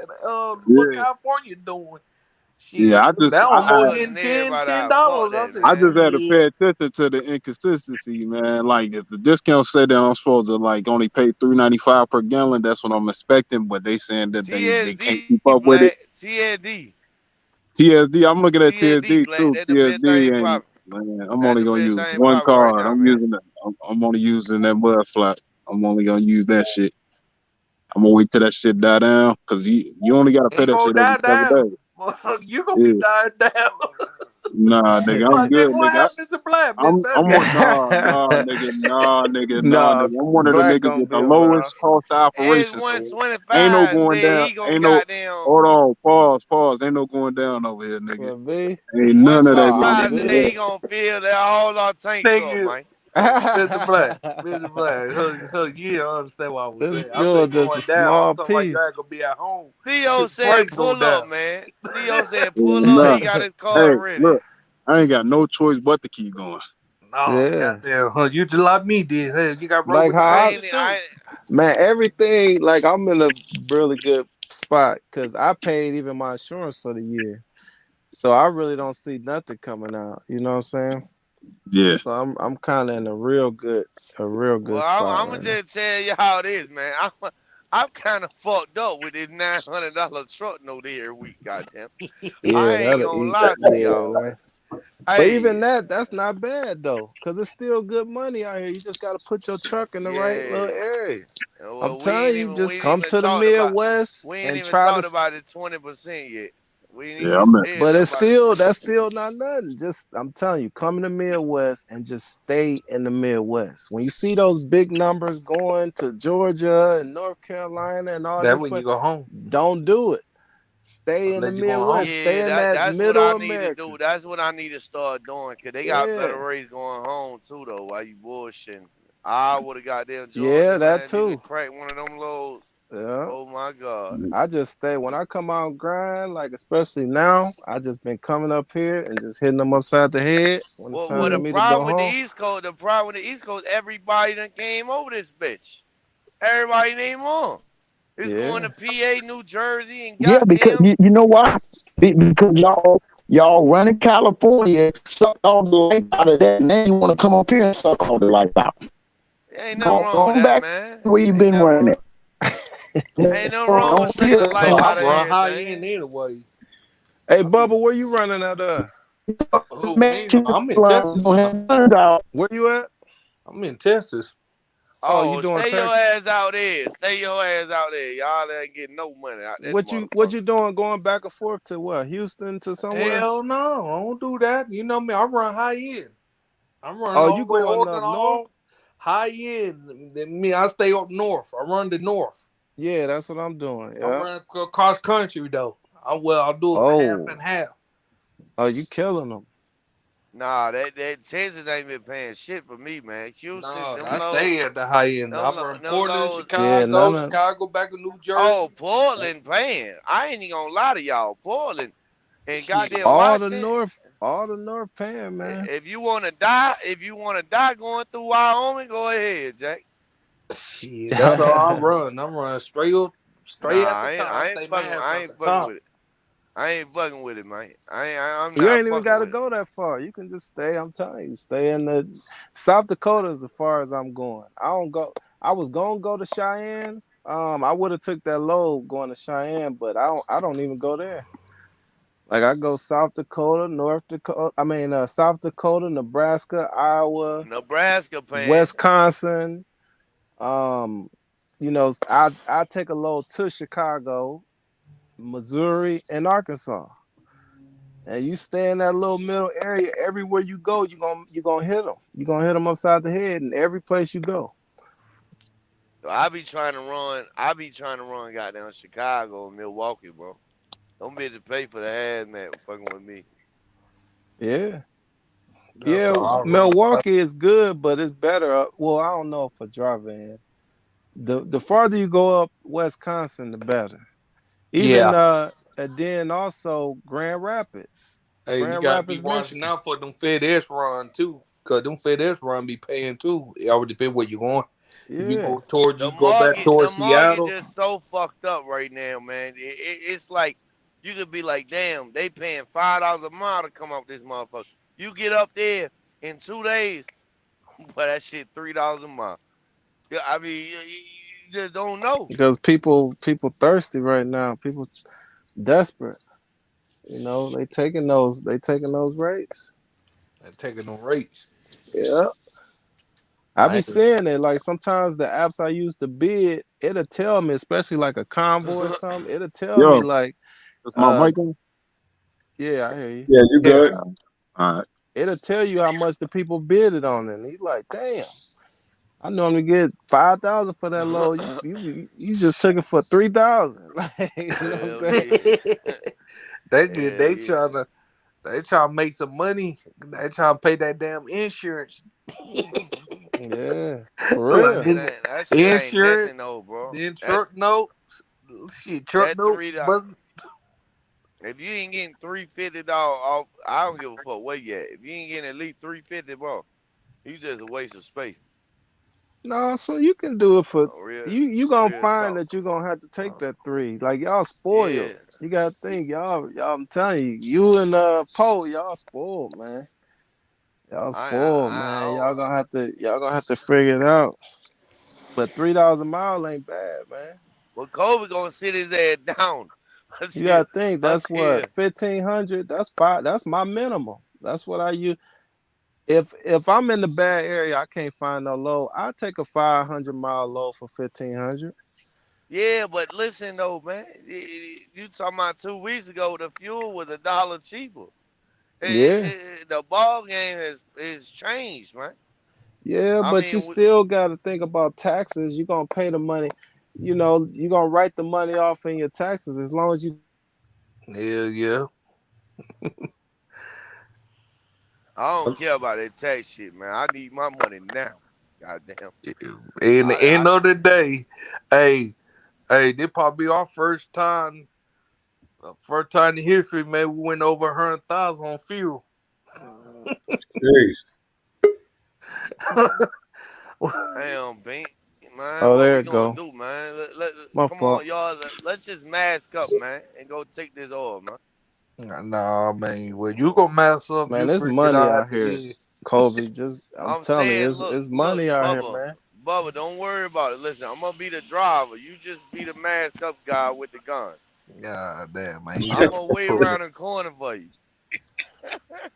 Yeah. California doing? Shit, Yeah, that almost hitting $10. $10. I said, I just had to yeah. pay attention to the inconsistency, man. Like if the discount said that I'm supposed to like only pay $3.95 per gallon, that's what I'm expecting. But they saying that they can't keep up with it. TSD. I'm looking at TSD Black. too. That's the best thing TSD ain't, popping. man. I'm That's only the gonna best use thing one popping right card. now, I'm man. using that. I'm only using that mud flat. I'm only gonna use that shit. I'm gonna wait till that shit die down because you only gotta pay Ain't that gonna shit every die 7 down. days. Motherfucker, you gonna be dying down. Nah, nigga, I'm good, What nigga. happened to Black? I'm nigga. Nah, I'm one of the Black niggas gonna with be the lowest around. cost of Edge operation. So ain't no 125 going said down. he gonna Ain't no. goddamn. Hold on. Pause. Ain't no going down over here, nigga. For me, Ain't none of that going 125 down. said he gonna fill that all our tanks up, man. Mr. Black. You don't understand what I was this saying. I fuel said just going a down. I'm small talking about you piece. ain't gonna be at home. Theo The said price go pull up, down. man. Theo said Yeah, pull up. nah. He got his Hey, card ready. look, I ain't got no choice but to keep going. No, Yeah, goddamn, you just like me did. Hey, you got roll like with the how punches too. man, everything. Like I'm in a really good spot because I paid even my insurance for the year, so I really don't see nothing coming out. You know what I'm saying? Yeah. So I'm kind of in a real good Well, spot I'm right gonna just tell you how it is, man. I'm kind of fucked up with this $900 truck note every week. Goddamn, now. I Yeah, ain't that'll gonna eat. lie to Yeah, y'all. man. But Hey, even that's not bad though, cause it's still good money out here. You just gotta put your truck in the right little area. I'm well, telling you, we just ain't come even to the talked about Midwest we ain't and even try talked to. about the 20% yet. We ain't Yeah, even I'm at. said But nothing it's about still the 20%. that's still not nothing. Just I'm telling you, come in the Midwest and just stay in the Midwest. When you see those big numbers going to Georgia and North Carolina and all That these when you places, go home. don't do it. Stay in the Unless you going home. Midwest. Stay in that That's what I middle need to America. do. That's what I need to start doing. Cause they got Yeah. better rates going home too, though. While you bullshitting, I would have got them Georgia, Yeah, that man. Need to too. crack one of them loads. Yeah. Oh my God. I just stay when I come out and grind, like especially now, I just been coming up here and just hitting them upside the head when it's time Well, for the me to go problem with the home. East Coast, everybody that came over this bitch. Everybody named on. It's going to PA, New Jersey, and Yeah, because goddamn. you know why? Because y'all running California, suck all the life out of that, and then you want to come up here and suck all the life out. Ain't nothing wrong with Go that, back man. where you've been running it. Ain't nothing wrong with sucking the life out I of run high end everything. anyway. Hey Bubba, where you running out of? Who, me? I'm in Texas. Where you at? I'm in Texas. Oh, you Oh, doing stay your Texas? ass out there. Stay your ass out there. Y'all ain't getting no money out this What you doing going back and forth to what? Houston to somewhere? Hell no, I don't do that. You know me, I run high end. I'm running Oh, all you the way going Oregon, up all north? high end. Me, I stay up north. I run the north. Yeah, that's what I'm doing. Yeah. I run across country though. I'll do it half and half. Oh, you killing them. Nah, that Texas ain't been paying shit for me, man. Houston, No, them I lows, stay at the high end. I run Portland, Chicago, Chicago back to New Jersey. Oh, Portland paying. I ain't even gonna lie to y'all. Portland, And Shit, goddamn all the Washington, North paying, man. if you want to die going through Wyoming, go ahead, Jack. Shit, that's all I run. I'm running straight at the top. I ain't Stay fucking. mass I at ain't the fucking top. with it. I ain't fucking with it, man. I'm You not ain't even fucking got to with it. go that far. You can just stay. I'm telling you, stay in the South Dakota is as far as I'm going. I don't go. I was gonna go to Cheyenne. I would have took that load going to Cheyenne, but I don't even go there. Like I go South Dakota, North Dakota. I mean, South Dakota, Nebraska, Iowa, Nebraska paying. Wisconsin. You know, I take a load to Chicago, Missouri, and Arkansas. And you stay in that little middle area. Everywhere you go, you gonna hit them. You gonna hit them upside the head in every place you go. So I be trying to run goddamn Chicago and Milwaukee, bro. Don't bitches pay for the hazmat fucking with me. Yeah. That's all I run. Milwaukee is good, but it's better. Well, I don't know for driving. The farther you go up Wisconsin, the better. Even and then also Grand Rapids. Hey, you gotta be watching out for them FedEx run too, cause them FedEx run be paying too. It all depends where you going. Yeah. If you go towards, you go back towards Seattle. The market just so fucked up right now, man. It's like you could be like, damn, they paying $5 a mile to come up this motherfucker. You get up there in 2 days, but that shit $3 a mile. Yeah, I mean, you just don't know. Because people thirsty right now. People desperate. You know, they taking those rates. They're taking them rates. Yeah. I be seeing it. Like sometimes the apps I use to bid, it'll tell me, especially like a convoy or something, it'll tell me like my mic on? Yeah, I hear you. Yeah, you good. All right. It'll tell you how much the people bidded on it. And he's like, damn. I normally get 5,000 for that load. You just took it for 3,000. Like, you know what I'm saying? They trying to make some money. They trying to pay that damn insurance. Yeah, for real. That shit insurance, ain't nothing though, bro. Then truck note. Shit, truck note. If you ain't getting $350 off, I don't give a fuck where you at. If you ain't getting at least $350, bro, you just a waste of space. No, so you can do it for you gonna find that you're gonna have to take that 3. Like y'all spoiled. Yeah. You gotta think, y'all, I'm telling you and Poe, y'all spoiled, man. Y'all spoiled, man. Y'all gonna have to figure it out. But $3 a mile ain't bad, man. Well, Kobe gonna sit his ass down. You gotta think that's what 1,500. That's $5. That's my minimum. That's what I use. If I'm in the bad area, I can't find no load. I take a 500-mile load for 1,500. Yeah, but listen though, man. You talking about 2 weeks ago? The fuel was $1 cheaper. The ball game is changed, man. Yeah, but you still got to think about taxes. You're gonna pay the money. You know, you're gonna write the money off in your taxes as long as you. Yeah. I don't care about that tax shit, man. I need my money now. Goddamn. In the end of the day, hey, this probably be our first time in history, man. We went over 100,000 on fuel. Jeez. Damn, Bink. Man, oh, what there we it gonna go. do, man? Come on, y'all. Let's just mask up, man, and go take this oil, man. Nah, man. Well, you gonna mask up, man. There's money out here, Kobe. I'm telling you, it's money out here, man. Bubba, don't worry about it. Listen, I'm gonna be the driver. You just be the masked up guy with the gun. God damn, man. I'm gonna wait around the corner for you.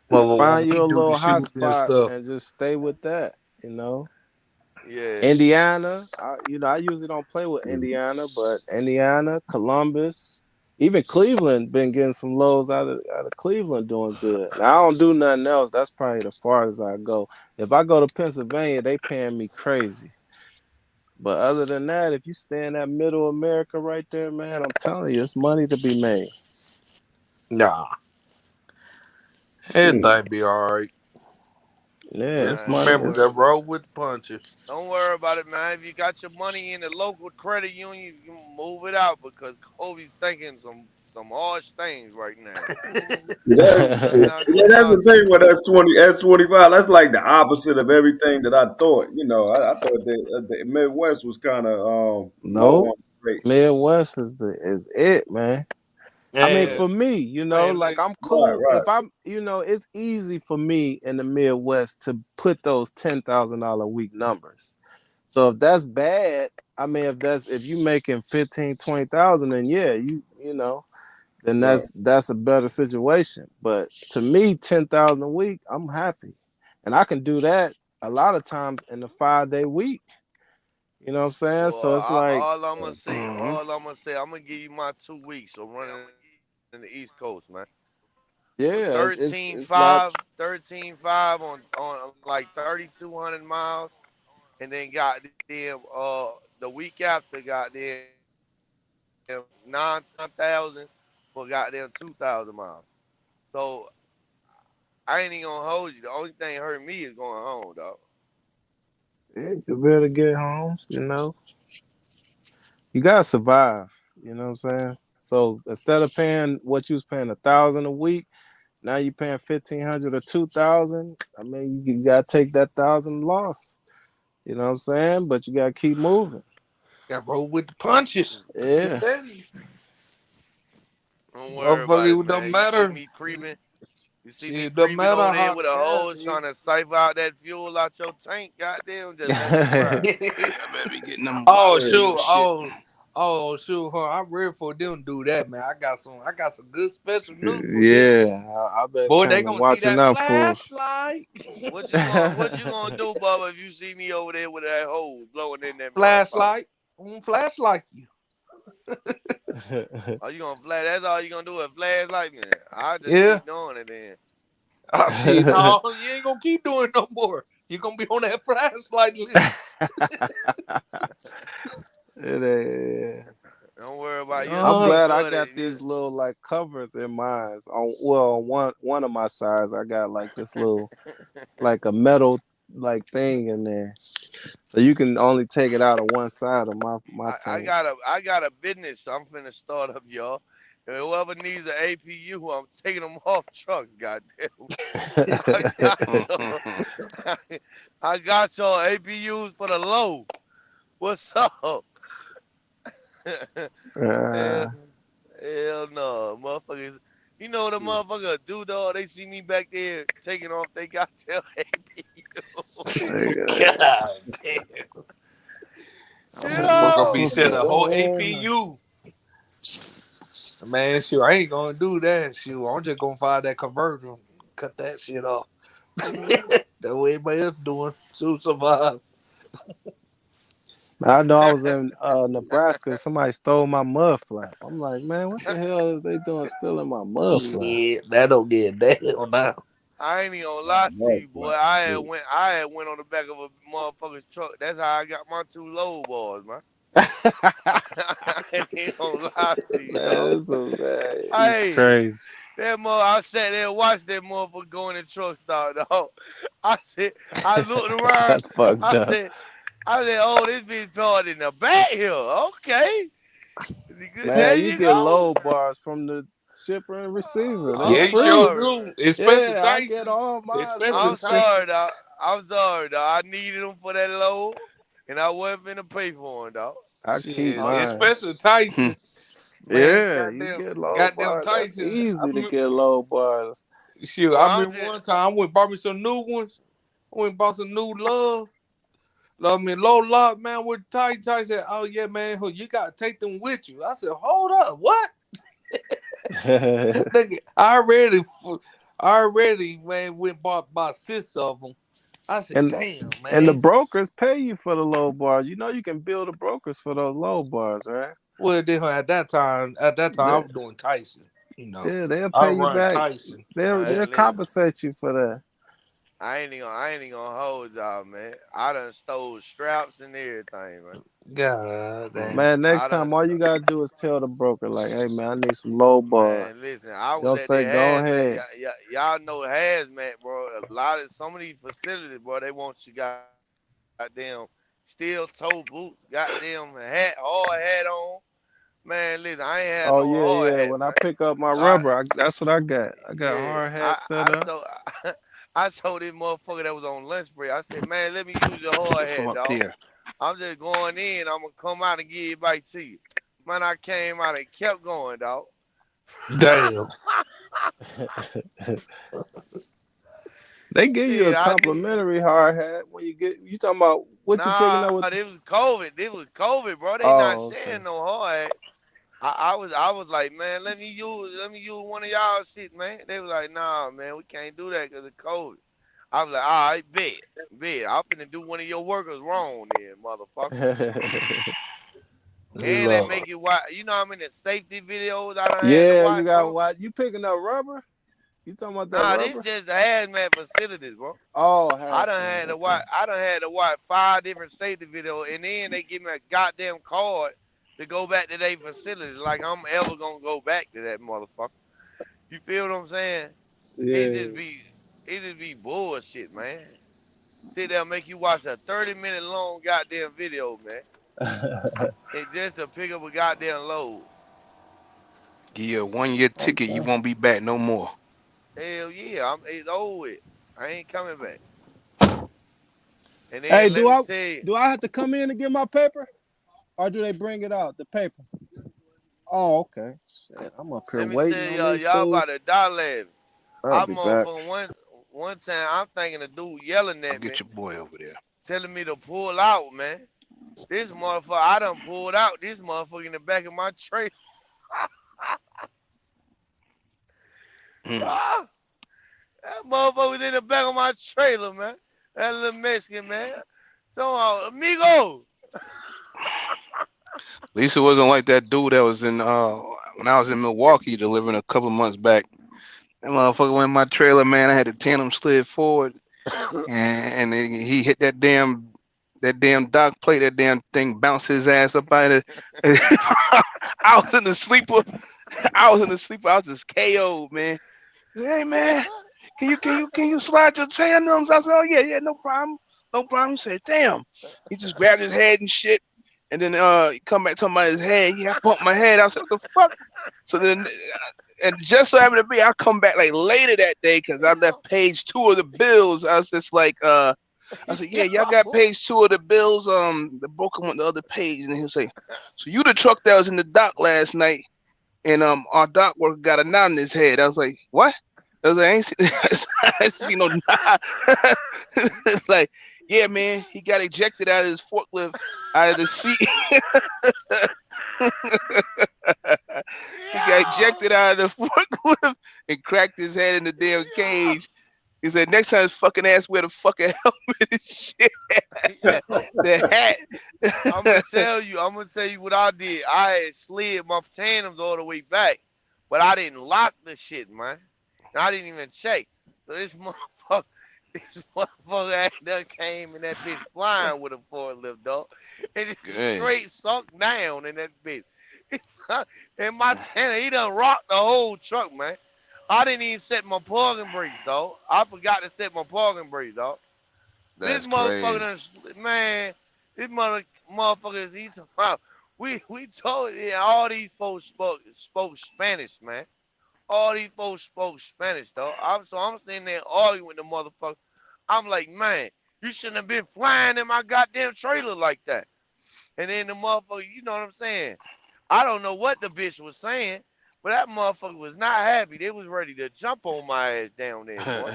Find you a little hot spot and just stay with that. You know. Yeah. Indiana, I usually don't play with Indiana, but Indiana, Columbus, even Cleveland been getting some lows out of Cleveland doing good. Now, I don't do nothing else. That's probably the farthest I go. If I go to Pennsylvania, they paying me crazy. But other than that, if you stay in that middle America right there, man, I'm telling you, it's money to be made. Nah. Everything be all right. Yeah, it's money. Remember that roll with the punches. Don't worry about it, man. If you got your money in the local credit union, you can move it out because Kobe's thinking some some harsh things right now. Yeah, that's the thing with S25. That's like the opposite of everything that I thought. I thought the Midwest was kind of low No, on rates. Midwest is it, man. I mean, Yeah, for me, man, like I'm Right, cool right. if I'm, it's easy for me in the Midwest to put those $10,000 a week numbers. So if that's bad, I mean, if you making 15, 20,000, then yeah, then Right. that's a better situation. But to me, 10,000 a week, I'm happy, and I can do that a lot of times in a 5-day week. You know what I'm saying? Well, So it's like, all I'm gonna say, mhm. I'm gonna give you my 2 weeks of running in the East Coast, man. For Yeah, it's thirteen it's not. five, 13.5 on like 3,200 miles, and then got them the week after got them 9,000 for goddamn 2,000 miles. So I ain't even gonna hold you. The only thing hurt me is going home, dog. Yeah, you better get home. You gotta survive. You know what I'm saying? So instead of paying what you was paying 1,000 a week, now you paying 1,500 or 2,000. I mean, you gotta take that 1,000 loss. You know what I'm saying? But you gotta keep moving. got roll with the punches. Yeah. Don't worry about Motherfucker, it, it don't man. You see matter. me creeping. You see me Shit, don't creeping matter over there how with a bad hose it trying to siphon out that fuel out your tank. Goddamn, just let me ride. I better be getting them Oh water Yeah. and shoot! shit. Shoot! Huh? I'm ready for them to do that, man. I got some good special news for them. Yeah. I've been Boy, they kind of gonna see watching that out for. flashlight. What you gonna do, Bubba, if you see me over there with that hose blowing in that motherfucker? Flashlight. I'm gonna flashlight you. Are you gonna flash? That's all you gonna do is flashlight, man. I'll just Yeah. keep doing it then. Oh shit! No, you ain't gonna keep doing it no more. You're gonna be on that flashlight list. Don't worry about it. You'll I'm see glad I flooded. got these little like covers in mine. On one of my sides, I got like this little like a metal like thing in there, so you can only take it out of one side of my tank. I got a business I'm finna start up, y'all. And whoever needs an APU, I'm taking them off trucks. Goddamn. I got y'all APUs for the low. What's up? Hell no, motherfuckers. You know what a motherfucker do, dog? They see me back there taking off they goddamn APU. God damn. Motherfucker gonna be setting a whole APU. Man, shit, I ain't gonna do that. Shit, I'm just gonna find that converter and cut that shit off. That's what everybody else doing to survive. I know I was in Nebraska. Somebody stole my mud flap. I'm like, man, what the hell is they doing stealing my mud flap? Yeah, that don't get down now. I ain't even gonna lie to you, boy. I had went on the back of a motherfucker's truck. That's how I got my 2 low bars, man. I ain't gonna lie to you, dog. It's crazy. I sat there and watched that motherfucker go in the truck stop, dog. I looked around. That's fucked up. I said, oh, this bitch parked in the back here. Okay. Man, there you get go. low bars from the shipper and receiver. Yeah, you sure do. Especially Tyson. I get all mine. I'm sorry, dog. I needed them for that low, and I wasn't finna pay for them, dog. I keep mine. Especially Tyson. Man, you get low goddamn bars. Tyson. That's easy to get low bars. Shoot, I remember one time I went and bought me some new ones. I went and bought some new low lock, man, with Tyson said, oh yeah, man, you gotta take them with you. I said, hold up, what? I already, man, went and bought about 6 of them. I said, damn, man. And the brokers pay you for the low bars. You know you can bill the brokers for those low bars, right? Well, at that time, I was doing Tyson. You know, yeah, they'll pay you back. Tyson. They'll compensate you for that. I ain't even gonna hold y'all, man. I done stole straps and everything, man. God damn. Man, next time all you gotta do is tell the broker, like, hey man, I need some low bars. Man, listen, I was They'll at say, the go hazmat. ahead. Y'all know hazmat, bro. Some of these facilities, bro, they want you goddamn steel toe boots, goddamn hard hat on, Man, listen, I ain't had Oh no yeah, hard yeah. hat, When I man. pick up my I rubber, that's what I got. I got yeah, hard hat set up. I told this motherfucker that was on lunch break. I said, man, let me use your hard From hat, up dog. here. I'm just going in. I'm gonna come out and give it back to you. Man, I came out and kept going, dog. Damn. They give you a Yeah, I need. complimentary hard hat when you get. You talking about what you picking Nah, up with? it was COVID. It was COVID, bro. They not Oh, okay. sharing no hard hat. I was like, man, let me use one of y'all shit, man. They was like, nah, man, we can't do that because of COVID. I was like, all right, bet. I'm finna do one of your workers wrong then, motherfucker. And they make you watch. You know how many safety videos I done had to Yeah, you watch, got bro? what? You picking up rubber? You talking about that Nah, this rubber? just hazmat facilities, bro. Oh, I done hazmat. had to Okay. watch. I done had to watch 5 different safety videos, and then they give me a goddamn card to go back to their facilities. Like I'm ever gonna go back to that motherfucker. You feel what I'm saying? It Yeah. just be, it just be bullshit, man. Sit there and make you watch a 30-minute long goddamn video, man. And just to pick up a goddamn load. Give you a 1-year ticket, you won't be back no more. Hell yeah, it's over with. I ain't coming back. And Hey, then let me tell you, do I have to come in and get my paper, or do they bring it out the paper? Oh, okay. Shit, I'm up here let me waiting tell on y'all, these y'all about fools. to die laughing. I'll I be back. motherfucking one time I'm thinking a dude yelling Go at me, get your boy over there. telling me to pull out, man. This motherfucker, I done pulled out. This motherfucker in the back of my trailer. Ah, that motherfucker was in the back of my trailer, man. That little Mexican, man. So, amigo. At least it wasn't like that dude that was in when I was in Milwaukee delivering a couple of months back. That motherfucker went in my trailer, man. I had the tandem slid forward, and he hit that damn dock plate. That damn thing bounced his ass up out of it. I was in the sleeper. I was just KO'd, man. He said, hey man, can you slide your tandems? I said, oh yeah, no problem. He said, damn. He just grabbed his head and shit. And then he come back talking about his head. Yeah, I bumped my head. I said, what the fuck? So then, and just so happened to be, I come back like later that day because I left page 2 of the bills. I was just like, I said, yeah, y'all got page 2 of the bills. The broker went the other page, and he'll say, so you the truck that was in the dock last night, and our dock worker got a knot in his head. I was like, what? I was like, I ain't seen no knot. Like, yeah, man, he got ejected out of his forklift, out of the seat. He got ejected out of the forklift and cracked his head in the damn cage. He said, next time his fucking ass wear the fucking helmet and shit. The hat. I'm gonna tell you what I did. I had slid my tandems all the way back, but I didn't lock the shit, man. And I didn't even check. So this motherfucker done came in that bitch flying with a forklift, dog. And just straight sunk down in that bitch. And my tanner, he done rocked the whole truck, man. I didn't even set my parking brakes, dog. I forgot to set my parking brakes, dog. That's This motherfucker done, man, this motherfuckers, he's about, we told you, all these folks spoke Spanish, man. All these folks spoke Spanish, dog. I'm sitting there arguing with the motherfucker. I'm like, man, you shouldn't have been flying in my goddamn trailer like that. And then the motherfucker, you know what I'm saying? I don't know what the bitch was saying, but that motherfucker was not happy. They was ready to jump on my ass down there, boy.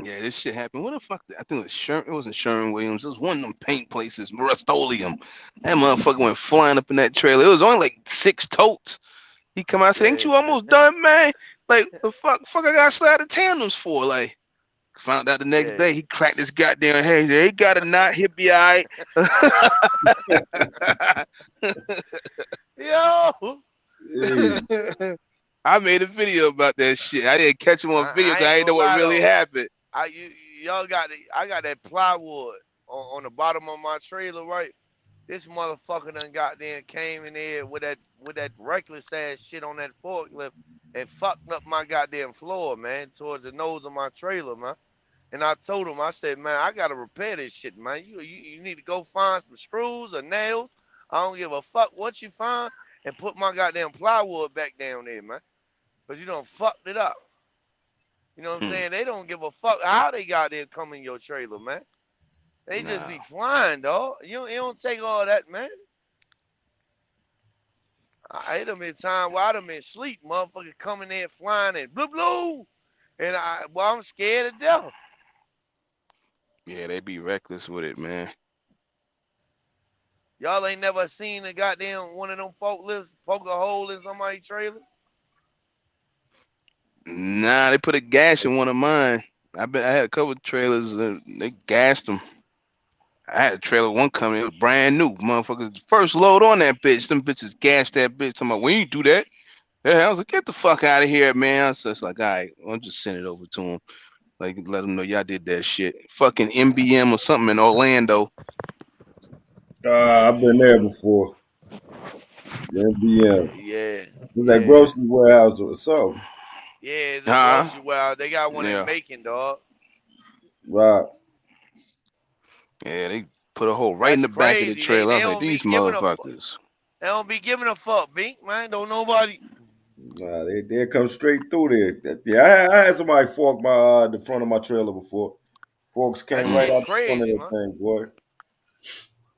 Yeah, this shit happened. What the fuck? I think it was Sherman. It wasn't Sherman Williams. It was one of them paint places, Rust-Oleum. That motherfucker went flying up in that trailer. It was only like 6 totes. He come out and said, ain't you almost done, man? Like, the fuck I got slide the tandems for? Like, found out the next day, he cracked his goddamn head. He said, he got a knot, he'll be all right. Yo! I made a video about that shit. I didn't catch him on video because I didn't know what really happened. I got that plywood on the bottom of my trailer, right? This motherfucker done goddamn came in there with that reckless ass shit on that forklift and fucked up my goddamn floor, man, towards the nose of my trailer, man. And I told him, I said, man, I gotta repair this shit, man. You need to go find some screws or nails I don't give a fuck what you find and put my goddamn plywood back down there, man. But you done fucked it up. You know what I'm saying? They don't give a fuck how they got there come in your trailer, man. They just be flying, dog. You don't take all that, man. I hate them in time while I'm in sleep, motherfucker coming there flying and blue blue. And I'm scared to death. Yeah, they be reckless with it, man. Y'all ain't never seen a goddamn one of them forklifts poke a hole in somebody's trailer? Nah, they put a gash in one of mine. I had a couple of trailers, they gassed them. I had a trailer one coming, it was brand new. Motherfuckers, first load on that bitch, them bitches gashed that bitch. I'm like, we ain't do that. Yeah, I was like, get the fuck out of here, man. So it's like, all right, I'll just send it over to them. Like, let them know y'all did that shit. Fucking MBM or something in Orlando. I've been there before. The MBM. Yeah. It's that grocery warehouse or so. Yeah, it's a grocery warehouse. They got one in Macon, dog. Right. Yeah, they put a hole right in the back of the trailer. I was like, these motherfuckers. They don't be giving a fuck, Bink, man. Don't nobody. Nah, they come straight through there. Yeah, I had somebody fork the front of my trailer before. Forks came right out the front of that thing, boy.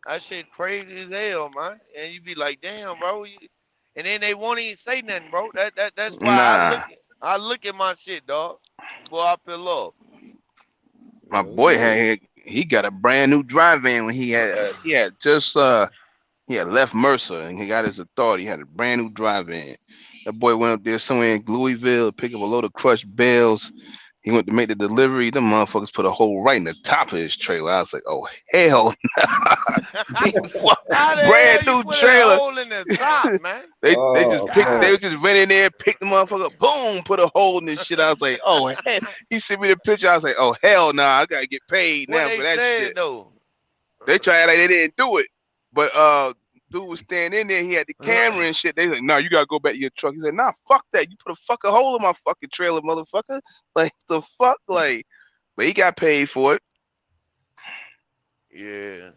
That shit crazy as hell, man. And you be like, damn, bro. And then they won't even say nothing, bro. That's why I look at my shit, dog, before I pull up. My boy he got a brand new drive van when he had left Mercer and he got his authority. He had a brand new drive van. That boy went up there somewhere in Louisville to pick up a load of crushed bales. He went to make the delivery. The motherfuckers put a hole right in the top of his trailer. I was like, oh hell no. Brand new trailer. A hole in the top, man. They just went in there, picked the motherfucker, boom, put a hole in this shit. I was like, oh hell. He sent me the picture. I was like, oh hell no, I gotta get paid now for that shit. Though? They tried like they didn't do it. But dude was standing in there, he had the camera and shit. They like, nah, you gotta go back to your truck. He said, nah, fuck that. You put a fucking hole in my fucking trailer, motherfucker. Like the fuck? Like, but he got paid for it. Yeah.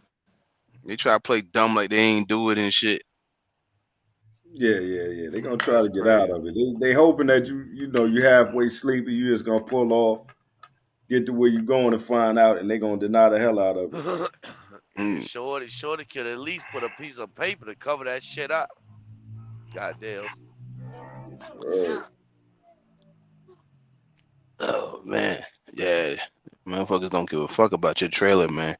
They try to play dumb like they ain't do it and shit. Yeah. They gonna try to get out of it. They hoping that you halfway sleepy, you just gonna pull off, get to where you going to find out, and they gonna deny the hell out of it. Shorty could at least put a piece of paper to cover that shit up. Goddamn. Oh man, yeah, motherfuckers don't give a fuck about your trailer, man.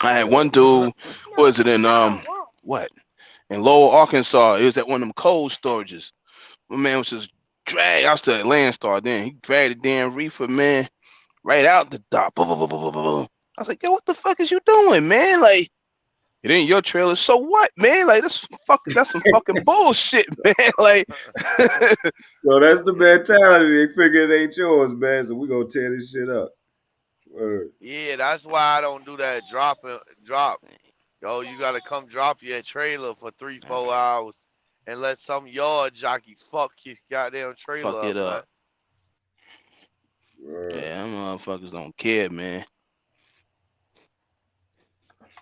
I had one dude, was it in in Lowell, Arkansas? It was at one of them cold storages. My man was just dragged. I was still at Landstar then. He dragged the damn reefer, man, right out the dock. I was like, yo, what the fuck is you doing, man? Like, it ain't your trailer, so what, man? Like, that's some fucking bullshit, man. Like, so that's the mentality. They figure it ain't yours, man. So we gonna tear this shit up. Yeah, that's why I don't do that drop. Yo, you gotta come drop your trailer for 3-4 hours and let some yard jockey fuck your goddamn trailer fuck it up. Yeah, them motherfuckers don't care, man.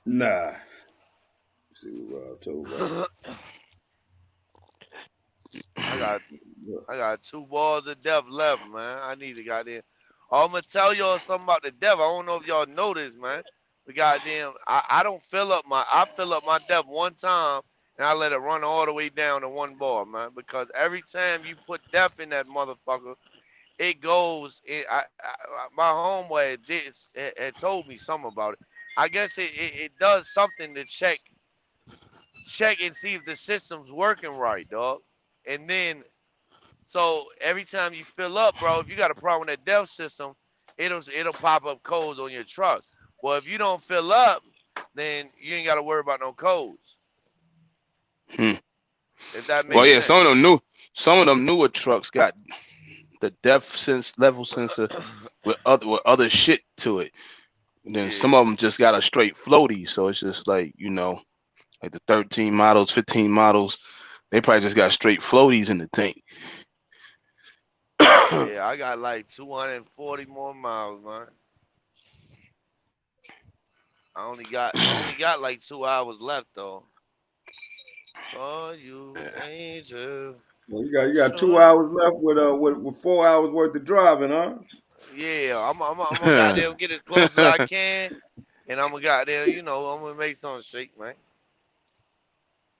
Nah. See what I'm talking about. I got 2 balls of death left, man. I need to goddamn. I'm gonna tell y'all something about the death. I don't know if y'all know this, man. But goddamn, I fill up my death one time and I let it run all the way down to 1 ball, man. Because every time you put death in that motherfucker, it goes. My homeboy had told me something about it. I guess it does something to check and see if the system's working right, dog. And then, so every time you fill up, bro, if you got a problem with that dev system, it'll pop up codes on your truck. Well, if you don't fill up, then you ain't got to worry about no codes. If that makes sense. some of them newer trucks got the depth level sensor with other shit to it. And then some of them just got a straight floaty, so it's just like, like the 13 models, 15 models, they probably just got straight floaties in the tank. Yeah, I got like 240 more miles, man. I only got like 2 hours left though. Saw you, angel. Well, you got 2 hours left with 4 hours worth of driving, huh? Yeah, I'm gonna goddamn get as close as I can, and I'm gonna goddamn, I'm gonna make something shake, man.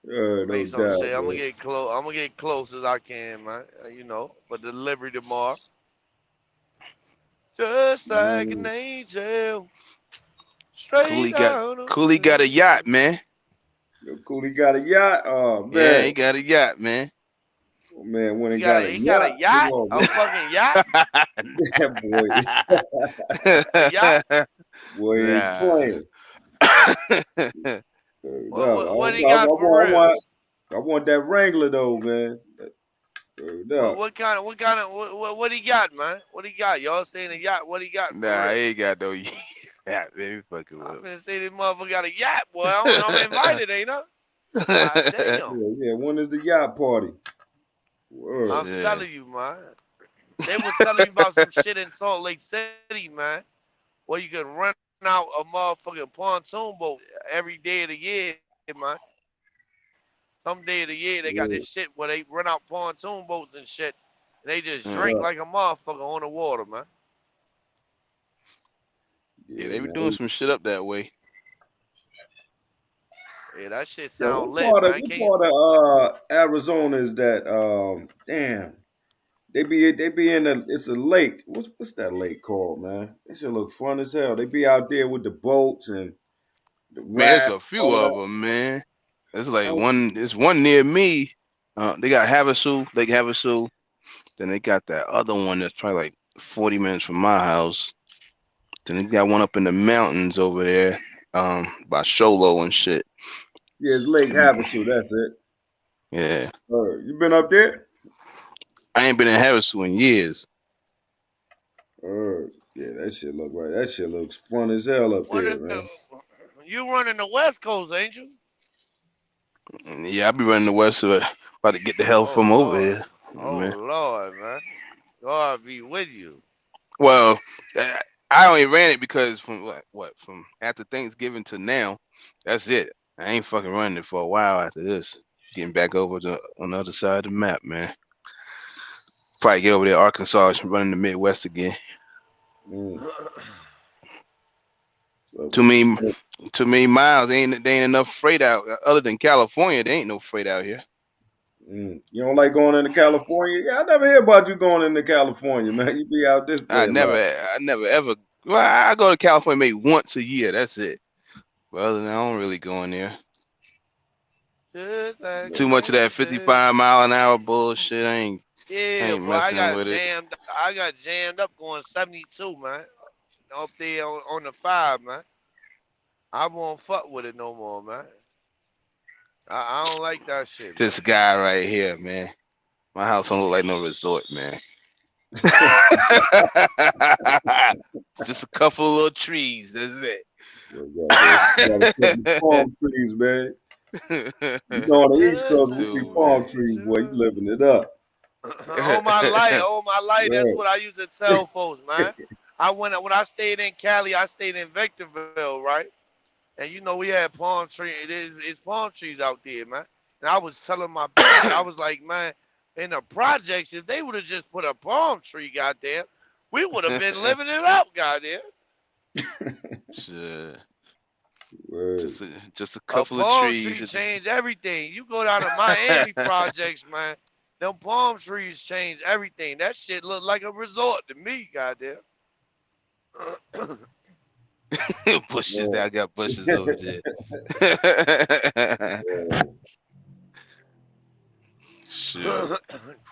No Make some doubt, shit. I'm gonna man. get close. I'm gonna get close as I can, man. For delivery tomorrow. Just like an angel, straight down. Cooley got a yacht, man. Yo, Cooley got a yacht. Oh man. Yeah, he got a yacht, man. Oh man, when He he got a yacht, a fucking yacht. That boy. A yacht. Boy, he ain't playing. What he got for real? I want that Wrangler though, man. What he got, man? What he got? Y'all saying a yacht? What he got? Nah, he ain't got no yacht, man. We fucking with. I'm gonna say this motherfucker got a yacht, boy. I'm invited, ain't I? God damn. Yeah, when is the yacht party? Word. I'm telling you, man. They was telling you about some shit in Salt Lake City, man. Where you can rent out a motherfucking pontoon boat every day of the year, man. Some day of the year they got this shit where they rent out pontoon boats and shit. And they just drink like a motherfucker on the water, man. Yeah, they be doing some shit up that way. Yeah, that shit sound lit, What man. part of Arizona is that? Damn. They be in it's a lake. What's that lake called, man? That should look fun as hell. They be out there with the boats and the Man, there's a few of that. them, man. There's like there's one near me. They got Lake Havasu. Then they got that other one that's probably like 40 minutes from my house. Then they got one up in the mountains over there, by Sholo and shit. Yeah, it's Lake Havasu. That's it. Yeah. You been up there? I ain't been in Havasu in years. Yeah, that shit look right. That shit looks fun as hell up there, man. You running the West Coast, ain't you? Yeah, I be running the West, so about to get the hell from over here. Lord, man. God be with you. Well, I only ran it because from from after Thanksgiving to now, that's it. I ain't fucking running it for a while after this. Getting back over to on the other side of the map, man. Probably get over there, Arkansas, running the Midwest again. Too many miles. They ain't enough freight out. Other than California, there ain't no freight out here. You don't like going into California? Yeah, I never hear about you going into California, man. You be out this way. I never ever. Well, I go to California maybe once a year. That's it. But other than that, I don't really go in there. Too much of that 55-mile-an-hour bullshit. I ain't messing with it. I got jammed up going 72, man. Up there on the 5, man. I won't fuck with it no more, man. I don't like that shit. This guy right here, man. My house don't look like no resort, man. Just a couple of little trees. That's it. Palm trees, man. You know, on the East Coast, we see palm trees, boy. You living it up. All my life. That's what I used to tell folks, man. When I stayed in Cali, I stayed in Victorville, right? And you know we had palm trees. It's palm trees out there, man. And I was telling my parents, I was like, man, in the projects, if they would have just put a palm tree, goddamn, we would have been living it up, goddamn. Sure. Just a couple of trees. Palm trees change everything. You go down to Miami projects, man. Them palm trees change everything. That shit look like a resort to me, goddamn. Bushes. I got bushes over there. Sure.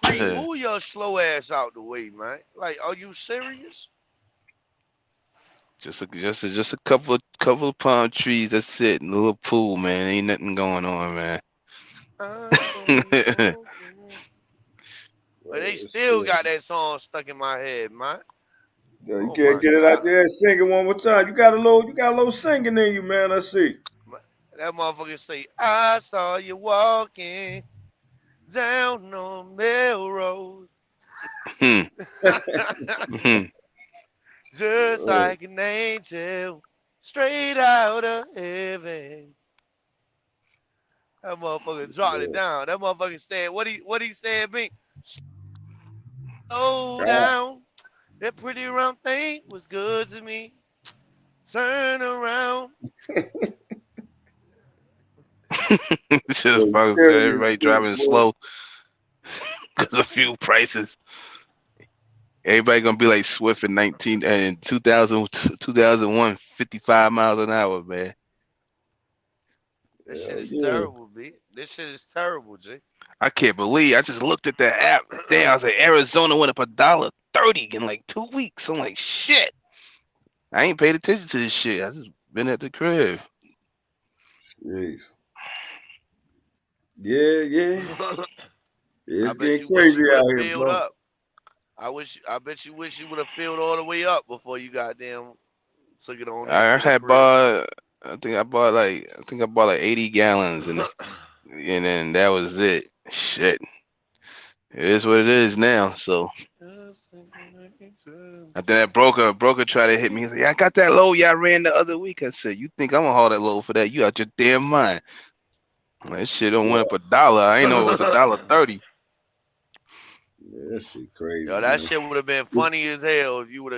Creep, move your slow ass out the way, man. Like, are you serious? Just a couple of palm trees. That's it. A little pool, man. Ain't nothing going on, man. But they still got that song stuck in my head, man. Yo, you can't get it out there and sing it one more time. You got a little singing in you, man. I see. That motherfucker say, I saw you walking down on Melrose. Just like an angel, straight out of heaven. That motherfucker dropped it down. That motherfucker said, what he said, Bink? Slow down. That pretty round thing was good to me. Turn around. Should have fucking said everybody driving slow because of fuel prices. Everybody gonna be like Swift in 2001, 55 miles an hour, man. This shit is terrible, B. This shit is terrible, G. I can't believe I just looked at that app. Damn, I was like, Arizona went up $1.30 in like 2 weeks. I'm like, shit. I ain't paid attention to this shit. I just been at the crib. Jeez. Yeah. It's getting crazy out here, bro. Up. I bet you wish you would have filled all the way up before you goddamn took it on. I think I bought like 80 gallons and then that was it. Shit. It is what it is now. So after that broker tried to hit me. He's like, I got that low y'all ran the other week. I said, you think I'm gonna haul that low for that? You out your damn mind. That shit don't went up $1. I ain't know it was $1.30. Yeah, that shit crazy. Yo, that shit would have been funny as hell if you would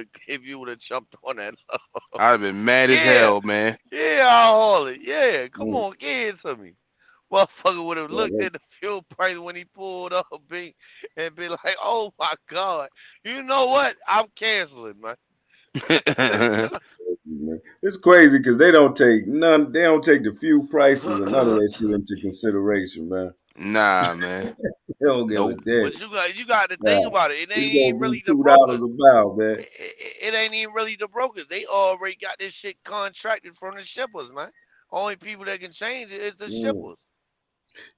have jumped on that. I'd have been mad as hell, man. Yeah, I'll haul it. Yeah, come on, give it to me. Motherfucker would have looked at the fuel price when he pulled up and be like, "Oh my God, you know what? I'm canceling, man." It's crazy because they don't take the fuel prices and none of that shit into consideration, man. Nah, man. They don't give a damn. But you got to think about it. It ain't even really the $2 brokers. a barrel, man. It ain't even really the brokers. They already got this shit contracted from the shippers, man. Only people that can change it is the shippers.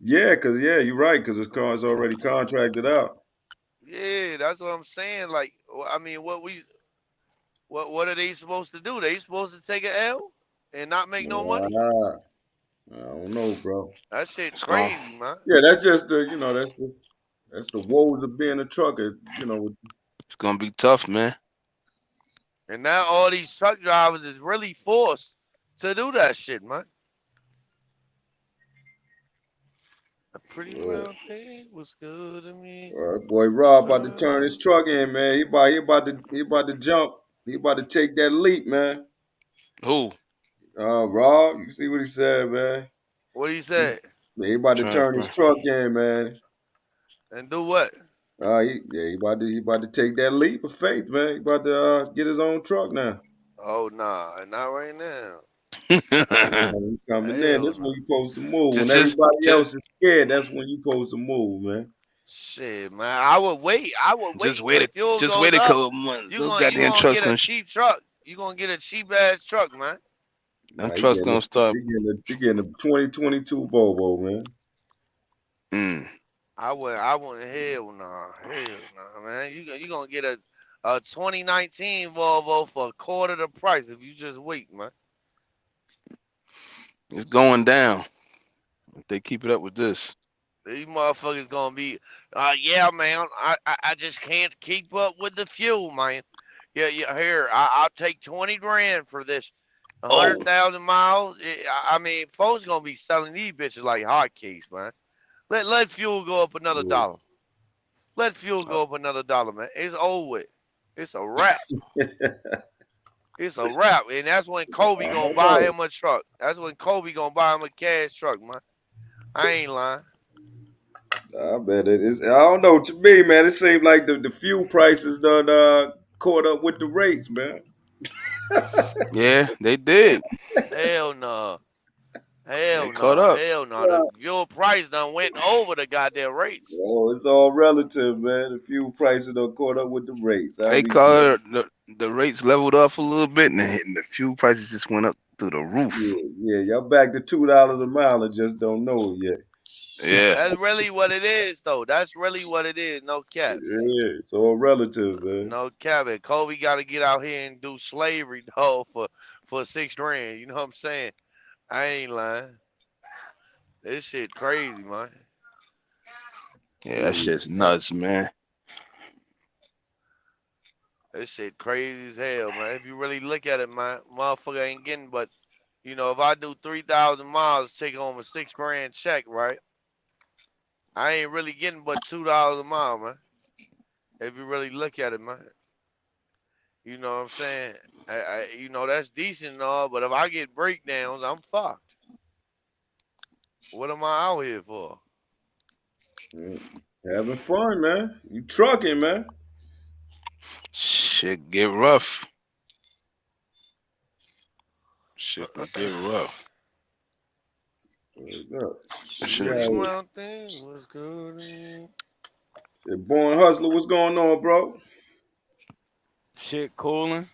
Yeah, because you're right, because this car is already contracted out. Yeah, that's what I'm saying. Like, I mean, what are they supposed to do? They supposed to take an L and not make no money? I don't know, bro. That shit's crazy, man. Yeah, that's just that's the woes of being a trucker, It's gonna be tough, man. And now all these truck drivers is really forced to do that shit, man. A pretty round thing was good to me. Boy, Rob about to turn his truck in, man. He about to jump. He about to take that leap, man. Who? Rob, you see what he said, man? What he said? He about to turn his truck in, man. And do what? He about to take that leap of faith, man. He about to get his own truck now. Oh nah, not right now. Coming in. This is when you supposed to move. When everybody else is scared, that's when you supposed to move, man. Shit, man. I would wait. Just wait a couple months. You're gonna get a cheap truck. You're gonna get a cheap ass truck, man. That truck's gonna start. You're getting a 2022 Volvo, man. I wouldn't. Hell nah, man. You gonna get a 2019 Volvo for a quarter the price if you just wait, man. It's going down. If they keep it up with this. These motherfuckers gonna be, yeah, man. I just can't keep up with the fuel, man. Yeah. Here, I'll take 20 grand for this. 100,000 miles. I mean, folks gonna be selling these bitches like hotcakes, man. Let fuel go up another $1. Let fuel go up another $1, man. It's over with. It's a wrap. It's a wrap, and that's when Kobe gonna buy him a truck. That's when Kobe gonna buy him a cash truck, man. I ain't lying. I bet it is. I don't know. To me, man, it seems like the fuel prices done caught up with the rates, man. Yeah, they did. Hell no. Hell no. Caught up. Hell no. The fuel price done went over the goddamn rates. Oh, it's all relative, man. The fuel prices done caught up with the rates. They call it the rates leveled off a little bit, and the fuel prices just went up through the roof. Yeah, y'all back to $2 a mile and just don't know it yet. Yeah. That's really what it is, though. That's really what it is. No cap. Yeah, it's all relative, man. No cap. And Kobe got to get out here and do slavery, though, for $6 grand. You know what I'm saying? I ain't lying. This shit crazy, man. Yeah, that shit's nuts, man. This shit crazy as hell, man. If you really look at it, man, motherfucker ain't getting but, if I do 3,000 miles, take home a $6,000 check, right? I ain't really getting but $2 a mile, man. If you really look at it, man. You know what I'm saying? That's decent and all, but if I get breakdowns, I'm fucked. What am I out here for? Having fun, man. You trucking, man. Shit get rough. Shit can get rough. Mountain was good. Born Hustler, what's going on, bro? Shit cooling.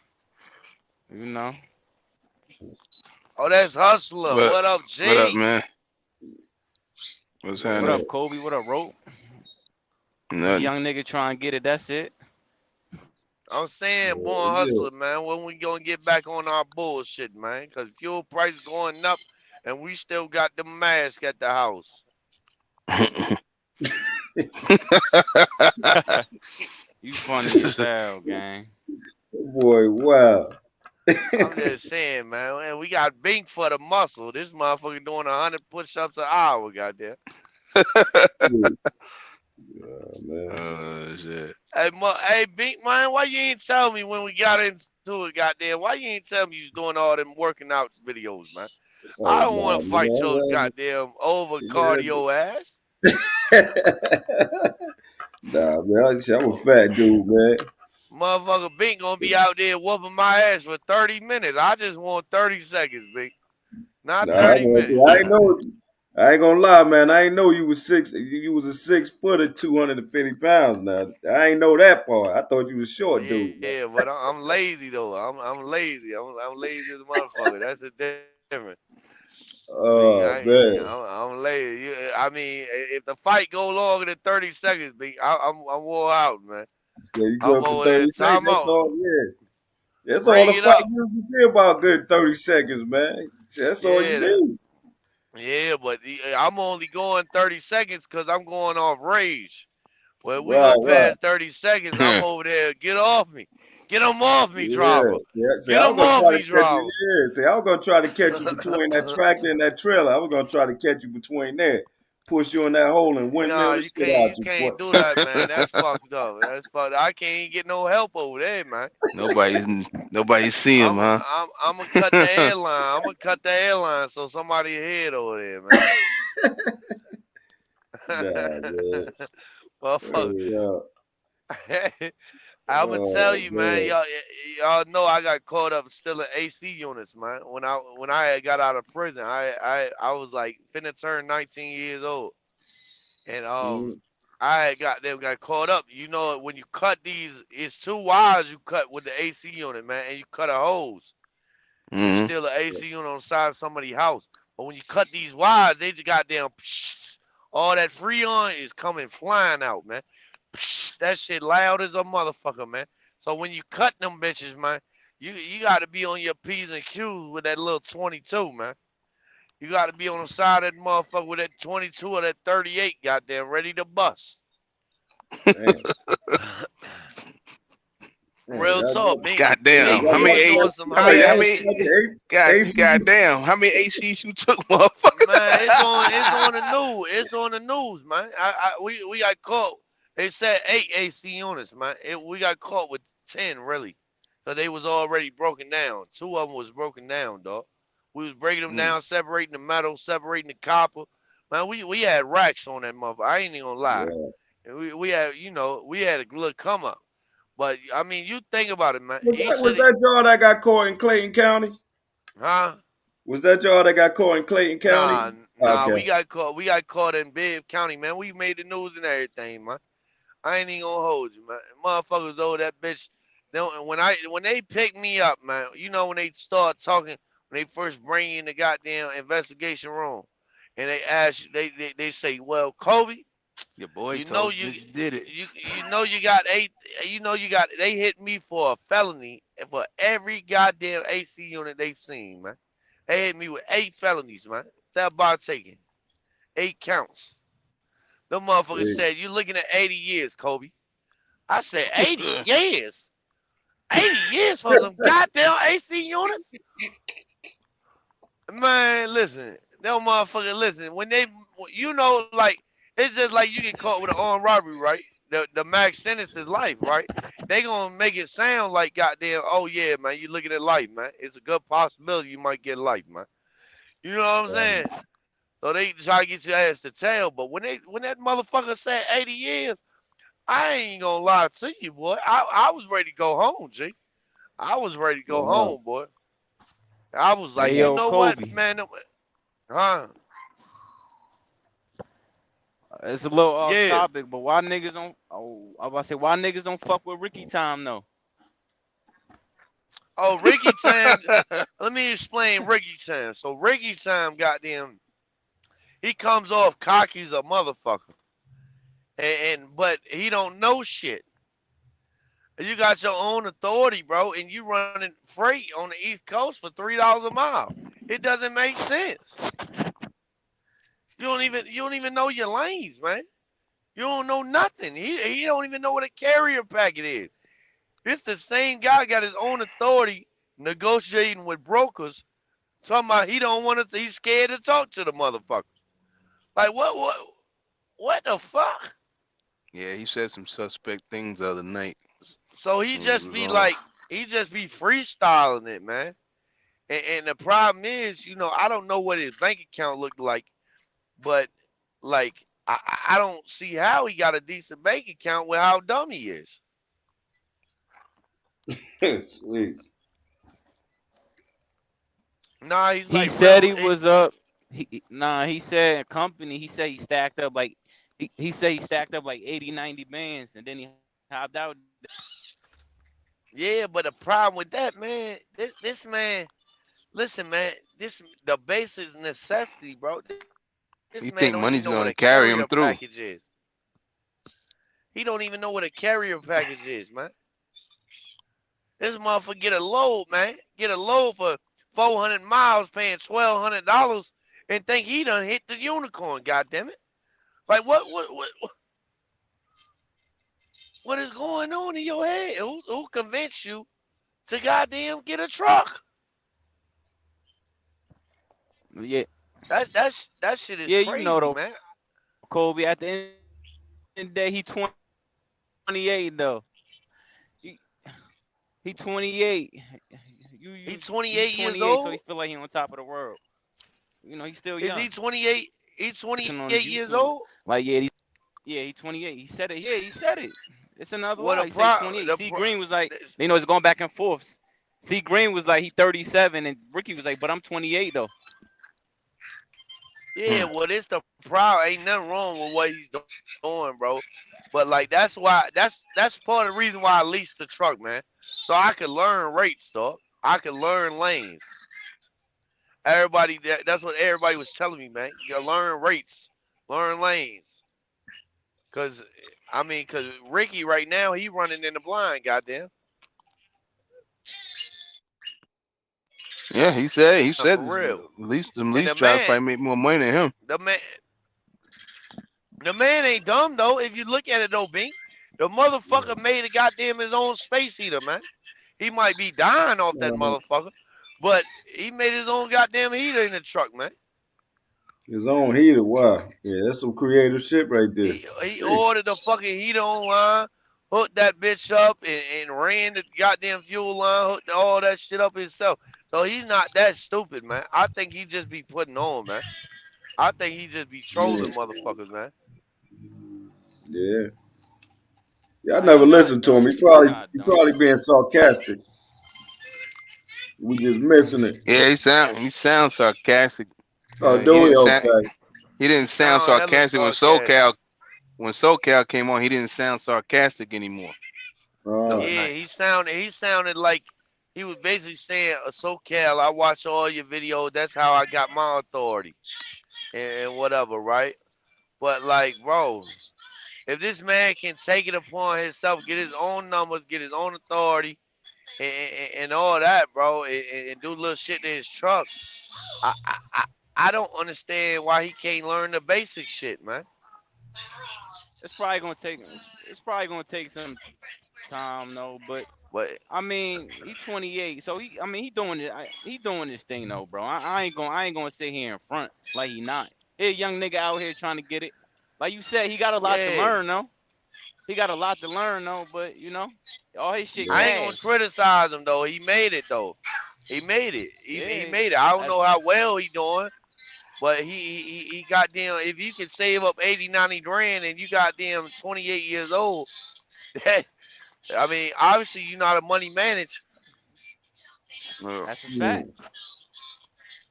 Oh, that's Hustler. What up, Jay? What up, man? What's happening? What up, Kobe? What up, Rope? Young nigga trying to get it. That's it. I'm saying, Born Hustler, man. When we gonna get back on our bullshit, man? Because fuel price going up, and we still got the mask at the house. You funny as hell, gang. Boy, wow. I'm just saying, man. We got Bink for the muscle. This motherfucker doing 100 push-ups an hour, goddamn. Oh, shit. Hey, Bink, man, why you ain't tell me when we got into it, goddamn? Why you ain't tell me you was doing all them working out videos, man? I don't want to fight your goddamn over cardio ass. Nah, man, I'm a fat dude, man. Motherfucker Bink gonna be out there whooping my ass for 30 minutes. I just want 30 seconds, Bink. Not 30 minutes. I ain't gonna lie, man. I ain't know you was You was a 6 footer, 250 pounds. Now I ain't know that part. I thought you was a short dude. Yeah, but I'm lazy though. I'm lazy. I'm lazy as a motherfucker. That's the difference. Oh man, I'm lazy. I mean, if the fight go longer than 30 seconds, Bink, I'm wore out, man. Yeah, you go for 30 seconds. That's all. Yeah, that's all the fight usually be about. Good 30 seconds, man. That's all you need. Yeah, but I'm only going 30 seconds because I'm going off rage. Well, we go past 30 seconds, I'm over there. Get off me. Get them off me, Driver. Yeah. Get them off me, Driver. See, I was going to try to catch you between that tractor and that trailer. I was going to try to catch you between there. Push you in that hole and windmill the shit out you. You can't do that, man. That's fucked up. That's fucked up. I can't even get no help over there, man. Nobody's seeing him, huh? I'm going to cut the airline. I'm going to cut the airline so somebody head over there, man. Nah, man. Motherfucker. I'm gonna tell you, man. Y'all know I got caught up stealing AC units, man. When I had got out of prison, I was like finna turn 19 years old, and I got caught up. You know, when you cut these, it's 2 wires you cut with the AC unit, man, and you cut a hose. You steal an AC unit on the side of somebody's house, but when you cut these wires, they just goddamn all that Freon is coming flying out, man. That shit loud as a motherfucker, man. So when you cut them bitches, man, you got to be on your P's and Q's with that little 22, man. You got to be on the side of that motherfucker with that 22 or that 38, goddamn, ready to bust. Real talk, man. Goddamn. How many ACs you took, motherfucker? Man, it's on the news. It's on the news, man. We got caught. They said 8 AC units, man. We got caught with 10, really. So they was already broken down. 2 of them was broken down, dog. We was breaking them down, separating the metal, separating the copper. Man, we had racks on that motherfucker. I ain't even gonna lie. Yeah. We had, we had a little come up. But, I mean, you think about it, man. Was that y'all that got caught in Clayton County? Huh? Was that y'all that got caught in Clayton County? Nah, okay. We got caught in Bibb County, man. We made the news and everything, man. I ain't even gonna hold you, man. Motherfuckers over that bitch. When they pick me up, man, when they start talking, when they first bring you in the goddamn investigation room, and they ask you, they say, well, Kobe, your boy, you did it. You got 8. They hit me for a felony for every goddamn AC unit they've seen, man. They hit me with 8 felonies, man. That by taking 8 counts. The motherfucker said, you looking at 80 years, Kobe. I said, 80 years? 80 years for some goddamn AC units? Man, listen. That motherfucker, listen. When they, like, it's just like you get caught with an armed robbery, right? The max sentence is life, right? They gonna make it sound like goddamn, oh yeah, man, you looking at life, man. It's a good possibility you might get life, man. You know what I'm saying? So they try to get your ass to tail, but when that motherfucker said 80 years, I ain't gonna lie to you, boy. I was ready to go home, G. I was ready to go home, boy. I was like, Hey, you yo, know Kobe. what, man? Huh? It's a little off Yeah. topic, but why niggas don't? Oh, I was about to say why niggas don't fuck with Ricky Time though. Oh, Ricky Time. Let me explain Ricky Time. So Ricky Time, goddamn, he comes off cocky as a motherfucker, but he don't know shit. You got your own authority, bro, and you running freight on the East Coast for $3 a mile. It doesn't make sense. You don't even know your lanes, man. You don't know nothing. He don't even know what a carrier packet is. It's the same guy got his own authority negotiating with brokers. Talking about he don't want to. He's scared to talk to the motherfuckers. Like what the fuck? Yeah, he said some suspect things the other night. So he just be freestyling it, man. And the problem is, I don't know what his bank account looked like, but like I don't see how he got a decent bank account with how dumb he is. Nah, he said he was up. He said company. He said he stacked up like he said he stacked up like 80, 90 bands, and then he hopped out. Yeah, but the problem with that, man, this man, listen, man, the basic necessity, bro. This You man think don't even money's know what gonna a carry carrier him through? package is. He don't even know what a carrier package is, man. This motherfucker get a load, man. Get a load for 400 miles, paying $1,200, and think he done hit the unicorn. Goddamn it! Like what is going on in your head? Who convinced you to goddamn get a truck? Yeah. That shit is crazy, though, man. Kobe. At the end of the day, he 28 though. He 28. He's 28 years 28, old. so he feel like he on top of the world. He's still young. Is he 28? He's 28 years old. Like he's 28. He said it. Yeah, he said it. It's another What lie. He said 28. C Green was like, it's going back and forth. C Green was like, he 37, and Ricky was like, but I'm 28 though. Yeah, well, it's the problem. Ain't nothing wrong with what he's doing, bro. But like that's why that's part of the reason why I leased the truck, man. So I could learn rates, dog. I could learn lanes. That's what everybody was telling me, man. You gotta learn rates, learn lanes. Cause Ricky right now he running in the blind, goddamn. Yeah, he said For real. at least try to make more money than him. The man ain't dumb though. If you look at it though, Bing, the motherfucker made a goddamn his own space heater, man. He might be dying off that motherfucker, but he made his own goddamn heater in the truck, man. His own heater, wow. Yeah, that's some creative shit right there. He ordered the fucking heater online, hooked that bitch up, and ran the goddamn fuel line, hooked all that shit up himself. So he's not that stupid, man. I think he just be putting on, man. I think he just be trolling motherfuckers, man. Yeah. Y'all never listened to him. He probably being sarcastic. We just missing it. Yeah, he sounds sarcastic. Oh, he didn't sound sarcastic when SoCal came on. He didn't sound sarcastic anymore. Yeah, he sounded like he was basically saying, SoCal, I watch all your videos. That's how I got my authority and whatever, right? But like, bro, if this man can take it upon himself, get his own numbers, get his own authority, and all that, bro, and do little shit to his truck, I don't understand why he can't learn the basic shit, man. It's probably gonna take some time though, but But I mean, he's 28, so he doing it. He doing this thing though, bro. I ain't gonna sit here in front like he not. He a young nigga out here trying to get it. Like you said, he got a lot to yeah, learn though. He got a lot to learn though, but you know, all his shit I ain't gonna cash. criticize him though. He made it though. He made it. He Yeah, made it. I don't that's know how well he doing, but he goddamn. If you can save up 80, 90 grand and you goddamn 28 years old, that, I mean, obviously you know how to money manage. that's a fact.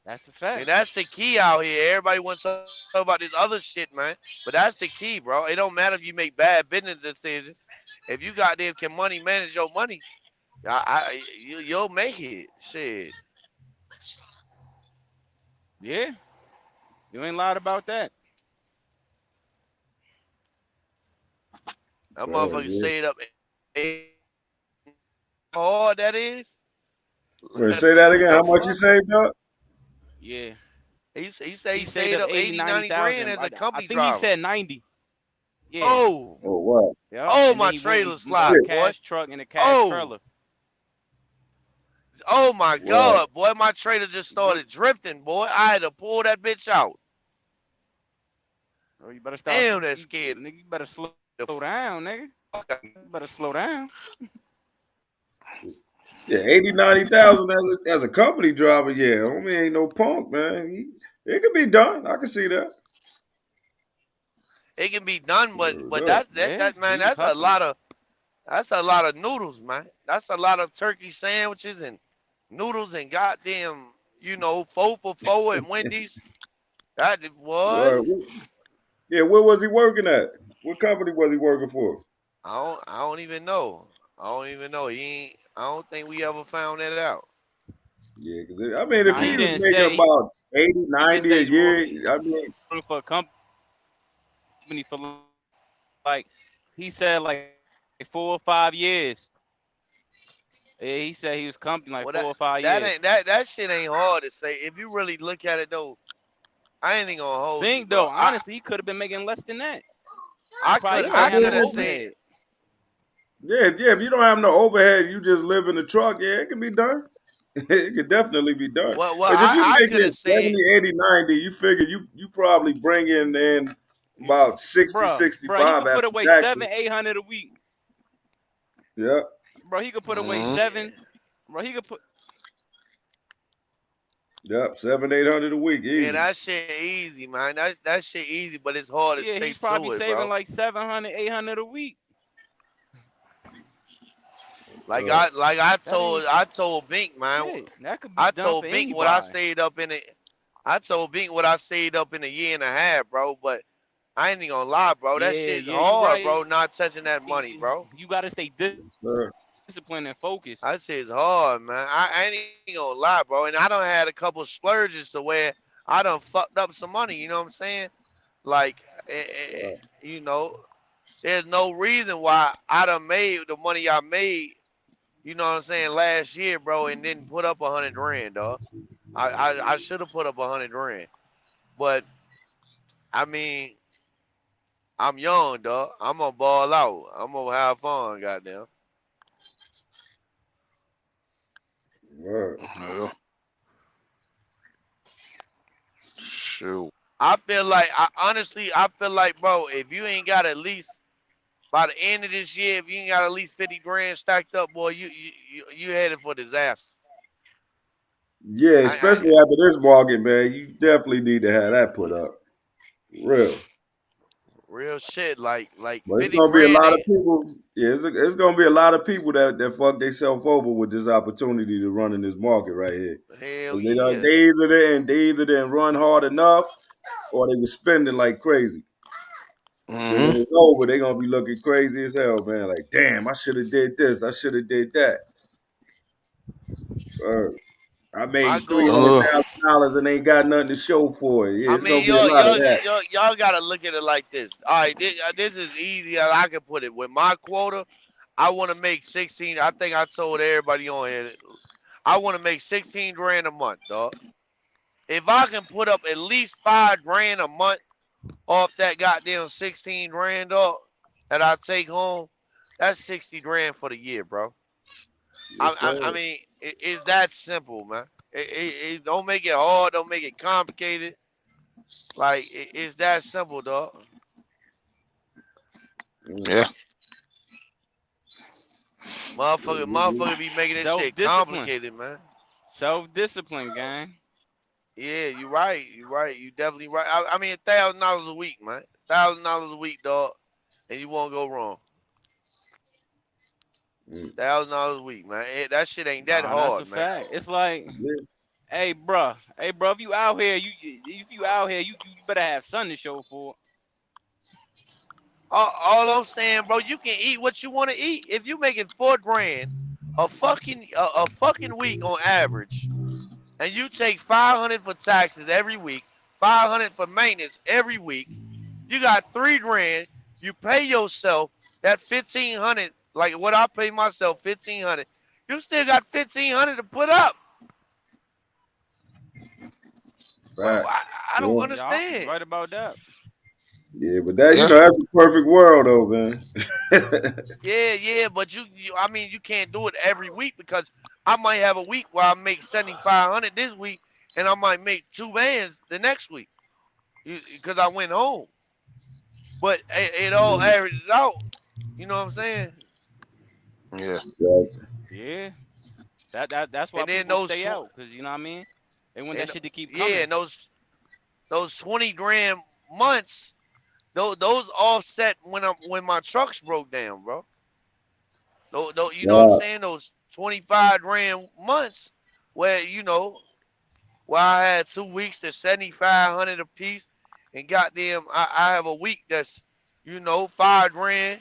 That's a fact. And that's the key out here. Everybody wants to talk about this other shit, man. But that's the key, bro. It don't matter if you make bad business decisions. If you goddamn can money manage your money, you'll make it. Shit. Yeah, you ain't lied about that. That motherfucker saved up. How hard that is? Wait, say that again. How much you saved up? Yeah. He said he saved saved up 80, 90 grand as a company I think driver. he said 90. Yeah. Oh. Oh, wow. Yeah. Oh, And my then he went trailer and slide, bought a boy. cash truck and a cash trailer. Oh my Wow. God, boy, my trailer just started drifting, boy. I had to pull that bitch out. Oh, you better stop. Damn, that scared. Nigga, you better slow down, nigga. You better slow down. Yeah, 80, 90,000 as a company driver. Yeah, homie ain't no punk, man. It could be done. I can see that. It can be done, but Yeah. that man, that's a lot of noodles, man. That's a lot of turkey sandwiches and noodles and goddamn, 4 for 4 at Wendy's. That what? Yeah, where was he working at? What company was he working for? I don't even know. I don't think we ever found that out. Yeah, because I mean, if Nah, he he was didn't making say. about 80, He just 90 said a he's year, I mean, working for a company for like he said like 4 or 5 years. Yeah, he said he was company like Well, 4 or 5 that years. ain't that shit ain't hard to say. If you really look at it though, I ain't even gonna hold you, Think bro. though, honestly, he could have been making less than that. I Probably could have no have overhead. said, yeah, if you don't have no overhead, you just live in the truck, yeah, it can be done. It could definitely be done. well, Because if you I make could it have said, 70, 80, 90, you figure you probably bring in about 60, Bruh, he 65 could put after away taxes. 700-800 a week. Yeah. Bro, he could put away 7. Bro, he could put. Yep, 700, 800 a week, easy. yeah, that shit easy, man. That shit easy, but it's hard to Yeah, stay he's probably to it, saving bro. like 700, 800 a week. Like Right. I told Bink, man. Shit, that could be I done told for Bink what I anybody. saved up in it. I told Bink what I saved up in a year and a half, bro. But I ain't even gonna lie, bro. That shit's You hard, right. bro. Not touching that money, bro. You gotta stay Sure. disciplined and focused. That shit's hard, man. I ain't gonna lie, bro. And I done had a couple splurges to where I done fucked up some money. You know what I'm saying? Like, there's no reason why I done made the money I made. You know what I'm saying? Last year, bro, and didn't put up 100 grand, dog. I should have put up 100 grand, but I mean, I'm young, dog. I'm gonna ball out. I'm gonna have fun, goddamn. Right. Yeah. Shoot. I feel like, bro, if you ain't got at least by the end of this year, if you ain't got at least 50 grand stacked up, boy, you headed for disaster. Yeah, especially after this market, man, you definitely need to have that put up. For real. Real shit, like But it's 50 gonna be a grand. lot of people. Yeah, it's gonna be a lot of people that fuck themselves over with this opportunity to run in this market right here. Hell They yeah. either didn't run hard enough, or they were spending like crazy. Then when it's over, they gonna be looking crazy as hell, man. Like, damn, I should have did this. I should have did that. I made $300,000 and ain't got nothing to show for it. Yeah, I it's mean, gonna be a lot of that. y'all gotta look at it like this. All right, this is easy as I can put it. With my quota, I want to make 16. I think I told everybody on here. I want to make 16 grand a month, dog. If I can put up at least 5 grand a month off that goddamn 16 grand, dog, that I take home, that's 60 grand for the year, bro. I mean, it's that simple, man. It don't make it hard. Don't make it complicated. Like it's that simple, dog. Yeah. Motherfucker be making this shit complicated, man. Self-discipline, gang. Yeah, you right. You right. You definitely right. I mean, $1,000 a week, man. $1,000 a week, dog, and you won't go wrong. $1,000 a week, man. That shit ain't that hard, that's a man. fact. It's like, hey, bro, if you out here, you better have something to show for it. All I'm saying, bro, you can eat what you want to eat. If you making $4 grand a fucking week on average, and you take $500 for taxes every week, $500 for maintenance every week, you got $3 grand. You pay yourself that $1,500, like what I pay myself, $1,500. You still got $1,500 to put up. Well, I don't understand. Right about that. Yeah, but that you know that's a perfect world, though, man. Yeah, but I mean, you can't do it every week because I might have a week where I make $7,500 this week, and I might make 2 bands the next week, because I went home. But it all averages out. You know what I'm saying? Yeah. Yeah. That's why people stay out, because you know what I mean. They want that shit to keep coming. Yeah, and those 20 grand months. Those offset when my trucks broke down, bro. You know what I'm saying? Those 25 grand months where where I had 2 weeks to $7,500 a piece, and goddamn, I have a week that's $5 grand,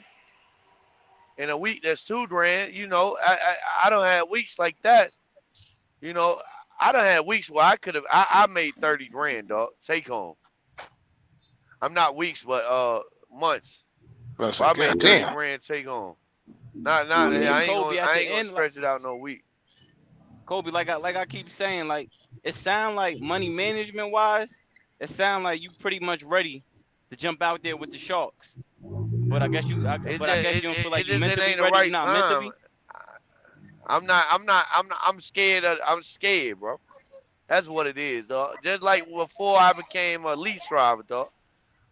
and a week that's $2 grand. I don't have weeks like that. I don't have weeks where I made 30 grand, dog, take home. I'm not weeks, but months. I made 30 grand take home. I ain't gonna stretch it out no week. Kobe, like I keep saying, like it sound like money management wise, it sound like you pretty much ready to jump out there with the Sharks. But I guess you don't feel like you mentally ready. Right not time. mentally. I'm scared. I'm scared, bro. That's what it is, dog. Just like before I became a lease driver, dog.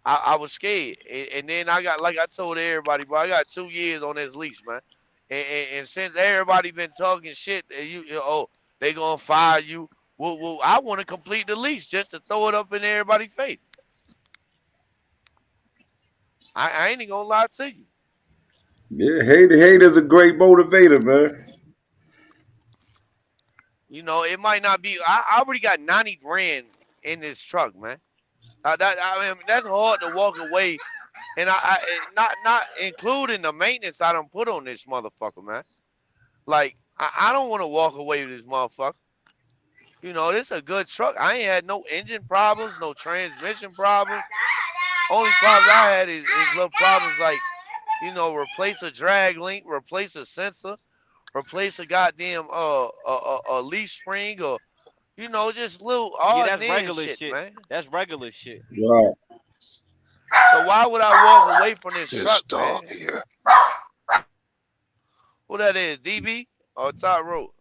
I was scared, and then I got, like I told everybody, bro, I got 2 years on this lease, man. And since everybody been talking shit, they gonna fire you. Well, I want to complete the lease just to throw it up in everybody's face. I ain't gonna lie to you. Yeah, hate is a great motivator, man. It might not be. I already got 90 grand in this truck, man. I mean, that's hard to walk away, and I not including the maintenance I done put on this motherfucker, man. Like I don't want to walk away with this motherfucker. This is a good truck. I ain't had no engine problems, no transmission problems. Only problems I had is little problems like, replace a drag link, replace a sensor, replace a goddamn a leaf spring, or just little that's regular shit, man. That's regular shit. Right. So why would I walk away from this truck, man? Here. Who that is, DB or Todd Road?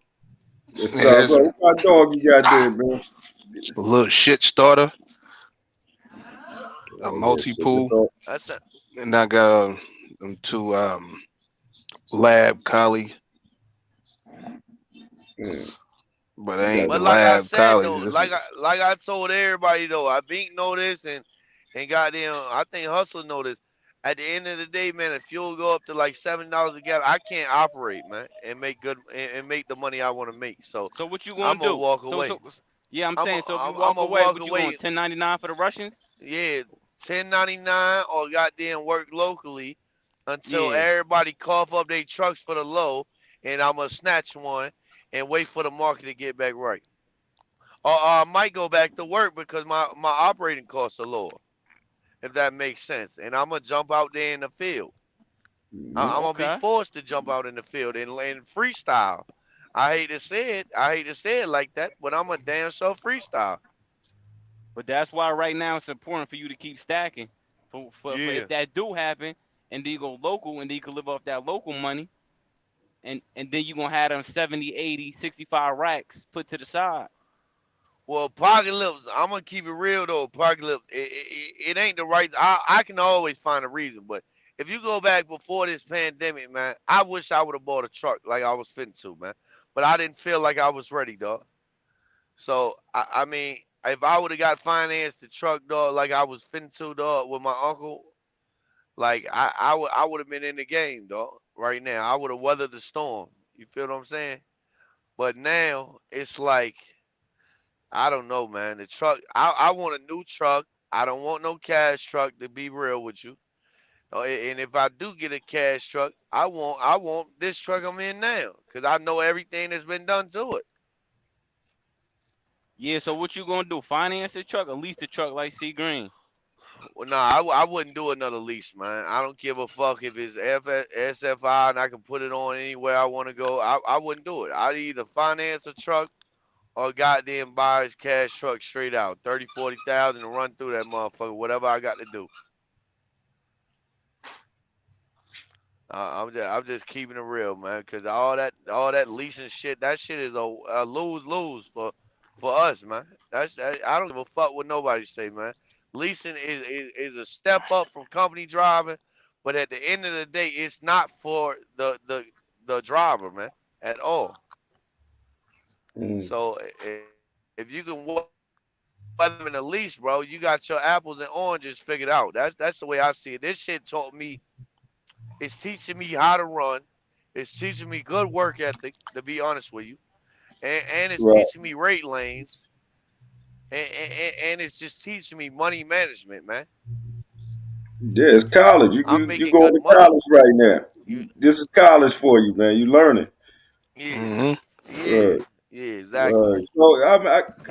It's what kind of dog you got there, man? A little shit starter. A multi-pool. And I got them 2 lab collie. But I ain't like lab I said, collie. though, like I told everybody, though, I Bink know this, and goddamn, I think Hustler know this. At the end of the day, man, if fuel go up to like $7 a gallon, I can't operate, man, and make the money I want to make. So what you gonna do? I'm gonna walk away. Yeah, I'm saying, so if you walk away, what you going 1099 for the Russians? Yeah, 1099 or goddamn work locally until everybody cough up their trucks for the low, and I'm gonna snatch one and wait for the market to get back right. Or I might go back to work because my operating costs are lower, if that makes sense. And I'm going to jump out there in the field. I'm going to be forced to jump out in the field and freestyle. I hate to say it like that, but I'm a damn sure freestyle. But that's why right now it's important for you to keep stacking. For if that do happen, and then you go local, and then you can live off that local money. and then you gonna have them 70, 80, 65 racks put to the side. Well, Apocalypse, I'm gonna keep it real though. Apocalypse, it ain't the right. I can always find a reason, but if you go back before this pandemic, man, I wish I would have bought a truck like I was fitting to, man. But I didn't feel like I was ready, dog. So I mean, if I would have got financed the truck, dog, like I was fitting to, dog, with my uncle, like I would have been in the game, dog. Right now, I would have weathered the storm. You feel what I'm saying? But now it's like I don't know, man. The truck, I want a new truck. I don't want no cash truck, to be real with you. And if I do get a cash truck, I want this truck I'm in now, cause I know everything that's been done to it. Yeah, so what you gonna do? Finance the truck or lease the truck like C Green? Well, nah, I wouldn't do another lease, man. I don't give a fuck if it's SFI and I can put it on anywhere I want to go. I wouldn't do it. I'd either finance a truck or goddamn buy his cash truck straight out, 30, 40,000 and run through that motherfucker, whatever I got to do. I'm just keeping it real, man, because all that leasing shit, that shit is a lose for us, man. I don't give a fuck what nobody say, man. Leasing is a step up from company driving, but at the end of the day, it's not for the driver, man, at all. So if you can weather in a lease, bro, you got your apples and oranges figured out. That's the way I see it. This shit taught me. It's teaching me how to run. It's teaching me good work ethic, to be honest with you, and it's Right. teaching me rate lanes, and it's just teaching me money management, man. Yeah, it's college. You I'm you, you making going good to money. college right now. This is college for you, man. You learning. Yeah, yeah, Right. yeah, exactly. Right. So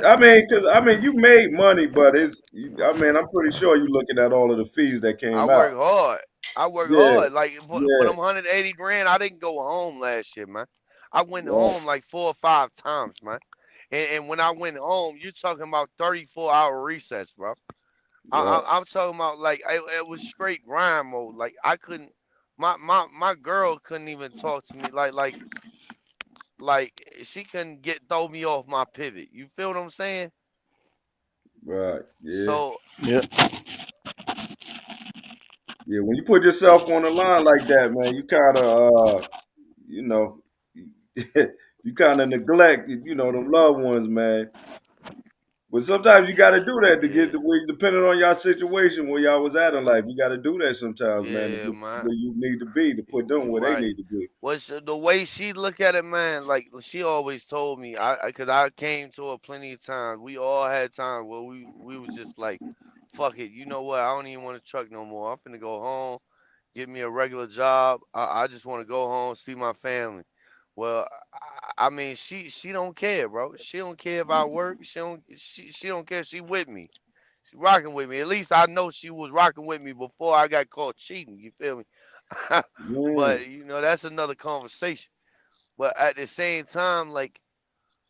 I mean, you made money, but I mean, I'm pretty sure you're looking at all of the fees that I came out. work hard. I work Yeah, hard. Like for yeah, them 180 grand, I didn't go home last year, man. I went right, home like 4 or 5 times, man. And when I went home, you're talking about 34-hour recess, bro. right. I'm talking about like it was straight grind mode. Like I couldn't, my girl couldn't even talk to me. Like she couldn't throw me off my pivot. You feel what I'm saying? Right. Yeah. So Yeah. Yeah. When you put yourself on the line like that, man, you kind of you know, you kind of neglect, them loved ones, man. But sometimes you got to do that to get yeah, the way, depending on your situation where y'all was at in life. You got to do that sometimes, man, to yeah, get man. where you need to be, to put them where they Right. need to be. What's the way she look at it, man? Like she always told me, cause I came to her plenty of times. We all had times where we was just like, fuck it. You know what? I don't even want to truck no more. I'm finna go home, get me a regular job. I just want to go home, see my family. Well, I mean, she don't care, bro. She don't care if I work. She don't care. She with me. She rocking with me. At least I know she was rocking with me before I got caught cheating. You feel me? Mm, But that's another conversation. But at the same time, like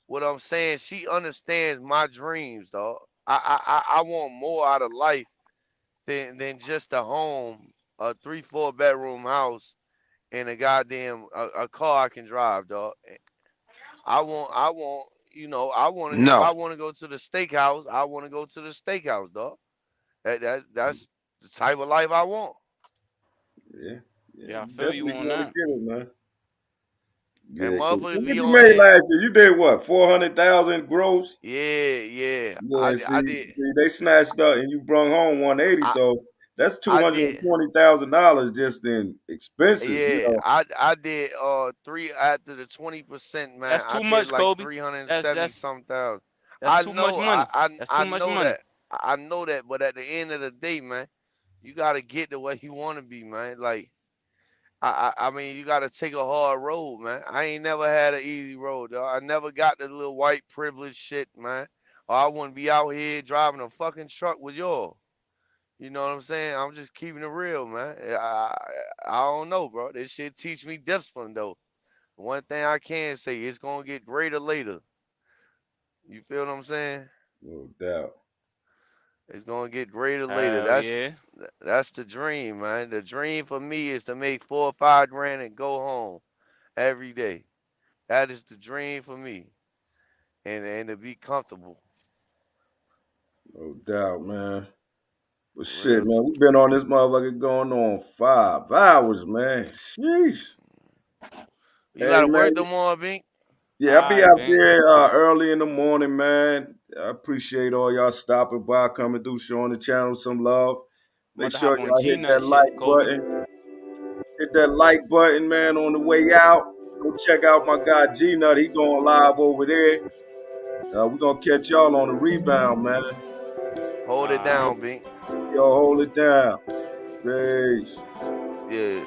what I'm saying, she understands my dreams, dog. I want more out of life than just a home, a 3, 4 bedroom house, and a goddamn a car I can drive, dog. I want I want to if No. I want to go to the steakhouse, I want to go to the steakhouse, dog. That's the type of life I want. yeah, yeah, Yeah, I you feel you definitely on going to that. get it, man. And Yeah, 'cause motherfuckers what be you on made here. last year? You did what? 400,000 gross. Yeah, yeah. Yeah, I did. see, they snatched up and you brung home 180, I so that's two I hundred and did. twenty thousand dollars just in expenses. Yeah, I did three after the 20%, man. That's I too did much, like Kobe. 370 some thousand. That's I too much know, money. That's I too much know money. that. I know that, but at the end of the day, man, you gotta get to where you wanna be, man. Like I mean, you gotta take a hard road, man. I ain't never had an easy road, dog. I never got the little white privilege shit, man. Or I wouldn't be out here driving a fucking truck with y'all. You know what I'm saying? I'm just keeping it real, man. I don't know, bro. This shit teach me discipline, though. One thing I can say, it's gonna get greater later. You feel what I'm saying? No doubt. It's gonna get greater later. Hell yeah. That's the dream, man. The dream for me is to make 4 or 5 grand and go home. every day. That is the dream for me, and to be comfortable. No doubt, man. But shit, Real man, shit. we've been on this motherfucker going on 5 hours, man. Sheesh. You Hey, gotta man. work tomorrow, Bink. Yeah, I'll be out there early in the morning, man. I appreciate all y'all stopping by, coming through, showing the channel some love. Make sure y'all hit that like button. Hit that like button, man, on the way out. Go check out my guy G-Nut. He going live over there. We're going to catch y'all on the rebound, man. Hold it down, Bink. Yo, hold it down. Peace. Yeah.